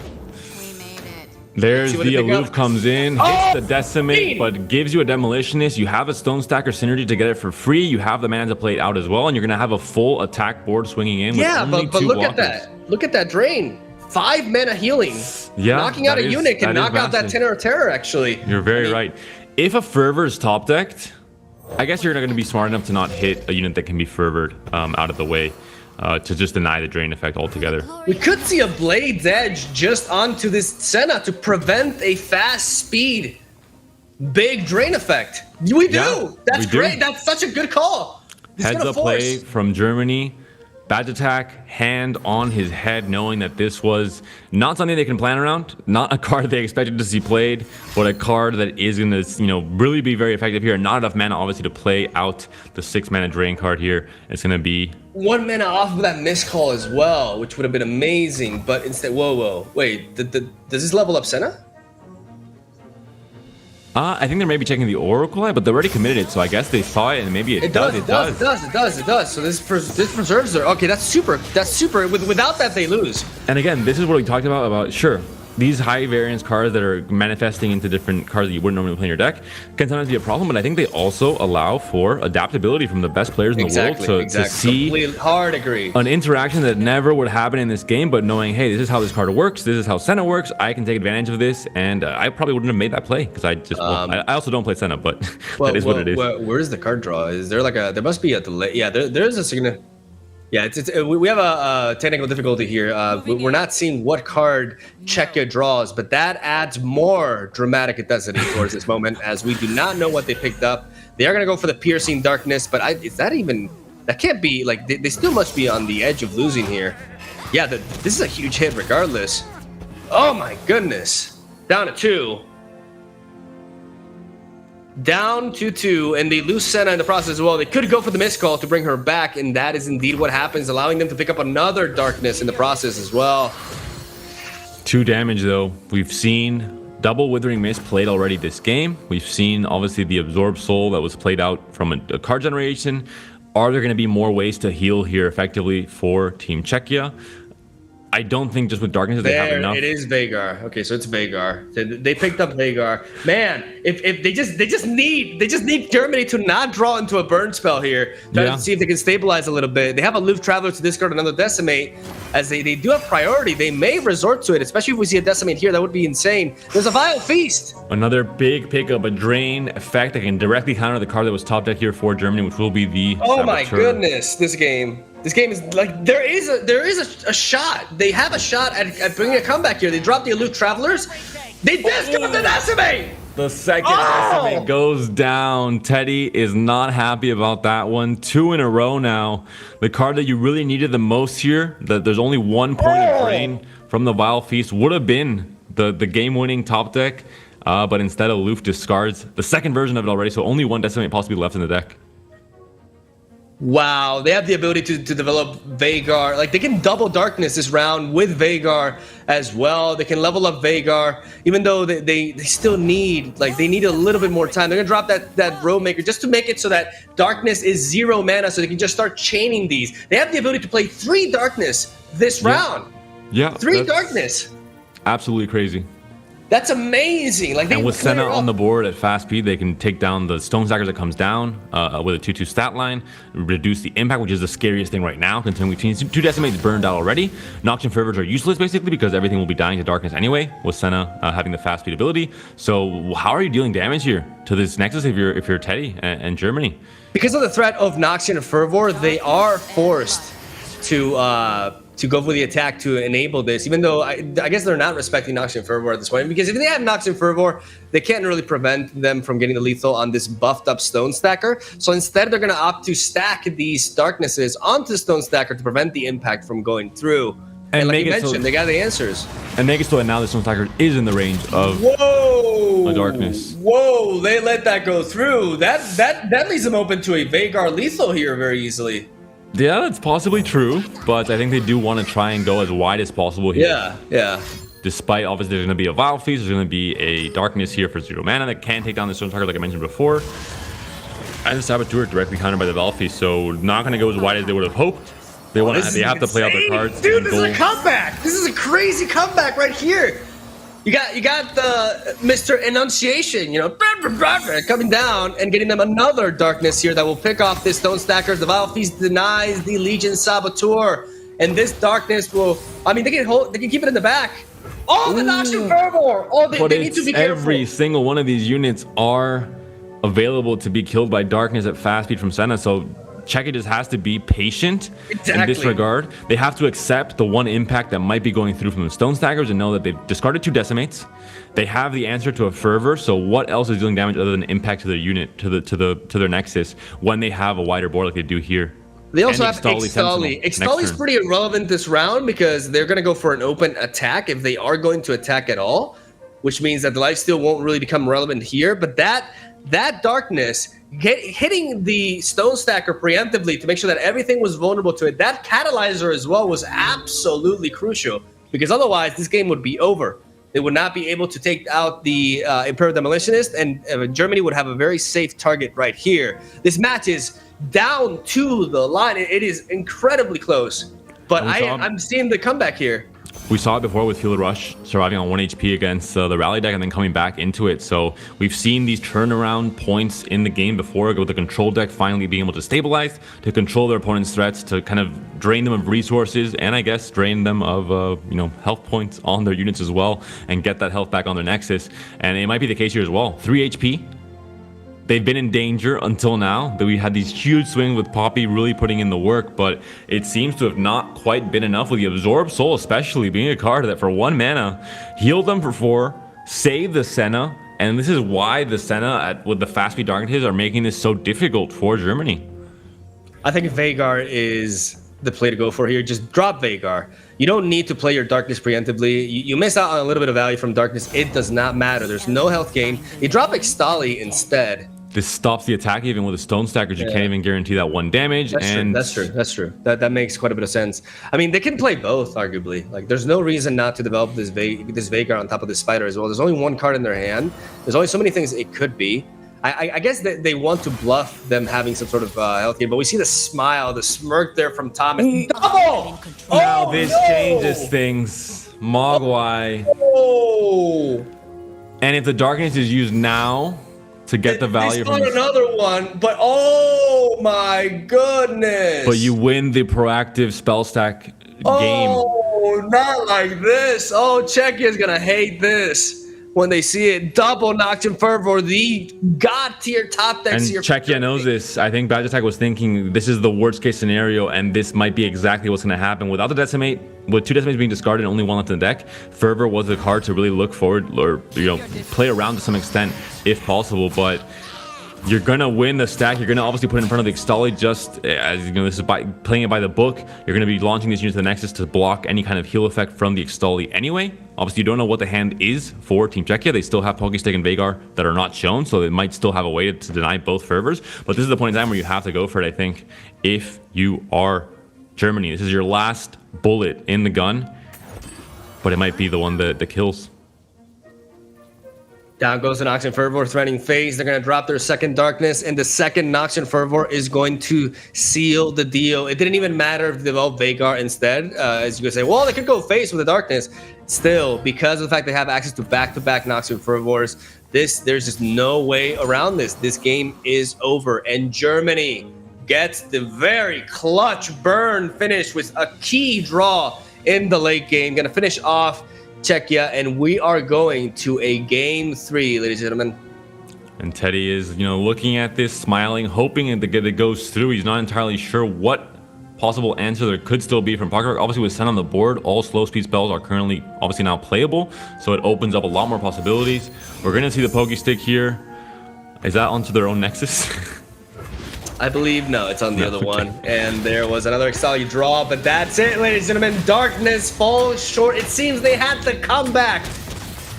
There's the Aloof comes in, hits the Decimate, but gives you a Demolitionist. You have a Stone Stacker Synergy to get it for free. You have the mana to play it out as well, and you're going to have a full attack board swinging in with only but 2 look blockers. at that. Look at that drain. 5 mana healing. Yeah, knocking out a unit can knock out that Tenor of Terror, actually. You're very right. If a Fervor is top decked, I guess you're not going to be smart enough to not hit a unit that can be fervored out of the way to just deny the drain effect altogether. We could see a Blade's Edge just onto this Senna to prevent a fast speed big drain effect. We do. Yeah, That's we do. great. That's such a good call. Heads up play from Germany. Badge attack, hand on his head, knowing that this was not something they can plan around, not a card they expected to see played, but a card that is going to, really be very effective here. Not enough mana, obviously, to play out the 6 mana drain card here. It's going to be 1 mana off of that miscall as well, which would have been amazing. But instead, whoa, wait, does this level up Senna? I think they may be checking the Oracle Eye, but they already committed it, so I guess they saw it, and maybe it does. It does. So this preserves her. Okay, that's super. Without that, they lose. And again, this is what we talked about sure, these high variance cards that are manifesting into different cards that you wouldn't normally play in your deck can sometimes be a problem, but I think they also allow for adaptability from the best players in the world to see hard agree. An interaction that never would happen in this game, but knowing, hey, this is how this card works, this is how Senna works, I can take advantage of this, and I probably wouldn't have made that play because I also don't play Senna, but that is what it is. Where's the card draw? Is there there must be a delay? Yeah, there's a significant. Yeah, we have a technical difficulty here. We're not seeing what card Czechia draws, but that adds more dramatic intensity towards this moment, as we do not know what they picked up. They are going to go for the Piercing Darkness, but that's That can't be, like, they still must be on the edge of losing here. Yeah, this is a huge hit regardless. Oh my goodness. Down to 2. Down to 2, and they lose Senna in the process as well. They could go for the missed call to bring her back, and that is indeed what happens, allowing them to pick up another darkness in the process as well. 2 damage though. We've seen double Withering Mist played already this game. We've seen obviously the Absorb Soul that was played out from a card generation. Are there going to be more ways to heal here effectively for Team Czechia? I don't think just with Darkness they have enough. It is Veigar. Okay, so it's Veigar. They picked up Veigar. Man, if they just need Germany to not draw into a burn spell here. To see if they can stabilize a little bit. They have a Louvre Traveler to discard another Decimate. As they do have priority, they may resort to it, especially if we see a Decimate here. That would be insane. There's a Vile Feast. Another big pickup, a Drain effect that can directly counter the card that was top deck here for Germany, which will be the Oh my goodness, this game is like there is a shot. They have a shot at bringing a comeback here. They dropped the Aloof Travelers. They discard the Decimate. The second Decimate goes down. Teddy is not happy about that one. 2 in a row now. The card that you really needed the most here, that there's only 1 point of drain from the Vile Feast, would have been the game-winning top deck, but instead Aloof discards the second version of it already, so only 1 Decimate possibly left in the deck. Wow, they have the ability to develop Veigar. Like, they can double Darkness this round with Veigar as well. They can level up Veigar, even though they still need, like, they need a little bit more time. They're gonna drop that Roadmaker just to make it so that Darkness is 0 mana, so they can just start chaining these. They have the ability to play 3 Darkness this round. Yeah, 3 Darkness. Absolutely crazy. That's amazing. Like, and with Senna on the board at fast speed, they can take down the Stone Stackers that comes down with a 2/2 stat line, reduce the impact, which is the scariest thing right now, considering we've seen 2 Decimates burned out already. Noxian Fervors are useless, basically, because everything will be dying to Darkness anyway, with Senna having the fast speed ability. So how are you dealing damage here to this Nexus if you're Teddy and Germany? Because of the threat of Noxian Fervor, they are forced to go for the attack to enable this, even though I guess they're not respecting Noxian Fervor at this point, because if they have Noxian Fervor, they can't really prevent them from getting the lethal on this buffed up Stone Stacker. So instead, they're going to opt to stack these Darknesses onto Stone Stacker to prevent the impact from going through. And like you mentioned, they got the answers. And make it so that now the Stone Stacker is in the range of a Darkness. Whoa, they let that go through. That leaves them open to a Veigar lethal here very easily. Yeah, that's possibly true, but I think they do want to try and go as wide as possible here. Yeah. Despite, obviously, there's going to be a Vile Feast, there's going to be a Darkness here for 0 mana that can take down the Stone Stacker, like I mentioned before. And the Saboteur directly countered by the Vile Feast, so not going to go as wide as they would have hoped. They have to play out their cards. Dude, this is a comeback! This is a crazy comeback right here! You got the Mr. Enunciation, coming down and getting them another Darkness here that will pick off this Stone Stacker. The Vile Feast denies the Legion Saboteur, and this Darkness will. I mean, they can keep it in the back. Oh, the Noxian Fervor! Oh, they need to be careful. Every single one of these units are available to be killed by Darkness at fast speed from Senna, so Czechia just has to be patient in this regard. They have to accept the 1 impact that might be going through from the Stone Stackers and know that they've discarded 2 Decimates. They have the answer to a Fervor, so what else is dealing damage other than impact to their unit, to their Nexus, when they have a wider board like they do here? They also have Ixtali. Ixtali is pretty irrelevant this round because they're going to go for an open attack if they are going to attack at all, which means that the lifesteal won't really become relevant here. But that Darkness hitting the Stone Stacker preemptively to make sure that everything was vulnerable to it, that catalyzer as well was absolutely crucial, because otherwise this game would be over. They would not be able to take out the Imperial Demolitionist, and Germany would have a very safe target right here. This match is down to the line. It is incredibly close, but I'm seeing the comeback here. We saw it before with Field Rush surviving on 1 HP against the rally deck and then coming back into it. So we've seen these turnaround points in the game before, with the control deck finally being able to stabilize, to control their opponent's threats, to kind of drain them of resources, and I guess drain them of health points on their units as well, and get that health back on their Nexus. And it might be the case here as well. 3 HP. They've been in danger until now. That we had these huge swings with Poppy really putting in the work, but it seems to have not quite been enough, with the Absorb Soul especially being a card that for 1 mana healed them for 4, saved the Senna, and this is why the Senna with the fast speed Darknesses are making this so difficult for Germany. I think Vhagar is the play to go for here. Just drop Vhagar. You don't need to play your Darkness preemptively. You miss out on a little bit of value from Darkness. It does not matter. There's no health gain. You drop Ixtali instead. This stops the attack even with a Stone Stackers. You can't even guarantee that 1 damage. That's true. That makes quite a bit of sense. I mean, they can play both, arguably. Like, there's no reason not to develop this Vhagar on top of this Spider as well. There's only 1 card in their hand. There's only so many things it could be. I guess that they want to bluff them having some sort of health gain, but we see the smile, the smirk there from Thomas. Double! Now this changes things. Mogwai. Oh! And if the Darkness is used now to get the value from another one, but oh my goodness! But you win the proactive spell stack game. Oh, not like this. Oh, Czechia is gonna hate this when they see it. Double Noxian Fervor, the god tier top deck here. And Czechia knows this. I think Badge Attack was thinking this is the worst case scenario, and this might be exactly what's going to happen. Without the Decimate, with 2 Decimates being discarded and only 1 left in the deck, Fervor was the card to really look forward or play around to some extent if possible. But you're gonna win the stack. You're gonna obviously put it in front of the Ixtali, just as you know. This is by playing it by the book. You're gonna be launching these units to the Nexus to block any kind of heal effect from the Ixtali anyway. Obviously, you don't know what the hand is for Team Czechia. They still have Pokestake and Vhagar that are not shown, so they might still have a way to deny both Fervors. But this is the point in time where you have to go for it, I think, if you are Germany. This is your last bullet in the gun, but it might be the one that kills. Down goes the Noxian Fervor, threatening phase. They're going to drop their second Darkness, and the second Noxian Fervor is going to seal the deal. It didn't even matter if they developed Vhagar instead. As you could say, well, they could go face with the Darkness. Still, because of the fact they have access to back-to-back Noxian Fervors, there's just no way around this. This game is over, and Germany gets the very clutch burn finish with a key draw in the late game. Going to finish off Czechia, and we are going to a game 3, ladies and gentlemen. And Teddy is, looking at this, smiling, hoping that it goes through. He's not entirely sure what possible answer there could still be from Pocket Rock. Obviously, with Sen on the board, all slow speed spells are currently obviously now playable, so it opens up a lot more possibilities. We're going to see the Pokestick here. Is that onto their own Nexus? I believe no, it's on the other one. And there was another Ixtali draw, but that's it, ladies and gentlemen. Darkness falls short. It seems they had to come back.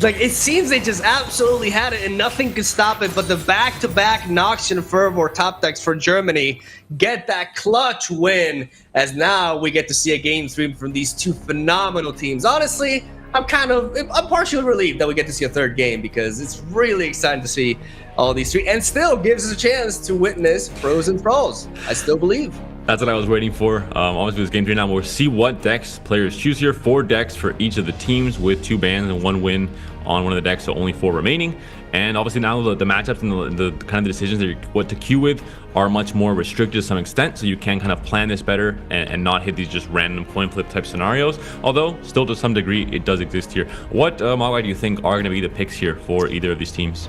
Like, it seems they just absolutely had it and nothing could stop it. But the back-to-back Noxian Fervor top decks for Germany get that clutch win, as now we get to see a game 3 from these 2 phenomenal teams. Honestly, I'm partially relieved that we get to see a third game, because it's really exciting to see all these 3, and still gives us a chance to witness Frozen Thralls. I still believe. That's what I was waiting for. Obviously, this game 3 now, we'll see what decks players choose here. 4 decks for each of the teams with 2 bans and 1 win on one of the decks, so only 4 remaining. And obviously now the matchups and the kind of the decisions that what to queue with are much more restricted to some extent, so you can kind of plan this better and not hit these just random coin flip type scenarios. Although still to some degree it does exist here. What Mogwai do you think are going to be the picks here for either of these teams?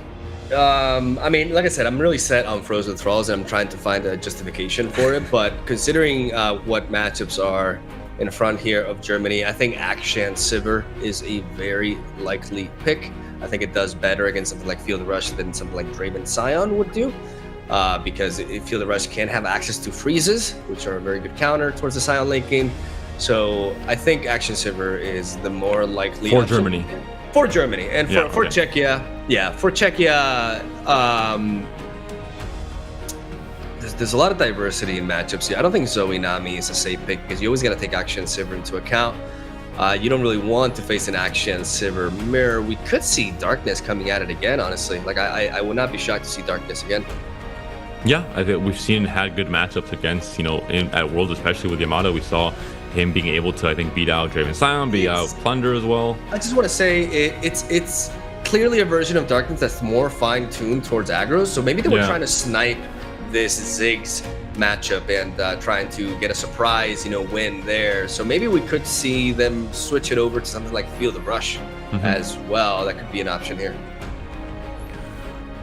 I mean, like I said, I'm really set on Frozen Thralls, and I'm trying to find a justification for it. But considering what matchups are in front here of Germany, I think Akshan Sivir is a very likely pick. I think it does better against something like Field Rush than something like Draven Scion would do, because Field Rush can have access to freezes, which are a very good counter towards the Scion late game. So I think Akshan Sivir is the more likely for Germany. For Germany, and for Czechia, for Czechia, there's a lot of diversity in matchups here. I don't think Zoe Nami is a safe pick, because you always got to take Akshan Sivir into account. You don't really want to face an Akshan Sivir mirror. We could see Darkness coming at it again, honestly. Like, I would not be shocked to see Darkness again. Yeah, I think we've seen had good matchups against, at Worlds, especially with Yamato. We saw him being able to, I think, beat out Draven Scion, beat out Plunder as well. I just want to say it's clearly a version of Darkness that's more fine-tuned towards aggros. So maybe they were trying to snipe this Ziggs matchup and trying to get a surprise, win there. So maybe we could see them switch it over to something like Field of Rush as well. That could be an option here.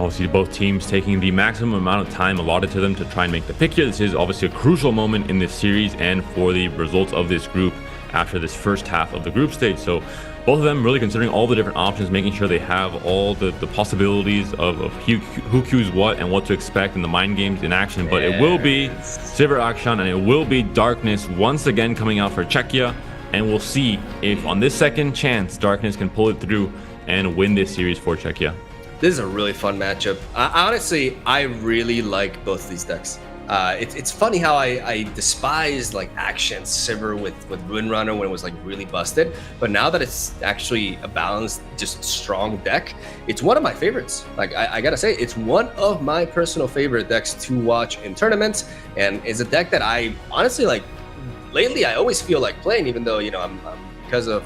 Obviously, both teams taking the maximum amount of time allotted to them to try and make the pick here. This is obviously a crucial moment in this series and for the results of this group after this first half of the group stage. So both of them really considering all the different options, making sure they have all the possibilities of who cues what and what to expect in the mind games in action. But it will be Silver Action and it will be Darkness once again coming out for Czechia, and we'll see if on this second chance Darkness can pull it through and win this series for Czechia. This is a really fun matchup. Honestly, I really like both of these decks. It's funny how I despised like Action Sivir with Windrunner when it was like really busted, but now that it's actually a balanced, just strong deck, it's one of my favorites. Like I gotta say, it's one of my personal favorite decks to watch in tournaments, and it's a deck that I honestly like. Lately, I always feel like playing, even though I'm because of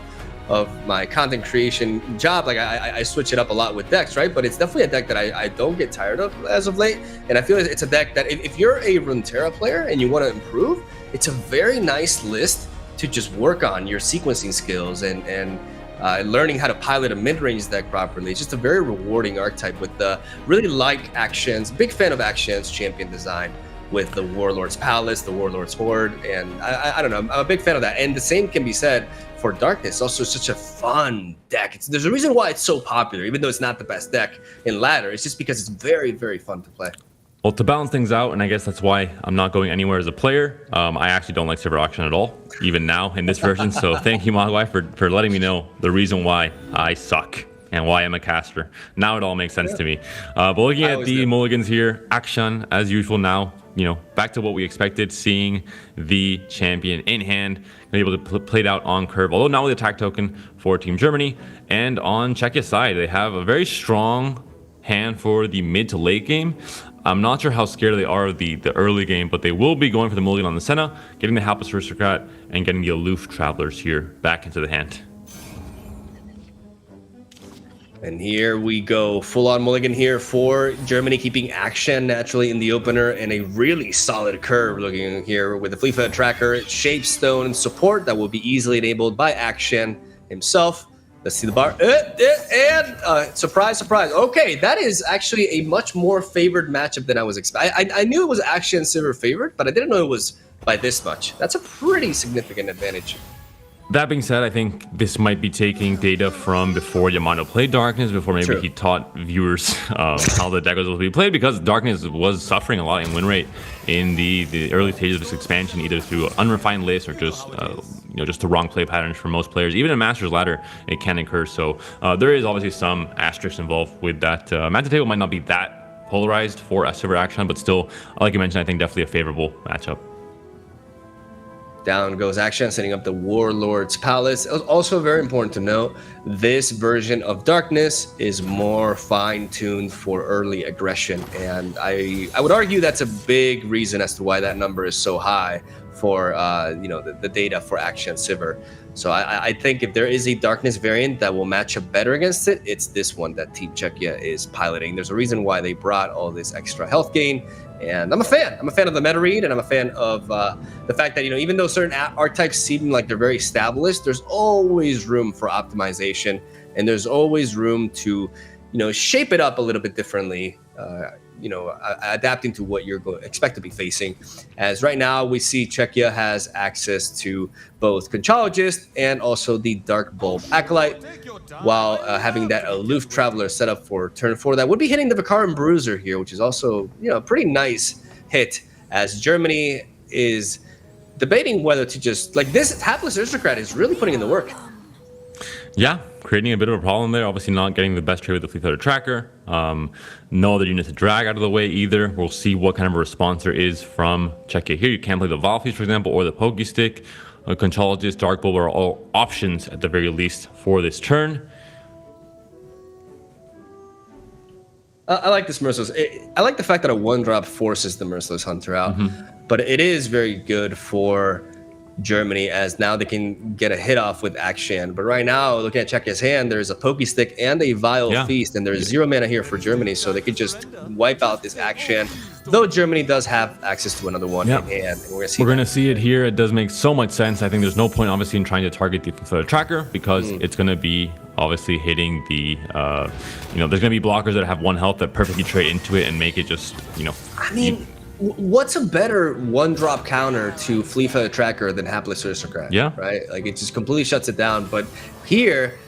my content creation job, like I switch it up a lot with decks, right? But it's definitely a deck that I don't get tired of as of late, and I feel like it's a deck that if you're a Runeterra player and you want to improve, it's a very nice list to just work on your sequencing skills and learning how to pilot a mid-range deck properly. It's just a very rewarding archetype with the really like Actions, big fan of Actions champion design with the Warlord's Palace, the Warlord's Horde, and I don't know, I'm a big fan of that. And the same can be said for Darkness. Also such a fun deck. There's a reason why it's so popular, even though it's not the best deck in ladder. It's just because it's very, very fun to play. Well, to balance things out, and I guess that's why I'm not going anywhere as a player, I actually don't like Silver Auction at all, even now in this version. So thank you, Mogwai, for letting me know the reason why I suck and why I'm a caster. Now it all makes sense to me. But looking at the mulligans here, Action, as usual now, back to what we expected, seeing the champion in hand, able to play it out on curve, although not with attack token for Team Germany. And on Czechia's side, they have a very strong hand for the mid to late game. I'm not sure how scared they are of the early game, but they will be going for the mulligan on the Senna, getting the Hapless Aristocrat, and getting the Aloof Travelers here back into the hand. And here we go, full-on mulligan here for Germany, keeping Action naturally in the opener, and a really solid curve looking here with the Fleetfoot Tracker, Shapestone support that will be easily enabled by Action himself. Let's see the bar, and surprise, surprise. Okay, that is actually a much more favored matchup than I was expecting. I knew it was Action Sivir favored, but I didn't know it was by this much. That's a pretty significant advantage. That being said, I think this might be taking data from before Yamato played Darkness, before maybe he taught viewers how the deck was supposed to be played, because Darkness was suffering a lot in win rate in the early stages of this expansion, either through unrefined lists or just just the wrong play patterns for most players. Even in Master's Ladder, it can occur. So there is obviously some asterisks involved with that. Manta table might not be that polarized for a Silver Action, but still, like you mentioned, I think definitely a favorable matchup. Down goes Action, setting up the Warlord's Palace. Also very important to note, this version of Darkness is more fine-tuned for early aggression, and I would argue that's a big reason as to why that number is so high for the data for Action Sivir. So I think if there is a Darkness variant that will match up better against it, it's this one that Team Czechia is piloting. There's a reason why they brought all this extra health gain, and I'm a fan. I'm a fan of the meta read, and I'm a fan of the fact that even though certain archetypes seem like they're very established, there's always room for optimization, and there's always room to shape it up a little bit differently. Adapting to what you're going to expect to be facing. As right now, we see Czechia has access to both Conchologist and also the Dark Bulb Acolyte, while having that Aloof Traveler set up for turn 4. That would be hitting the Vicarum Bruiser here, which is also a pretty nice hit, as Germany is debating whether to just, like, this Hapless Aristocrat is really putting in the work. Yeah, creating a bit of a problem there. Obviously not getting the best trade with the Fleetfooter Tracker. No other unit to drag out of the way either. We'll see what kind of a response there is from Czechia here. You can't play the Valfeast, for example, or the Pokey Stick. Conchologist, Dark Bulb are all options at the very least for this turn. I like this Merciless. I like the fact that a 1-drop forces the Merciless Hunter out, but it is very good for Germany, as now they can get a hit off with Action. But right now, looking at Czechia's hand, there's a Pokey Stick and a Vile Feast, and there's 0 mana here for Germany, so they could just wipe out this Action. Though Germany does have access to another one in hand, and we're gonna see it here. It does make so much sense. I think there's no point, obviously, in trying to target the Tracker, because it's gonna be obviously hitting the there's gonna be blockers that have 1 health that perfectly trade into it and make it just I mean, what's a better 1-drop counter to Fleetfoot Tracker than Hapless Aristocrat? Yeah. Right? Like, it just completely shuts it down. But here,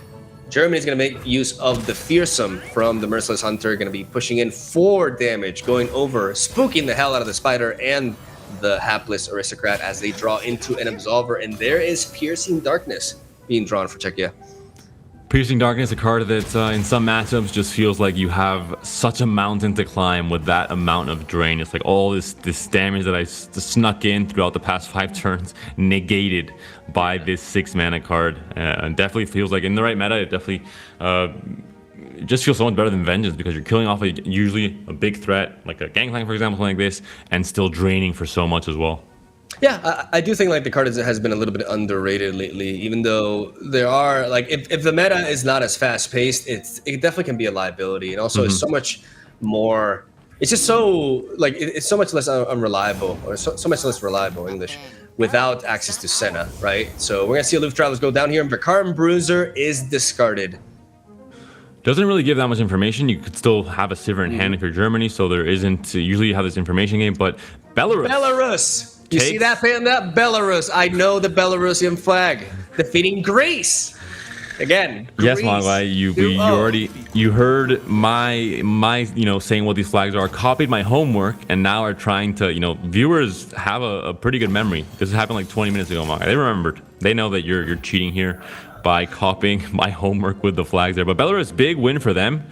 Germany's going to make use of the Fearsome from the Merciless Hunter, going to be pushing in 4 damage, going over, spooking the hell out of the Spider and the Hapless Aristocrat as they draw into an Absolver, and there is Piercing Darkness being drawn for Czechia. Piercing Darkness, a card that in some matchups just feels like you have such a mountain to climb with that amount of drain. It's like all this damage that I snuck in throughout the past 5 turns negated by this 6 mana card. And definitely feels like in the right meta, it definitely it just feels so much better than Vengeance, because you're killing off usually a big threat like a Gangplank, for example, something like this, and still draining for so much as well. Yeah, I do think like the card has been a little bit underrated lately, even though there are like if the meta is not as fast paced, it definitely can be a liability, and also it's so much more. It's just so like it's so much less unreliable, or so much less reliable English without access to Senna, right? So we're gonna see Aloof Travelers go down here, and Vikarm Bruiser is discarded. Doesn't really give that much information. You could still have a Sivir in hand if you're Germany, so there isn't usually you have this information game, but Belarus. You see that, fam? That Belarus. I know the Belarusian flag. Defeating Greece. Again, Greece. Yes, Mogwai, you heard my saying what these flags are, copied my homework, and now are trying to, viewers have a pretty good memory. This happened like 20 minutes ago, Mogwai. They remembered. They know that you're cheating here by copying my homework with the flags there. But Belarus, big win for them.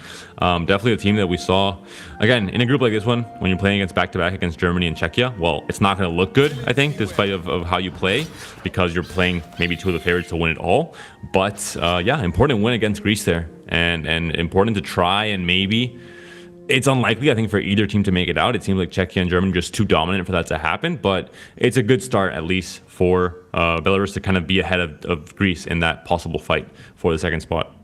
Definitely a team that we saw, again, in a group like this one, when you're playing against back-to-back against Germany and Czechia, well, it's not going to look good, I think, despite of how you play, because you're playing maybe 2 of the favorites to win it all. But, yeah, important win against Greece there. And important to try, and maybe it's unlikely, I think, for either team to make it out. It seems like Czechia and Germany are just too dominant for that to happen, but it's a good start, at least, for Belarus to kind of be ahead of Greece in that possible fight for the second spot.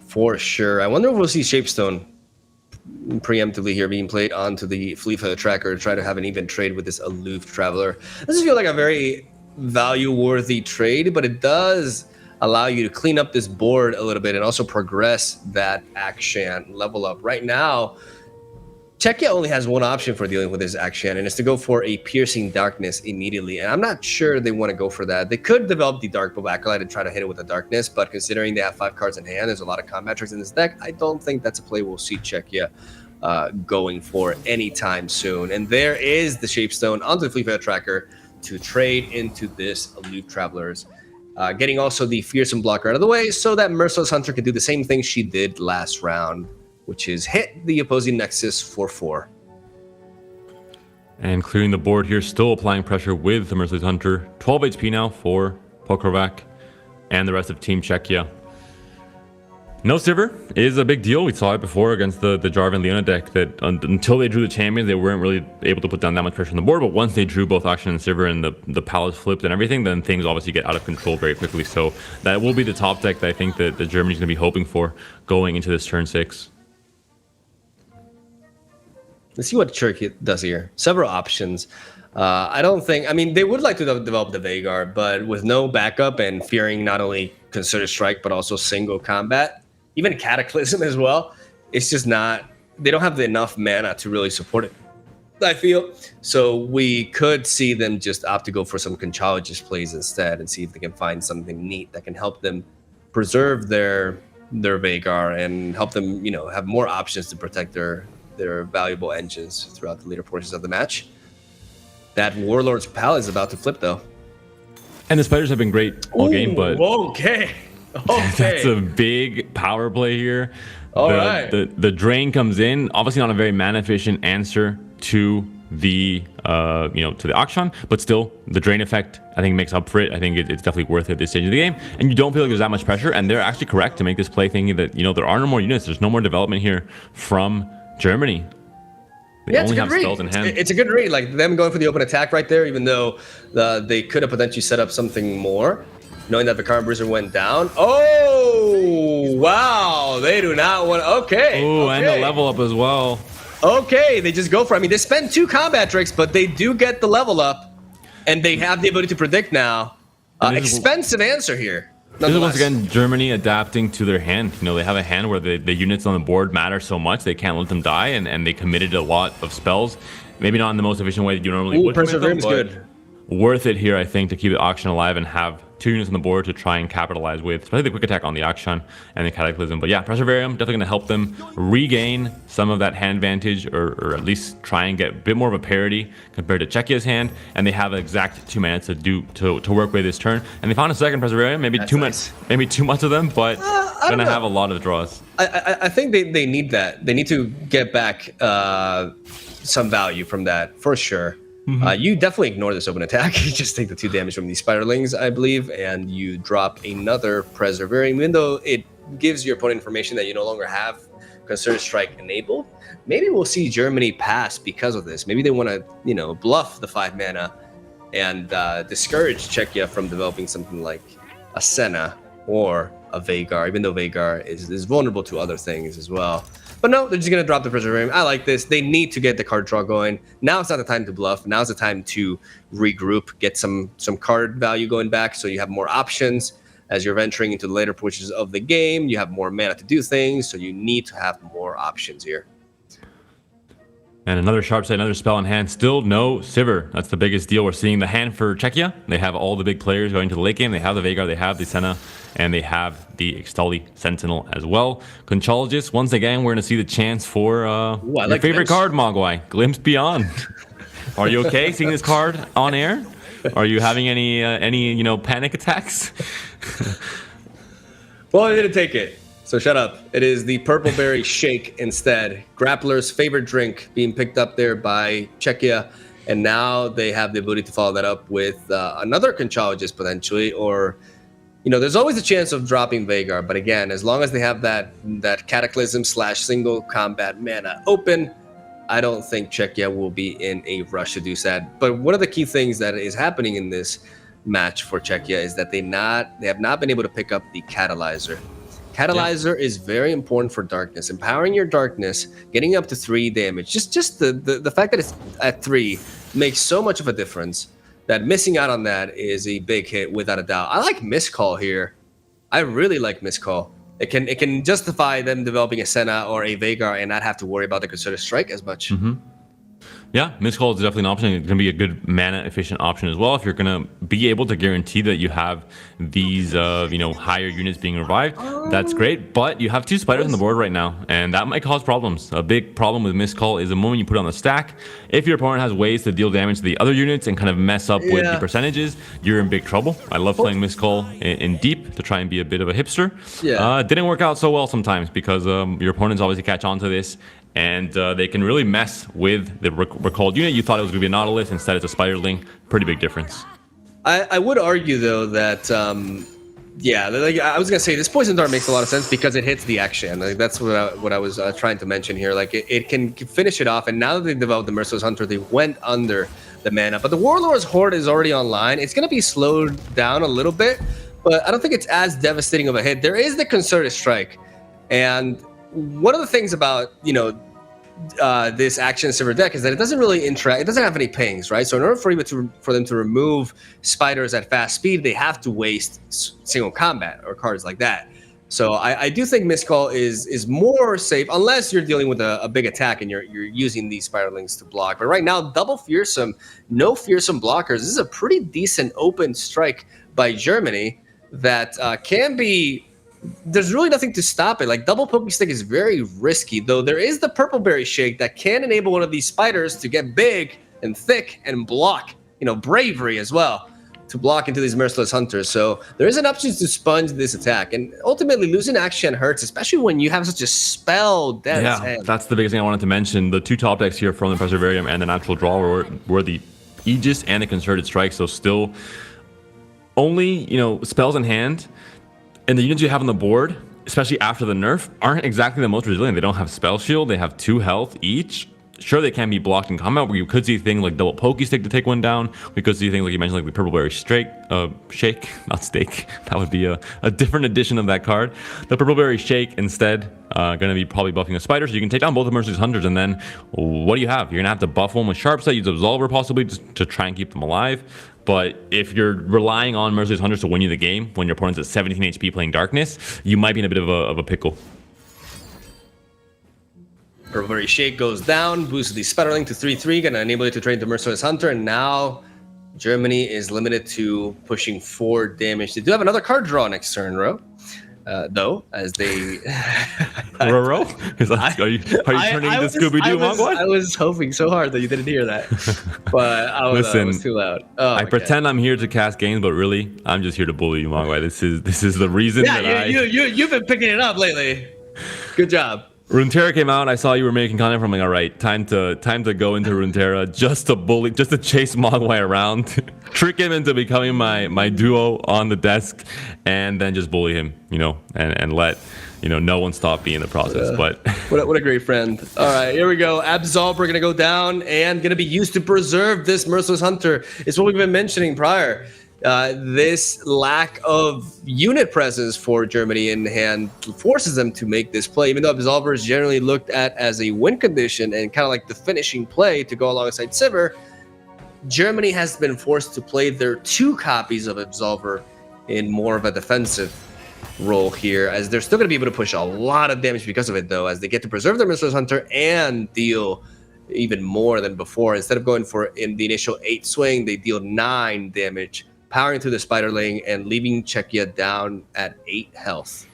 For sure. I wonder if we'll see Shapestone preemptively here being played onto the Fleetfoot Tracker to try to have an even trade with this Aloof Traveler. This doesn't feel like a very value-worthy trade, but it does allow you to clean up this board a little bit and also progress that action level up. Right now, Czechia only has one option for dealing with this action, and it's to go for a Piercing Darkness immediately. And I'm not sure they want to go for that. They could develop the Dark Bow Acolyte and try to hit it with the Darkness, but considering they have 5 cards in hand, there's a lot of combat tricks in this deck. I don't think that's a play we'll see Czechia going for anytime soon. And there is the Shapestone onto the Fleetfoot Tracker to trade into this Aloof Travelers. Getting also the Fearsome blocker out of the way so that Merciless Hunter can do the same thing she did last round, which is hit the opposing Nexus for 4. And clearing the board here, still applying pressure with the Merciless Hunter. 12 HP now for Pokrovac and the rest of Team Czechia. No Sivir is a big deal. We saw it before against the Jarvan Leona deck that until they drew the champions, they weren't really able to put down that much pressure on the board. But once they drew both Akshan and Sivir and the Palace flipped and everything, then things obviously get out of control very quickly. So that will be the top deck that I think that Germany's going to be hoping for going into this turn 6. Let's see what Turkey does here. Several options. I mean, they would like to develop the Veigar, but with no backup and fearing not only Concerted Strike, but also single combat, even Cataclysm as well, it's just not, they don't have enough mana to really support it, I feel. So we could see them just opt to go for some Conchologist plays instead and see if they can find something neat that can help them preserve their Veigar and help them, have more options to protect their valuable engines throughout the later portions of the match. That Warlord's Pal is about to flip, though. And the Spiders have been great all game, but... Okay. That's a big power play here. The drain comes in, obviously not a very mana efficient answer to the to the Akshan, but still the drain effect I think makes up for it. I think it's definitely worth it at this stage of the game, and you don't feel like there's that much pressure. And they're actually correct to make this play, thinking that there are no more units, there's no more development here from Germany. They only have spells in hand. It's a good read, like them going for the open attack right there, even though they could have potentially set up something more. Knowing that the Vikarm Bruiser went down. Oh, wow. They do not want... Okay. Oh, and the level up as well. Okay, they just go for it. I mean, they spend 2 combat tricks, but they do get the level up. And they have the ability to predict now. Expensive answer here. This is once again Germany adapting to their hand. They have a hand where the units on the board matter so much. They can't let them die, and they committed a lot of spells. Maybe not in the most efficient way that you normally would. Perseverance good. Worth it here, I think, to keep the auction alive and have 2 units on the board to try and capitalize with, especially the quick attack on the Akshan and the Cataclysm. But yeah, Preservarium definitely going to help them regain some of that hand advantage, or at least try and get a bit more of a parity compared to Czechia's hand. And they have an exact 2 mana to work with this turn. And they found a second Preservarium, maybe That's too nice. much, maybe too much of them, but going to have a lot of draws. I think they need that. They need to get back some value from that for sure. You definitely ignore this open attack. You just take the 2 damage from these Spiderlings, I believe, and you drop another Preservarium. Even though it gives your opponent information that you no longer have Concerted Strike enabled, maybe we'll see Germany pass because of this. Maybe they want to, bluff the 5 mana and discourage Czechia from developing something like a Senna or a Vagar, even though Vagar is vulnerable to other things as well. But no, they're just going to drop the Preservarium. I like this. They need to get the card draw going. Now it's not the time to bluff. Now's the time to regroup, get some card value going back so you have more options as you're venturing into the later portions of the game. You have more mana to do things, so you need to have more options here. And another sharp side, another spell in hand. Still no Sivir. That's the biggest deal. We're seeing the hand for Czechia. They have all the big players going to the late game. They have the Vagar, they have the Senna, and they have the Ixtali Sentinel as well. Conchologist, once again, we're going to see the chance for your favorite card, Mogwai, Glimpse Beyond. Are you okay seeing this card on air? Are you having any panic attacks? Well, I didn't take it. So shut up. It is the Purple Berry Shake instead. Grappler's favorite drink being picked up there by Czechia. And now they have the ability to follow that up with another Conchologist potentially. Or, there's always a chance of dropping Vagar. But again, as long as they have that Cataclysm / single combat mana open, I don't think Czechia will be in a rush to do that. But one of the key things that is happening in this match for Czechia is that they have not been able to pick up the Catalyzer. Catalyzer is very important for darkness. Empowering your darkness, getting up to 3 damage. Just the fact that it's at 3 makes so much of a difference that missing out on that is a big hit without a doubt. I like Miscall here. I really like Miscall. It can justify them developing a Senna or a Vagar and not have to worry about the Concerted Strike as much. Yeah, Miscall is definitely an option. It's going to be a good mana efficient option as well if you're going to be able to guarantee that you have these higher units being revived. That's great, but you have 2 spiders on the board right now, and that might cause problems. A big problem with Miscall is the moment you put it on the stack, if your opponent has ways to deal damage to the other units and kind of mess up with the percentages, you're in big trouble. I love playing Miscall in deep to try and be a bit of a hipster. Didn't work out so well sometimes because your opponents obviously catch on to this, and they can really mess with the recalled unit. You thought it was going to be a Nautilus, instead it's a Spiderling. Pretty big difference. I would argue, though, that, I was going to say, this Poison Dart makes a lot of sense because it hits the action. That's what I was trying to mention here. It can finish it off, and now that they developed the Merciless Hunter, they went under the mana. But the Warlord's Horde is already online. It's going to be slowed down a little bit, but I don't think it's as devastating of a hit. There is the Concerted Strike, and one of the things about this action Sivir deck is that it doesn't really interact. It doesn't have any pings, right? So in order for them to remove spiders at fast speed, they have to waste single combat or cards like that. So I do think Miscall is more safe unless you're dealing with a big attack and you're using these Spiderlings to block. But right now, double Fearsome, no Fearsome blockers. This is a pretty decent open strike by Germany that can be. There's really nothing to stop it. Like, double Poke Stick is very risky, though there is the Purple Berry Shake that can enable one of these spiders to get big and thick and block, bravery as well, to block into these Merciless Hunters. So there is an option to sponge this attack, and ultimately losing action hurts, especially when you have such a spell-dense hand. That's the biggest thing I wanted to mention. The 2 top decks here from the Preservarium and the Natural Draw were the Aegis and the Concerted Strike, so still only, spells in hand. And the units you have on the board, especially after the nerf, aren't exactly the most resilient. They don't have Spell Shield. They have 2 health each. Sure, they can be blocked in combat, where you could see things like double Pokey Stick to take one down. We could see things like you mentioned, like the Purple Berry Shake, not Steak. That would be a different edition of that card. The Purple Berry Shake instead, going to be probably buffing a Spider, so you can take down both the Merciless Hunters, and then what do you have? You're going to have to buff one with Sharp Sight, use Absolver possibly to try and keep them alive. But if you're relying on Merciless Hunters to win you the game when your opponent's at 17 HP playing Darkness, you might be in a bit of a pickle. Purple Berry Shake goes down, boosts the Spiderling to 3/3, gonna enable it to trade the Merciless Hunter, and now Germany is limited to pushing 4 damage. They do have another card draw next turn, though, as they. Roro? Are you turning into Scooby-Doo, Mogwai? I was hoping so hard that you didn't hear that, but I was too loud. Oh, I pretend I'm here to cast games, but really, I'm just here to bully you, Mogwai. This is the reason. Yeah, you've been picking it up lately. Good job. Runeterra came out. I saw you were making content from, like, all right, time to go into Runeterra just to chase Mogwai around, trick him into becoming my duo on the desk, and then just bully him, and let no one stop me in the process. But what a great friend. All right, here we go. Absolver gonna go down and gonna be used to preserve this Merciless Hunter. It's what we've been mentioning prior. This lack of unit presence for Germany in hand forces them to make this play, even though Absolver is generally looked at as a win condition and kind of like the finishing play to go alongside Sivir. Germany has been forced to play their 2 copies of Absolver in more of a defensive role here, as they're still going to be able to push a lot of damage because of it, though, as they get to preserve their Merciless Hunter and deal even more than before. Instead of going for in the initial 8 swing, they deal 9 damage, powering through the Spiderling and leaving Czechia down at 8 health.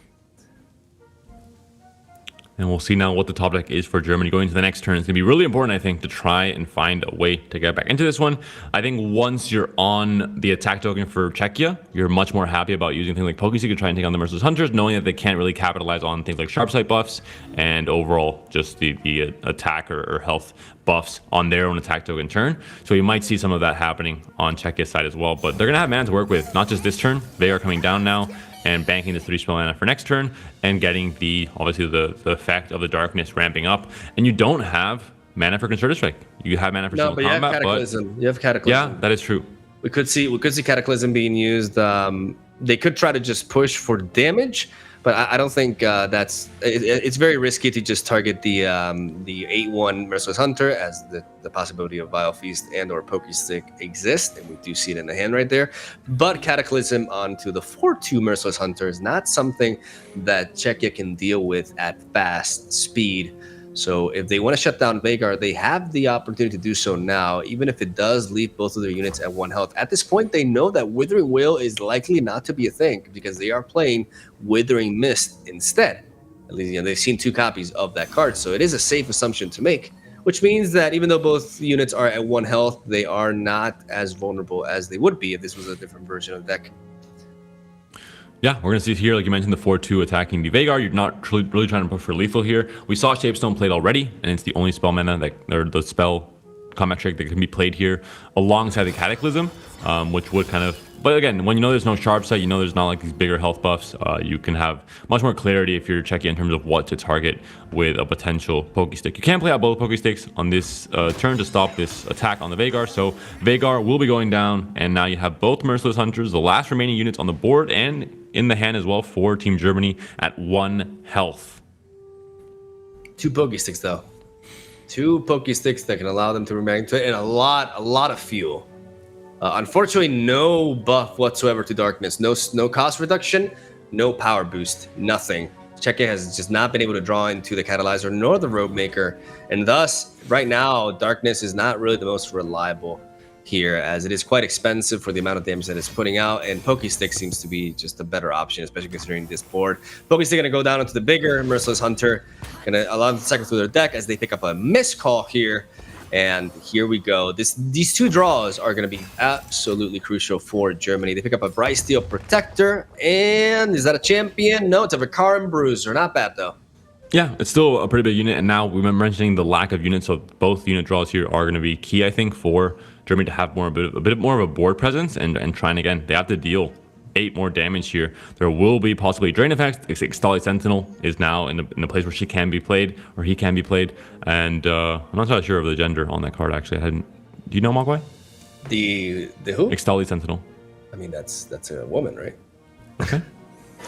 And we'll see now what the top deck is for Germany going into the next turn. It's going to be really important, I think, to try and find a way to get back into this one. I think once you're on the attack token for Czechia, you're much more happy about using things like Pokestick to try and take on the Merciless Hunters, knowing that they can't really capitalize on things like Sharp Sight buffs and overall just the attack or health buffs on their own attack token turn. So you might see some of that happening on Czechia's side as well. But they're going to have mana to work with, not just this turn. They are coming down now and banking the 3 spell mana for next turn and getting obviously the effect of the darkness ramping up. And you don't have mana for Concerted Strike. You have mana for single combat, you have Cataclysm. You have Cataclysm. Yeah, that is true. We could see Cataclysm being used. They could try to just push for damage, but I don't think it's very risky to just target the 8/1 Merciless Hunter, as the possibility of Vile Feast and or Pokestick exist, and we do see it in the hand right there. But Cataclysm onto the 4/2 Merciless Hunter is not something that Czechia can deal with at fast speed. So if they want to shut down Veigar, they have the opportunity to do so now, even if it does leave both of their units at 1 health. At this point, they know that Withering Wail is likely not to be a thing because they are playing Withering Mist instead. At least they've seen 2 copies of that card, so it is a safe assumption to make, which means that even though both units are at 1 health, they are not as vulnerable as they would be if this was a different version of the deck. Yeah, we're going to see here, like you mentioned, the 4/2 attacking the Veigar. You're not really trying to push for lethal here. We saw Shapestone played already, and it's the only spell mana or the spell combat trick that can be played here alongside the Cataclysm, which would kind of... But again, when you know there's no Sharp Sight, you know there's not like these bigger health buffs, you can have much more clarity if you're checking in terms of what to target with a potential Pokestick. You can play out both Pokesticks on this turn to stop this attack on the Veigar, so Veigar will be going down, and now you have both Merciless Hunters, the last remaining units on the board and in the hand as well for Team Germany at 1 health. 2 Pokesticks, though. 2 Pokesticks that can allow them to remain to it, and a lot of fuel. Unfortunately, no buff whatsoever to darkness. No cost reduction, no power boost, nothing. Czechia has just not been able to draw into the Catalyzer nor the Robe Maker, and thus, right now, darkness is not really the most reliable here, as it is quite expensive for the amount of damage that it's putting out, and Pokestick seems to be just a better option, especially considering this board. Pokestick gonna go down into the bigger Merciless Hunter, gonna allow them to cycle through their deck as they pick up a miscall here, and here we go. These 2 draws are gonna be absolutely crucial for Germany. They pick up a Bright Steel Protector, and is that a champion? No, it's a Vikaran Bruiser. Not bad though. Yeah, it's still a pretty big unit, and now we've been mentioning the lack of units, so both unit draws here are going to be key, I think, for Germany to have a bit more of a board presence and trying again. They have to deal 8 more damage here. There will be possibly Drain effects. Extali Sentinel is now in the place where she can be played, or he can be played, and I'm not so sure of the gender on that card actually. Do you know, Mogwai? The who? Extali Sentinel. I mean, that's a woman, right? Okay.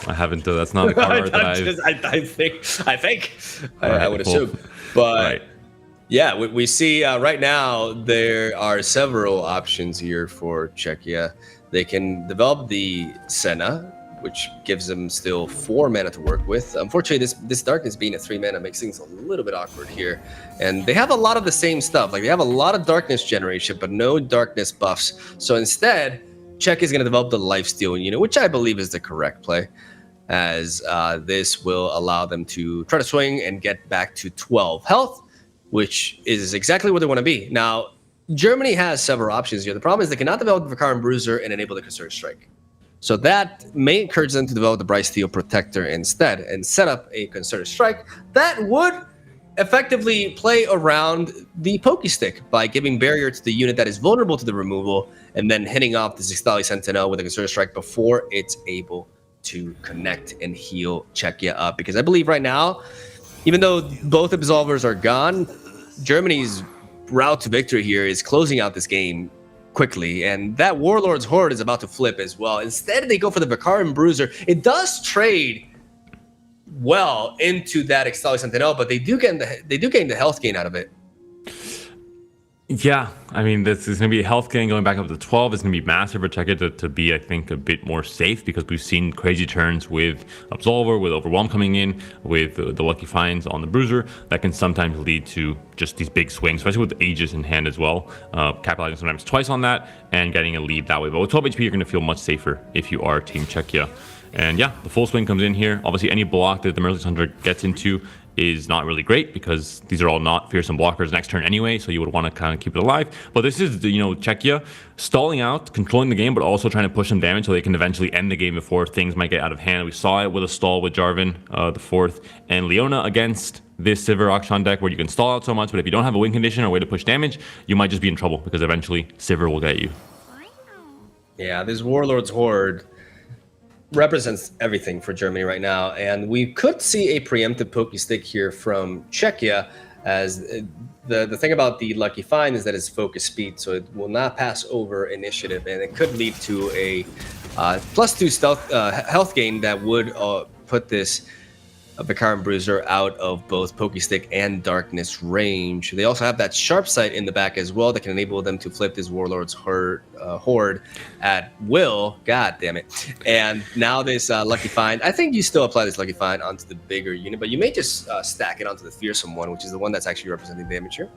I haven't. That's not a card that I think. I would assume, but right. Yeah, we see right now there are several options here for Czechia. They can develop the Senna, which gives them still 4 mana to work with. Unfortunately, this darkness being a 3 mana makes things a little bit awkward here. And they have a lot of the same stuff. Like, they have a lot of darkness generation, but no darkness buffs. So instead, Czech is going to develop the lifesteal unit, which I believe is the correct play, as this will allow them to try to swing and get back to 12 health, which is exactly where they want to be. Now, Germany has several options here. The problem is they cannot develop the Vicar and Bruiser and enable the Concerted Strike. So that may encourage them to develop the Bright Steel Protector instead and set up a Concerted Strike that would effectively play around the Pokey Stick by giving barrier to the unit that is vulnerable to the removal and then hitting off the Zixtali Sentinel with a Concerted Strike before it's able to connect and heal Czechia up. Because I believe right now, even though both Absolvers are gone, Germany's route to victory here is closing out this game quickly, and that Warlord's Horde is about to flip as well. Instead, they go for the Vicar and Bruiser. It does trade well into that Zixtali Sentinel, but they do gain the health gain out of it. Yeah, I mean, this is going to be a health gain going back up to 12. It's going to be massive for Czechia to be, I think, a bit more safe, because we've seen crazy turns with Absolver, with Overwhelm coming in, with the Lucky Finds on the Bruiser that can sometimes lead to just these big swings, especially with Aegis in hand as well, capitalizing sometimes twice on that and getting a lead that way. But with 12 HP, you're going to feel much safer if you are Team Czechia. And yeah, the full swing comes in here. Obviously, any block that the Merciless Hunter gets into is not really great, because these are all not fearsome blockers next turn anyway, so you would want to kind of keep it alive. But this is, Czechia stalling out, controlling the game, but also trying to push some damage so they can eventually end the game before things might get out of hand. We saw it with a stall with Jarvan, the 4th, and Leona against this Sivir Akshan deck, where you can stall out so much, but if you don't have a win condition or a way to push damage, you might just be in trouble, because eventually Sivir will get you. Yeah, this Warlord's Horde represents everything for Germany right now, and we could see a preemptive Pokey Stick here from Czechia, as the thing about the Lucky Find is that it's focus speed, so it will not pass over initiative, and it could lead to a +2 stealth health gain that would put this Vicar and Bruiser out of both Pokey Stick and Darkness range. They also have that Sharp Sight in the back as well that can enable them to flip this Warlord's Horde at will. God damn it. And now this Lucky Find, I think you still apply this Lucky Find onto the bigger unit, but you may just stack it onto the Fearsome one, which is the one that's actually representing damage here.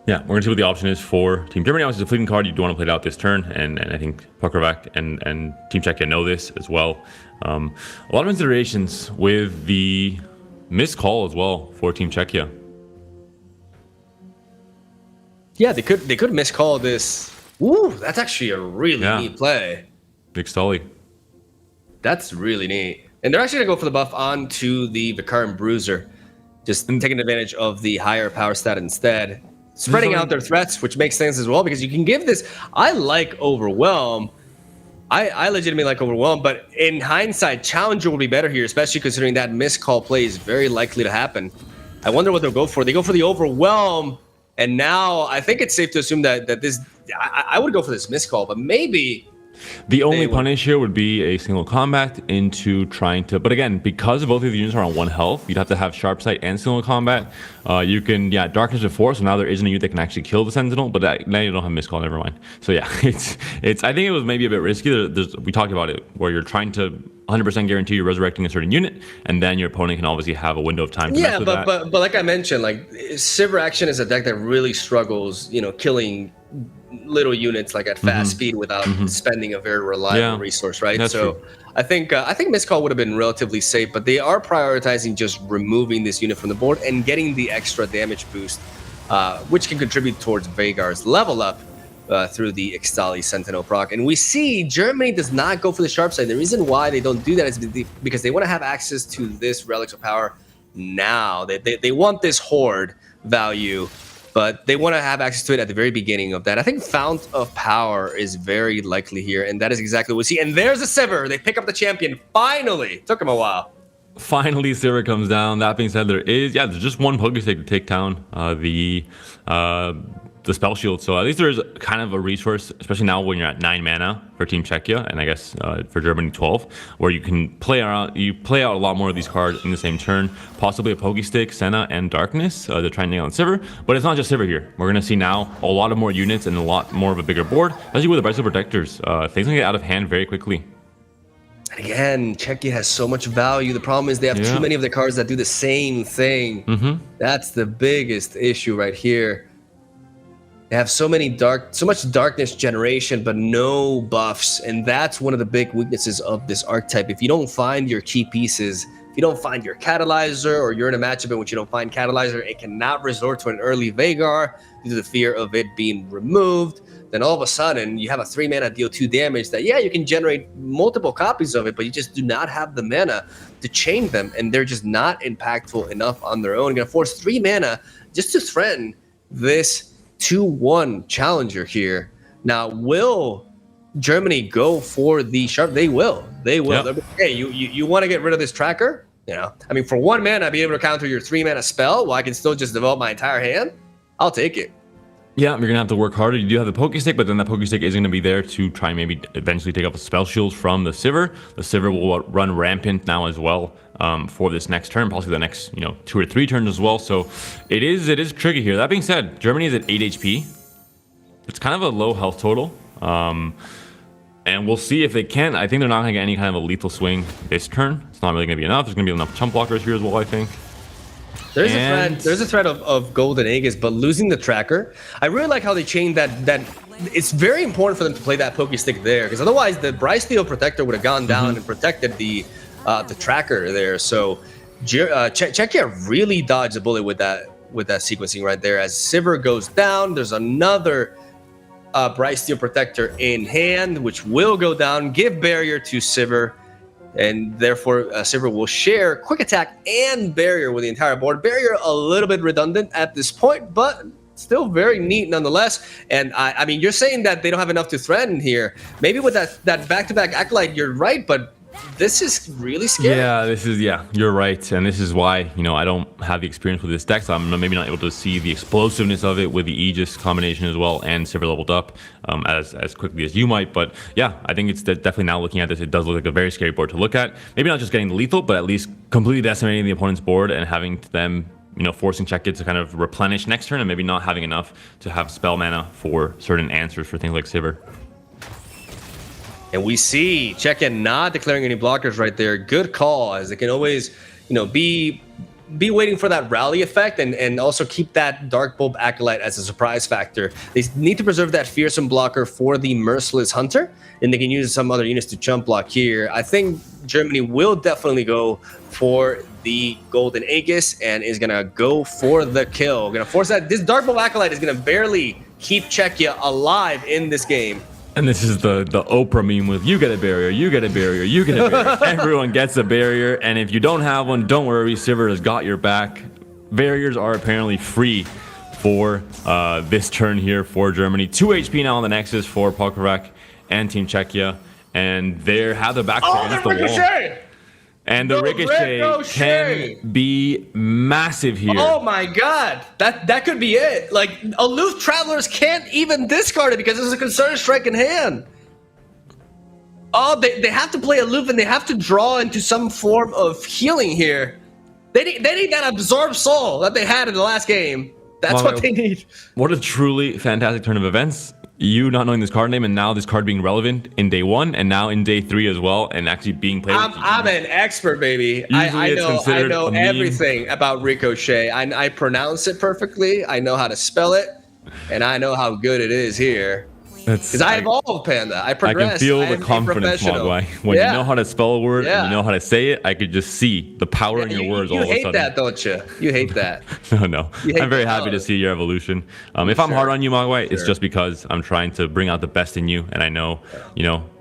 Yeah, we're going to see what the option is for Team Germany. Obviously, it's a fleeting card. You do want to play it out this turn, and I think Puckervac and Team Czechia know this as well. A lot of considerations with the missed call as well for Team Czechia. Yeah, they could miscall this. Ooh, that's actually a really neat play. Big Stolly. That's really neat. And they're actually going to go for the buff onto the Vicar and Bruiser, just taking advantage of the higher power stat instead. Spreading out their threats, which makes sense as well, because you can give this. I like Overwhelm. I legitimately like Overwhelm, but in hindsight, Challenger will be better here, especially considering that miscall play is very likely to happen. I wonder what they'll go for. They go for the Overwhelm, and now I think it's safe to assume that this. I would go for this miscall, but maybe. The only punish here would be a single combat into trying to, but again, because both of the units are on 1 health, you'd have to have Sharp Sight and single combat. You can, Darkness of 4, so now there isn't a unit that can actually kill the Sentinel, but now you don't have miscall, never mind. So yeah, it's. I think it was maybe a bit risky. We talked about it, where you're trying to 100% guarantee you're resurrecting a certain unit, and then your opponent can obviously have a window of time to mess with that. But like I mentioned, like Sivir Action is a deck that really struggles, killing little units like at fast speed without spending a very reliable resource, right? That's so true. I think miscall would have been relatively safe, but they are prioritizing just removing this unit from the board and getting the extra damage boost, which can contribute towards Vhagar's level up through the Ixtali Sentinel proc. And we see Germany does not go for the Sharp Side. The reason why they don't do that is because they want to have access to this Relics of Power now. They want this Horde value, but they want to have access to it at the very beginning of that. I think Fount of Power is very likely here, and that is exactly what we see. And there's a Sivir. They pick up the champion. Finally. Took them a while. Finally, Sivir comes down. That being said, there's just one Pokestick to take down the Spell Shield. So at least there's kind of a resource, especially now when you're at 9 mana for Team Czechia, and I guess for Germany 12, where you can play out a lot more of these cards in the same turn. Possibly a Pokestick, Senna, and Darkness to try and nail on Sivir. But it's not just Sivir here. We're going to see now a lot of more units and a lot more of a bigger board, especially with the Bright Steel Protectors. Things can get out of hand very quickly. Again, Czechia has so much value. The problem is they have too many of the cards that do the same thing. That's the biggest issue right here. They have so much darkness generation, but no buffs, and that's one of the big weaknesses of this archetype. If you don't find your key pieces, if you don't find your catalyzer, or you're in a matchup in which you don't find catalyzer, it cannot resort to an early Vagar due to the fear of it being removed. Then all of a sudden, you have a 3-mana deal 2 damage that, you can generate multiple copies of it, but you just do not have the mana to chain them, and they're just not impactful enough on their own. You're going to force 3 mana just to threaten this 2-1 challenger here. Now, will Germany go for the sharp? They will. They will. Yep. Hey, you want to get rid of this tracker? I mean, for 1 mana, be able to counter your 3-mana spell while I can still just develop my entire hand? I'll take it. Yeah, you're going to have to work harder. You do have the Poke Stick, but then that Poke Stick is going to be there to try and maybe eventually take off the spell shields from the Sivir. The Sivir will run rampant now as well for this next turn, possibly the next 2 or 3 turns as well. So it is tricky here. That being said, Germany is at 8 HP. It's kind of a low health total. And we'll see if they can. I think they're not going to get any kind of a lethal swing this turn. It's not really going to be enough. There's going to be enough chump blockers here as well, I think. There's a threat of Golden Aegis, but losing the tracker, I really like how they changed that. It's very important for them to play that Poke Stick there, because otherwise the Brightsteel Protector would have gone down and protected the tracker there. So Czechia really dodged a bullet with that sequencing right there. As Sivir goes down, there's another Brightsteel Protector in hand, which will go down, give barrier to Sivir. And therefore, Sivir will share Quick Attack and Barrier with the entire board. Barrier a little bit redundant at this point, but still very neat nonetheless. And I mean, you're saying that they don't have enough to threaten here. Maybe with that back-to-back Acolyte, you're right, but this is really scary. Yeah, you're right. And this is why, I don't have the experience with this deck, so I'm maybe not able to see the explosiveness of it with the Aegis combination as well, and Sivir leveled up as quickly as you might. But yeah, I think it's definitely, now looking at this, it does look like a very scary board to look at. Maybe not just getting the lethal, but at least completely decimating the opponent's board and having them, forcing Czechia to kind of replenish next turn, and maybe not having enough to have spell mana for certain answers for things like Sivir. And we see Czechia not declaring any blockers right there. Good call, as they can always, be waiting for that rally effect, and also keep that Dark Bulb Acolyte as a surprise factor. They need to preserve that fearsome blocker for the Merciless Hunter, and they can use some other units to chump block here. I think Germany will definitely go for the Golden Aegis and is gonna go for the kill. Gonna force that. This Dark Bulb Acolyte is gonna barely keep Czechia alive in this game. And this is the Oprah meme with, you get a barrier, you get a barrier, you get a barrier. Everyone gets a barrier, and if you don't have one, don't worry, Sivir has got your back. Barriers are apparently free for this turn here for Germany. 2 HP now on the Nexus for Polkovac and Team Czechia, and they have the back against the wall. And the ricochet can be massive here. Oh my god, that could be it. Like, Aloof Travelers can't even discard it because there's a Concerted Strike in hand. Oh, they have to play Aloof, and they have to draw into some form of healing here. They need that Absorb Soul that they had in the last game. That's what they need. What a truly fantastic turn of events. You not knowing this card name, and now this card being relevant in day 1 and now in day 3 as well, and actually being played. I'm an expert, baby. I know everything about Ricochet. I pronounce it perfectly. I know how to spell it, and I know how good it is here. Because I evolved, Panda. I progressed. I can feel the confidence, Mogwai. When you know how to spell a word and you know how to say it, I could just see the power in your words all of a sudden. You hate that, don't you? You hate that. No. I'm very happy to see your evolution. If I'm hard on you, Mogwai, it's just because I'm trying to bring out the best in you. And I know,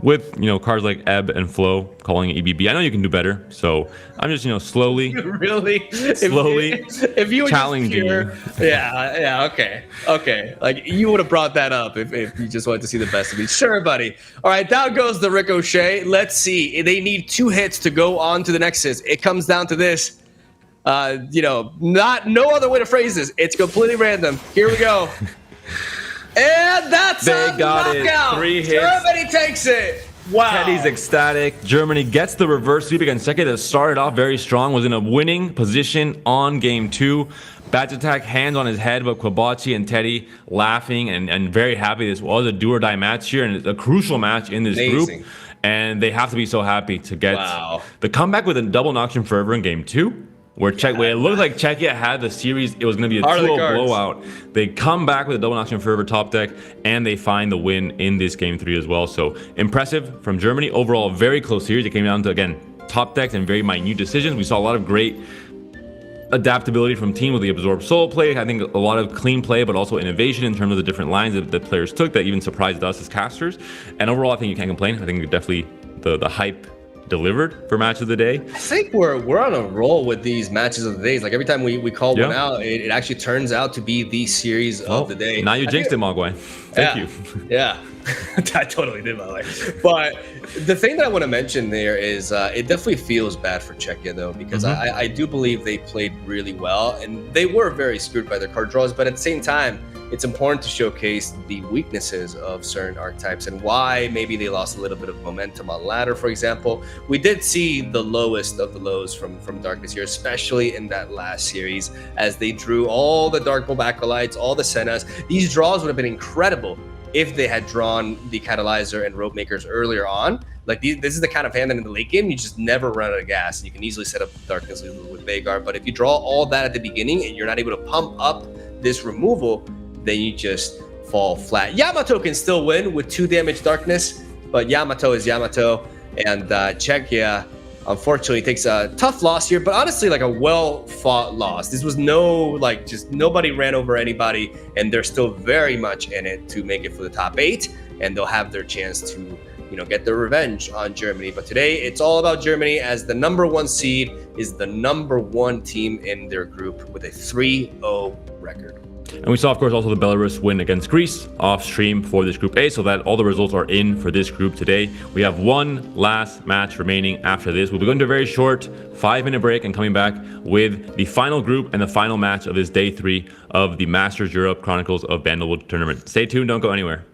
with, cards like Ebb and Flow calling it EBB, I know you can do better. So I'm just, slowly, if you challenging you. Yeah, okay. Like, you would have brought that up if you just wanted to see the best of me. Sure, buddy. All right, down goes the Ricochet. Let's see. They need 2 hits to go on to the Nexus. It comes down to this. No other way to phrase this. It's completely random. Here we go. And that's a knockout. 3 hits. Germany takes it. Wow. Teddy's ecstatic. Germany gets the reverse sweep against Czechia that started off very strong, was in a winning position on game 2. Badge attack, hands on his head, but Kwabachi and Teddy laughing and very happy. This was a do or die match here, and it's a crucial match in this group. and they have to be so happy to get Wow. the comeback with a double Noxian Fervor in game 2, where it looked like Czechia had the series. It was going to be a Heart of the 2-0 cards. blowout. They come back with a double Noxian Fervor top deck, and they find the win in this game 3 as well. So impressive from Germany. Overall, a very close series. It came down to, again, top decks and very minute decisions. We saw a lot of great adaptability from team with the absorb solo play. I think a lot of clean play, but also innovation in terms of the different lines that the players took that even surprised us as casters. And overall, I think you can't complain. I think definitely the hype delivered for match of the day. I think we're on a roll with these matches of the days. Like every time we call one Yeah. out, it actually turns out to be the series of the day. Now you jinxed it, Mogwai. Thank you. Yeah, I totally did, by the way. But the thing that I want to mention there is it definitely feels bad for Czechia, though, because I do believe they played really well, and they were very screwed by their card draws. But at the same time, it's important to showcase the weaknesses of certain archetypes and why maybe they lost a little bit of momentum on ladder, for example. We did see the lowest of the lows from Darkness here, especially in that last series, as they drew all the Dark Bulb Acolytes, all the Sennas. These draws would have been incredible if they had drawn the Catalyzer and Rope Makers earlier on. Like this is the kind of hand that in the late game, you just never run out of gas. You can easily set up Darkness with Vagar, but if you draw all that at the beginning and you're not able to pump up this removal, then you just fall flat. Yamato can still win with 2 damage Darkness, but Yamato is Yamato, and Czechia unfortunately takes a tough loss here, but honestly like a well-fought loss. This was just nobody ran over anybody, and they're still very much in it to make it for the top 8, and they'll have their chance to get their revenge on Germany. But today it's all about Germany, as the number 1 seed is the number 1 team in their group with a 3-0 record. And we saw, of course, also the Belarus win against Greece off stream for this Group A, so that all the results are in for this group today. We have one last match remaining after this. We'll be going to a very short 5-minute break and coming back with the final group and the final match of this day 3 of the Masters Europe Chronicles of Bandlewood tournament. Stay tuned, don't go anywhere.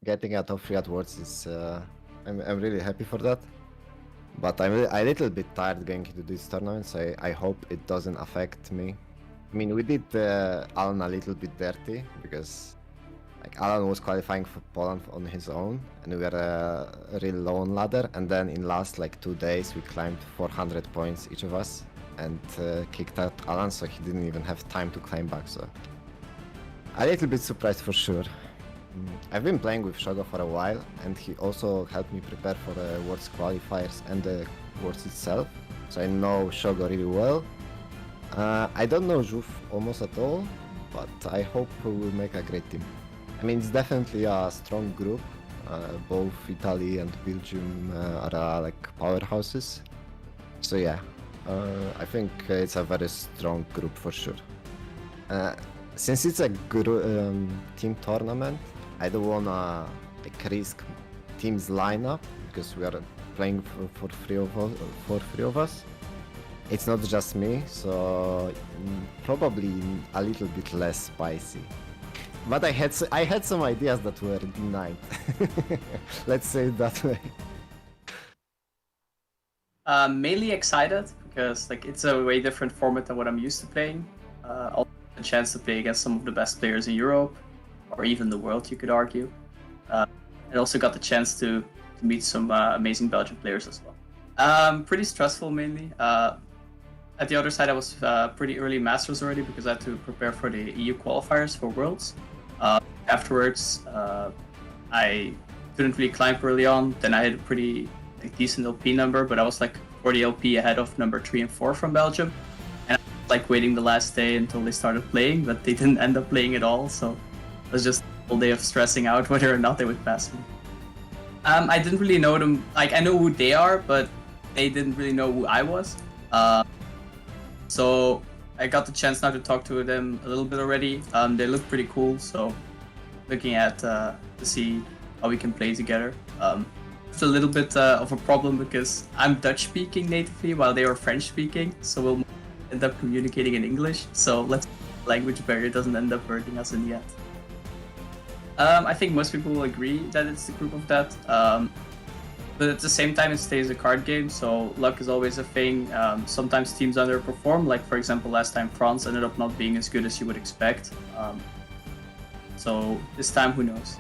Getting out of 3 at Worlds is I'm really happy for that, but I'm a little bit tired going into these tournaments. I hope it doesn't affect me. I mean, we did Alan a little bit dirty, because like Alan was qualifying for Poland on his own, and we were real low on ladder, and then in last 2 days we climbed 400 points each of us and kicked out Alan, so he didn't even have time to climb back. So a little bit surprised for sure. I've been playing with Shogo for a while, and he also helped me prepare for the Worlds qualifiers and the Worlds itself, so I know Shogo really well. I don't know Zhuf almost at all, but I hope we will make a great team. I mean, it's definitely a strong group. Both Italy and Belgium are powerhouses. So yeah, I think it's a very strong group for sure. Since it's a team tournament, I don't wanna risk team's lineup, because we are playing for three of us. It's not just me, so probably a little bit less spicy. But I had some ideas that were denied. Let's say it that way. Mainly excited, because it's a way different format than what I'm used to playing. Also a chance to play against some of the best players in Europe, or even the world, you could argue. And also got the chance to meet some amazing Belgian players as well. Pretty stressful mainly. At the other side, I was pretty early Masters already, because I had to prepare for the EU qualifiers for Worlds. Afterwards, I couldn't really climb early on. Then I had a pretty decent LP number, but I was 40 LP ahead of number 3 and 4 from Belgium. And I was waiting the last day until they started playing, but they didn't end up playing at all. So it was just a whole day of stressing out whether or not they would pass me. I didn't really know them. I know who they are, but they didn't really know who I was. So I got the chance now to talk to them a little bit already. They look pretty cool, so looking at to see how we can play together. It's a little bit of a problem, because I'm Dutch speaking natively while they are French speaking, so we'll end up communicating in English. So let's hope the language barrier doesn't end up hurting us in the end. I think most people will agree that it's the group of death. But at the same time, it stays a card game, so luck is always a thing. Sometimes teams underperform, like for example, last time France ended up not being as good as you would expect. So this time, who knows?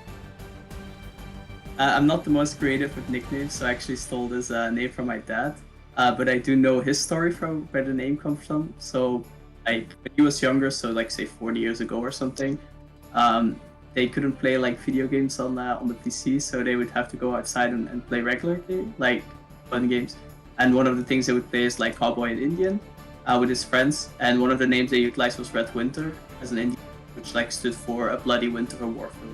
I'm not the most creative with nicknames, so I actually stole this name from my dad. But I do know his story from where the name comes from. So like when he was younger, so like say 40 years ago or something, they couldn't play like video games on the PC, so they would have to go outside and play regularly, like fun games. And one of the things they would play is like Cowboy and Indian with his friends. And one of the names they utilized was Red Winter as an Indian, which like stood for a bloody winter of warfare.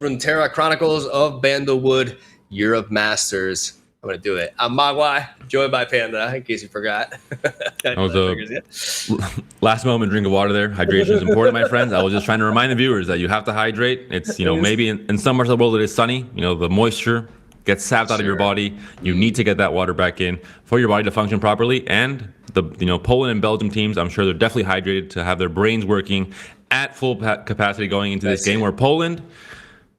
Runeterra Chronicles of Bandlewood Europe Masters. I'm gonna do it. I'm Magwai, joined by Panda, in case you forgot. That was a last moment drink of water there. Hydration is important, my friends. I was just trying to remind the viewers that you have to hydrate. It's, maybe in some parts of the world it is sunny. The moisture gets sapped out of your body. You need to get that water back in for your body to function properly. And the Poland and Belgium teams, I'm sure they're definitely hydrated to have their brains working at full capacity going into this game, where Poland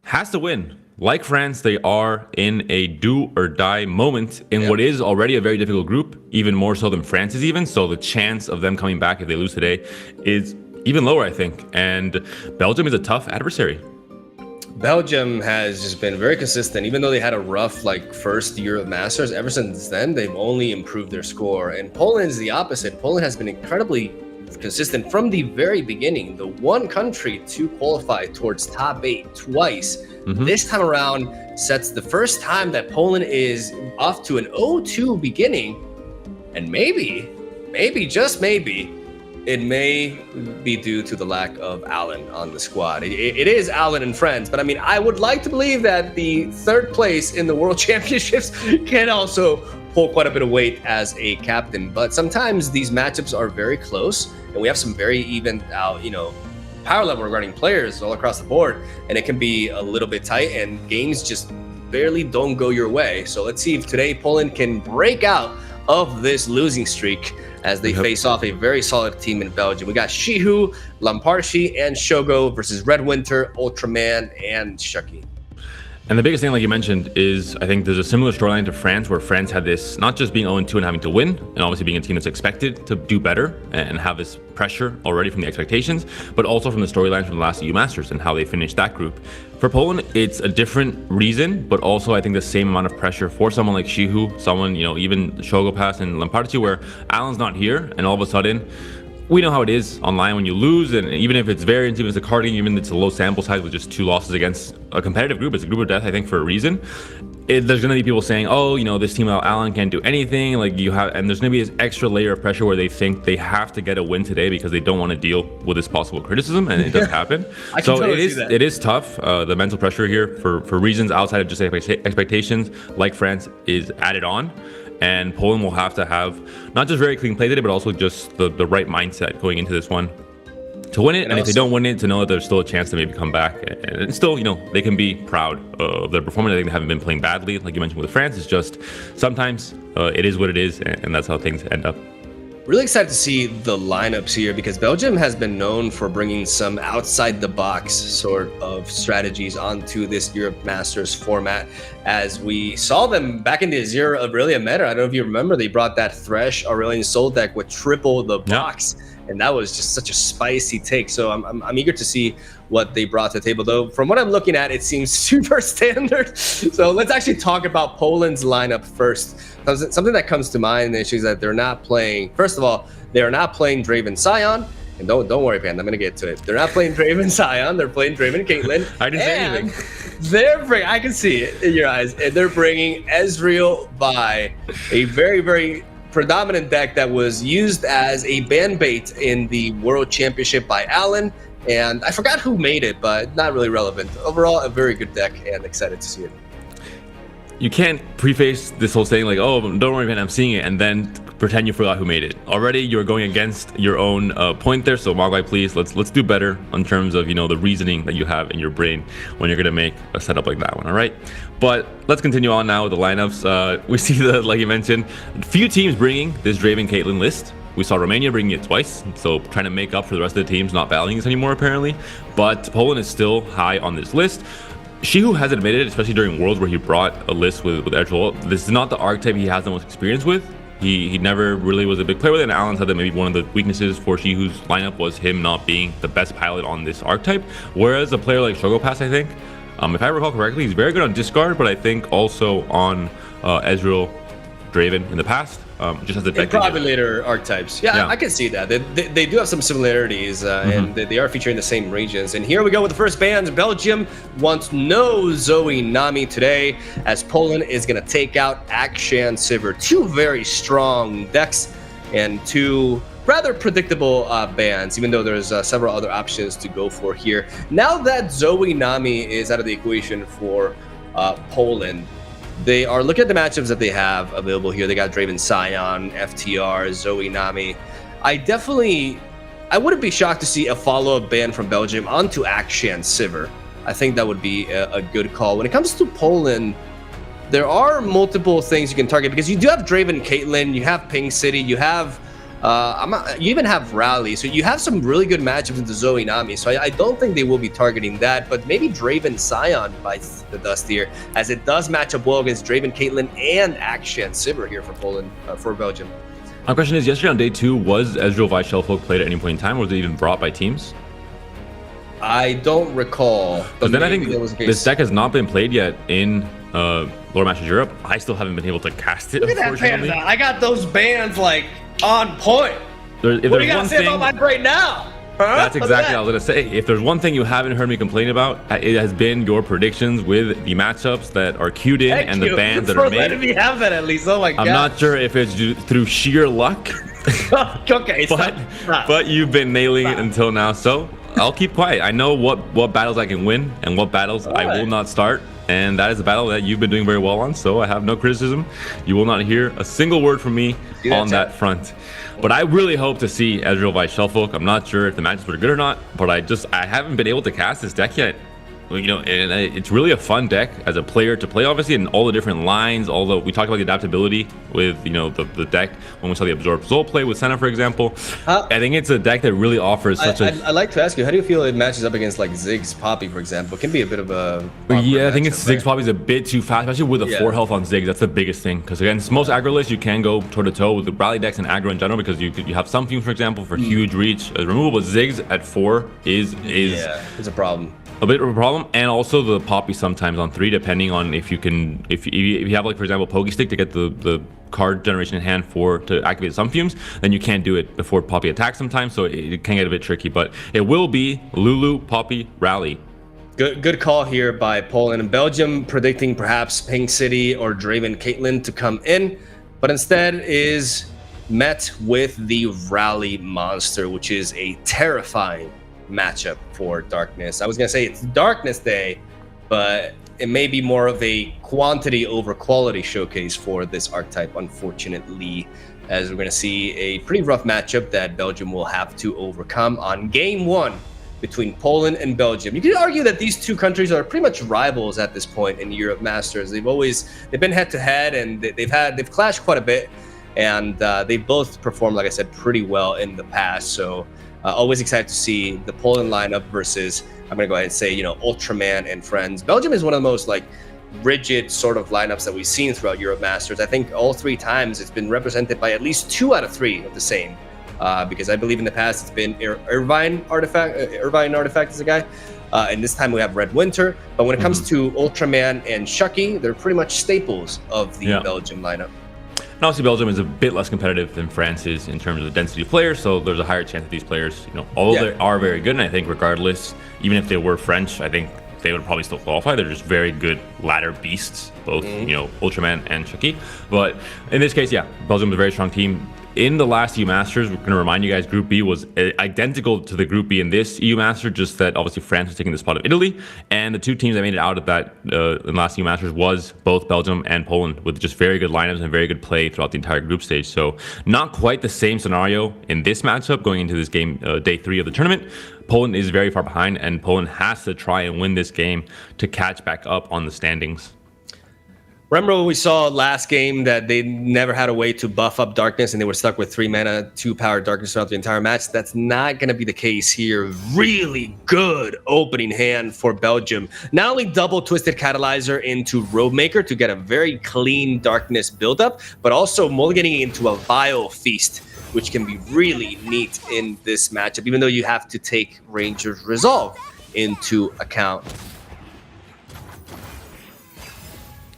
has to win. Like France, they are in a do or die moment in what is already a very difficult group, even more so than France is even. So the chance of them coming back if they lose today is even lower, I think. And Belgium is a tough adversary. Belgium has just been very consistent, even though they had a rough first year of Masters. Ever since then, they've only improved their score. And Poland's the opposite. Poland has been incredibly consistent from the very beginning. The one country to qualify towards top 8 twice. This time around sets the first time that Poland is off to an 0-2 beginning. And maybe, just maybe, it may be due to the lack of Allen on the squad. It is Allen and friends, but I mean, I would like to believe that the third place in the World Championships can also pull quite a bit of weight as a captain. But sometimes these matchups are very close, and we have some very even out, power level regarding players all across the board, and it can be a little bit tight, and games just barely don't go your way. So let's see if today Poland can break out of this losing streak as they face off a very solid team in Belgium. We got Shihu, Lamparshi, and Shogo versus Red Winter, Ultraman, and Shucky. And the biggest thing, like you mentioned, is I think there's a similar storyline to France, where France had this not just being 0-2 and having to win, and obviously being a team that's expected to do better and have this pressure already from the expectations, but also from the storylines from the last EU Masters and how they finished that group. For Poland, it's a different reason, but also I think the same amount of pressure for someone like Shihu, someone, even Shogopass and Lamparty, where Alan's not here, and all of a sudden, we know how it is online when you lose, and even if it's variance, even if it's a card game, even if it's a low sample size with just 2 losses against a competitive group, it's a group of death, I think, for a reason. There's going to be people saying, oh, this team without Alan can't do anything, and there's going to be this extra layer of pressure where they think they have to get a win today because they don't want to deal with this possible criticism, and it does happen. So it is tough. The mental pressure here for reasons outside of just expectations, like France, is added on. And Poland will have to have not just very clean play today, but also just the right mindset going into this one to win it. And if they don't win it, to know that there's still a chance to maybe come back. And still, they can be proud of their performance. I think they haven't been playing badly, like you mentioned with France. It's just sometimes it is what it is, and that's how things end up. Really excited to see the lineups here, because Belgium has been known for bringing some outside the box sort of strategies onto this Europe Masters format, as we saw them back in the era of Aurelia Meta. I don't know if you remember, they brought that Thresh Aurelian Soul deck with triple the box. And that was just such a spicy take. So I'm eager to see what they brought to the table. Though from what I'm looking at, it seems super standard. So let's actually talk about Poland's lineup first. Something that comes to mind is that they're not playing. First of all, they're not playing Draven Sion. And don't worry, Pan, I'm gonna get to it. They're not playing Draven Sion. They're playing Draven Caitlyn. I didn't say anything. They're bringing, I can see it in your eyes. And they're bringing Ezreal by a very, very predominant deck that was used as a ban bait in the World Championship by Alan, and I forgot who made it, but not really relevant. Overall, a very good deck, and excited to see it. You can't preface this whole saying like, oh, don't worry, man, I'm seeing it, and then pretend you forgot who made it. Already, you're going against your own point there. So Mogwai, please, let's do better in terms of the reasoning that you have in your brain when you're gonna make a setup like that one. All right, but let's continue on now with the lineups. We see like you mentioned, a few teams bringing this Draven Caitlyn list. We saw Romania bringing it twice, so trying to make up for the rest of the teams not valuing this anymore apparently. But Poland is still high on this list. Shihu has admitted, especially during Worlds where he brought a list with Ezreal, this is not the archetype he has the most experience with. He never really was a big player with it, and Alan said that maybe one of the weaknesses for Shihu's lineup was him not being the best pilot on this archetype. Whereas a player like Shogopass, I think, if I recall correctly, he's very good on discard, but I think also on Ezreal, Draven in the past, just as a deck. Probably later archetypes. Yeah, I can see that. They do have some similarities, and they are featuring the same regions. And here we go with the first bans. Belgium wants no Zoe Nami today, as Poland is going to take out Akshan Sivir. 2 very strong decks and 2 rather predictable bans, even though there's several other options to go for here. Now that Zoe Nami is out of the equation for Poland, they are looking at the matchups that they have available here. They got Draven Sion, FTR, Zoe Nami. I wouldn't be shocked to see a follow-up ban from Belgium onto Akshan Sivir. I think that would be a good call. When it comes to Poland, there are multiple things you can target, because you do have Draven Caitlyn, you have Ping City, you have you even have Rally, so you have some really good matchups into Zoe Nami. So I don't think they will be targeting that, but maybe Draven Sion bites the dust here, as it does match up well against Draven Caitlyn and Akshan Sivir here for Poland, for Belgium. My question is, yesterday on day 2, was Ezreal Vice Shellfolk played at any point in time, or was it even brought by teams? I don't recall. But then I think this deck has not been played yet in LoR Masters Europe. I still haven't been able to cast it. Look at that Panda. I got those bans like on point. What do you got to say about mine right now? Huh? That's exactly what I was going to say. If there's one thing you haven't heard me complain about, it has been your predictions with the matchups that are queued in and the bans that are made. Letting me have that at least. Oh my god. I'm not sure if it's through sheer luck. Okay, but you've been nailing it until now, so I'll keep quiet. I know what battles I can win and what battles I will not start, and that is a battle that you've been doing very well on, so I have no criticism. You will not hear a single word from me on that front. But I really hope to see Ezreal Vice Shellfolk. I'm not sure if the matches were good or not, but I haven't been able to cast this deck yet. And it's really a fun deck as a player to play, obviously, and all the different lines. Although we talked about the adaptability with the deck when we saw the Absorb Soul play with Senna, for example. I think it's a deck that really offers such a. I'd like to ask you, how do you feel it matches up against like Ziggs Poppy, for example? It can be a bit of a. Yeah, I think it's Ziggs Poppy's a bit too fast, especially with the 4 health on Ziggs. That's the biggest thing, because again, most aggro lists you can go toe to toe with the rally decks and aggro in general, because you have some Fumes, for example, for huge reach removal, but Ziggs at 4 is it's a problem. A bit of a problem, and also the Poppy sometimes on 3, depending on if you have, like, for example, Poke Stick to get the card generation in hand to activate some Fumes, then you can't do it before Poppy attacks sometimes, so it can get a bit tricky. But it will be Lulu, Poppy, Rally. Good call here by Poland and Belgium, predicting perhaps Pink City or Draven Caitlyn to come in, but instead is met with the Rally Monster, which is a terrifying matchup for Darkness. I was gonna say it's Darkness Day, but it may be more of a quantity over quality showcase for this archetype, unfortunately, as we're gonna see a pretty rough matchup that Belgium will have to overcome on game 1 between Poland and Belgium. You could argue that these two countries are pretty much rivals at this point in Europe Masters. They've been head to head, and they've clashed quite a bit, and they both performed, like I said, pretty well in the past. So always excited to see the Poland lineup versus, I'm going to go ahead and say, Ultraman and friends. Belgium is one of the most rigid sort of lineups that we've seen throughout Europe Masters. I think all 3 times it's been represented by at least 2 out of 3 of the same. Because I believe in the past it's been Irvine Artifact is a guy. And this time we have Red Winter. But when it comes to Ultraman and Shucky, they're pretty much staples of the Belgium lineup. And obviously Belgium is a bit less competitive than France is in terms of the density of players, so there's a higher chance that these players, although they are very good, and I think regardless, even if they were French, I think they would probably still qualify. They're just very good ladder beasts, both, Ultraman and Chucky. But in this case, Belgium is a very strong team. In the last EU Masters, we're going to remind you guys, Group B was identical to the Group B in this EU Master, just that obviously France was taking the spot of Italy. And the 2 teams that made it out of that in last EU Masters was both Belgium and Poland, with just very good lineups and very good play throughout the entire group stage. So not quite the same scenario in this matchup going into this game, day 3 of the tournament. Poland is very far behind, and Poland has to try and win this game to catch back up on the standings. Remember when we saw last game that they never had a way to buff up Darkness and they were stuck with 3 mana, 2 power Darkness throughout the entire match? That's not going to be the case here. Really good opening hand for Belgium. Not only double Twisted Catalyzer into Roadmaker to get a very clean Darkness buildup, but also mulliganing into a Vile Feast, which can be really neat in this matchup, even though you have to take Ranger's Resolve into account.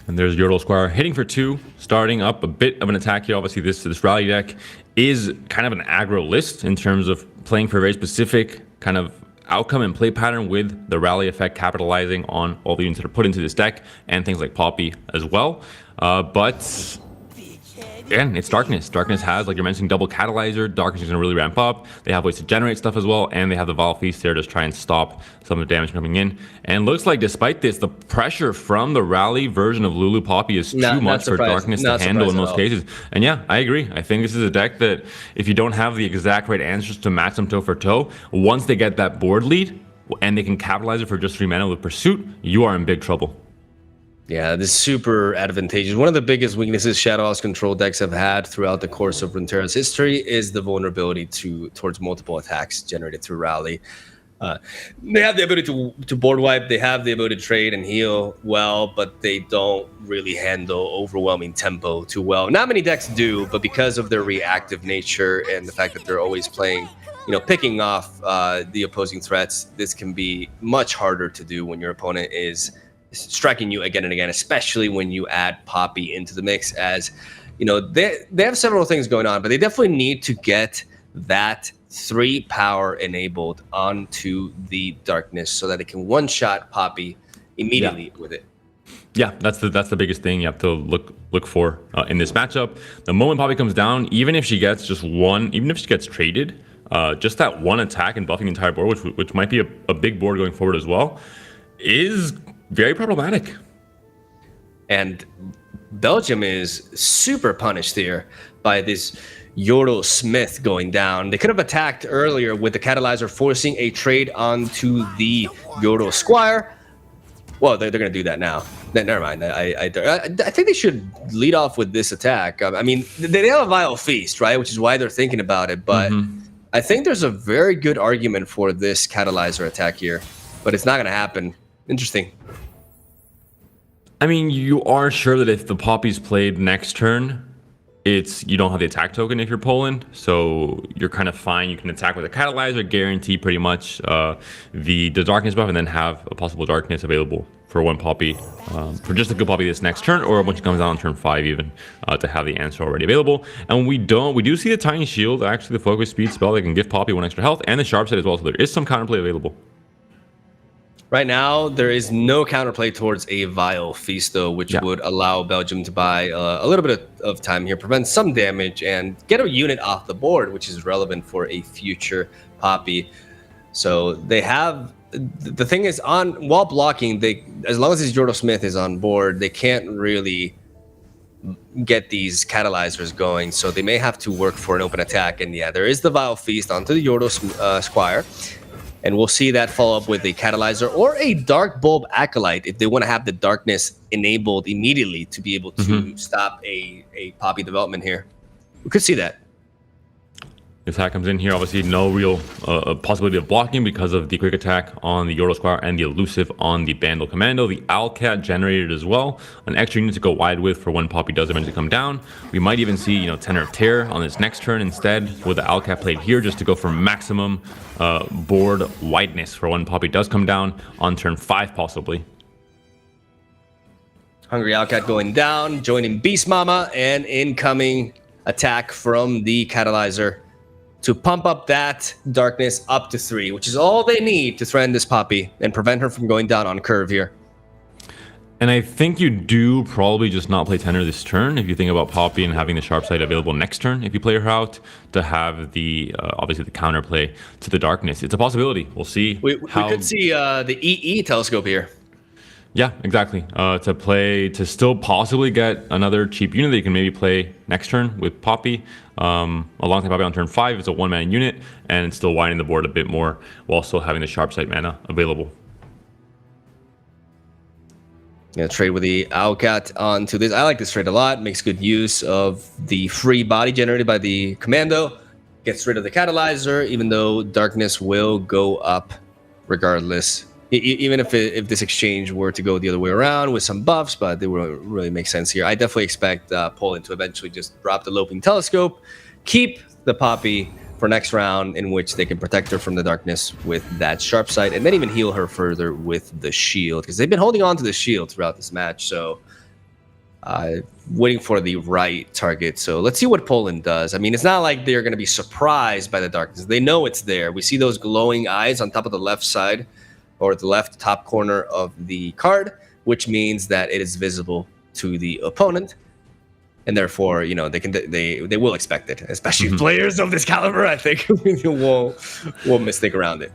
And there's Yordle Squire hitting for 2, starting up a bit of an attack here. Obviously, this rally deck is kind of an aggro list in terms of playing for a very specific kind of outcome and play pattern, with the rally effect capitalizing on all the units that are put into this deck and things like Poppy as well. But again, it's Darkness. Darkness has, like you're mentioning, double Catalyzer. Darkness is going to really ramp up. They have ways to generate stuff as well, and they have the Vile Feast there to try and stop some of the damage coming in. And looks like despite this, the pressure from the rally version of Lulu Poppy is too much for Darkness to handle in most cases. And yeah, I agree. I think this is a deck that if you don't have the exact right answers to match them toe for toe, once they get that board lead and they can capitalize it for just 3 mana with Pursuit, you are in big trouble. Yeah, this is super advantageous. One of the biggest weaknesses Shadow House control decks have had throughout the course of Runeterra's history is the vulnerability towards multiple attacks generated through Rally. They have the ability to board wipe, they have the ability to trade and heal well, but they don't really handle overwhelming tempo too well. Not many decks do, but because of their reactive nature and the fact that they're always playing, picking off the opposing threats, this can be much harder to do when your opponent is striking you again and again, especially when you add Poppy into the mix. As they have several things going on, but they definitely need to get that 3 power enabled onto the Darkness so that they can one-shot Poppy immediately with it. Yeah, that's the biggest thing you have to look for in this matchup. The moment Poppy comes down, even if she gets just one, even if she gets traded, just that one attack and buffing the entire board, which might be a big board going forward as well, is very problematic. And Belgium is super punished here by this Yordle Smith going down. They could have attacked earlier with the Catalyzer, forcing a trade onto the Yordle Squire, Well, they're going to do that now. Never mind. I think they should lead off with this attack. I mean, they have a Vile Feast, right? Which is why they're thinking about it. But I think there's a very good argument for this Catalyzer attack here. But it's not going to happen. Interesting. I mean, you are sure that if the Poppy's played next turn, you don't have the attack token if you're Poland, so you're kind of fine. You can attack with a Catalyzer, guarantee pretty much the Darkness buff, and then have a possible Darkness available for one Poppy, for just a good Poppy this next turn, or when she comes out on turn 5 even, to have the answer already available. And we do see the Tiny Shield, actually the Focus Speed spell that can give Poppy 1 extra health, and the Sharp Sight as well, so there is some counterplay available. Right now, there is no counterplay towards a Vile Feast, though, which would allow Belgium to buy a little bit of time here, prevent some damage, and get a unit off the board, which is relevant for a future Poppy. So they have... The thing is, while blocking, as long as this Jordo Smith is on board, they can't really get these Catalyzers going, so they may have to work for an open attack. And yeah, there is the Vile Feast onto the Jordo Squire. And we'll see that follow up with a Catalyzer or a Dark Bulb Acolyte if they want to have the Darkness enabled immediately to be able to stop a Poppy development here. We could see that. The attack comes in here, obviously no real possibility of blocking because of the quick attack on the Jordo Squire and the elusive on the Bandle Commando. The Owlcat generated as well, an extra unit to go wide with for when Poppy does eventually come down. We might even see, Tenor of Terror on this next turn instead, with the Owlcat played here just to go for maximum board wideness for when Poppy does come down on turn 5 possibly. Hungry Owlcat going down, joining Beast Mama, and incoming attack from the Catalyzer to pump up that Darkness up to 3, which is all they need to threaten this Poppy and prevent her from going down on curve here. And I think you do probably just not play Tenor this turn if you think about Poppy and having the Sharp Sight available next turn if you play her out to have the obviously the counterplay to the Darkness. It's a possibility. We'll see. We could see the EE telescope here. Yeah, exactly. To still possibly get another cheap unit that you can maybe play next turn with Poppy. Alongside Poppy on turn 5, it's a 1-mana unit, and still widening the board a bit more while still having the Sharp Sight mana available. Yeah, trade with the Owlcat onto this. I like this trade a lot. Makes good use of the free body generated by the Commando. Gets rid of the Catalyzer, even though Darkness will go up regardless. Even if this exchange were to go the other way around with some buffs, but they wouldn't really make sense here. I definitely expect Poland to eventually just drop the Loping Telescope, keep the Poppy for next round, in which they can protect her from the Darkness with that Sharp Sight, and then even heal her further with the shield, because they've been holding on to the shield throughout this match, so waiting for the right target. So let's see what Poland does. I mean, it's not like they're going to be surprised by the Darkness. They know it's there. We see those glowing eyes on top of the left side, or the left top corner of the card, which means that it is visible to the opponent, and therefore, they will expect it. Especially players of this caliber, I think, won't mistake around it.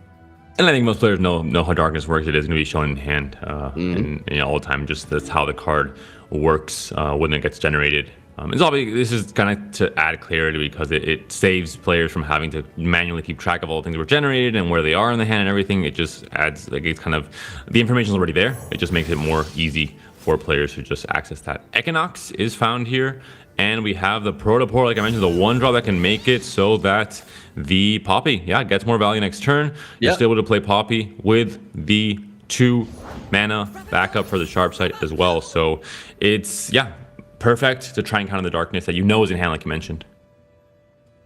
And I think most players know how Darkness works. It is going to be shown in hand, and all the time. Just that's how the card works when it gets generated. This is kind of to add clarity because it saves players from having to manually keep track of all the things that were generated and where they are in the hand and everything. It just adds, it's kind of, the information is already there. It just makes it more easy for players to just access that. Equinox is found here, and we have the Protopore, like I mentioned, the 1-drop that can make it so that the Poppy, gets more value next turn. You're still able to play Poppy with the 2-mana backup for the Sharp Sight as well. So it's, perfect to try and counter the Darkness that is in hand, like you mentioned.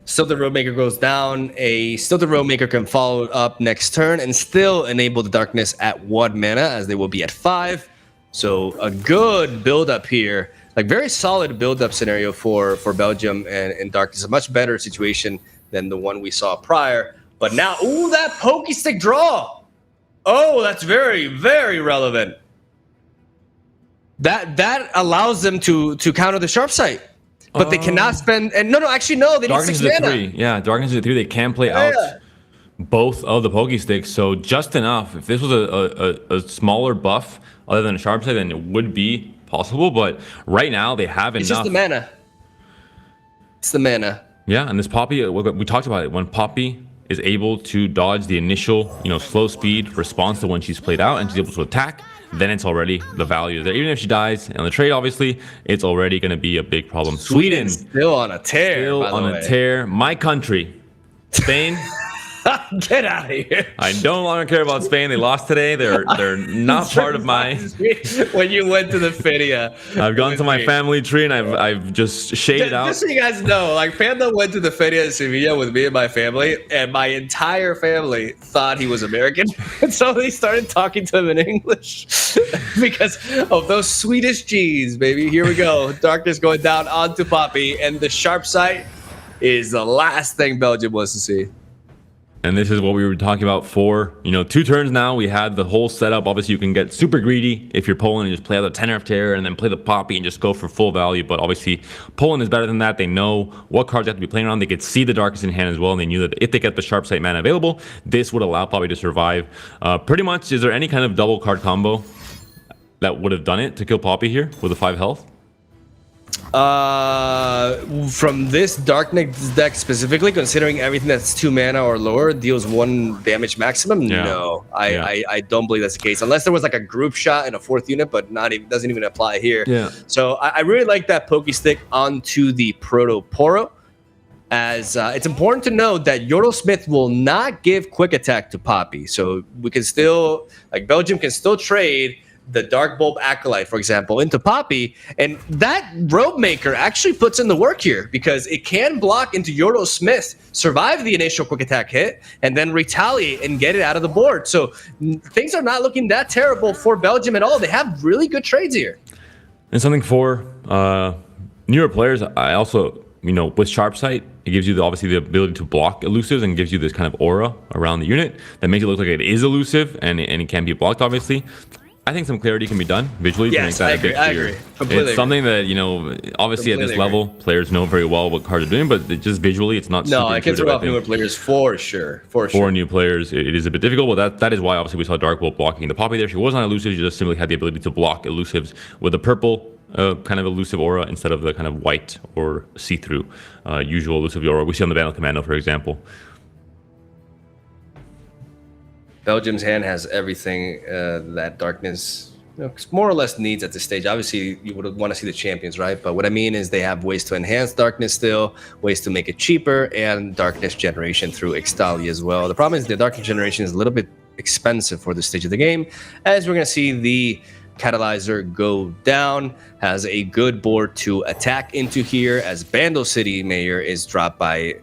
Stilted Roadmaker goes down. A Stilted Roadmaker can follow up next turn and still enable the Darkness at 1 mana, as they will be at 5. So a good build-up here. Very solid build-up scenario for Belgium and Darkness. A much better situation than the one we saw prior. But now, that Pokey Stick draw! Oh, that's very, very relevant. That allows them to counter the Sharp Sight, but they cannot spend. And no, they Darkness need 6 mana. 3. Yeah, Darkness is 3. They can play out both of the Pokey Sticks, so just enough. If this was a smaller buff other than a Sharp Sight, then it would be possible. But right now they have enough. It's just the mana. It's the mana. Yeah, and this Poppy, we talked about it. When Poppy is able to dodge the initial, slow speed response to when she's played out, and she's able to attack, then it's already the value there. Even if she dies on the trade, obviously, it's already going to be a big problem. Sweden still on a tear. Still by the on way. a tear. My country, Spain. Get out of here. I no longer care about Spain. They lost today. They're not part of my. When you went to the Feria, I've gone to my family tree and I've just shaded out. Just so you guys know, like Panda went to the Feria in Sevilla with me and my family, and my entire family thought he was American, and so they started talking to him in English because of those Swedish G's, baby. Here we go. Darkness going down onto Poppy, and the sharp sight is the last thing Belgium wants to see. And this is what we were talking about for, 2 turns now. We had the whole setup. Obviously, you can get super greedy if you're Poland and just play out the Tenor of Terror and then play the Poppy and just go for full value. But obviously, Poland is better than that. They know what cards they have to be playing around. They could see the Darkness in hand as well. And they knew that if they get the Sharp Sight mana available, this would allow Poppy to survive. Pretty much, is there any kind of double card combo that would have done it to kill Poppy here with a 5 health? From this Darkness deck specifically, considering everything that's 2 mana or lower deals 1 damage maximum, no, I don't believe that's the case, unless there was like a group shot in a 4th unit, but doesn't even apply here. Yeah. So I really like that Poke Stick onto the Proto Poro, as it's important to note that Yordle Smith will not give quick attack to Poppy, so we can still, like Belgium can still trade the Dark Bulb Acolyte, for example, into Poppy, and that Robe Maker actually puts in the work here because it can block into Yordle Smith, survive the initial quick attack hit, and then retaliate and get it out of the board. So things are not looking that terrible for Belgium at all. They have really good trades here. And something for newer players, I also, with Sharp Sight, it gives you obviously the ability to block elusives and gives you this kind of aura around the unit that makes it look like it is elusive and it can be blocked, obviously. I think some clarity can be done visually to make that a bit clearer. I agree. Completely it's something that, obviously at this level, players know very well what cards are doing, but just visually, it's not super I can throw off newer players for sure. For new players, it is a bit difficult, but that is why obviously we saw Dark Bolt blocking the Poppy there. She was not elusive, she just simply had the ability to block elusives with a purple kind of elusive aura instead of the kind of white or see-through usual elusive aura we see on the Bandle Commando, for example. Belgium's hand has everything that Darkness more or less needs at this stage. Obviously, you would want to see the champions, right? But what I mean is they have ways to enhance Darkness still, ways to make it cheaper, and Darkness generation through Ixtali as well. The problem is the Darkness generation is a little bit expensive for this stage of the game, as we're going to see the Catalyzer go down, has a good board to attack into here, as Bandle City Mayor is dropped by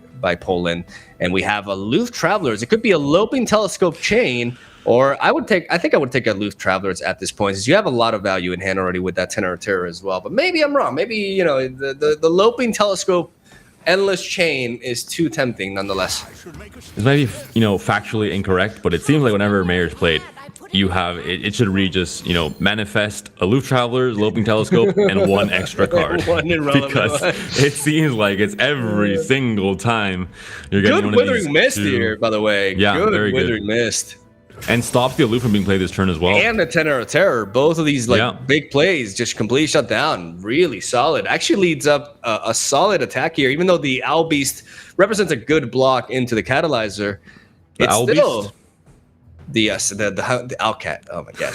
Poland, and we have a Loof Travelers. It could be a Loping Telescope Chain, or I think I would take a Loof Travelers at this point, since you have a lot of value in hand already with that Tenor of Terror as well. But maybe I'm wrong. Maybe the Loping Telescope Endless Chain is too tempting nonetheless. This might be factually incorrect, but it seems like whenever Mayor's played, you have it should read just manifest Aloof Travelers, Loping Telescope, and 1 extra card. Because it seems like it's every single time you're getting good one Withering of these Mist here, by the way. Yeah, good very Withering Mist. And stops the Aloof from being played this turn as well. And the Tenor of Terror. Both of these big plays just completely shut down. Really solid. Actually leads up a solid attack here, even though the Owl Beast represents a good block into the Catalyzer. The Owl Beast? The Owlcat. Oh my god.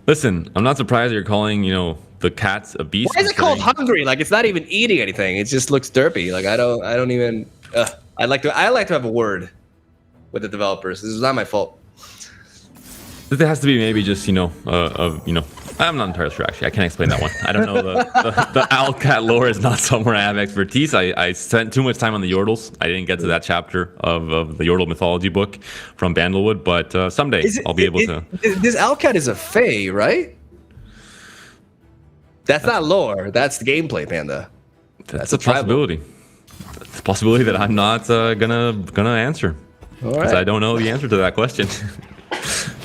Listen, I'm not surprised that you're calling, the cat's a beast. Why is it called hungry? Like it's not even eating anything. It just looks derpy. Like I don't even I like to have a word with the developers. This is not my fault. It has to be maybe just, I'm not entirely sure, actually. I can't explain that one. I don't know. The Owlcat lore is not somewhere I have expertise. I spent too much time on the Yordles. I didn't get to that chapter of the Yordle mythology book from Bandlewood, but someday I'll be able to. This Owlcat is a Fae, right? That's not lore. That's the gameplay, Panda. That's a possibility. It's a possibility that I'm not gonna answer. Because I don't know the answer to that question.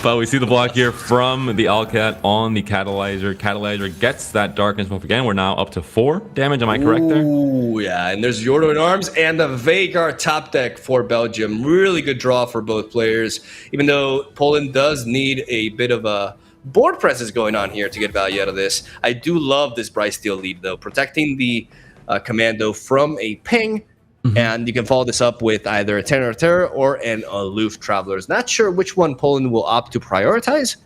But we see the block here from the Owlcat on the Catalyzer. Catalyzer gets that Darkness buff again. We're now up to 4 damage. Am I correct there? Ooh, yeah. And there's Yordle in arms and the Vagar top deck for Belgium. Really good draw for both players. Even though Poland does need a bit of a board presses going on here to get value out of this. I do love this Bryce Steel lead, though. Protecting the Commando from a ping And you can follow this up with either a Tenor Terror or an Aloof Travelers. Not sure which one Poland will opt to prioritize.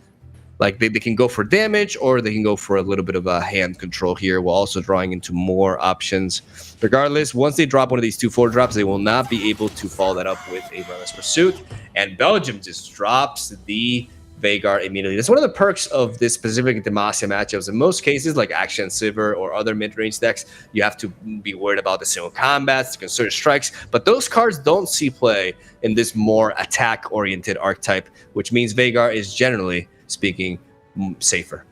Like they can go for damage or they can go for a little bit of a hand control here while also drawing into more options. Regardless, once they drop one of these 2/4 drops, they will not be able to follow that up with a Relentless Pursuit. And Belgium just drops the Veigar immediately. That's one of the perks of this specific Demacia matchups. In most cases, like Action Sivir or other mid-range decks, you have to be worried about the single combats, the concerted strikes, but those cards don't see play in this more attack-oriented archetype, which means Veigar is generally speaking safer.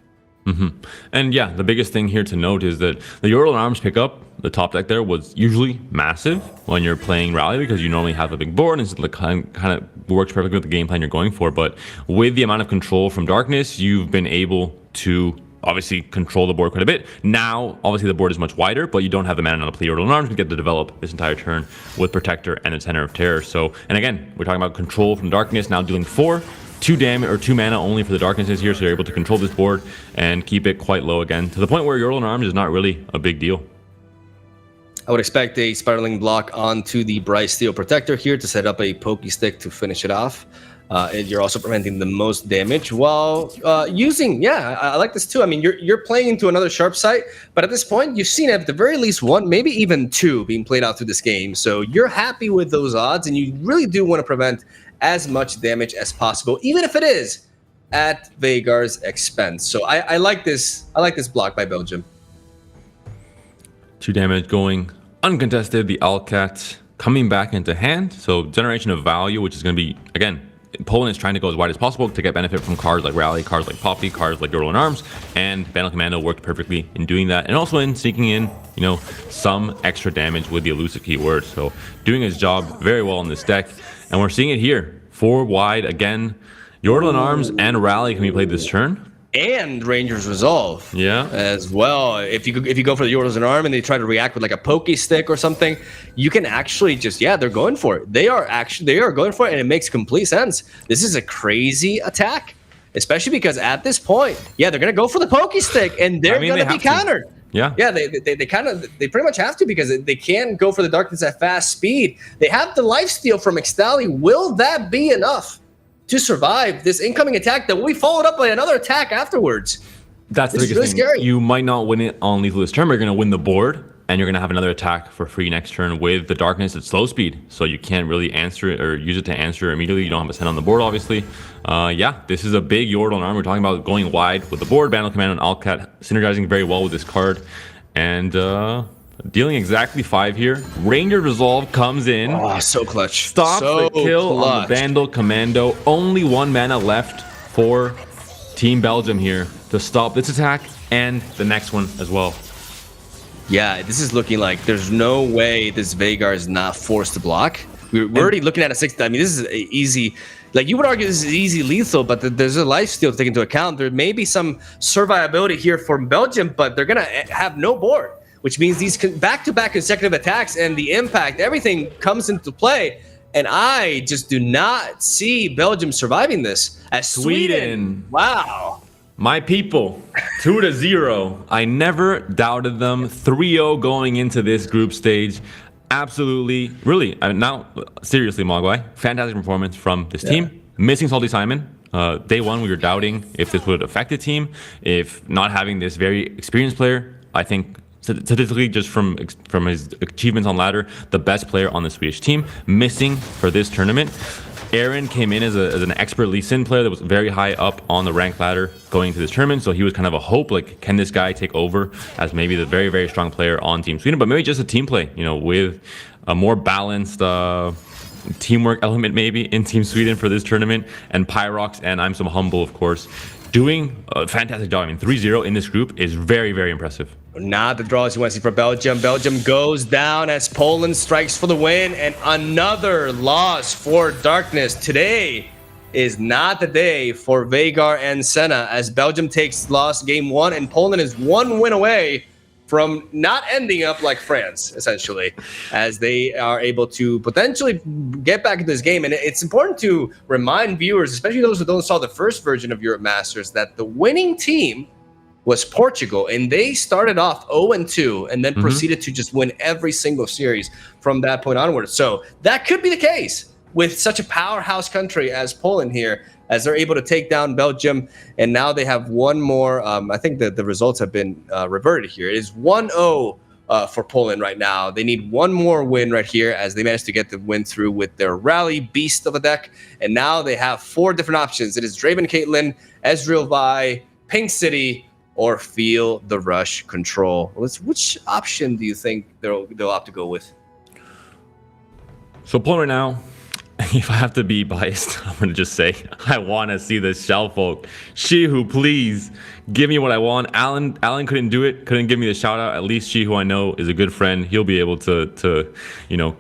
And yeah, the biggest thing here to note is that the Yordle Arms pickup, the top deck there, was usually massive when you're playing Rally because you normally have a big board and it kind of works perfectly with the game plan you're going for. But with the amount of control from Darkness, you've been able to obviously control the board quite a bit. Now, obviously the board is much wider, but you don't have the mana to play Yordle Arms and get to develop this entire turn with Protector and a Tenor of Terror. So, and again, we're talking about control from Darkness, now dealing 2 damage or 2 mana only for the Darknesses here, so you're able to control this board and keep it quite low again, to the point where Yordle Arms is not really a big deal. I would expect a Spiraling Block onto the Bright Steel Protector here to set up a Pokey Stick to finish it off. And you're also preventing the most damage while using, I like this too. I mean, you're playing into another Sharp Sight, but at this point, you've seen at the very least 1, maybe even 2 being played out through this game. So you're happy with those odds, and you really do want to prevent as much damage as possible, even if it is at Veigar's expense. So I like this. I like this block by Belgium. 2 damage going uncontested. The Alcat coming back into hand. So generation of value, which is going to be, again, Poland is trying to go as wide as possible to get benefit from cards like Rally, cards like Poppy, cards like Yordle and Arms, and Bandle Commando worked perfectly in doing that, and also in sneaking in, some extra damage with the elusive keyword. So doing his job very well in this deck, and we're seeing it here. 4 wide again. Yordle and Arms and Rally can be played this turn. And Ranger's Resolve, as well. If you go for the Yordles and Arm and they try to react with like a Pokey Stick or something, you can actually just they're going for it. They are going for it, and it makes complete sense. This is a crazy attack, especially because at this point, they're gonna go for the Pokey Stick, and they're gonna be countered. They pretty much have to, because they can't go for the Darkness at fast speed. They have the lifesteal from Ixtali. Will that be enough to survive this incoming attack that will be followed up by another attack afterwards? That's the biggest thing. Scary. You might not win it on lethal this turn, but you're going to win the board, and you're going to have another attack for free next turn with the Darkness at slow speed. So you can't really answer it or use it to answer immediately. You don't have a send on the board, obviously. This is a big Yordle and Arm. We're talking about going wide with the board. Bandle Commando and Alcat synergizing very well with this card. And dealing exactly 5 here. Ranger Resolve comes in. Oh, so clutch. Stops the kill on the Bandle Commando. Only 1 mana left for Team Belgium here to stop this attack and the next one as well. Yeah, this is looking like there's no way this Veigar is not forced to block. We're already looking at a 6. I mean, this is easy. Like, you would argue this is easy lethal, but there's a lifesteal to take into account. There may be some survivability here for Belgium, but they're going to have no board, which means these back-to-back consecutive attacks and the impact, everything comes into play. And I just do not see Belgium surviving this. As Sweden. Wow. My people, 2-0. I never doubted them. 3-0 going into this group stage. Absolutely, really. Now, seriously, Mogwai, fantastic performance from this team. Missing Salty Simon. Day 1, we were doubting if this would affect the team. If not having this very experienced player, I think statistically, just from his achievements on ladder, the best player on the Swedish team. Missing for this tournament. Aaron came in as an expert Lee Sin player that was very high up on the rank ladder going into this tournament, so he was kind of a hope, like, can this guy take over as maybe the very, very strong player on Team Sweden, but maybe just a team play, with a more balanced teamwork element maybe in Team Sweden for this tournament. And Pyrox and I'm So Humble, of course, doing a fantastic job. I mean, 3-0 in this group is very, very impressive. Not the draws you want to see for Belgium. Belgium goes down as Poland strikes for the win, and another loss for Darkness. Today is not the day for Veigar and Senna, as Belgium takes loss game 1, and Poland is 1 win away from not ending up like France, essentially, as they are able to potentially get back into this game. And it's important to remind viewers, especially those who don't saw the first version of Europe Masters, that the winning team was Portugal, and they started off 0-2 and then proceeded to just win every single series from that point onward. So that could be the case with such a powerhouse country as Poland here, as they're able to take down Belgium, and now they have one more. I think that the results have been reverted here. It is 1-0 for Poland right now. They need one more win right here, as they managed to get the win through with their rally beast of a deck, and now they have 4 different options. It is Draven Caitlyn, Ezreal Vi, Pink City, or Feel the Rush Control. Which option do you think they'll opt to go with? So Poland right now, if I have to be biased, I'm gonna just say I want to see this Shellfolk. Shihu, please give me what I want. Alan couldn't do it, couldn't give me the shout out. At least Shihu, I know, is a good friend. He'll be able to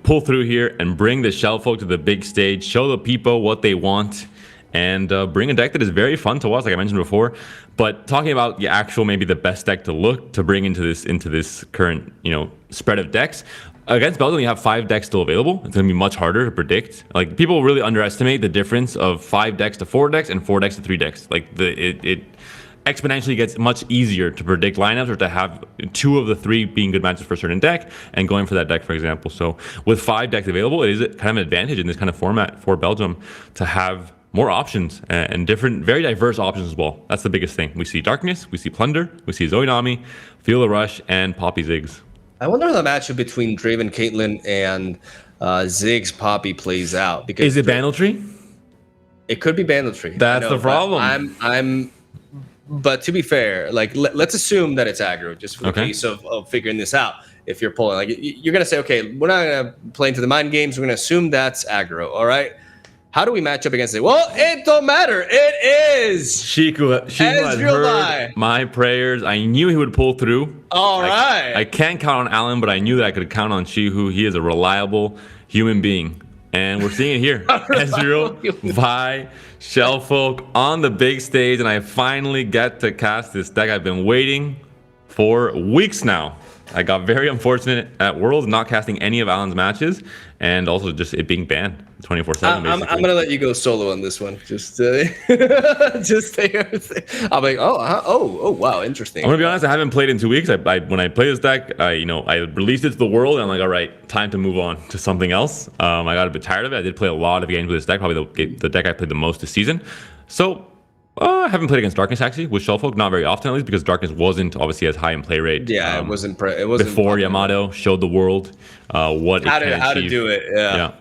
pull through here and bring the Shellfolk to the big stage, show the people what they want, and bring a deck that is very fun to watch, like I mentioned before. But talking about the actual, maybe the best deck to bring into this current spread of decks. Against Belgium, you have 5 decks still available. It's going to be much harder to predict. Like, people really underestimate the difference of 5 decks to 4 decks and 4 decks to 3 decks. Like, it exponentially gets much easier to predict lineups, or to have 2 of the 3 being good matches for a certain deck and going for that deck, for example. So with 5 decks available, it is kind of an advantage in this kind of format for Belgium to have more options and different, very diverse options as well. That's the biggest thing. We see Darkness, we see Plunder, we see Zoe Nami, Feel the Rush, and Poppy Ziggs. I wonder how the matchup between Draven Caitlyn and Ziggs Poppy plays out. Because is it Bandletree? It could be Bandletree. That's the problem. But to be fair, like let's assume that it's aggro, just for the case of figuring this out. If you're pulling, like you're gonna say, okay, we're not gonna play into the mind games. We're gonna assume that's aggro. All right. How do we match up against it? Well, it don't matter. It is Shihu had heard my prayers. I knew he would pull through. All right. I can't count on Alan, but I knew that I could count on Shihu. He is a reliable human being. And we're seeing it here. Ezreal, Vi, Shellfolk on the big stage. And I finally get to cast this deck I've been waiting for weeks now. I got very unfortunate at Worlds not casting any of Alan's matches, and also just it being banned 24/7. I'm gonna let you go solo on this one. Just take everything. I'm like, oh, wow, interesting. I'm gonna be honest. I haven't played in 2 weeks. when I play this deck, I released it to the world, and I'm like, all right, time to move on to something else. I got a bit tired of it. I did play a lot of games with this deck, probably the deck I played the most this season. So. I haven't played against Darkness actually with Shellfolk, not very often at least, because Darkness wasn't obviously as high in play rate. Yeah, it wasn't before popular. Yamato showed the world how to do it. Yeah.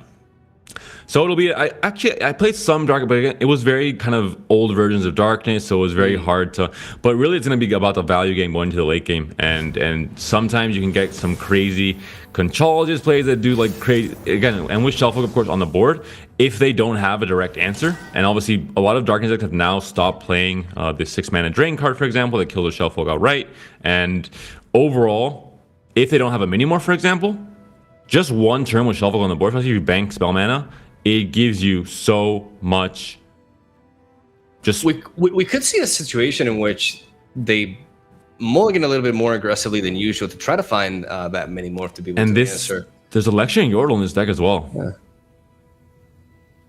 So it'll be. I played some Dark, but again, it was very kind of old versions of Darkness, so it was very hard to. But really, it's going to be about the value game going to the late game, and sometimes you can get some crazy conchologist plays that do like crazy again, and with Shellfolk of course on the board. If they don't have a direct answer, and obviously a lot of Darkness decks have now stopped playing the 6-mana Drain card, for example, that kills the Shellfolk outright. And overall, if they don't have a Minimorph, for example, just one turn with Shellfolk on the board, especially if you bank spell mana, it gives you so much. Just we could see a situation in which they mulligan a little bit more aggressively than usual to try to find that Minimorph to be able to answer. There's a Lecturing Yordle in this deck as well. Yeah.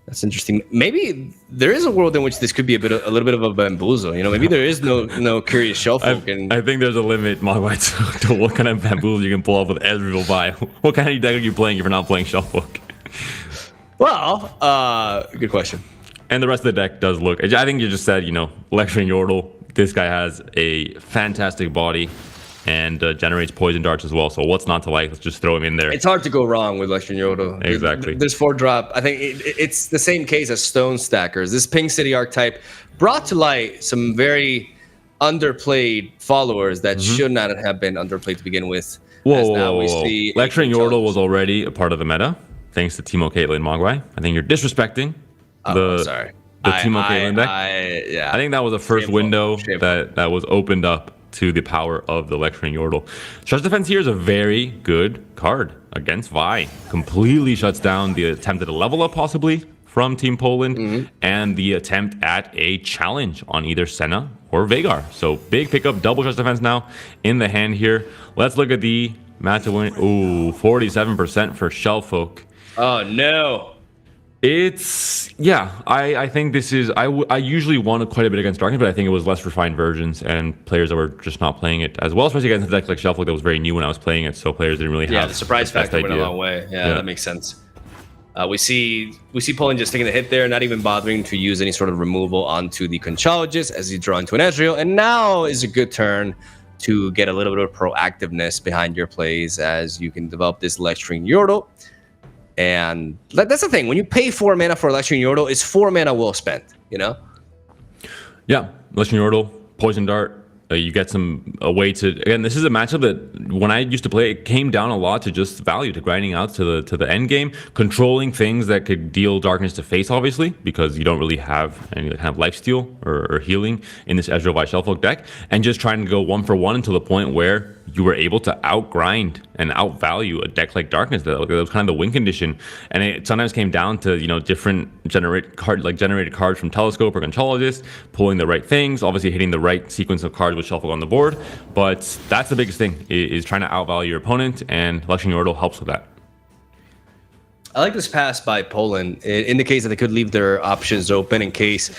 That's interesting. Maybe there is a world in which this could be a little bit of a bamboozle. Maybe there is no curious Shellfolk. I think there's a limit, Mogwai, to what kind of bamboozle you can pull off with Ezreal Vi. What kind of deck are you playing if you're not playing Shellfolk? Well, good question. And the rest of the deck does look. I think you just said, Lecturing Yordle. This guy has a fantastic body and generates poison darts as well. So what's not to like? Let's just throw him in there. It's hard to go wrong with Lecturing Yordle. Exactly. There's 4-drop. I think it's the same case as Stone Stackers. This Pink City archetype brought to light some very underplayed followers that should not have been underplayed to begin with. Whoa. Lecturing Yordle was already a part of the meta, thanks to Teemo Caitlyn Mogwai. I think you're disrespecting I'm sorry. The Teemo Caitlyn deck. I think that was the first window that was opened up to the power of the Lecturing Yordle. Shush Defense here is a very good card against Vi. Completely shuts down the attempt at a level up possibly from Team Poland and the attempt at a challenge on either Senna or Veigar. So big pickup, double Shush Defense now in the hand here. Let's look at the matchup win. Ooh, 47% for Shellfolk. Oh no. I think this is I usually won quite a bit against Darkness, but I think it was less refined versions and players that were just not playing it as well, especially against a deck like Shuffle that was very new when I was playing it, so players didn't really have the surprise the best factor went a idea. long way. Yeah, that makes sense. We see Poland just taking the hit there, not even bothering to use any sort of removal onto the Conchologist as you draw into an Ezreal, and now is a good turn to get a little bit of proactiveness behind your plays as you can develop this Lecturing Yordle. And that's the thing, when you pay 4 mana for Lecturing Yordle, it's 4 mana well spent, you know? Yeah, Lecturing Yordle, Poison Dart. You get a way to, again, this is a matchup that when I used to play, it came down a lot to just value, to grinding out to the end game, controlling things that could deal darkness to face, obviously, because you don't really have any kind of lifesteal or healing in this Ezreal by Shelfolk deck, and just trying to go 1-for-1 until the point where you were able to outgrind and outvalue a deck like Darkness. That was kind of the win condition, and it sometimes came down to different generated cards from Telescope or Conchologist, pulling the right things, obviously hitting the right sequence of cards with Shuffle on the board. But that's the biggest thing, is trying to outvalue your opponent, and Lecturing Yordle helps with that. I like this pass by Poland. It indicates that they could leave their options open in case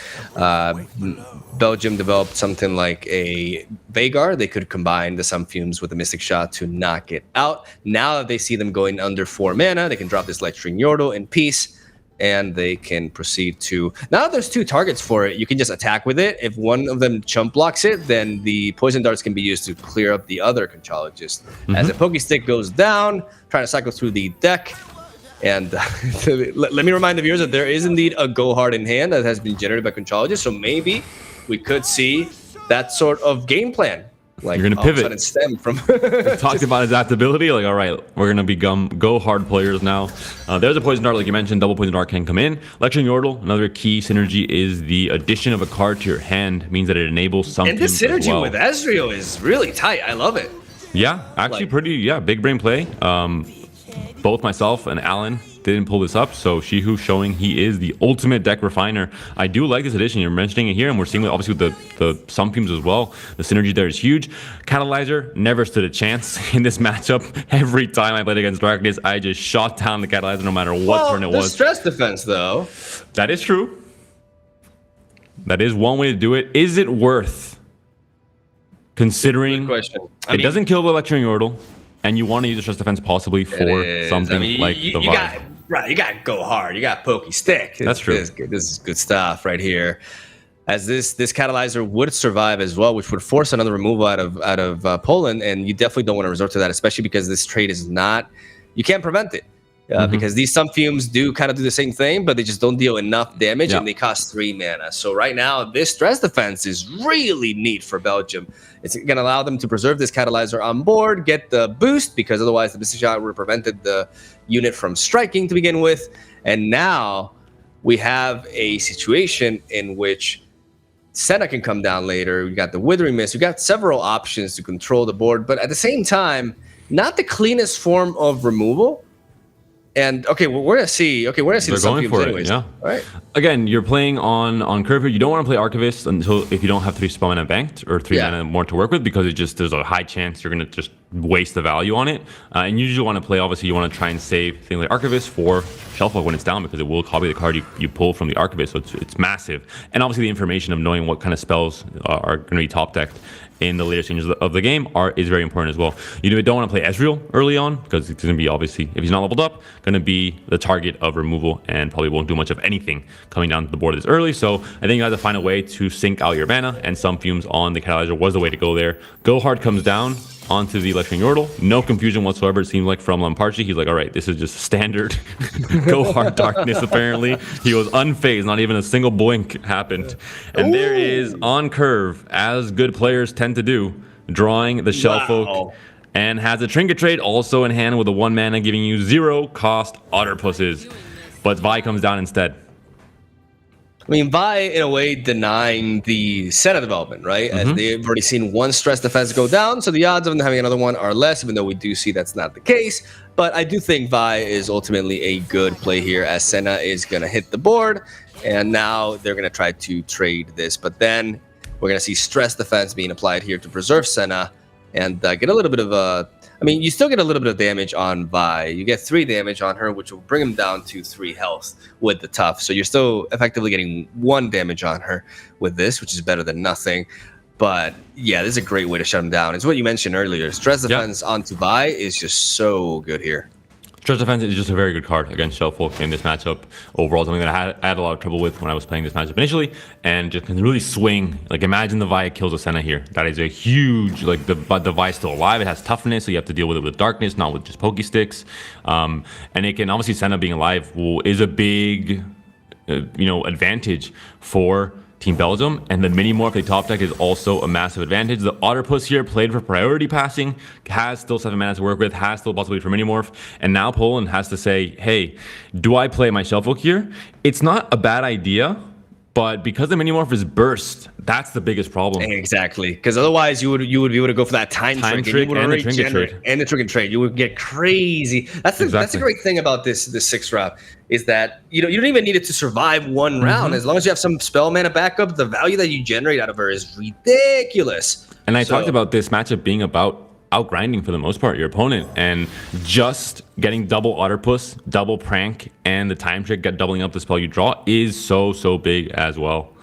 Belgium developed something like a Veigar. They could combine the Sun Fumes with a Mystic Shot to knock it out. Now that they see them going under 4 mana, they can drop this Lecturing Yordle in peace, and they can proceed to... Now that there's 2 targets for it, you can just attack with it. If one of them chump blocks it, then the Poison Darts can be used to clear up the other Conchologist. As the Pokestick goes down, trying to cycle through the deck. And let me remind the viewers that there is indeed a Go Hard in hand that has been generated by Conchologist, so maybe we could see that sort of game plan. Like, you're going to pivot. And stem from talked about his adaptability. Like, all right, we're going to become Go Hard players now. There's a Poison Dart, like you mentioned. Double Poison Dart can come in. Lecturing Yordle, another key synergy is the addition of a card to your hand. Means that it enables something. And this synergy with Ezreal is really tight. I love it. Yeah, actually big brain play. Both myself and Alan didn't pull this up, so Shihu showing he is the ultimate deck refiner. I do like this addition. You're mentioning it here, and we're seeing it obviously with the Sun Fumes as well. The synergy there is huge. Catalyzer never stood a chance in this matchup. Every time I played against Darkness, I just shot down the Catalyzer no matter what turn it was. Stress defense, though. That is true. That is one way to do it. Is it worth considering it doesn't kill the Lecturing Yordle, and you want to use a stress defense possibly for something like the Vibe? You got to go hard. You got Pokey Stick. That's true. This is good stuff right here. As this Catalyzer would survive as well, which would force another removal out of Poland, and you definitely don't want to resort to that, especially because this trade is not... You can't prevent it. Because these Sun Fumes do kind of do the same thing, but they just don't deal enough damage, and they cost 3 mana. So right now, this stress defense is really neat for Belgium. It's going to allow them to preserve this Catalyzer on board, get the boost, because otherwise the Mystic Shot would have prevented the unit from striking to begin with. And now we have a situation in which Senna can come down later. We got the Withering Mist. We got several options to control the board, but at the same time, not the cleanest form of removal. And we're gonna see. We're gonna see They're the going for anyways. it. Yeah. All right. Again, you're playing on curve here. You don't want to play Archivist until if you don't have 3 spell mana banked or 3 mana more to work with, because there's a high chance you're gonna just waste the value on it. And you usually want to play. Obviously, you want to try and save things like Archivist for Shelfwalk when it's down, because it will copy the card you pull from the Archivist. So it's massive. And obviously, the information of knowing what kind of spells are going to be top decked in the later stages of the game is very important as well. You don't want to play Ezreal early on, because it's going to be, obviously, if he's not leveled up, going to be the target of removal and probably won't do much of anything coming down to the board this early. So I think you have to find a way to sync out your mana, and Sun Fumes on the Catalyzer was the way to go there. Go Hard comes down onto the Lecturing Yordle. No confusion whatsoever, it seemed like, from Lamparchi. He's like, all right, this is just standard Go Hard Darkness, apparently. He was unfazed, not even a single blink happened. And there is, on curve, as good players tend to do, drawing the Shellfolk, and has a Trinket trade also in hand with a 1 mana, giving you 0 cost Otterpusses. But Vi comes down instead. I mean, Vi, in a way, denying the Senna development, right? As they've already seen 1 stress defense go down, so the odds of them having another one are less, even though we do see that's not the case. But I do think Vi is ultimately a good play here, as Senna is going to hit the board, and now they're going to try to trade this. But then we're going to see stress defense being applied here to preserve Senna, and get a little bit of I mean, you still get a little bit of damage on Vi. You get 3 damage on her, which will bring him down to 3 health with the tough. So you're still effectively getting 1 damage on her with this, which is better than nothing. But yeah, this is a great way to shut him down. It's what you mentioned earlier. Stress defense onto Vi is just so good here. Stress defense is just a very good card against Shellfolk in this matchup. Overall, something that I had a lot of trouble with when I was playing this matchup initially, and just can really swing. Like, imagine the Vi kills a Senna here. That is a huge, like, the Vi is still alive. It has toughness, so you have to deal with it with darkness, not with just pokey sticks. And it can, obviously, Senna being alive is a big, advantage for Team Belgium, and the mini morph they top deck is also a massive advantage. The Otterpuss here played for priority passing, has still 7 mana to work with, has still possibility for mini morph, and now Poland has to say, hey, do I play my Shellfolk here? It's not a bad idea, but because the mini morph is burst, that's the biggest problem. Exactly, because otherwise you would be able to go for that time trick and the trinket trade. And the trinket trade. You would get crazy. That's the great thing about this 6th round is that you don't even need it to survive 1 round. As long as you have some spell mana backup, the value that you generate out of her is ridiculous. And I talked about this matchup being about outgrinding for the most part your opponent, and just getting double Otterpuss, double Prank, and the time trick doubling up the spell you draw is so big as well.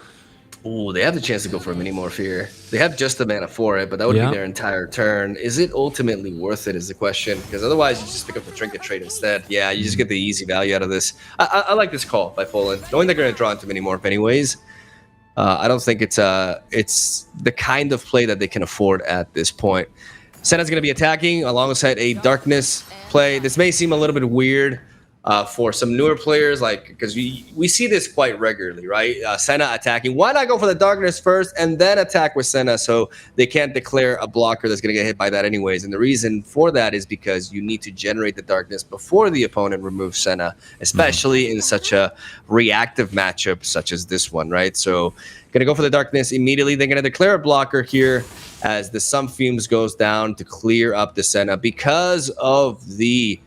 Ooh, they have the chance to go for a mini morph here. They have just the mana for it, but that would be their entire turn. Is it ultimately worth it is the question, because otherwise you just pick up the trinket trade instead. Yeah, you just get the easy value out of this. I like this call by Poland, knowing they're going to draw into mini morph anyways. I don't think it's the kind of play that they can afford at this point. Senna's going to be attacking alongside a darkness play. This may seem a little bit weird for some newer players, like, because we see this quite regularly, right? Senna attacking. Why not go for the darkness first and then attack with Senna so they can't declare a blocker that's going to get hit by that anyways? And the reason for that is because you need to generate the darkness before the opponent removes Senna, especially in such a reactive matchup such as this one, right? So going to go for the darkness immediately. They're going to declare a blocker here as the Sun Fumes goes down to clear up the Senna because of the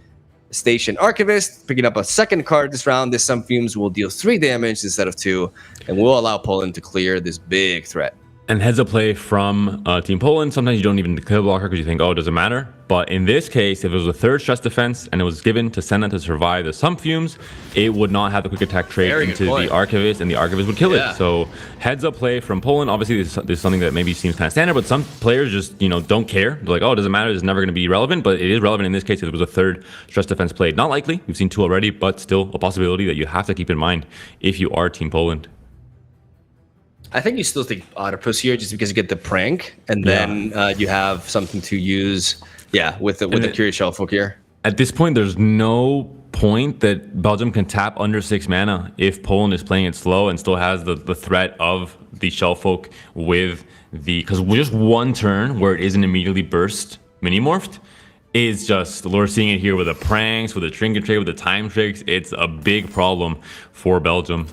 Station Archivist. Picking up a 2nd card this round, this Sun Fumes will deal 3 damage instead of 2, and will allow Poland to clear this big threat. And heads up play from Team Poland. Sometimes you don't even declare blocker because you think, oh, it doesn't matter. But in this case, if it was a 3rd stress defense and it was given to Senna to survive the Sun Fumes, it would not have the quick attack trade into the Archivist, and the Archivist would kill it. So heads up play from Poland. Obviously, this is something that maybe seems kind of standard, but some players just don't care. They're like, oh, it doesn't matter. It's never going to be relevant. But it is relevant in this case. It was a 3rd stress defense played. Not likely. We've seen 2 already, but still a possibility that you have to keep in mind if you are Team Poland. I think you still think Otterpuss here just because you get the prank, and then you have something to use. Yeah, with the Curious Shellfolk here. At this point, there's no point that Belgium can tap under 6 mana if Poland is playing it slow and still has the threat of the Shellfolk with because just 1 turn where it isn't immediately burst mini morphed is just, we're seeing it here with the pranks, with the trinket trade, with the time tricks. It's a big problem for Belgium.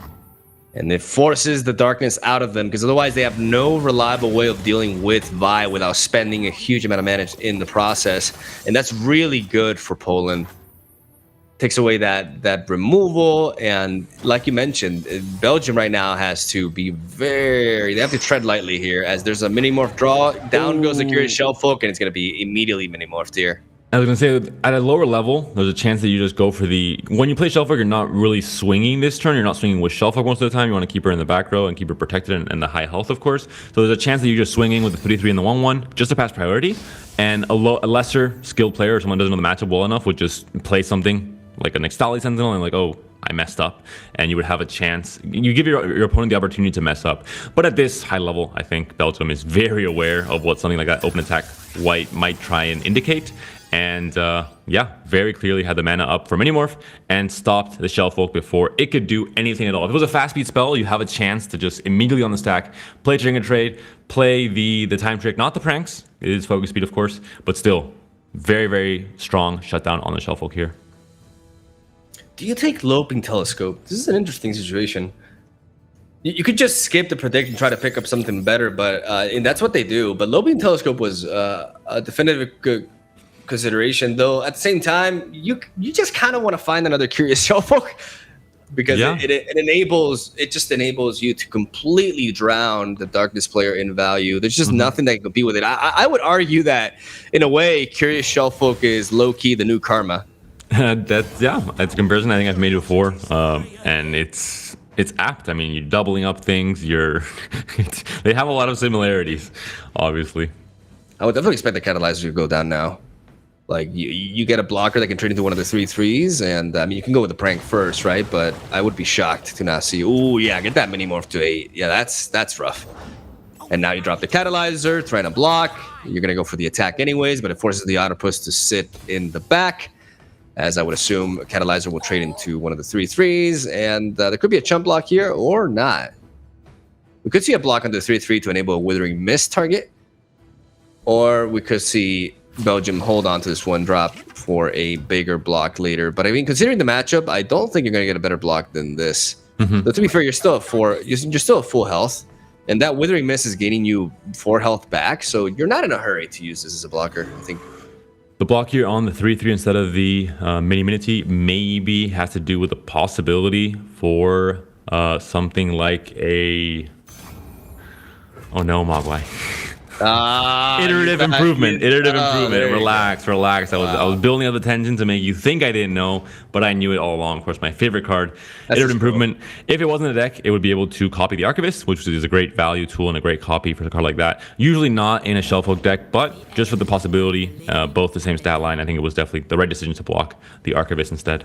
And it forces the darkness out of them, because otherwise they have no reliable way of dealing with Vi without spending a huge amount of mana in the process. And that's really good for Poland. Takes away that removal, and like you mentioned, Belgium right now has to be they have to tread lightly here, as there's a mini morph draw. Down goes the Curious Shellfolk, and it's going to be immediately mini morphed here. I was going to say, at a lower level, there's a chance that you just go for when you play Shellfolk, you're not really swinging this turn. You're not swinging with Shellfolk most of the time. You want to keep her in the back row and keep her protected and the high health, of course. So there's a chance that you're just swinging with the 3/3 and the 1/1 just to pass priority. And a lesser skilled player or someone who doesn't know the matchup well enough would just play something like an Ixtali Sentinel and like, oh, I messed up, and you would have a chance. You give your opponent the opportunity to mess up. But at this high level, I think Belgium is very aware of what something like that open attack white might try and indicate. And very clearly had the mana up for Minimorph and stopped the Shellfolk before it could do anything at all. If it was a fast speed spell, you have a chance to just immediately on the stack play Trinket Trade, play the time trick, not the pranks. It is focus speed, of course, but still very, very strong shutdown on the Shellfolk here. Do you take Loping Telescope? This is an interesting situation. You could just skip the predict and try to pick up something better, but and that's what they do. But Loping Telescope was a definitive good consideration, though. At the same time, you just kind of want to find another Curious Shellfolk. because Yeah. it just enables you to completely drown the darkness player in value. There's just nothing that can compete with it. I would argue that in a way, Curious Shellfolk is low key the new Karma. That's a comparison I think I've made before, and it's apt. I mean, you're doubling up things. They have a lot of similarities, obviously. I would definitely expect the Catalyzer to go down now. Like you get a blocker that can turn into one of the 3/3s, and I mean you can go with the prank first, right? But I would be shocked to not see. Oh yeah, get that mini morph to 8. Yeah, that's rough. And now you drop the Catalyzer, trying to block. You're gonna go for the attack anyways, but it forces the Octopus to sit in the back. As I would assume, Catalyzer will trade into one of the 3/3s, and there could be a chump block here or not. We could see a block on the 3/3 to enable a Withering Mist target, or we could see Belgium hold on to this one drop for a bigger block later. But I mean, considering the matchup, I don't think you're going to get a better block than this. But to be fair, you're still at 4. You're still at full health, and that Withering Mist is gaining you 4 health back, so you're not in a hurry to use this as a blocker, I think. The block here on the 3/3 instead of the mini maybe has to do with the possibility for something like a... Oh no, Mogwai. Iterative improvement. Relax. I was building up the tension to make you think I didn't know, but I knew it all along. Of course, my favorite card, Iterative Improvement. If it wasn't a deck, it would be able to copy the Archivist, which is a great value tool and a great copy for a card like that. Usually not in a Shellfolk deck, but just for the possibility, both the same stat line, I think it was definitely the right decision to block the Archivist instead.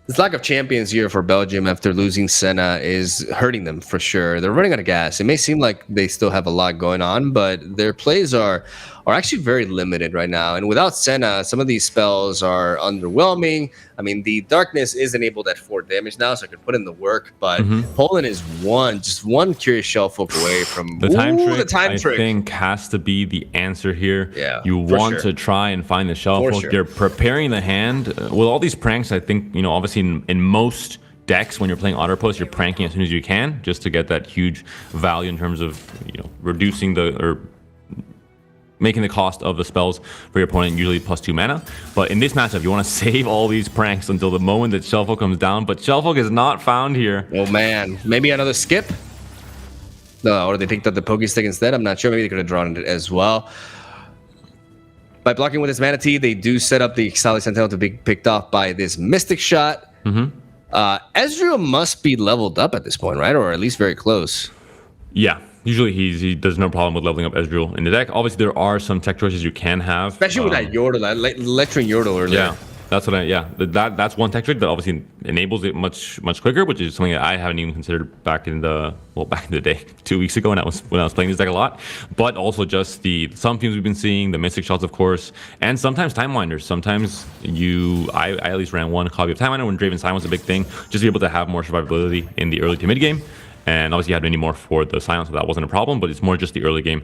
This lack of champions here for Belgium after losing Senna is hurting them for sure. They're running out of gas. It may seem like they still have a lot going on, but their plays are actually very limited right now. And without Senna, some of these spells are underwhelming. I mean, the Darkness is enabled at 4 damage now, so I can put in the work. But Poland is just one Curious Shellfolk away from the time trick. The time trick, I think, has to be the answer here. Yeah, you want to try and find the Shellfolk. You're preparing the hand with all these pranks. I think obviously in most decks when you're playing Otterpost, you're pranking as soon as you can just to get that huge value in terms of reducing making the cost of the spells for your opponent usually +2 mana. But in this matchup, you want to save all these pranks until the moment that Shellfolk comes down. But Shellfolk is not found here. Oh man, maybe another skip? No, or they picked up the Pokestick instead. I'm not sure. Maybe they could have drawn it as well. By blocking with this Manatee, they do set up the Exali Sentinel to be picked off by this Mystic Shot. Ezreal must be leveled up at this point, right? Or at least very close. Yeah. Usually he does no problem with leveling up Ezreal in the deck. Obviously, there are some tech choices you can have. Especially with that Yordle, that lecturing Yordle earlier. Yeah, that's that's one tech trick that obviously enables it much quicker, which is something that I haven't even considered back in the day, 2 weeks ago when I was playing this deck a lot. But also just some themes we've been seeing, the Mystic Shots, of course, and sometimes Time Winders. Sometimes I at least ran one copy of Time Winder when Draven Sign was a big thing, just to be able to have more survivability in the early to mid game. And obviously you had many more for the silence, so that wasn't a problem, but it's more just the early game.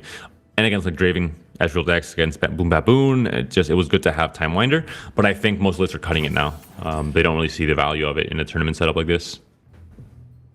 And against like Draven, Ezreal decks, against Boom Baboon, it was good to have Time Winder, but I think most lists are cutting it now. They don't really see the value of it in a tournament setup like this.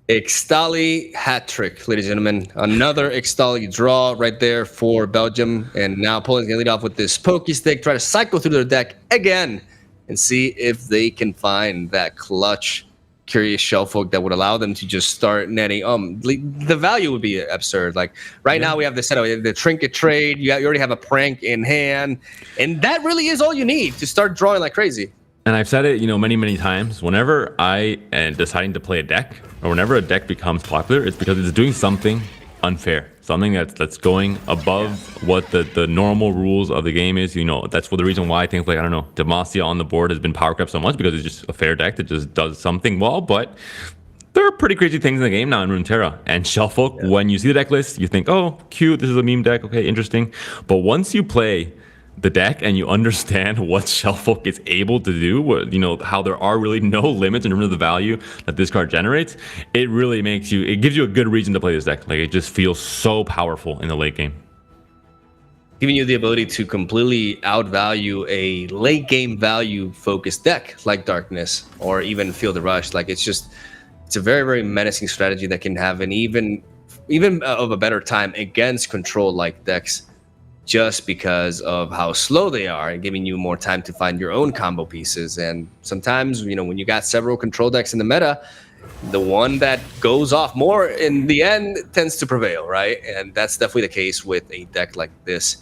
Ixtali hat trick, ladies and gentlemen. Another Ixtali draw right there for Belgium. And now Poland's going to lead off with this Pokestick, try to cycle through their deck again and see if they can find that clutch Curious Shellfolk that would allow them to just start netting. The value would be absurd. Like right now we have the setup, the trinket trade. You already have a prank in hand, and that really is all you need to start drawing like crazy. And I've said it, many times. Whenever I am deciding to play a deck, or whenever a deck becomes popular, it's because it's doing something unfair, something that's going above what the normal rules of the game is. That's the reason why I think Demacia on the board has been power crept so much, because it's just a fair deck that just does something well. But there are pretty crazy things in the game now in Runeterra and Shellfolk. When you see the deck list, you think, oh, cute, this is a meme deck, okay, interesting. But once you play the deck and you understand what Shellfolk is able to do, how there are really no limits in terms of the value that this card generates, it really gives you a good reason to play this deck. Like, it just feels so powerful in the late game. Giving you the ability to completely outvalue a late game value focused deck like Darkness or even Field of Rush. Like, it's a very, very menacing strategy that can have an even of a better time against control like decks, just because of how slow they are and giving you more time to find your own combo pieces. And sometimes, when you got several control decks in the meta, the one that goes off more in the end tends to prevail, right? And that's definitely the case with a deck like this.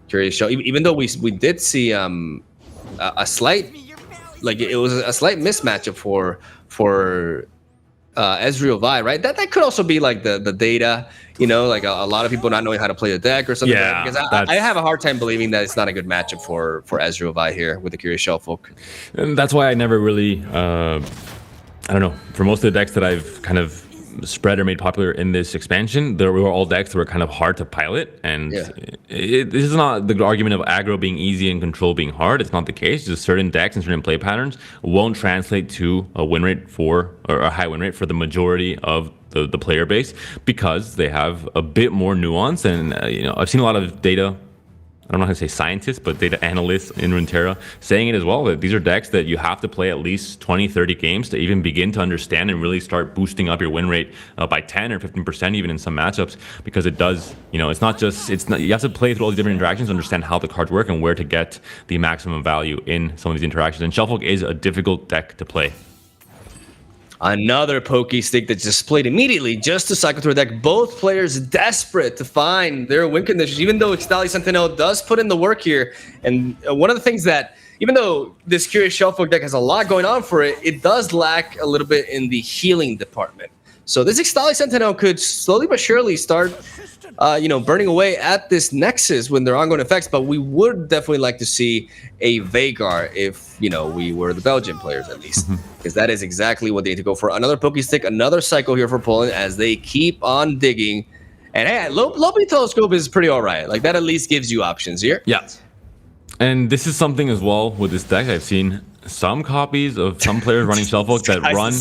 Curious Show, even though we did see a slight, like it was a slight mismatch for Ezreal Vi, right? That could also be like the data, you know, like a lot of people not knowing how to play the deck or something. Yeah, like that. Because I have a hard time believing that it's not a good matchup for Ezreal Vi here with the Curious Shellfolk. And that's why I never really, I don't know, for most of the decks that I've kind of spread or made popular in this expansion, there were all decks that were kind of hard to pilot. And this is not the argument of aggro being easy and control being hard. It's not the case. Just certain decks and certain play patterns won't translate to a win rate or a high win rate for the majority of the player base because they have a bit more nuance. And you know, I've seen a lot of data, I don't know how to say scientists, but data analysts in Runeterra saying it as well, that these are decks that you have to play at least 20, 30 games to even begin to understand and really start boosting up your win rate by 10 or 15% even in some matchups, because it does, you know, you have to play through all these different interactions to understand how the cards work and where to get the maximum value in some of these interactions. And Shellfolk is a difficult deck to play. Another pokey stick that's displayed immediately just to cycle through a deck. Both players desperate to find their win conditions, even though Ixtali Sentinel does put in the work here. And one of the things that, even though this Curious Shellfolk deck has a lot going on for it, it does lack a little bit in the healing department. So this Ixtali Sentinel could slowly but surely start, burning away at this Nexus when their ongoing effects. But we would definitely like to see a Veigar if, we were the Belgian players at least. Because that is exactly what they need to go for. Another Pokestick, another cycle here for Poland as they keep on digging. And hey, Lopi Telescope is pretty all right. Like, that at least gives you options here. Yeah. And this is something as well with this deck. I've seen some copies of some players running Shellfolk that run...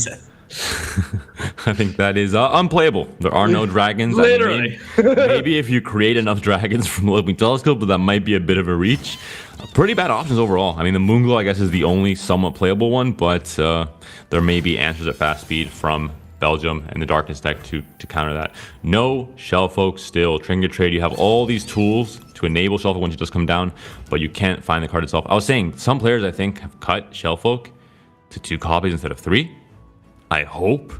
I think that is unplayable. There are no dragons. Literally. Maybe if you create enough dragons from the Lopi Telescope, but that might be a bit of a reach. Pretty bad options overall. I mean, the Moonglow, I guess, is the only somewhat playable one, but there may be answers at fast speed from Belgium and the Darkness deck to counter that. No Shellfolk still. Trinket Trade, you have all these tools to enable Shellfolk once it does come down, but you can't find the card itself. I was saying, some players, I think, have cut Shellfolk to 2 copies instead of 3. I hope.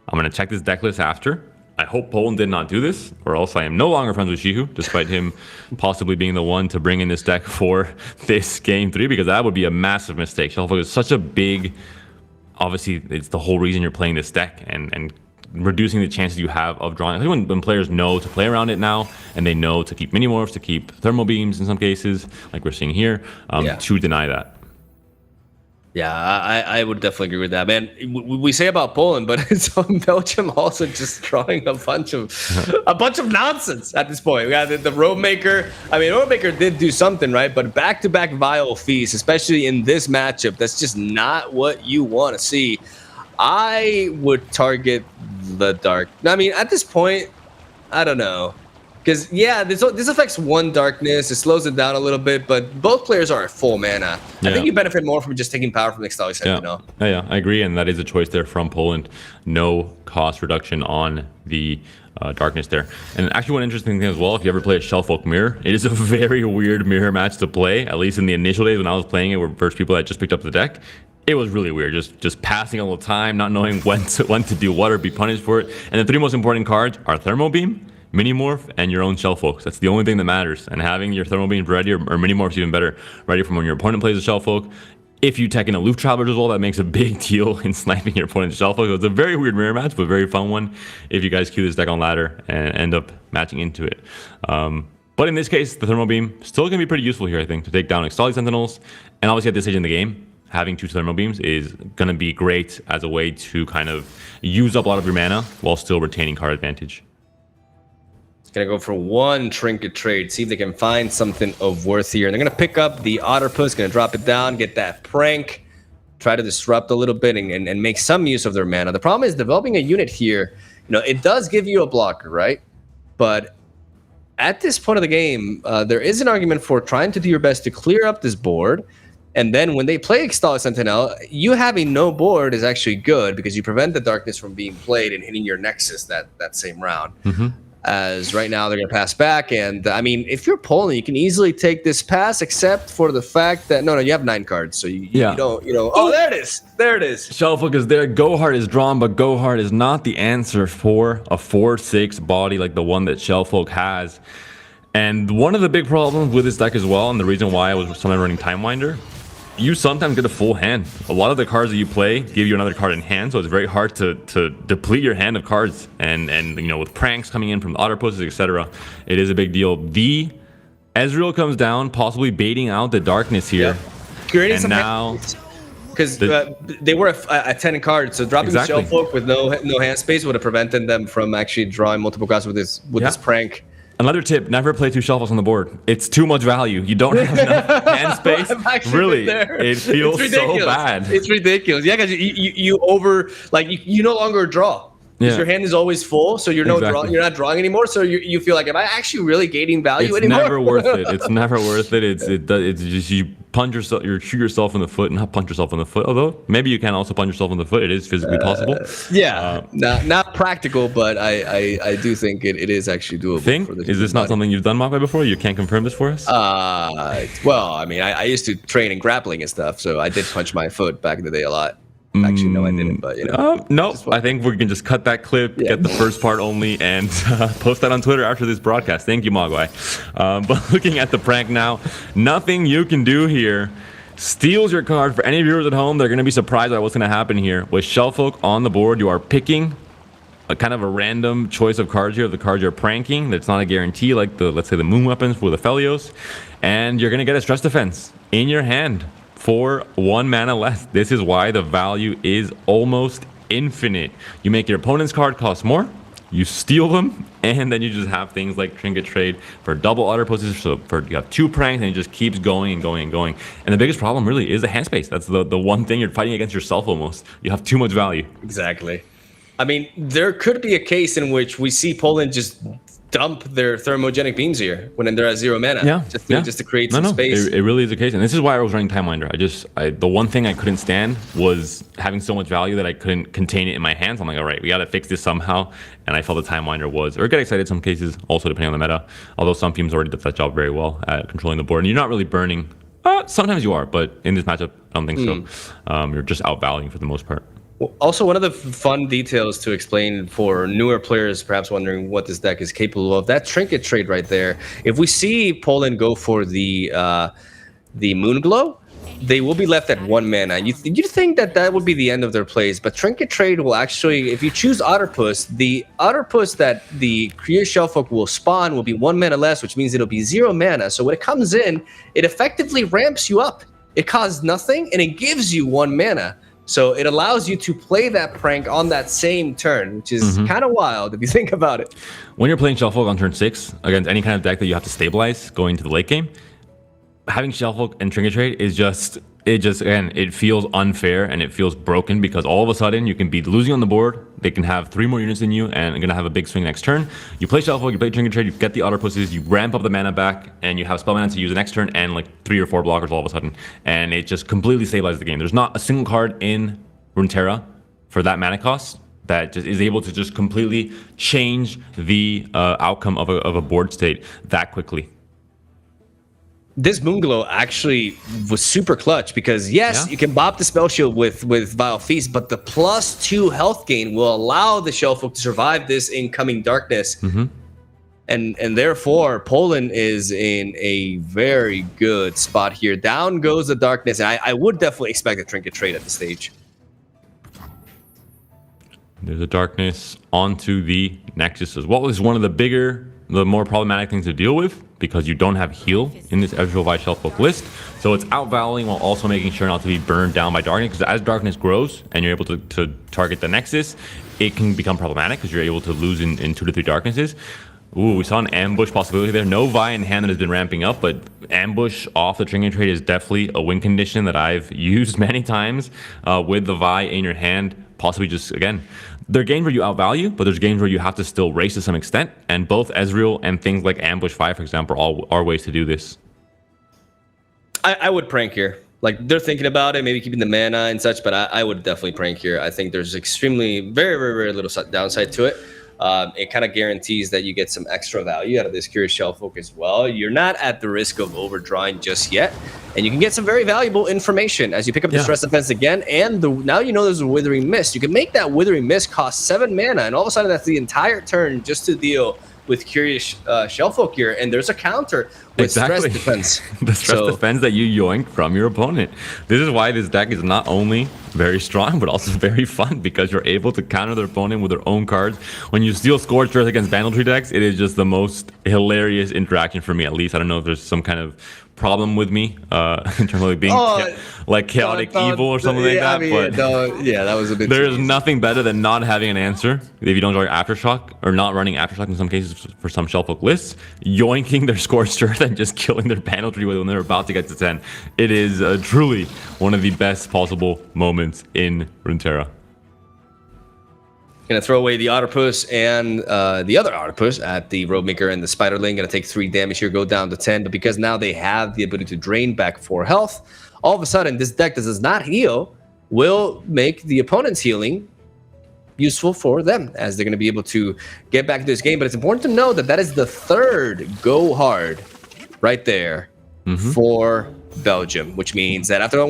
I'm going to check this deck list after. I hope Poland did not do this, or else I am no longer friends with Shihu, despite him possibly being the one to bring in this deck for this Game 3, because that would be a massive mistake. Shellfolk is such a big... Obviously, it's the whole reason you're playing this deck, and reducing the chances you have of drawing. I think when players know to play around it now, and they know to keep Mini-Morphs, to keep Thermal Beams in some cases, like we're seeing here, to deny that. Yeah, I would definitely agree with that, man. We say about Poland, but it's on Belgium also just drawing a bunch of nonsense at this point. We got the Roadmaker. I mean, Roadmaker did do something, right? But back-to-back Vile Feast, especially in this matchup, that's just not what you want to see. I would target the Dark. I mean, at this point, I don't know. Because, yeah, this affects one Darkness. It slows it down a little bit, but both players are at full mana. Yeah. I think you benefit more from just taking power from the Ixtali Sentinel. Yeah, I agree, and that is a choice there from Poland. No cost reduction on the Darkness there. And actually, one interesting thing as well, if you ever play a Shellfolk Mirror, it is a very weird mirror match to play, at least in the initial days when I was playing it, were first people that just picked up the deck. It was really weird, just passing all the time, not knowing when to do what or be punished for it. And the 3 most important cards are Thermal Beam, Mini-Morph, and your own Shellfolk. That's the only thing that matters. And having your Thermal Beams ready, or Mini-Morphs even better, ready from when your opponent plays a Shellfolk. If you tech in Aloof Travelers as well, that makes a big deal in sniping your opponent's Shellfolk. So it's a very weird mirror match, but very fun one if you guys queue this deck on ladder and end up matching into it. But in this case, the Thermal Beam still going to be pretty useful here, I think, to take down Ixtali Sentinels. And obviously at this stage in the game, having 2 Thermal Beams is going to be great as a way to kind of use up a lot of your mana while still retaining card advantage. Gonna go for 1 Trinket Trade, see if they can find something of worth here. And they're gonna pick up the Otterpuss, gonna drop it down, get that Prank, try to disrupt a little bit and make some use of their mana. The problem is developing a unit here, it does give you a blocker, right? But at this point of the game, there is an argument for trying to do your best to clear up this board. And then when they play Ixtali Sentinel, you having no board is actually good because you prevent the Darkness from being played and hitting your Nexus that same round. as right now they're going to pass back. And I mean, if you're Poland, you can easily take this pass, except for the fact that no, you have 9 cards, so you don't. Oh, there it is. Shufflefolk is there. Gohart is drawn, but Gohart is not the answer for a 4/6 body like the one that Shellfolk has. And one of the big problems with this deck as well, and the reason why I was sometimes running Timewinder, you sometimes get a full hand. A lot of the cards that you play give you another card in hand, so it's very hard to deplete your hand of cards. And with pranks coming in from the Otterpuses, etc., it is a big deal. The Ezreal comes down, possibly baiting out the darkness here. Creating and now, because they were a 10 card, so dropping Shellfolk with no hand space would have prevented them from actually drawing multiple cards with this prank. Another tip, never play 2 Shuffles on the board. It's too much value. You don't have enough hand space. Really, it feels so bad. It's ridiculous. Yeah, because you no longer draw. Because your hand is always full, so you're you're not drawing anymore. So you feel like, am I actually really gaining value anymore? It's never worth it. It's never worth it. It's just you shoot yourself in the foot, not punch yourself in the foot. Although maybe you can also punch yourself in the foot. It is physically possible. Not practical, but I do think it is actually doable. Is this not something you've done, Maka, before? You can't confirm this for us? Well, I mean, I used to train in grappling and stuff, so I did punch my foot back in the day a lot. Actually, no, I didn't, but no, I think we can just cut that clip, get the first part only, and post that on Twitter after this broadcast. Thank you, Mogwai. But looking at the prank now, nothing you can do here steals your card. For any viewers at home, they're going to be surprised at what's going to happen here. With Shellfolk on the board, you are picking a kind of a random choice of cards here, the cards you're pranking. That's not a guarantee, like let's say the Moon Weapons for the Felios. And you're going to get a Stress Defense in your hand for 1 mana less. This is why the value is almost infinite. You make your opponent's card cost more, you steal them, and then you just have things like Trinket Trade for double Otterpuses. So you have 2 pranks, and it just keeps going and going and going. And the biggest problem really is the hand space. That's the one thing you're fighting against yourself almost. You have too much value. Exactly. I mean, there could be a case in which we see Poland just dump their thermogenic beams here when they're at 0 mana. Just to create some space. It really is the case, and this is why I was running Timewinder. The one thing I couldn't stand was having so much value that I couldn't contain it in my hands. I'm like, all right, we got to fix this somehow, and I felt the Timewinder was, or get excited in some cases, also depending on the meta. Although some teams already did that job very well at controlling the board, and you're not really burning. Sometimes you are, but in this matchup, I don't think so. You're just outvaluing for the most part. Also, one of the fun details to explain for newer players, perhaps wondering what this deck is capable of, that Trinket Trade right there. If we see Poland go for the Moonglow, they will be left at 1 mana. You'd think that would be the end of their plays, but Trinket Trade will actually, if you choose Otterpus, the Otterpus that the Create Shellfolk will spawn will be 1 mana less, which means it'll be 0 mana. So when it comes in, it effectively ramps you up. It costs nothing, and it gives you 1 mana. So it allows you to play that prank on that same turn, which is kind of wild if you think about it. When you're playing Shellfolk on turn 6 against any kind of deck that you have to stabilize going to the late game, having Shellfolk and Trinket Trade is it feels unfair and it feels broken, because all of a sudden you can be losing on the board. They can have 3 more units than you and are going to have a big swing next turn. You play Shellfolk, you play Trinket Trade, you get the Otterpuses, you ramp up the mana back, and you have spell mana to use the next turn and like 3 or 4 blockers all of a sudden. And it just completely stabilizes the game. There's not a single card in Runeterra for that mana cost that just is able to just completely change the outcome of a board state that quickly. This Moonglow actually was super clutch because you can bop the spell shield with Vile Feast, but the +2 health gain will allow the Shellfolk to survive this incoming darkness. And therefore Poland is in a very good spot here. Down goes the darkness, and I would definitely expect a Trinket Trade at this stage. There's a darkness onto the Nexus as well. This is one of the more problematic things to deal with, because you don't have heal in this Ezreal Vi Shellfolk list. So it's outvaluing while also making sure not to be burned down by darkness, because as darkness grows and you're able to target the Nexus, it can become problematic because you're able to lose in 2 to 3 darknesses. Ooh, we saw an ambush possibility there. No Vi in hand that has been ramping up, but ambush off the Trinket Trade is definitely a win condition that I've used many times with the Vi in your hand. Possibly just, again, there are games where you outvalue, but there's games where you have to still race to some extent, and both Ezreal and things like Ambush 5, for example, are ways to do this. I would prank here. Like, they're thinking about it, maybe keeping the mana and such, but I would definitely prank here. I think there's extremely, very, very, very little downside to it. it kind of guarantees that you get some extra value out of this Curious Shellfolk as well. You're not at the risk of overdrawing just yet, and you can get some very valuable information as you pick up the Stress Defense again. And now you know there's a Withering Mist. You can make that Withering Mist cost 7 mana, and all of a sudden that's the entire turn just to deal with Curious Shellfolk here, and there's a counter with Stress Defense. The Stress Defense that you yoink from your opponent. This is why this deck is not only very strong, but also very fun, because you're able to counter their opponent with their own cards. When you steal Scorched Earth against Bandlewood decks, it is just the most hilarious interaction for me, at least. I don't know if there's some kind of problem with me in terms of like being chaotic evil or something like that. That was a bit. There is nothing better than not having an answer if you don't draw your Aftershock, or not running Aftershock in some cases for some Shellfolk lists, yoinking their Scorched Earth and just killing their Bandlewood when they're about to get to 10. It is truly one of the best possible moments in Runeterra. Gonna throw away the Octopus and the other Octopus at the Roadmaker and the Spiderling. Gonna take 3 damage here, go down to 10. But because now they have the ability to drain back 4 health, all of a sudden this deck that does not heal will make the opponent's healing useful for them, as they're gonna be able to get back to this game. But it's important to know that that is the 3rd go hard right there for Belgium, which means that after that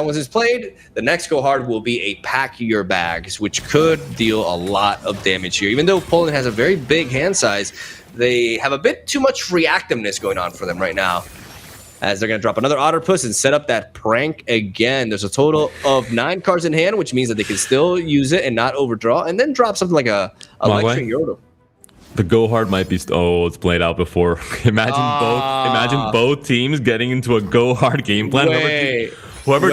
one is played, the next go hard will be a Pack Your Bags, which could deal a lot of damage here. Even though Poland has a very big hand size, they have a bit too much reactiveness going on for them right now, as they're going to drop another Otterpuss and set up that prank again. There's a total of 9 cards in hand, which means that they can still use it and not overdraw, and then drop something like a Lecturing Yordle. The go hard might be it's played out before. Imagine both teams getting into a go hard game plan. Whoever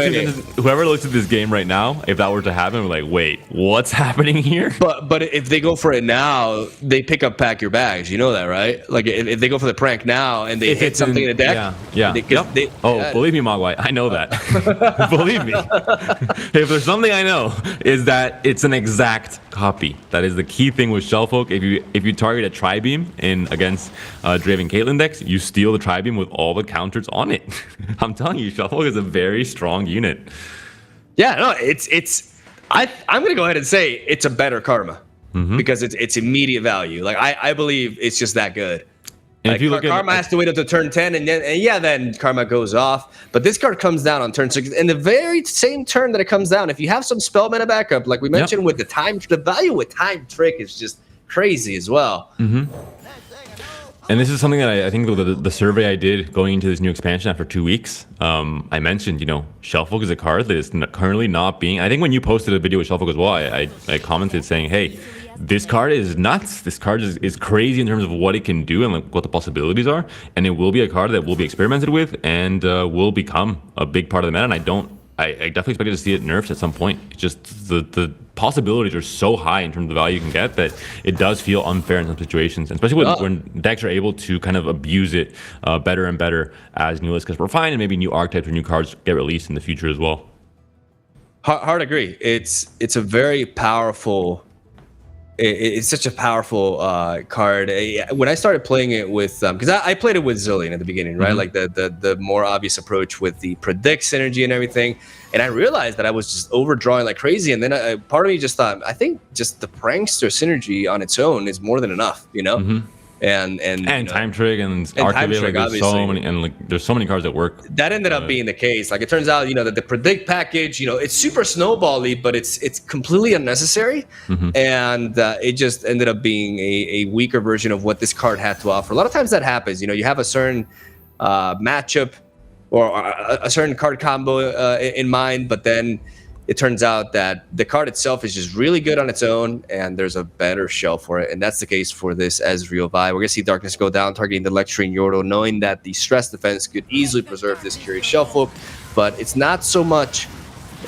looks at this game right now, if that were to happen, we're like, wait, what's happening here? But if they go for it now, they pick up Pack Your Bags. You know that, right? Like if they go for the prank now and they hit something in the deck, believe me, Mogwai, I know that. Believe me. If there's something I know, is that it's an exact copy. That is the key thing with Shellfolk. If you target a Tri-Beam against Draven Caitlyn decks, you steal the Tri-Beam with all the counters on it. I'm telling you, Shellfolk is a very strong unit. Yeah, no, I'm gonna go ahead and say it's a better Karma because it's immediate value. Like I believe it's just that good. And like, if you look Karma has to wait up to turn 10, and then Karma goes off. But this card comes down on turn 6, and the very same turn that it comes down, if you have some spell mana backup, like we mentioned with the value with Time Trick is just crazy as well. And this is something that I think the survey I did going into this new expansion after 2 weeks, I mentioned, Shellfolk is a card that is currently not being... I think when you posted a video with Shellfolk as well, I commented saying, hey, this card is nuts. This card is crazy in terms of what it can do and what the possibilities are. And it will be a card that will be experimented with and will become a big part of the meta. And I definitely expected to see it nerfed at some point. It's just the possibilities are so high in terms of the value you can get that it does feel unfair in some situations, and especially when decks are able to kind of abuse it better and better as new lists get refined and maybe new archetypes or new cards get released in the future as well. Hard agree. It's a very powerful. It's such a powerful card. When I started playing it with, because I played it with Zillion at the beginning, right? Like the more obvious approach with the predict synergy and everything. And I realized that I was just overdrawing like crazy. And then part of me just thought, I think just the Prankster synergy on its own is more than enough, And Time Trick and Archivate, there's so many cards that work. That ended up being the case. Like it turns out, that the predict package, it's super snowball-y, but it's completely unnecessary, and it just ended up being a weaker version of what this card had to offer. A lot of times that happens. You have a certain matchup or a certain card combo in mind, but then it turns out that the card itself is just really good on its own, and there's a better shell for it, and that's the case for this Ezreal Vi. We're going to see Darkness go down, targeting the Lecturing Yordle, knowing that the Stress Defense could easily preserve this Curious Shellfolk, but it's not so much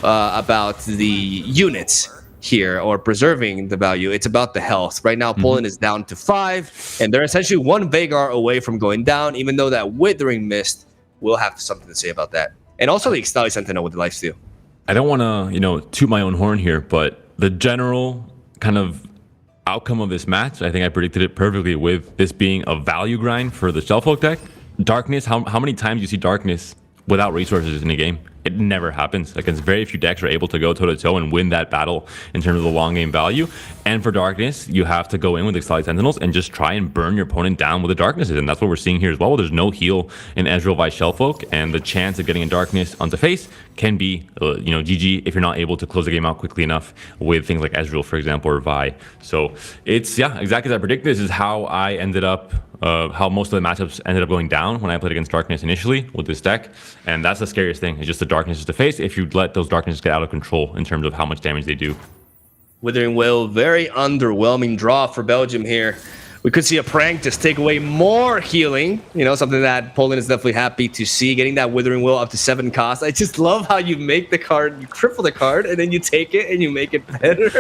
about the units here or preserving the value. It's about the health. Right now, Poland is down to 5, and they're essentially 1 Veigar away from going down, even though that Withering Mist will have something to say about that. And also the Extali Sentinel with the lifesteal. I don't want to, toot my own horn here, but the general kind of outcome of this match, I think I predicted it perfectly with this being a value grind for the Shellfolk deck. Darkness, how many times you see Darkness without resources in a game? It never happens. Against very few decks are able to go toe-to-toe and win that battle in terms of the long game value. And for Darkness, you have to go in with Extali Sentinels and just try and burn your opponent down with the Darknesses. And that's what we're seeing here as well. There's no heal in Ezreal by Shellfolk, and the chance of getting a Darkness onto face can be, GG if you're not able to close the game out quickly enough with things like Ezreal, for example, or Vi. So it's, exactly as I predicted. This is how I ended up how most of the matchups ended up going down when I played against Darkness initially with this deck. And that's the scariest thing. It's just the Darknesses to face if you let those Darknesses get out of control in terms of how much damage they do. Withering Will, very underwhelming draw for Belgium here. We could see a prank just take away more healing, something that Poland is definitely happy to see, getting that Withering Will up to 7 cost. I just love how you make the card, you cripple the card, and then you take it and you make it better.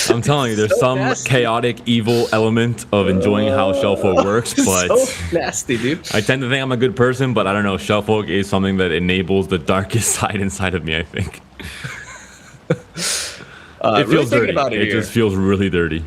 I'm telling you, there's some nasty, chaotic, evil element of enjoying how Shellfolk works, but so nasty, dude. I tend to think I'm a good person, but I don't know, Shellfolk is something that enables the darkest side inside of me, I think. It feels dirty. It just feels really dirty.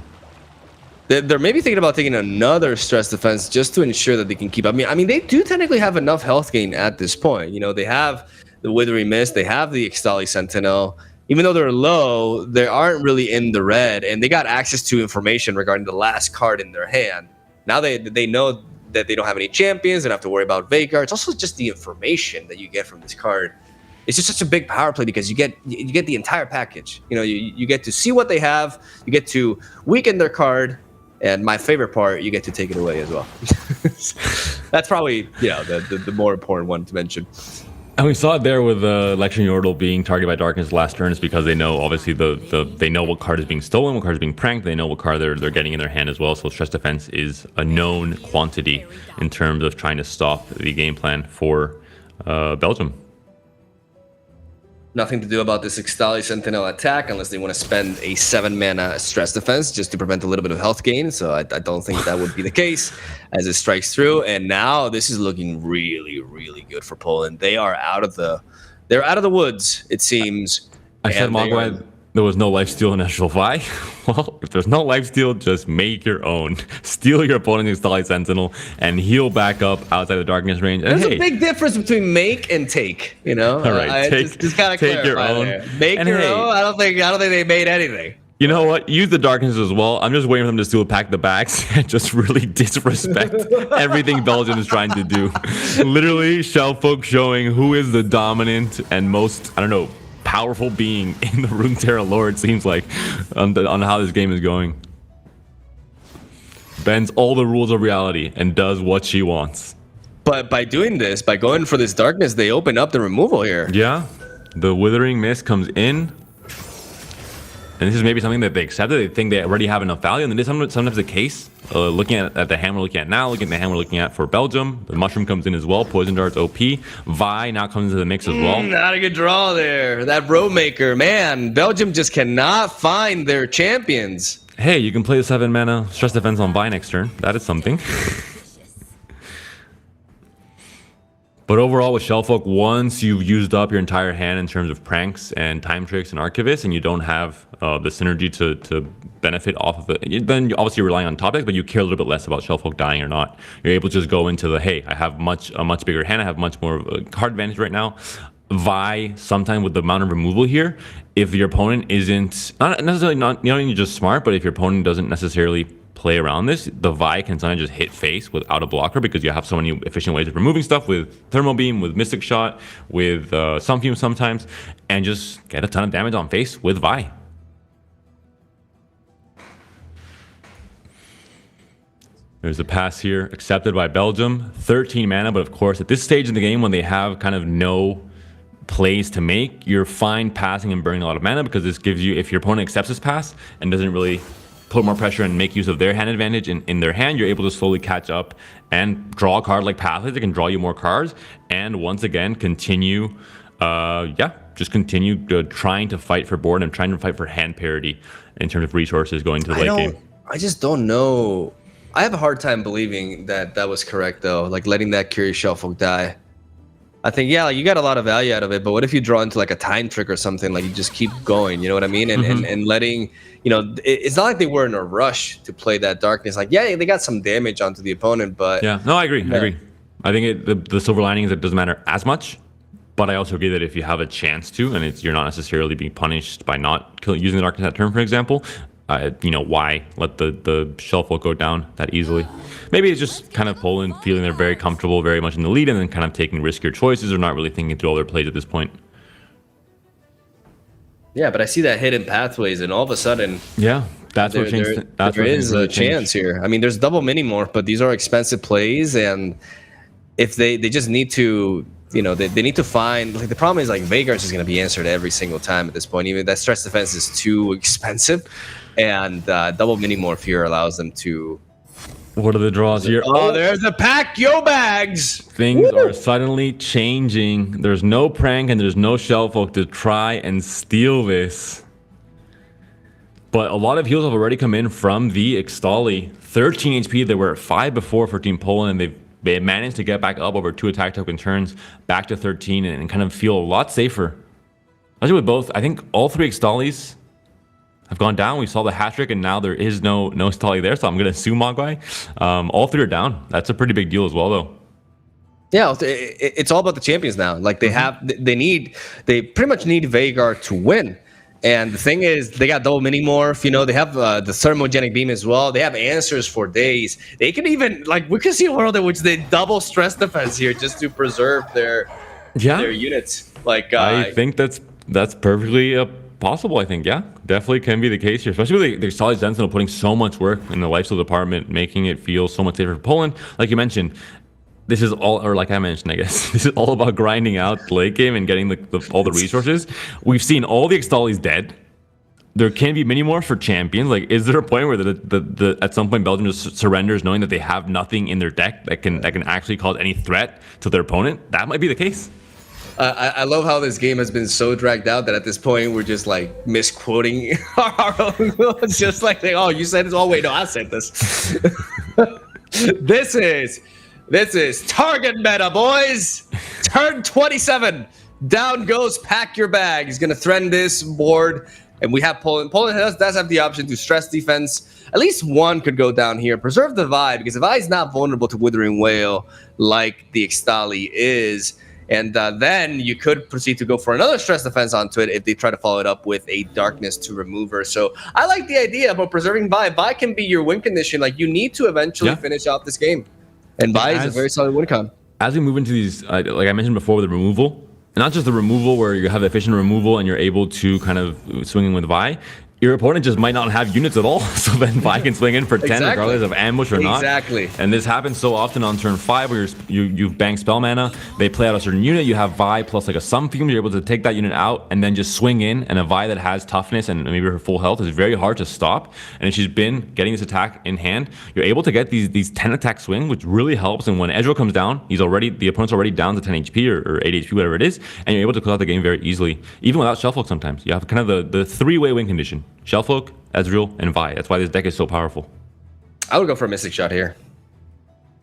They're maybe thinking about taking another stress defense just to ensure that they can keep up. I mean, they do technically have enough health gain at this point. They have the Withering Mist, they have the Extali Sentinel. Even though they're low, they aren't really in the red, and they got access to information regarding the last card in their hand. Now they know that they don't have any champions, they don't have to worry about Veigar. It's also just the information that you get from this card. It's just such a big power play because you get the entire package. You get to see what they have, you get to weaken their card, and my favorite part, you get to take it away as well. That's probably the more important one to mention. And we saw it there with Lexion Yordle being targeted by Darkness last turn. Is because they know obviously they know what card is being stolen, what card is being pranked. They know what card they're getting in their hand as well. So stress defense is a known quantity in terms of trying to stop the game plan for Belgium. Nothing to do about this Extali Sentinel attack unless they want to spend a 7-mana stress defense just to prevent a little bit of health gain. So I don't think that would be the case as it strikes through. And now this is looking really, really good for Poland. They are out of the woods, it seems. I said Mogwai, there was no lifesteal in Ezreal Vi. Well, if there's no lifesteal, just make your own. Steal your opponent's Extali Sentinel and heal back up outside the darkness range. And there's a big difference between make and take. All right, just gotta take your own. There. Make your own. I don't think they made anything. You know what? Use the darkness as well. I'm just waiting for them to still pack the bags and just really disrespect everything Belgium is trying to do. Literally, Shellfolk showing who is the dominant and most, powerful being in the Runeterra lore, it seems like, on how this game is going. Bends all the rules of reality and does what she wants. But by doing this, by going for this darkness, they open up the removal here. Yeah, the Withering Mist comes in. And this is maybe something that they accepted. They think they already have enough value. And it is sometimes the case. Looking at the hand we're looking at now, looking at the hand we're looking at for Belgium. The Mushroom comes in as well. Poison Dart's OP. Vi now comes into the mix as well. Not a good draw there. That Roadmaker, man. Belgium just cannot find their champions. Hey, you can play the 7-mana stress defense on Vi next turn. That is something. But overall with Shellfolk, once you've used up your entire hand in terms of pranks and time tricks and archivists, and you don't have the synergy to benefit off of it, then obviously you're relying on top decks, but you care a little bit less about Shellfolk dying or not. You're able to just go into the, hey, I have a much bigger hand, I have much more of a card advantage right now. Vi, sometime with the amount of removal here, if your opponent isn't, not necessarily you're just smart, but if your opponent doesn't necessarily play around this, the Vi can sometimes just hit face without a blocker because you have so many efficient ways of removing stuff with Thermal Beam, with Mystic Shot, with Sunfume sometimes, and just get a ton of damage on face with Vi. There's a pass here accepted by Belgium, 13 mana, but of course at this stage in the game when they have kind of no plays to make, you're fine passing and burning a lot of mana because this gives you, if your opponent accepts this pass and doesn't really put more pressure and make use of their hand advantage in their hand, you're able to slowly catch up and draw a card like Pathless that can draw you more cards, and once again continue trying to fight for board and trying to fight for hand parity in terms of resources going to the late game. I just don't know. I have a hard time believing that was correct though, like letting that Curious Shellfolk die. I think, you got a lot of value out of it, but what if you draw into like a time trick or something, like you just keep going, you know what I mean? And letting, it's not like they were in a rush to play that darkness. Like, they got some damage onto the opponent, but... Yeah, no, I agree. I think the silver lining is it doesn't matter as much, But I also get that if you have a chance to, and you're not necessarily being punished by not using the Darkness that turn, for example, why let the shelf folk go down that easily? Maybe it's just kind of Poland feeling they're very comfortable, very much in the lead, and then kind of taking riskier choices or not really thinking through all their plays at this point. Yeah, but I see that hidden pathways, and all of a sudden, yeah, that's what changed. There is a chance here. I mean, there's double mini morph, but these are expensive plays, and if they just need to, they need to find, like, the problem is, like, Veigar's is going to be answered every single time at this point. Even that stress defense is too expensive, and double mini morph here allows them to. What are the draws here? Oh, there's a pack yo bags. Things are suddenly changing. There's no prank and there's no Shellfolk to try and steal this. But a lot of heals have already come in from the Ixtali. 13 HP. They were at 5 before for Team Poland, and they managed to get back up over 2 attack token turns, back to 13, and kind of feel a lot safer. Especially with both. I think all 3 Ixtalis have gone down. We saw the hat trick, and now there is no Stali there, so I'm going to assume Mogwai. All 3 are down. That's a pretty big deal as well, though. Yeah, it's all about the champions now. Like, they pretty much need Veigar to win. And the thing is, they got double mini morph. They have the thermogenic beam as well. They have answers for days. They can even, like, we can see a world in which they double stress defense here just to preserve their units. Like, I think that's perfectly possible. I think, yeah, definitely can be the case here, especially with the Solid Sentinel putting so much work in the lifesteal department, making it feel so much safer for Poland. Like you mentioned, this is all, or like I mentioned, I guess, this is all about grinding out late game and getting all the resources. We've seen all the Ixtalis dead. There can be mini morphs for champions. Like, is there a point where at some point Belgium just surrenders, knowing that they have nothing in their deck that can actually cause any threat to their opponent? That might be the case. I love how this game has been so dragged out that at this point we're just like misquoting our own rules. Just like, oh, you said this. Oh, wait, no, I said this. This is target meta, boys. Turn 27. Down goes Pack Your Bag. He's gonna threaten this board, and we have Poland. Poland does have the option to stress defense. At least one could go down here. Preserve the Vi, because the Vi is not vulnerable to Withering Whale like the Ixtali is. And then you could proceed to go for another stress defense onto it if they try to follow it up with a darkness to remove her. So I like the idea about preserving Vi. Vi can be your win condition. Like, you need to eventually finish out this game. And Vi is a very solid win con. As we move into these, like I mentioned before, with the removal, not just the removal where you have efficient removal and you're able to kind of swing in with Vi, your opponent just might not have units at all, so then Vi can swing in for 10 regardless of ambush or not. Exactly. And this happens so often on turn 5 where you've banked spell mana, they play out a certain unit, you have Vi plus like a Sun Fume, you're able to take that unit out and then just swing in, and a Vi that has toughness and maybe her full health is very hard to stop. And if she's been getting this attack in hand, you're able to get these 10 attack swing, which really helps. And when Ezreal comes down, the opponent's already down to 10 HP or 8 HP, whatever it is, and you're able to close out the game very easily, even without Shellfolk sometimes. You have kind of the 3-way win condition. Shellfolk, Ezreal, and Vi. That's why this deck is so powerful. I would go for a Mystic Shot here.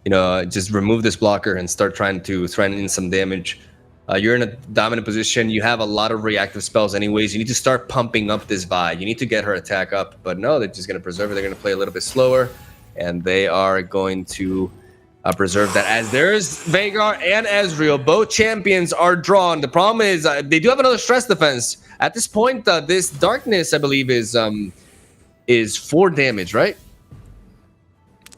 Just remove this blocker and start trying to threaten in some damage. You're in a dominant position. You have a lot of reactive spells anyways. You need to start pumping up this Vi. You need to get her attack up. But no, they're just going to preserve it. They're going to play a little bit slower. And they are going to preserve that. As there's Veigar and Ezreal. Both champions are drawn. The problem is they do have another stress defense. At this point, this darkness, I believe, is 4 damage, right?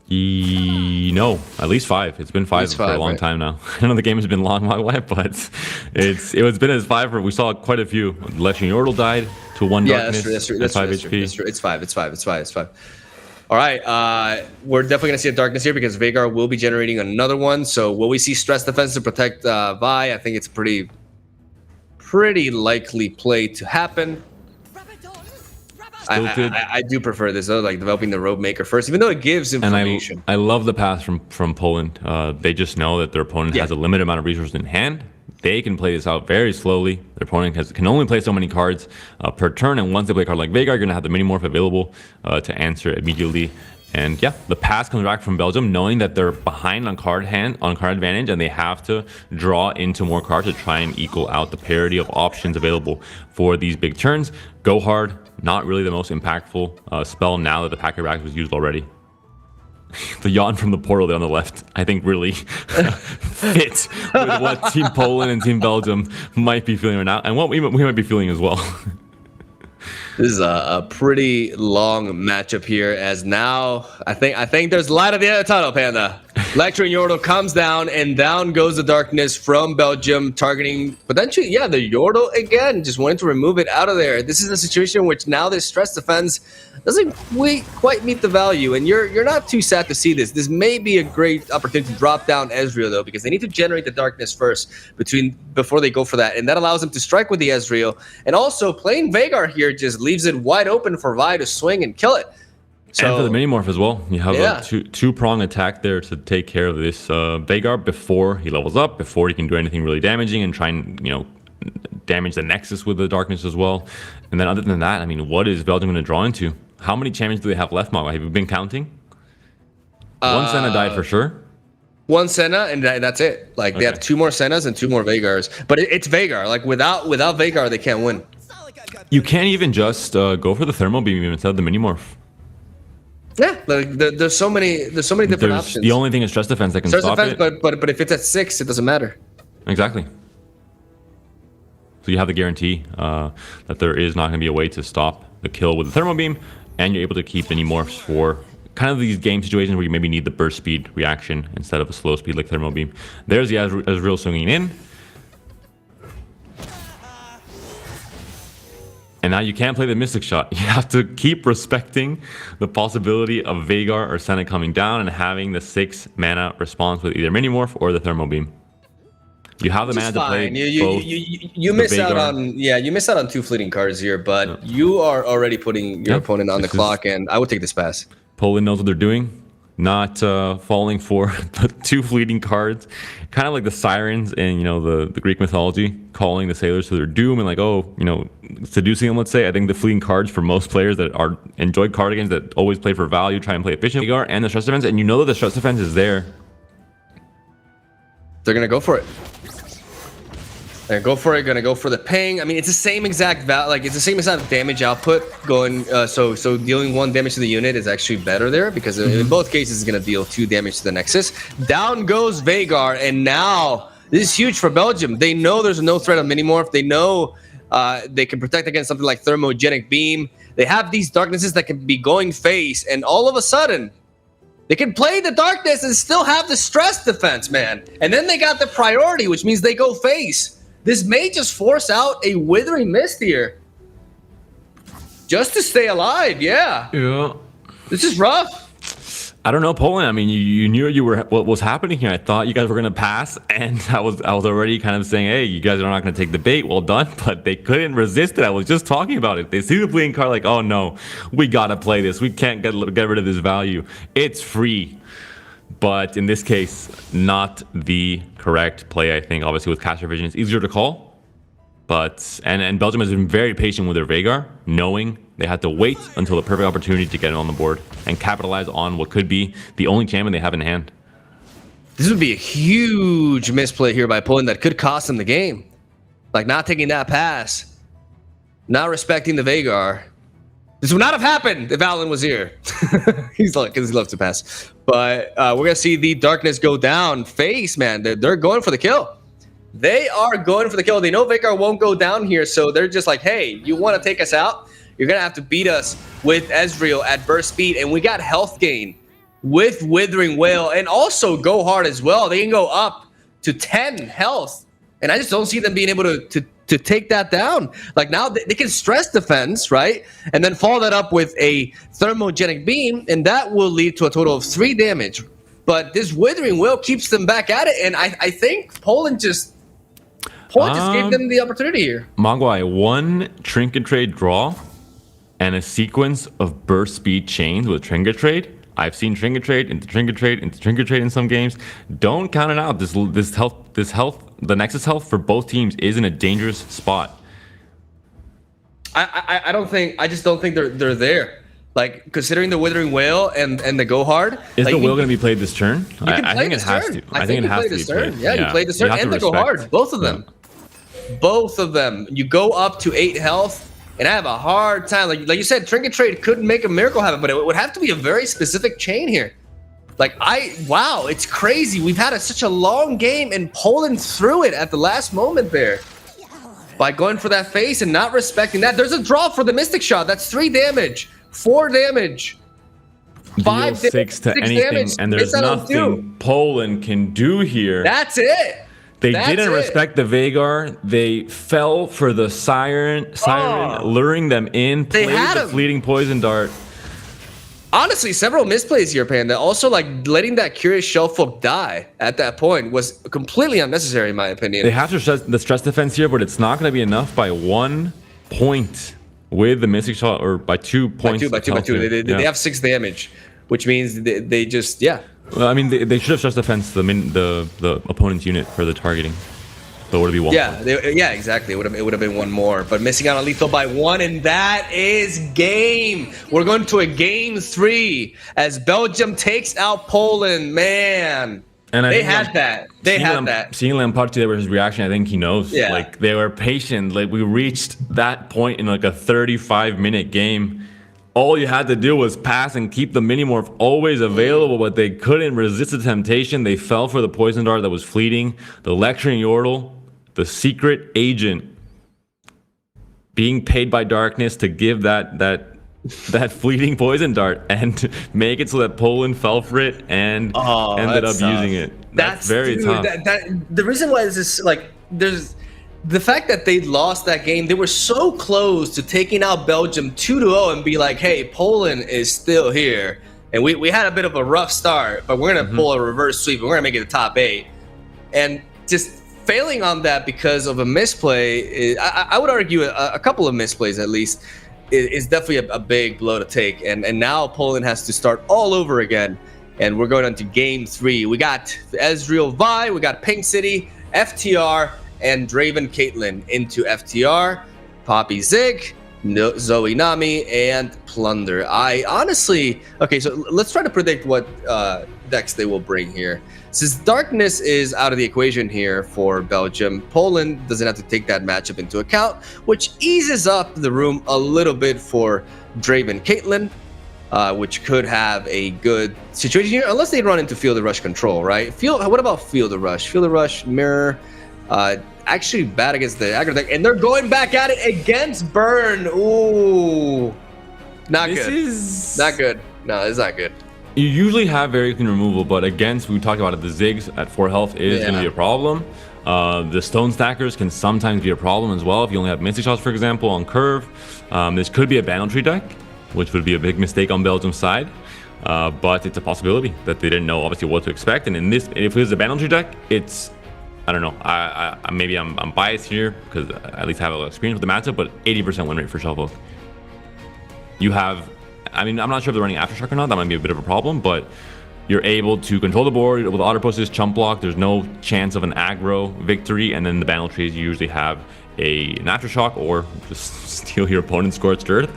No, at least 5. It's been 5 for a long time now. I know the game has been long, my way, but it's been as 5 for, we saw quite a few. Legendary Yordle died to 1 darkness at 5 HP. It's 5. All right, we're definitely going to see a darkness here because Veigar will be generating another one. So will we see stress defense to protect Vi? I think it's pretty likely play to happen. I do prefer this though, like developing the Robe Maker first, even though it gives information. And I love the pass from Poland. They just know that their opponent has a limited amount of resources in hand. They can play this out very slowly. Their opponent can only play so many cards per turn, and once they play a card like Veigar, you're going to have the mini morph available to answer immediately. And yeah, the pass comes back from Belgium, knowing that they're behind on card advantage, and they have to draw into more cards to try and equal out the parity of options available for these big turns. Go hard, not really the most impactful spell now that the Pack Your Bag was used already. the yawn from the portal there on the left, I think really fits with what Team Poland and Team Belgium might be feeling right now, and what we might be feeling as well. This is a pretty long matchup here, as now I think there's light at the end of the tunnel, Panda. Lecturing Yordle comes down, and down goes the darkness from Belgium, targeting potentially, yeah, the Yordle again, just wanting to remove it out of there. This is a situation in which now this stress defense doesn't quite meet the value, and you're not too sad to see this. This may be a great opportunity to drop down Ezreal, though, because they need to generate the darkness first before they go for that, and that allows them to strike with the Ezreal. And also, playing Veigar here just leaves it wide open for Vi to swing and kill it. So, and for the mini-morph as well. You have a two-prong attack there to take care of this Veigar before he levels up, before he can do anything really damaging and try and, damage the Nexus with the darkness as well. And then other than that, I mean, what is Belgium going to draw into? How many champions do they have left, Mago? Have you been counting? One Senna died for sure. One Senna, and that's it. Like, they have 2 more Sennas and 2 more Veigars. But it's Veigar. Like, without Veigar, they can't win. You can't even just go for the thermal beam instead of the mini-morph. Yeah, like there's so many different options. The only thing is stress defense that can stop it. But if it's at 6, it doesn't matter. Exactly. So you have the guarantee that there is not going to be a way to stop the kill with the thermal beam, and you're able to keep mini morphs for kind of these game situations where you maybe need the burst speed reaction instead of a slow speed like thermal beam. There's the Ezreal swinging in. And now you can't play the Mystic Shot. You have to keep respecting the possibility of Veigar or Senna coming down and having the 6 mana response with either Mini Morph or the Thermal Beam. You have the mana to play both. You miss out on you miss out on 2 fleeting cards here, but you are already putting your opponent on the clock, and I would take this pass. Poland knows what they're doing. Not falling for the 2 fleeting cards, kind of like the sirens in the Greek mythology, calling the sailors to their doom and seducing them. Let's say I think the fleeting cards for most players that enjoy card games that always play for value, try and play efficiently, and the stress defense, and that the stress defense is there. They're gonna go for it. They're gonna go for the ping. I mean, it's the same exact it's the same exact damage output going. So dealing 1 damage to the unit is actually better there, because in both cases it's gonna deal 2 damage to the Nexus. Down goes Veigar, and now this is huge for Belgium. They know there's no threat of Minimorph. They know they can protect against something like Thermogenic Beam. They have these darknesses that can be going face, and all of a sudden, they can play the darkness and still have the stress defense, man. And then they got the priority, which means they go face. This may just force out a Withering Mist here. Just to stay alive, yeah. This is rough. I don't know, Poland. I mean, you knew what was happening here. I thought you guys were gonna pass, and I was already kind of saying, hey, you guys are not gonna take the bait. Well done, but they couldn't resist it. I was just talking about it. They see the bleeding card, like, oh no, we gotta play this. We can't get rid of this value. It's free. But in this case, not the correct play, I think. Obviously, with caster vision, it's easier to call. But and Belgium has been very patient with their Veigar, knowing they had to wait until the perfect opportunity to get it on the board and capitalize on what could be the only champion they have in hand. This would be a huge misplay here by Poland that could cost them the game. Like, not taking that pass, not respecting the Veigar. This would not have happened if Alan was here. Because he loves to pass. But we're going to see the darkness go down. Face, man. They're going for the kill. They are going for the kill. They know Veigar won't go down here, so they're just like, hey, you want to take us out? You're going to have to beat us with Ezreal at burst speed. And we got health gain with Withering Wail, and also go hard as well. They can go up to 10 health. And I just don't see them being able to take that down. Like, now they can stress defense, right? And then follow that up with a Thermogenic Beam, and that will lead to a total of 3 damage. But this Withering Wail keeps them back at it, and I think Poland just gave them the opportunity here. Mogwai, 1 Trinket Trade draw and a sequence of burst speed chains with Trinket Trade. I've seen Trinket Trade into Trinket Trade into Trinket Trade in some games. Don't count it out. This health, the Nexus health for both teams is in a dangerous spot. I just don't think they're there. Like, considering the Withering Wail and the go hard. Is like, the Wail going to be played this turn? I think it has to. I think it has to be played. Yeah, you play this turn and the go hard. Both of them. Yeah. Both of them. You go up to 8 health. And I have a hard time. Like you said, Trinket Trade couldn't make a miracle happen, but it would have to be a very specific chain here. Like, wow, it's crazy. We've had such a long game, and Poland threw it at the last moment there by going for that face and not respecting that. There's a draw for the Mystic Shot. That's 3 damage, 4 damage, 5 Deal 6 to anything, damage. and there's nothing Poland can do here. That's it. They didn't respect the Veigar. They fell for the siren, luring them in, played the fleeting poison dart. Honestly, several misplays here, Panda. Also, like, letting that Curious Shellfolk die at that point was completely unnecessary, in my opinion. They have to stress the stress defense here, but it's not going to be enough by 1 point with the Mystic Shot, or by 2 points. By two. They have 6 damage, which means they just, Well, I mean, they should have stress defense the opponent's unit for the targeting. So it would be 1. Yeah, exactly. It would have been 1 more, but missing out on lethal by 1, and that is game. We're going to a game 3 as Belgium takes out Poland. Man, and they had that. They had that. Seeing Lampard there with his reaction, I think he knows. Yeah. Like, they were patient. Like, we reached that point in like a 35-minute game. All you had to do was pass and keep the Minimorph always available, but they couldn't resist the temptation. They fell for the poison dart that was fleeting. The lecturing Yordle, the secret agent, being paid by darkness to give that fleeting poison dart and make it so that Poland fell for it and ended up using it. That's very tough. The reason why this is like, there's the fact that they lost that game. They were so close to taking out Belgium 2-0 and be like, hey, Poland is still here. And we had a bit of a rough start, but we're going to pull a reverse sweep and we're going to make it the top 8. And just failing on that because of a misplay, I would argue a couple of misplays at least, is definitely a big blow to take. And now Poland has to start all over again. And we're going on to game 3. We got Ezreal Vi, we got Pink City, FTR, and Draven Caitlyn into FTR, Poppy Zig, Zoe Nami, and Plunder. I honestly... Okay, so let's try to predict what decks they will bring here. Since Darkness is out of the equation here for Belgium, Poland doesn't have to take that matchup into account, which eases up the room a little bit for Draven Caitlyn, which could have a good situation here, unless they run into Field of Rush control, right? What about Field of Rush? Field of Rush, Mirror, actually bad against the aggro deck, and they're going back at it against Burn. Ooh, not good. No, it's not good. You usually have very clean removal, but against, we talked about it, the Ziggs at 4 health is going to be a problem. The Stone Stackers can sometimes be a problem as well if you only have Mystic Shots, for example, on curve. This could be a Banner Tree deck, which would be a big mistake on Belgium's side. But it's a possibility that they didn't know obviously what to expect. And in this, if it was a Banner Tree deck, it's, I don't know, maybe I'm biased here because I at least have a little experience with the matchup, but 80% win rate for Shellfolk. You have, I mean, I'm not sure if they're running Aftershock or not. That might be a bit of a problem, but you're able to control the board with auto process, chump block. There's no chance of an aggro victory, and then the Banner Trees you usually have an Aftershock or just steal your opponent's Scorched Earth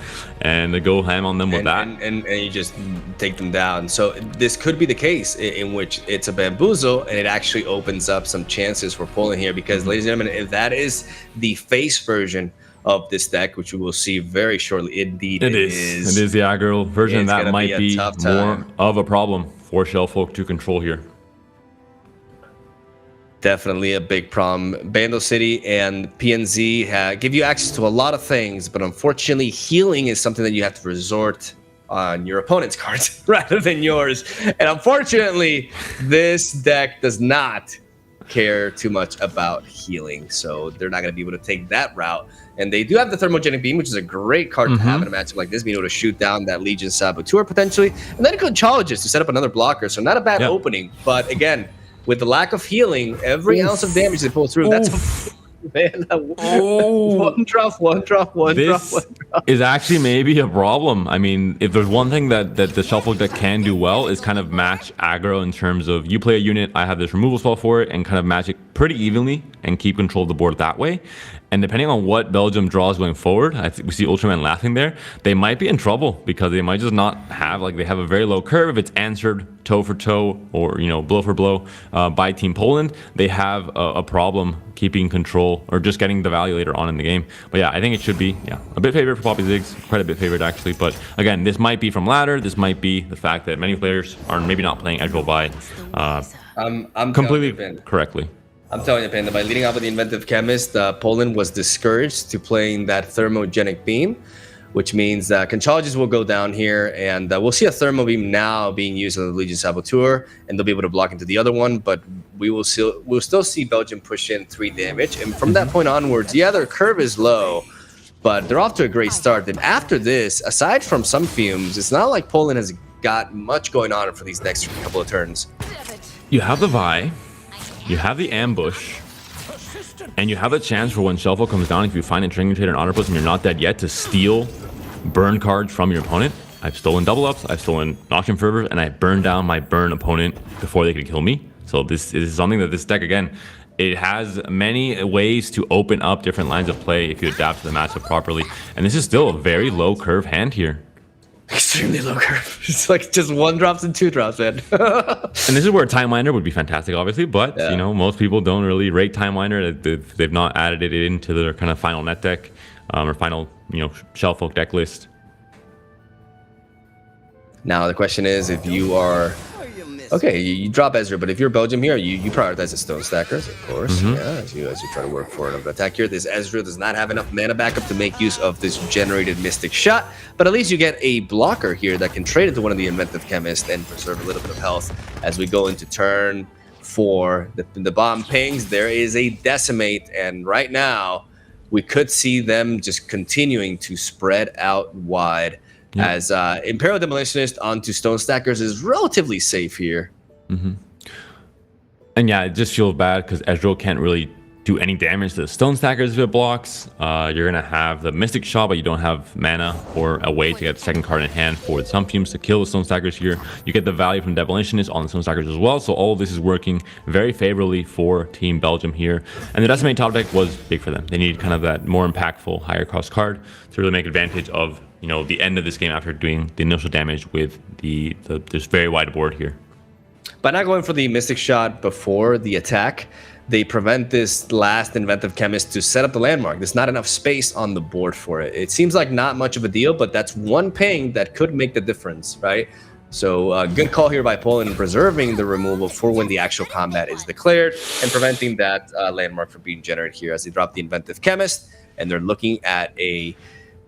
and go ham on them with that. And you just take them down. So this could be the case in which it's a Bamboozle, and it actually opens up some chances for Poland here because, ladies and gentlemen, if that is the face version of this deck, which we will see very shortly, indeed it is. It is the aggro version. That might be more of a problem for Shellfolk to control here. Definitely a big problem. Bandle City and PNZ give you access to a lot of things, but unfortunately, healing is something that you have to resort on your opponent's cards rather than yours. And unfortunately, this deck does not care too much about healing, so they're not going to be able to take that route. And they do have the Thermogenic Beam, which is a great card to have in a matchup like this, being able to shoot down that Legion Saboteur potentially, and then it could Challenges to set up another blocker, so not a bad opening. But again, with the lack of healing, every ounce of damage they pull through, that's man, one drop. This is actually maybe a problem. I mean, if there's one thing that the Shellfolk deck can do well is kind of match aggro in terms of you play a unit, I have this removal spell for it, and kind of match it pretty evenly and keep control of the board that way. And depending on what Belgium draws going forward, I think we see Ultraman laughing there. They might be in trouble because they might just not have, like, they have a very low curve. If it's answered toe for toe or, you know, blow for blow by Team Poland, they have a problem keeping control or just getting the value later on in the game. But yeah, I think it should be, a bit favored for Poppy Ziggs, quite a bit favored actually. But again, this might be from ladder. This might be the fact that many players are maybe not playing Edgewell by I'm completely correctly. I'm telling you, Panda, by leading off with the Inventive Chemist, Poland was discouraged to playing that Thermogenic Beam, which means Conchologies will go down here, and we'll see a Thermo Beam now being used on the Legion Saboteur, and they'll be able to block into the other one, but we'll still see Belgium push in 3 damage, and from that point onwards, their curve is low, but they're off to a great start. And after this, aside from some fumes, it's not like Poland has got much going on for these next couple of turns. You have the Vi, you have the ambush, and you have a chance for when Shuffle comes down, if you find a Trinket Trader and Octopus and you're not dead yet, to steal burn cards from your opponent. I've stolen double ups, I've stolen Noxian Fervors, and I burned down my burn opponent before they could kill me. So this is something that this deck, again, it has many ways to open up different lines of play if you adapt to the matchup properly. And this is still a very low curve hand here. Extremely low curve. It's like just 1 drops and 2 drops, man. And this is where Time Miner would be fantastic, obviously, but you know, most people don't really rate Time Miner. They've not added it into their kind of final net deck or final, you know, Shell Folk deck list. Now the question is, if you are okay, you drop Ezra, but if you're Belgium here, you prioritize the Stone Stackers, of course. Yeah, as you try to work for an attack here. This Ezra does not have enough mana backup to make use of this generated Mystic Shot, but at least you get a blocker here that can trade into one of the Inventive Chemists and preserve a little bit of health as we go into turn 4. The bomb pings, there is a Decimate, and right now we could see them just continuing to spread out wide. Yep. As Imperial Demolitionist onto Stone Stackers is relatively safe here. And yeah, it just feels bad because Ezreal can't really do any damage to the Stone Stackers if it blocks. You're going to have the Mystic Shot, but you don't have mana or a way to get the second card in hand for the Sun Fumes to kill the Stone Stackers here. You get the value from Demolitionist on the Stone Stackers as well. So all of this is working very favorably for Team Belgium here. And the Decimate top deck was big for them. They needed kind of that more impactful, higher cost card to really make advantage of, you know, the end of this game after doing the initial damage with this very wide board here. By not going for the Mystic Shot before the attack, they prevent this last Inventive Chemist to set up the landmark. There's not enough space on the board for it. It seems like not much of a deal, but that's one ping that could make the difference, right? So good call here by Poland in preserving the removal for when the actual combat is declared and preventing that landmark from being generated here as they drop the Inventive Chemist, and they're looking at a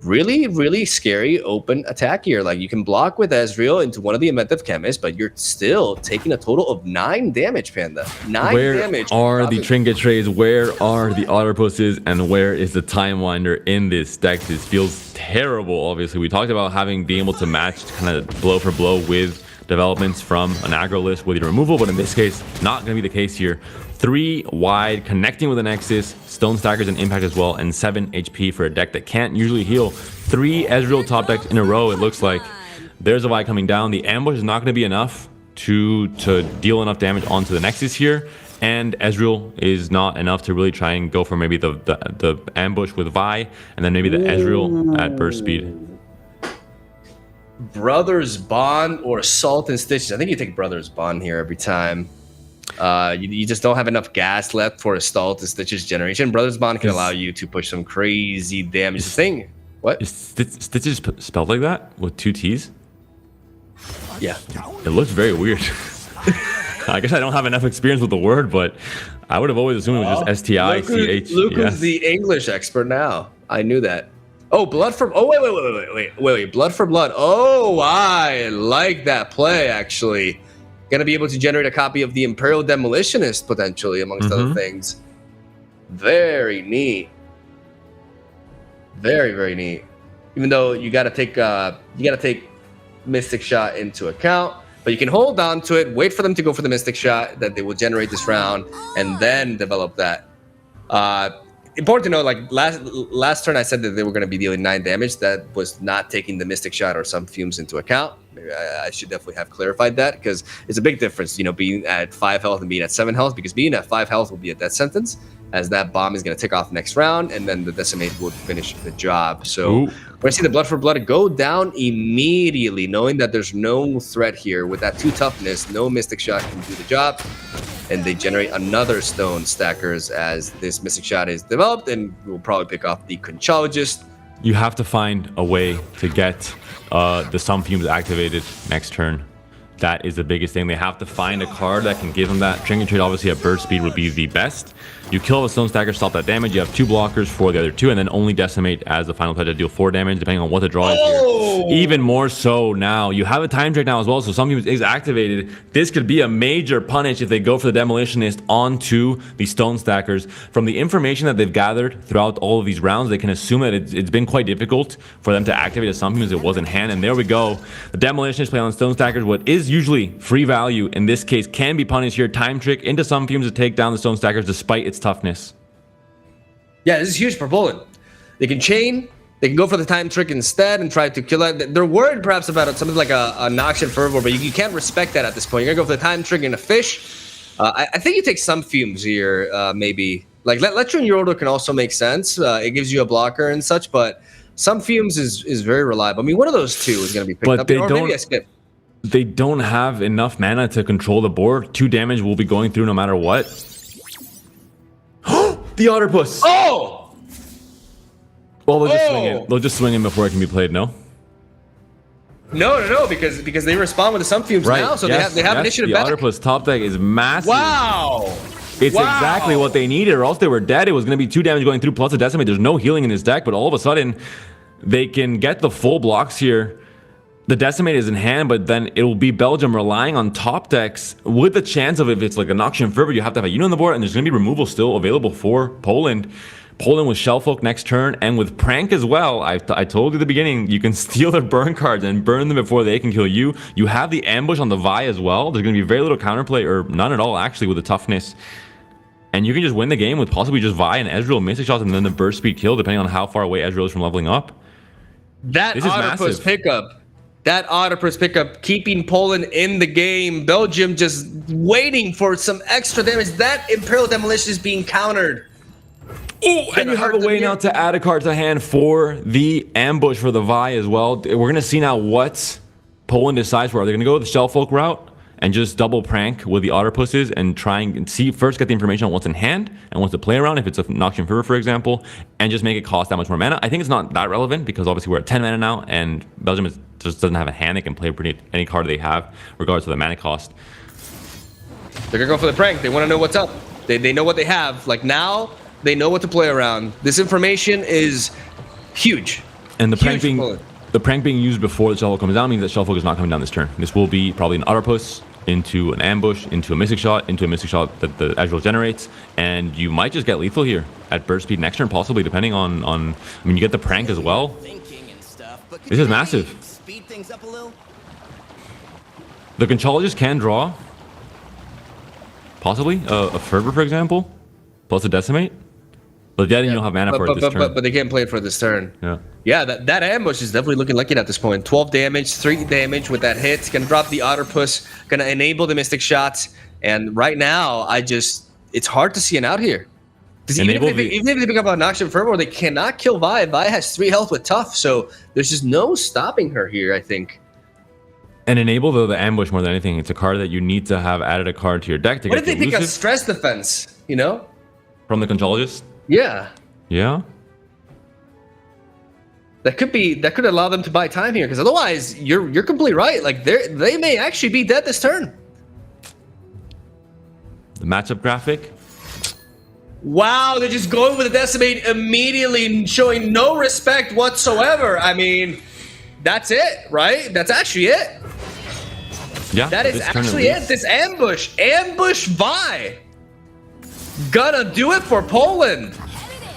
really, really scary open attack here. Like, you can block with Ezreal into one of the Inventive Chemists, but you're still taking a total of 9 damage, Panda. 9 damage. Where are the Trinket Trays? Where are the Octopuses? And where is the Time Winder in this deck? This feels terrible, obviously. We talked about being able to match kind of blow for blow with developments from an aggro list with your removal, but in this case, not going to be the case here. 3 wide, connecting with a Nexus, Stone Stackers and Impact as well, and 7 HP for a deck that can't usually heal. 3 Ezreal top decks in a row, it looks like. There's a Vi coming down. The ambush is not going to be enough to deal enough damage onto the Nexus here, and Ezreal is not enough to really try and go for maybe the ambush with Vi, and then maybe the Ezreal at burst speed. Brothers Bond or Salt and Stitches. I think you take Brothers Bond here every time. You just don't have enough gas left for a Salt and Stitches generation. Brothers Bond can allow you to push some crazy damage. What? Is Stitches spelled like that with 2 T's? Yeah. It looks very weird. I guess I don't have enough experience with the word, but I would have always assumed it was just S-T-I-C-H. Luke is the English expert now. I knew that. Oh, Blood for... Oh, wait. Blood for Blood. Oh, I like that play, actually. Going to be able to generate a copy of the Imperial Demolitionist, potentially, amongst other things. Very neat. Very, very neat. Even though you got to take Mystic Shot into account, but you can hold on to it, wait for them to go for the Mystic Shot that they will generate this round, and then develop that. Important to know, like last turn I said that they were going to be dealing 9 damage. That was not taking the Mystic Shot or some fumes into account. Maybe I should definitely have clarified that, because it's a big difference, you know, being at 5 health and being at 7 health, because being at 5 health will be a death sentence, as that bomb is going to tick off next round, and then the Decimate would finish the job. So we're going to see the Blood for Blood go down immediately, knowing that there's no threat here. With that 2 toughness, no Mystic Shot can do the job, and they generate another Stone Stackers as this Mystic Shot is developed, and we'll probably pick off the Conchologist. You have to find a way to get the Sun Fumes activated next turn. That is the biggest thing. They have to find a card that can give them that. Trinket Trade, obviously, at burst speed would be the best. You kill the Stone Stacker, stop that damage. You have 2 blockers for the other 2, and then only Decimate as the final pledge to deal 4 damage, depending on what the draw is here. Even more so now. You have a time trick now as well, so Sun Fumes is activated. This could be a major punish if they go for the Demolitionist onto the Stone Stackers. From the information that they've gathered throughout all of these rounds, they can assume that it's been quite difficult for them to activate a Sun Fumes. It was in hand, and there we go. The Demolitionist play on Stone Stackers, what is usually free value in this case, can be punished here. Time trick into Sun Fumes to take down the Stone Stackers despite its toughness. Yeah, this is huge for Poland. They can chain, they can go for the time trick instead and try to kill it. They're worried perhaps about something like a Noxian Fervor, but you can't respect that at this point. You're gonna go for the time trick and a fish. I think you take some Fumes here, maybe. Like Letru and Yordo can also make sense. It gives you a blocker and such, but some Fumes is very reliable. I mean, one of those 2 is gonna be picked up. Or maybe I skip. They don't have enough mana to control the board. 2 damage will be going through no matter what. The Otterpuss! Oh! Well, they'll just swing it. They'll just swing in before it can be played, no? No, because they respond with the Sun Fumes now, so they have initiative back. The Otterpuss top deck is massive. Wow! It's exactly what they needed, or else they were dead. It was going to be 2 damage going through plus a Decimate. There's no healing in this deck, but all of a sudden, they can get the full blocks here. The Decimate is in hand, but then it will be Belgium relying on top decks with the chance of, if it's like a Noxian Fervor, you have to have a unit on the board, and there's going to be removal still available for Poland. Poland with Shellfolk next turn, and with Prank as well. I told you at the beginning, you can steal their burn cards and burn them before they can kill you. You have the ambush on the Vi as well. There's going to be very little counterplay, or none at all, actually, with the toughness. And you can just win the game with possibly just Vi and Ezreal Mystic Shots, and then the burst speed kill, depending on how far away Ezreal is from leveling up. That Otterpuss pickup. That Otterpuss pickup, keeping Poland in the game. Belgium just waiting for some extra damage. That Imperial Demolition is being countered. Oh, and you have a way now to add a card to hand for the ambush for the Vi as well. We're going to see now what Poland decides for. Are they going to go with the Shellfolk route and just double Prank with the Otterpusses and try and see, first get the information on what's in hand and what's to play around, if it's a Noxian Fervor, for example, and just make it cost that much more mana? I think it's not that relevant, because obviously we're at 10 mana now, and Belgium just doesn't have a hand. They can play any card they have, regardless of the mana cost. They're going to go for the Prank. They want to know what's up. They know what they have. Like, now, they know what to play around. This information is huge. And the Prank being used before the Shellfolk comes down means that Shellfolk is not coming down this turn. This will be probably an Otterpuss into an ambush, into a Mystic Shot, into a Mystic Shot that the Ezreal generates, and you might just get lethal here at burst speed next turn, possibly, depending on I mean, you get the Prank as well. This is massive. The Conchologist can draw, possibly, a Fervor, for example, plus a Decimate. But then you don't have mana for it this turn. But they can't play it for this turn. Yeah, that ambush is definitely looking lucky at this point. 12 damage, 3 damage with that hit. Gonna drop the Otterpuss, gonna enable the Mystic Shots. And right now, it's hard to see an out here. Even if they pick up a Noxian Fervor, they cannot kill Vi. Vi has 3 health with Tough, so there's just no stopping her here, I think. And enable, though, the ambush more than anything. It's a card that you need to have added a card to your deck to what get if they pick a Stress Defense, you know? From the Conchologist? Yeah. Yeah? That could allow them to buy time here, because otherwise, you're completely right. Like, they may actually be dead this turn. The matchup graphic? Wow, they're just going with the Decimate immediately, showing no respect whatsoever. I mean, that's it, right? That's actually it. Yeah, that is actually it. This ambush Vi. Gonna do it for Poland.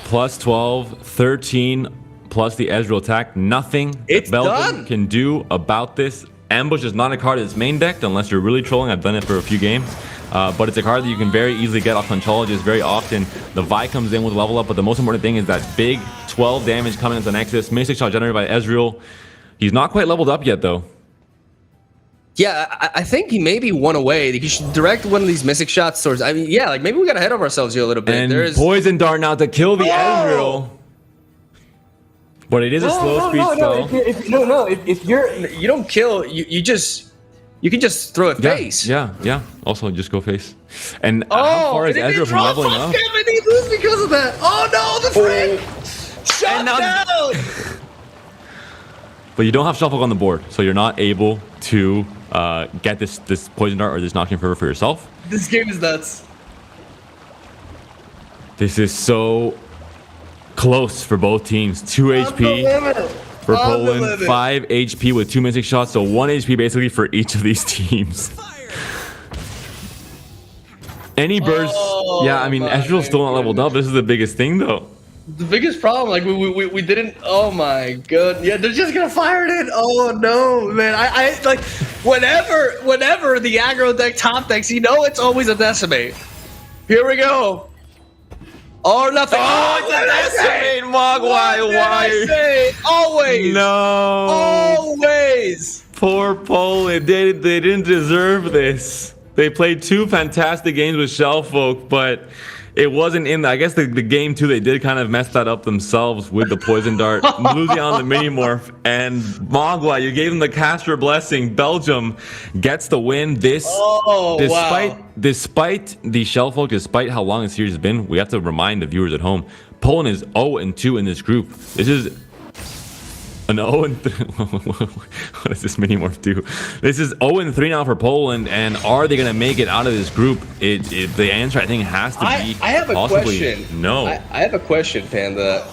Plus 12, 13, plus the Ezreal attack. Nothing Belgium can do about this. Ambush is not a card that's main decked unless you're really trolling. I've done it for a few games. But it's a card that you can very easily get off Conchologist very often. The Vi comes in with level up, but the most important thing is that big 12 damage coming into Nexus. Mystic Shot generated by Ezreal. He's not quite leveled up yet, though. Yeah, I think he maybe won away. He should direct one of these Mystic shots towards. I mean, yeah, like maybe we got ahead of ourselves here a little bit. And There's Poison Dart now to kill the Ezreal. But it is a slow speed spell. If you don't kill, you can just throw it face. Yeah. Also, just go face. And how far is Ezreal from leveling up? And he lose because of that. Oh no, the frick! Shut down! But you don't have Shuffle on the board, so you're not able to get this Poison Dart or this Nocturne Fervor for yourself. This game is nuts. This is so close for both teams. 2 HP for Poland, 5 HP with 2 Mystic shots, so 1 HP basically for each of these teams. Any burst? Yeah, I mean, Ezreal's still not leveled up. This is the biggest thing, though. The biggest problem, like we didn't. Oh my god! Yeah, they're just gonna fire it in. Oh no, man! I like whenever the aggro deck top decks, it's always a decimate. Here we go. Or nothing. Oh, it's a decimate, Mogwai. Why? Always. No. Always. Poor Poland. They didn't deserve this. They played 2 fantastic games with Shellfolk, but it wasn't in. I guess the game 2 they did kind of mess that up themselves with the Poison Dart, losing on the mini morph. And Mogwai, you gave them the caster blessing. Belgium gets the win. Despite the Shellfolk, despite how long the series has been, we have to remind the viewers at home, Poland is 0-2 in this group. This is an 0-3. What does this mini morph do? This is 0-3 now for Poland, and are they going to make it out of this group? The answer, I think, has to be I have a question. No. I have a question, Panda.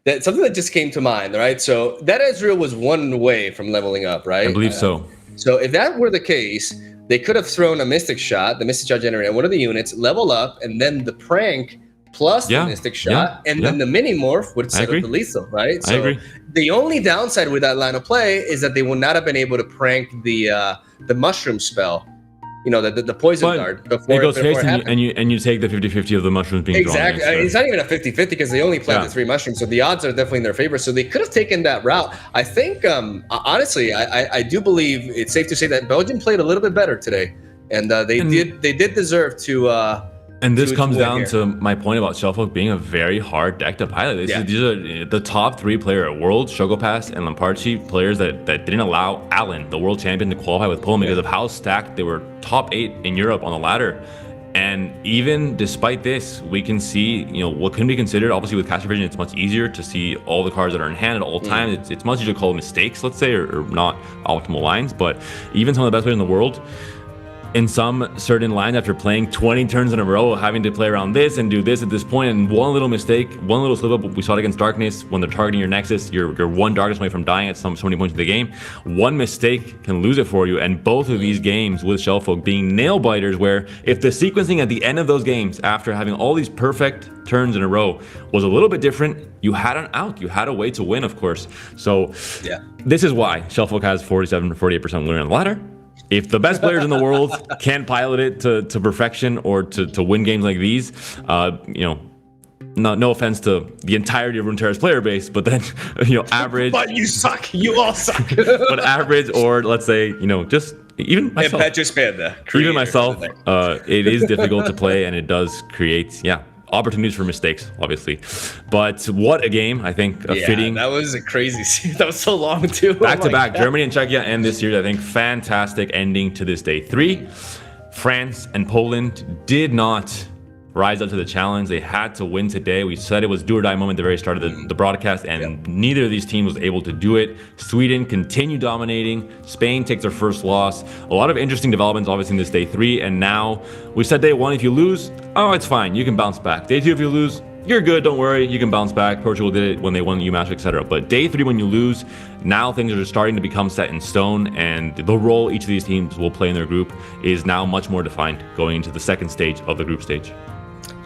That something that just came to mind, right? So that Ezreal was 1 away from leveling up, right? I believe so. So if that were the case, they could have thrown a Mystic shot, the Mystic shot generator, one of the units, level up, and then the prank plus the Mystic shot, and then the mini morph would set up the lethal, right? So I agree. The only downside with that line of play is that they would not have been able to prank the mushroom spell, the poison dart before it goes face, happened. and you take the 50-50 of the mushrooms being drawn. Exactly. Against, it's not even a 50-50 because they only planted 3 mushrooms, so the odds are definitely in their favor. So they could have taken that route. I think, honestly, I do believe it's safe to say that Belgium played a little bit better today, and they did deserve to. And this comes down to my point about Shellfolk being a very hard deck to pilot. These are the top 3 player at World, Shogopass and Lamparchi, players that didn't allow Allen, the world champion, to qualify with Poland because of how stacked they were. Top 8 in Europe on the ladder. And even despite this, we can see, what can be considered, obviously with caster vision, it's much easier to see all the cards that are in hand at all times. It's much easier to call mistakes, let's say, or not optimal lines. But even some of the best players in the world, in some certain lines, after playing 20 turns in a row, having to play around this and do this at this point, and one little mistake, one little slip up, we saw it against Darkness, when they're targeting your Nexus, you're 1 Darkness away from dying at so many points in the game. One mistake can lose it for you, and both of these games with Shellfolk being nail biters, where if the sequencing at the end of those games, after having all these perfect turns in a row, was a little bit different, you had an out, you had a way to win, of course. So this is why Shellfolk has 47-48% winning on the ladder. If the best players in the world can't pilot it to perfection or to win games like these, no offense to the entirety of Runeterra's player base, but then, average. But you suck. You all suck. But average, or let's say, just even myself. Impetuous Panda. Even myself, it is difficult to play, and it does create, opportunities for mistakes, obviously. But what a game, I think, fitting. That was a crazy series. That was so long, too. Back to back, Germany and Czechia end this series, I think, fantastic ending to this day 3. France and Poland did not rise up to the challenge. They had to win today. We said it was do or die moment at the very start of the broadcast, and neither of these teams was able to do it. Sweden continued dominating. Spain takes their first loss. A lot of interesting developments, obviously, in this day 3, and now we said day 1, if you lose, it's fine. You can bounce back. Day 2, if you lose, you're good. Don't worry. You can bounce back. Portugal did it when they won the UMatch, etc. But day 3, when you lose, now things are starting to become set in stone, and the role each of these teams will play in their group is now much more defined going into the second stage of the group stage.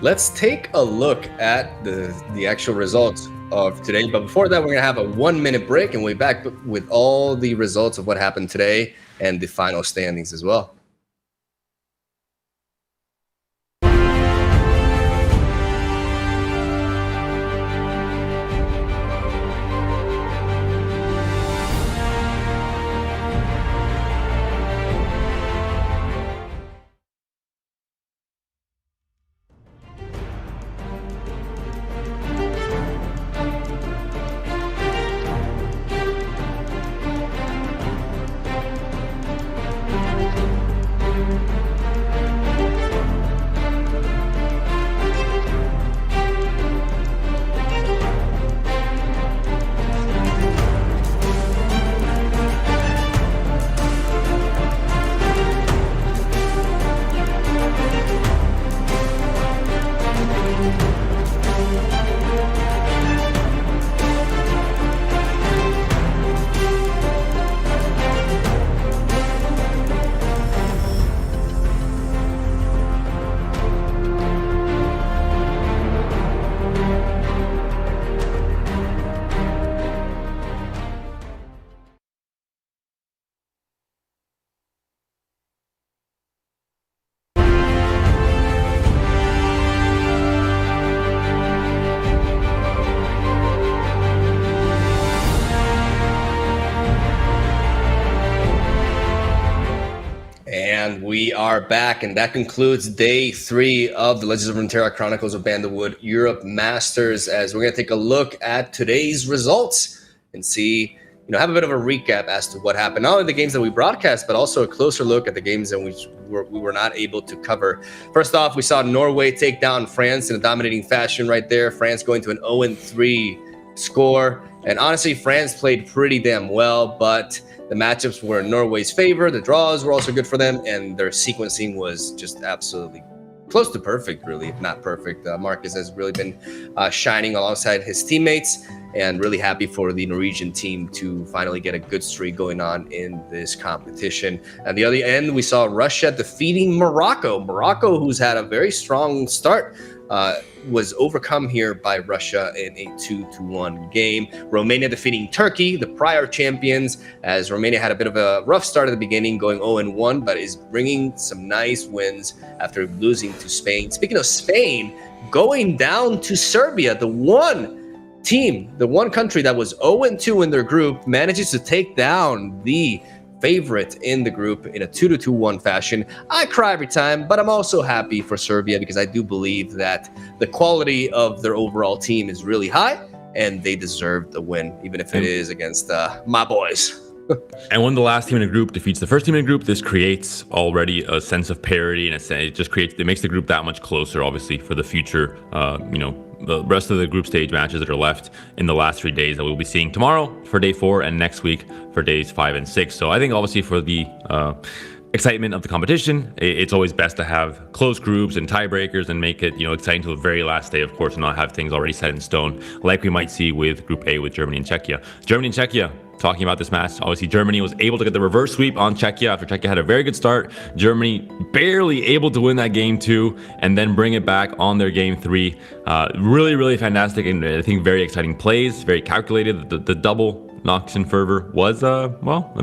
Let's take a look at the actual results of today. But before that, we're going to have a 1-minute break, and we'll be back with all the results of what happened today and the final standings as well. And we are back, and that concludes day 3 of the Legends of Runeterra Chronicles of Bandlewood Europe Masters, as we're going to take a look at today's results and see, have a bit of a recap as to what happened. Not only the games that we broadcast, but also a closer look at the games that we were not able to cover. First off, we saw Norway take down France in a dominating fashion right there. France going to an 0-3 score. And honestly, France played pretty damn well, but the matchups were in Norway's favor. The draws were also good for them, and their sequencing was just absolutely close to perfect, really, if not perfect. Marcus has really been shining alongside his teammates, and really happy for the Norwegian team to finally get a good streak going on in this competition. At the other end, we saw Russia defeating Morocco. Morocco, who's had a very strong start, was overcome here by Russia in a 2-1 game. Romania defeating Turkey, the prior champions, as Romania had a bit of a rough start at the beginning, going 0-1, but is bringing some nice wins after losing to Spain. Speaking of Spain, going down to Serbia, the one country that was 0-2 in their group, manages to take down the favorite in the group in a 2-1 fashion. I cry every time, but I'm also happy for Serbia because I do believe that the quality of their overall team is really high, and they deserve the win, even if it is against my boys. And when the last team in a group defeats the first team in a group, this creates already a sense of parity, and it makes the group that much closer, obviously, for the future, the rest of the group stage matches that are left in the last 3 days that we'll be seeing tomorrow for day 4 and next week for days 5 and 6. So I think obviously for the excitement of the competition, it's always best to have close groups and tiebreakers and make it, exciting to the very last day, of course, and not have things already set in stone, like we might see with Group A with Germany and Czechia. Germany and Czechia, talking about this match, obviously Germany was able to get the reverse sweep on Czechia after Czechia had a very good start. Germany barely able to win that game 2 and then bring it back on their game 3. Really, really fantastic, and I think very exciting plays, very calculated. The double Nox and Fervor was a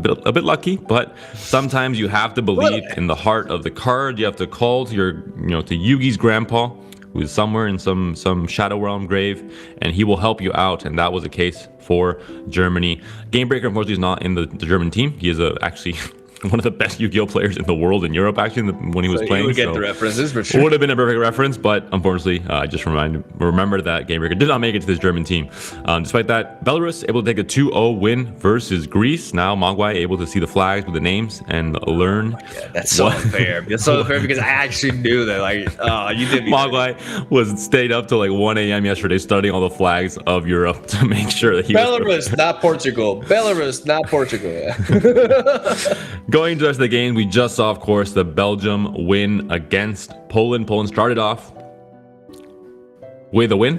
bit lucky, but sometimes you have to believe in the heart of the card. You have to call to to Yugi's grandpa, who is somewhere in some Shadow Realm grave, and he will help you out, and that was the case for Germany. Gamebreaker, unfortunately, is not in the German team. He is actually one of the best Yu-Gi-Oh players in the world in Europe, actually, when he was playing. You would get the references, for sure. It would have been a perfect reference, but unfortunately, I just remember that Gamebreaker did not make it to this German team. Despite that, Belarus able to take a 2-0 win versus Greece. Now, Mogwai able to see the flags with the names and learn. Yeah, that's so unfair. That's so unfair because I actually knew that. You did. Mogwai stayed up till 1 a.m. yesterday studying all the flags of Europe to make sure that he Belarus, not Portugal. Belarus, not Portugal. Yeah. Going to the rest of the game, we just saw, of course, the Belgium win against Poland. Poland started off with a win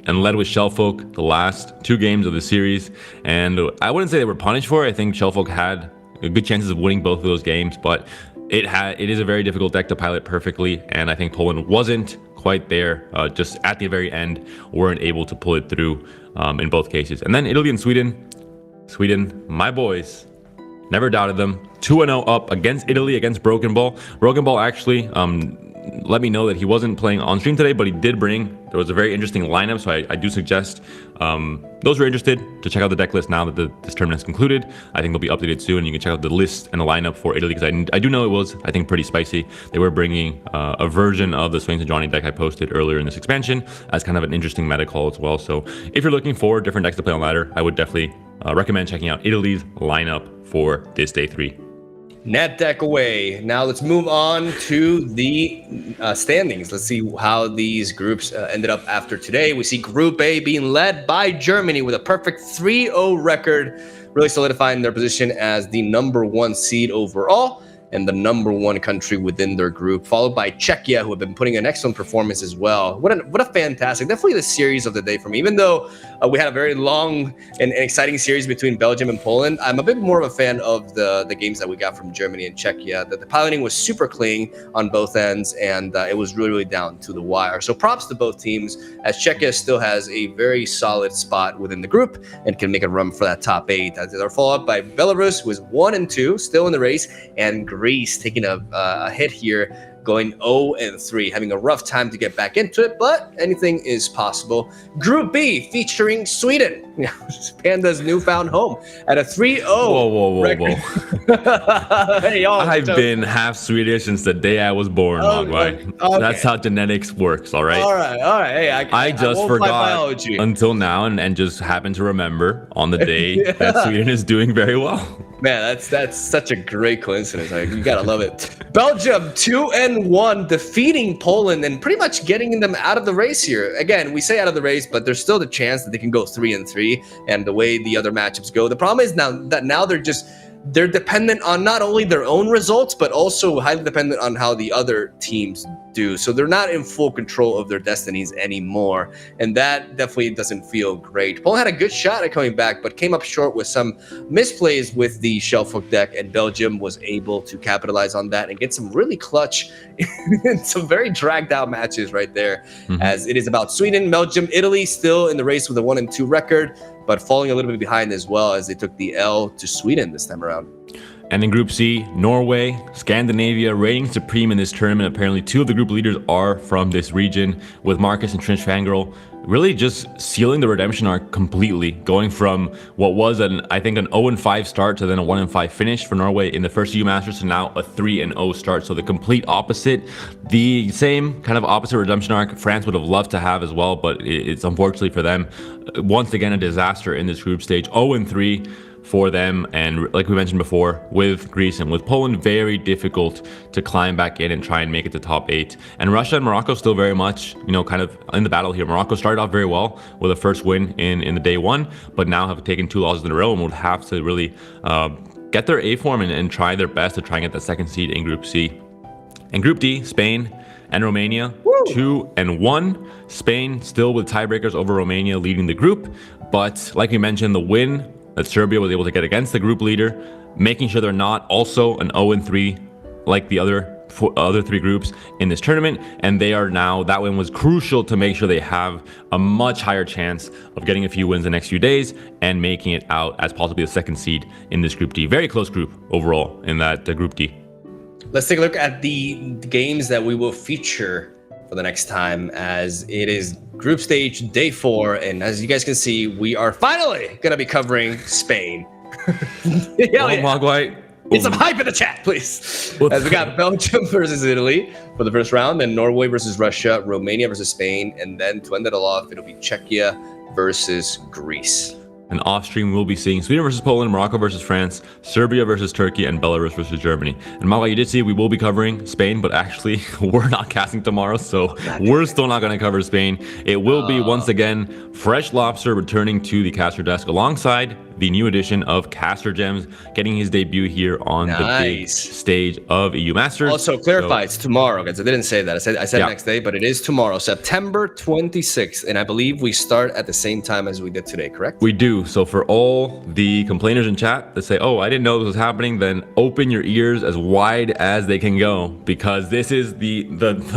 and led with Shellfolk the last 2 games of the series. And I wouldn't say they were punished for it. I think Shellfolk had good chances of winning both of those games, but it is a very difficult deck to pilot perfectly. And I think Poland wasn't quite there, just at the very end, weren't able to pull it through in both cases. And then Italy and Sweden. Sweden, my boys. Never doubted them. 2-0 up against Italy, against Broken Ball. Broken Ball actually let me know that he wasn't playing on stream today, but there was a very interesting lineup, so I do suggest those who are interested to check out the deck list now that this tournament has concluded. I think they'll be updated soon. You can check out the list and the lineup for Italy, because I do know it was, I think, pretty spicy. They were bringing a version of the Swains and Johnny deck I posted earlier in this expansion as kind of an interesting meta call as well. So if you're looking for different decks to play on ladder, I would definitely recommend checking out Italy's lineup for this day 3. Net deck away. Now let's move on to the standings. Let's see how these groups ended up after today. We see Group A being led by Germany with a perfect 3-0 record, really solidifying their position as the #1 seed overall and the #1 country within their group, followed by Czechia, who have been putting an excellent performance as well. What a fantastic, definitely the series of the day for me. Even though we had a very long and exciting series between Belgium and Poland, I'm a bit more of a fan of the games that we got from Germany and Czechia. The piloting was super clean on both ends, and it was really, really down to the wire. So props to both teams, as Czechia still has a very solid spot within the group and can make a run for that top 8. They're followed up by Belarus, who is 1-2, still in the race, and Greece taking a hit here, going 0-3, having a rough time to get back into it, but anything is possible. Group B featuring Sweden, Panda's newfound home, at a 3-0. Whoa. Hey, y'all, I've been half Swedish since the day I was born, Mogwai. okay. That's how genetics works, all right? All right. Hey, I just won't fight forgot biology. until now and just happened to remember on the day that Sweden is doing very well. Man, that's such a great coincidence. Like, you gotta love it. Belgium 2-1, defeating Poland and pretty much getting them out of the race here. Again, we say out of the race, but there's still the chance that they can go 3-3. And the way the other matchups go, the problem is now they're dependent on not only their own results, but also highly dependent on how the other teams do. So they're not in full control of their destinies anymore. And that definitely doesn't feel great. Poland had a good shot at coming back, but came up short with some misplays with the Shellfolk deck. And Belgium was able to capitalize on that and get some really clutch and some very dragged out matches right there. As it is about Sweden, Belgium, Italy still in the race with a 1-2 record, but falling a little bit behind as well as they took the L to Sweden this time around. And in Group C, Norway, Scandinavia, reigning supreme in this tournament. Apparently, 2 of the group leaders are from this region, with Marcus and Trinch Fangirl really just sealing the redemption arc completely, going from what was I think an 0-5 start to then a 1-5 finish for Norway in the first EU Masters to now a 3-0 start. So the complete opposite, the same kind of opposite redemption arc France would have loved to have as well, but it's unfortunately for them, once again, a disaster in this group stage. 0-3 for them, and like we mentioned before, with Greece and with Poland, very difficult to climb back in and try and make it to top 8. And Russia and Morocco still very much, kind of in the battle here. Morocco started off very well with a first win in the day 1, but now have taken 2 losses in a row and would have to really get their A form and try their best to try and get that second seed in Group C. And Group D, Spain and Romania, 2-1. Spain still with tiebreakers over Romania leading the group, but like we mentioned, the win that Serbia was able to get against the group leader, making sure they're not also an 0-3 like the other 3 groups in this tournament, and they are now, that win was crucial to make sure they have a much higher chance of getting a few wins the next few days and making it out as possibly the second seed in this Group D. Very close group overall in that Group D. Let's take a look at the games that we will feature for the next time, as it is group stage day 4, and as you guys can see, we are finally gonna be covering Spain. Mogwai, Get some hype in the chat, please. As we got Belgium versus Italy for the first round, then Norway versus Russia, Romania versus Spain, and then to end it all off, it'll be Czechia versus Greece. And off stream, we'll be seeing Sweden versus Poland, Morocco versus France, Serbia versus Turkey, and Belarus versus Germany. And Mogwai, you did see we will be covering Spain, but actually we're not casting tomorrow, so we're still not going to cover Spain. It will be once again Fresh Lobster returning to the caster desk alongside the new edition of Caster Gems, getting his debut here on the big stage of EU Masters. Also, clarify, it's tomorrow, guys. I didn't say that. I said next day, but it is tomorrow, September 26th. And I believe we start at the same time as we did today, correct? We do. So for all the complainers in chat that say, oh, I didn't know this was happening, then open your ears as wide as they can go, because this is the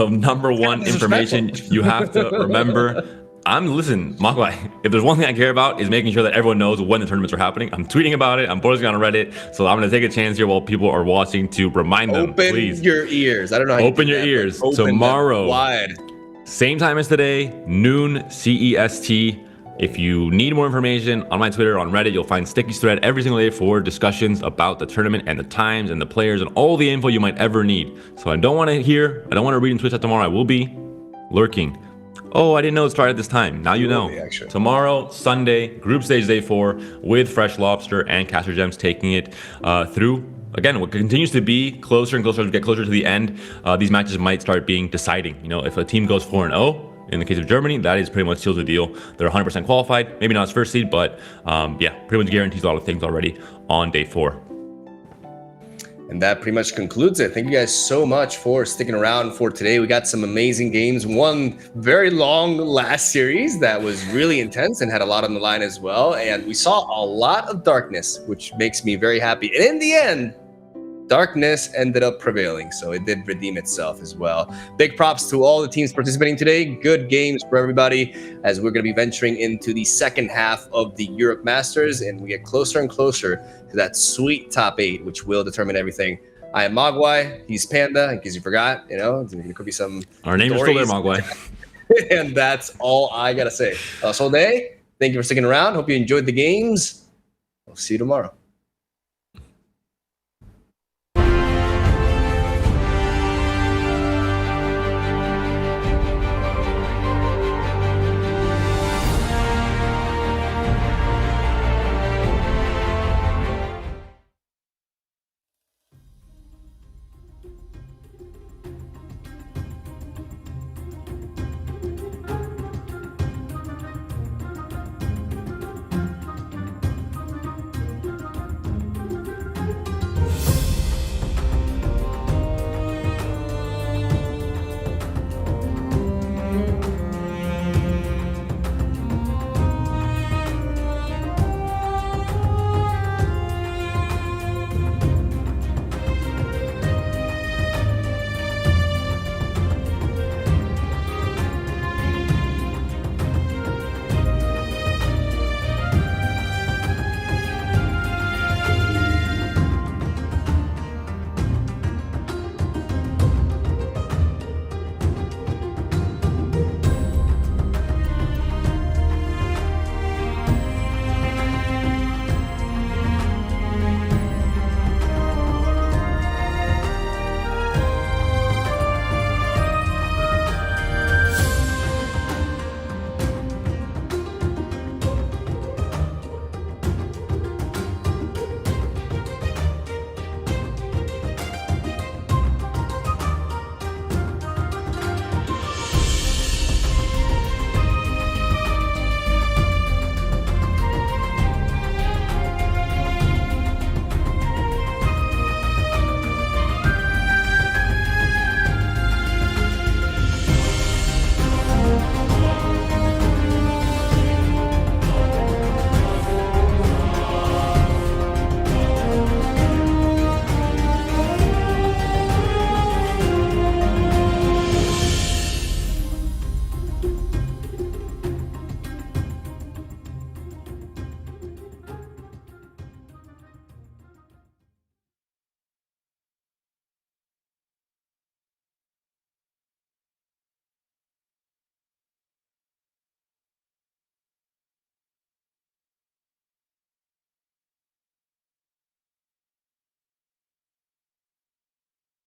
number one information you have to remember. Listen, Mogwai, if there's one thing I care about is making sure that everyone knows when the tournaments are happening. I'm tweeting about it. I'm posting on Reddit. So I'm going to take a chance here while people are watching to remind them, please. Open your ears. I don't know how Open your ears. Tomorrow, wide. Same time as today, noon CEST. If you need more information on my Twitter, on Reddit, you'll find Sticky's thread every single day for discussions about the tournament and the times and the players and all the info you might ever need. So I don't want to read in Twitch chat tomorrow. I will be lurking. Oh, I didn't know it started this time. Now you know. Tomorrow, Sunday, group stage day 4 with Fresh Lobster and Caster Gems taking it through. Again, what continues to be closer and closer as we get closer to the end, these matches might start being deciding. If a team goes 4-0, in the case of Germany, that is pretty much seals the deal. They're 100% qualified. Maybe not as first seed, but pretty much guarantees a lot of things already on day 4. And that pretty much concludes it. Thank you guys so much for sticking around for today. We got some amazing games. One very long last series that was really intense and had a lot on the line as well. And we saw a lot of darkness, which makes me very happy. And in the end, darkness ended up prevailing, so it did redeem itself as well. Big props to all the teams participating today. Good games for everybody, as we're going to be venturing into the second half of the Europe Masters, and we get closer and closer to that sweet top 8, which will determine everything I am Mogwai. He's Panda, in case you forgot. You know, there could be some. Our names are still there, stories. Mogwai. And that's all I gotta say. So, Day, thank you for sticking around. Hope you enjoyed the games. We'll see you tomorrow.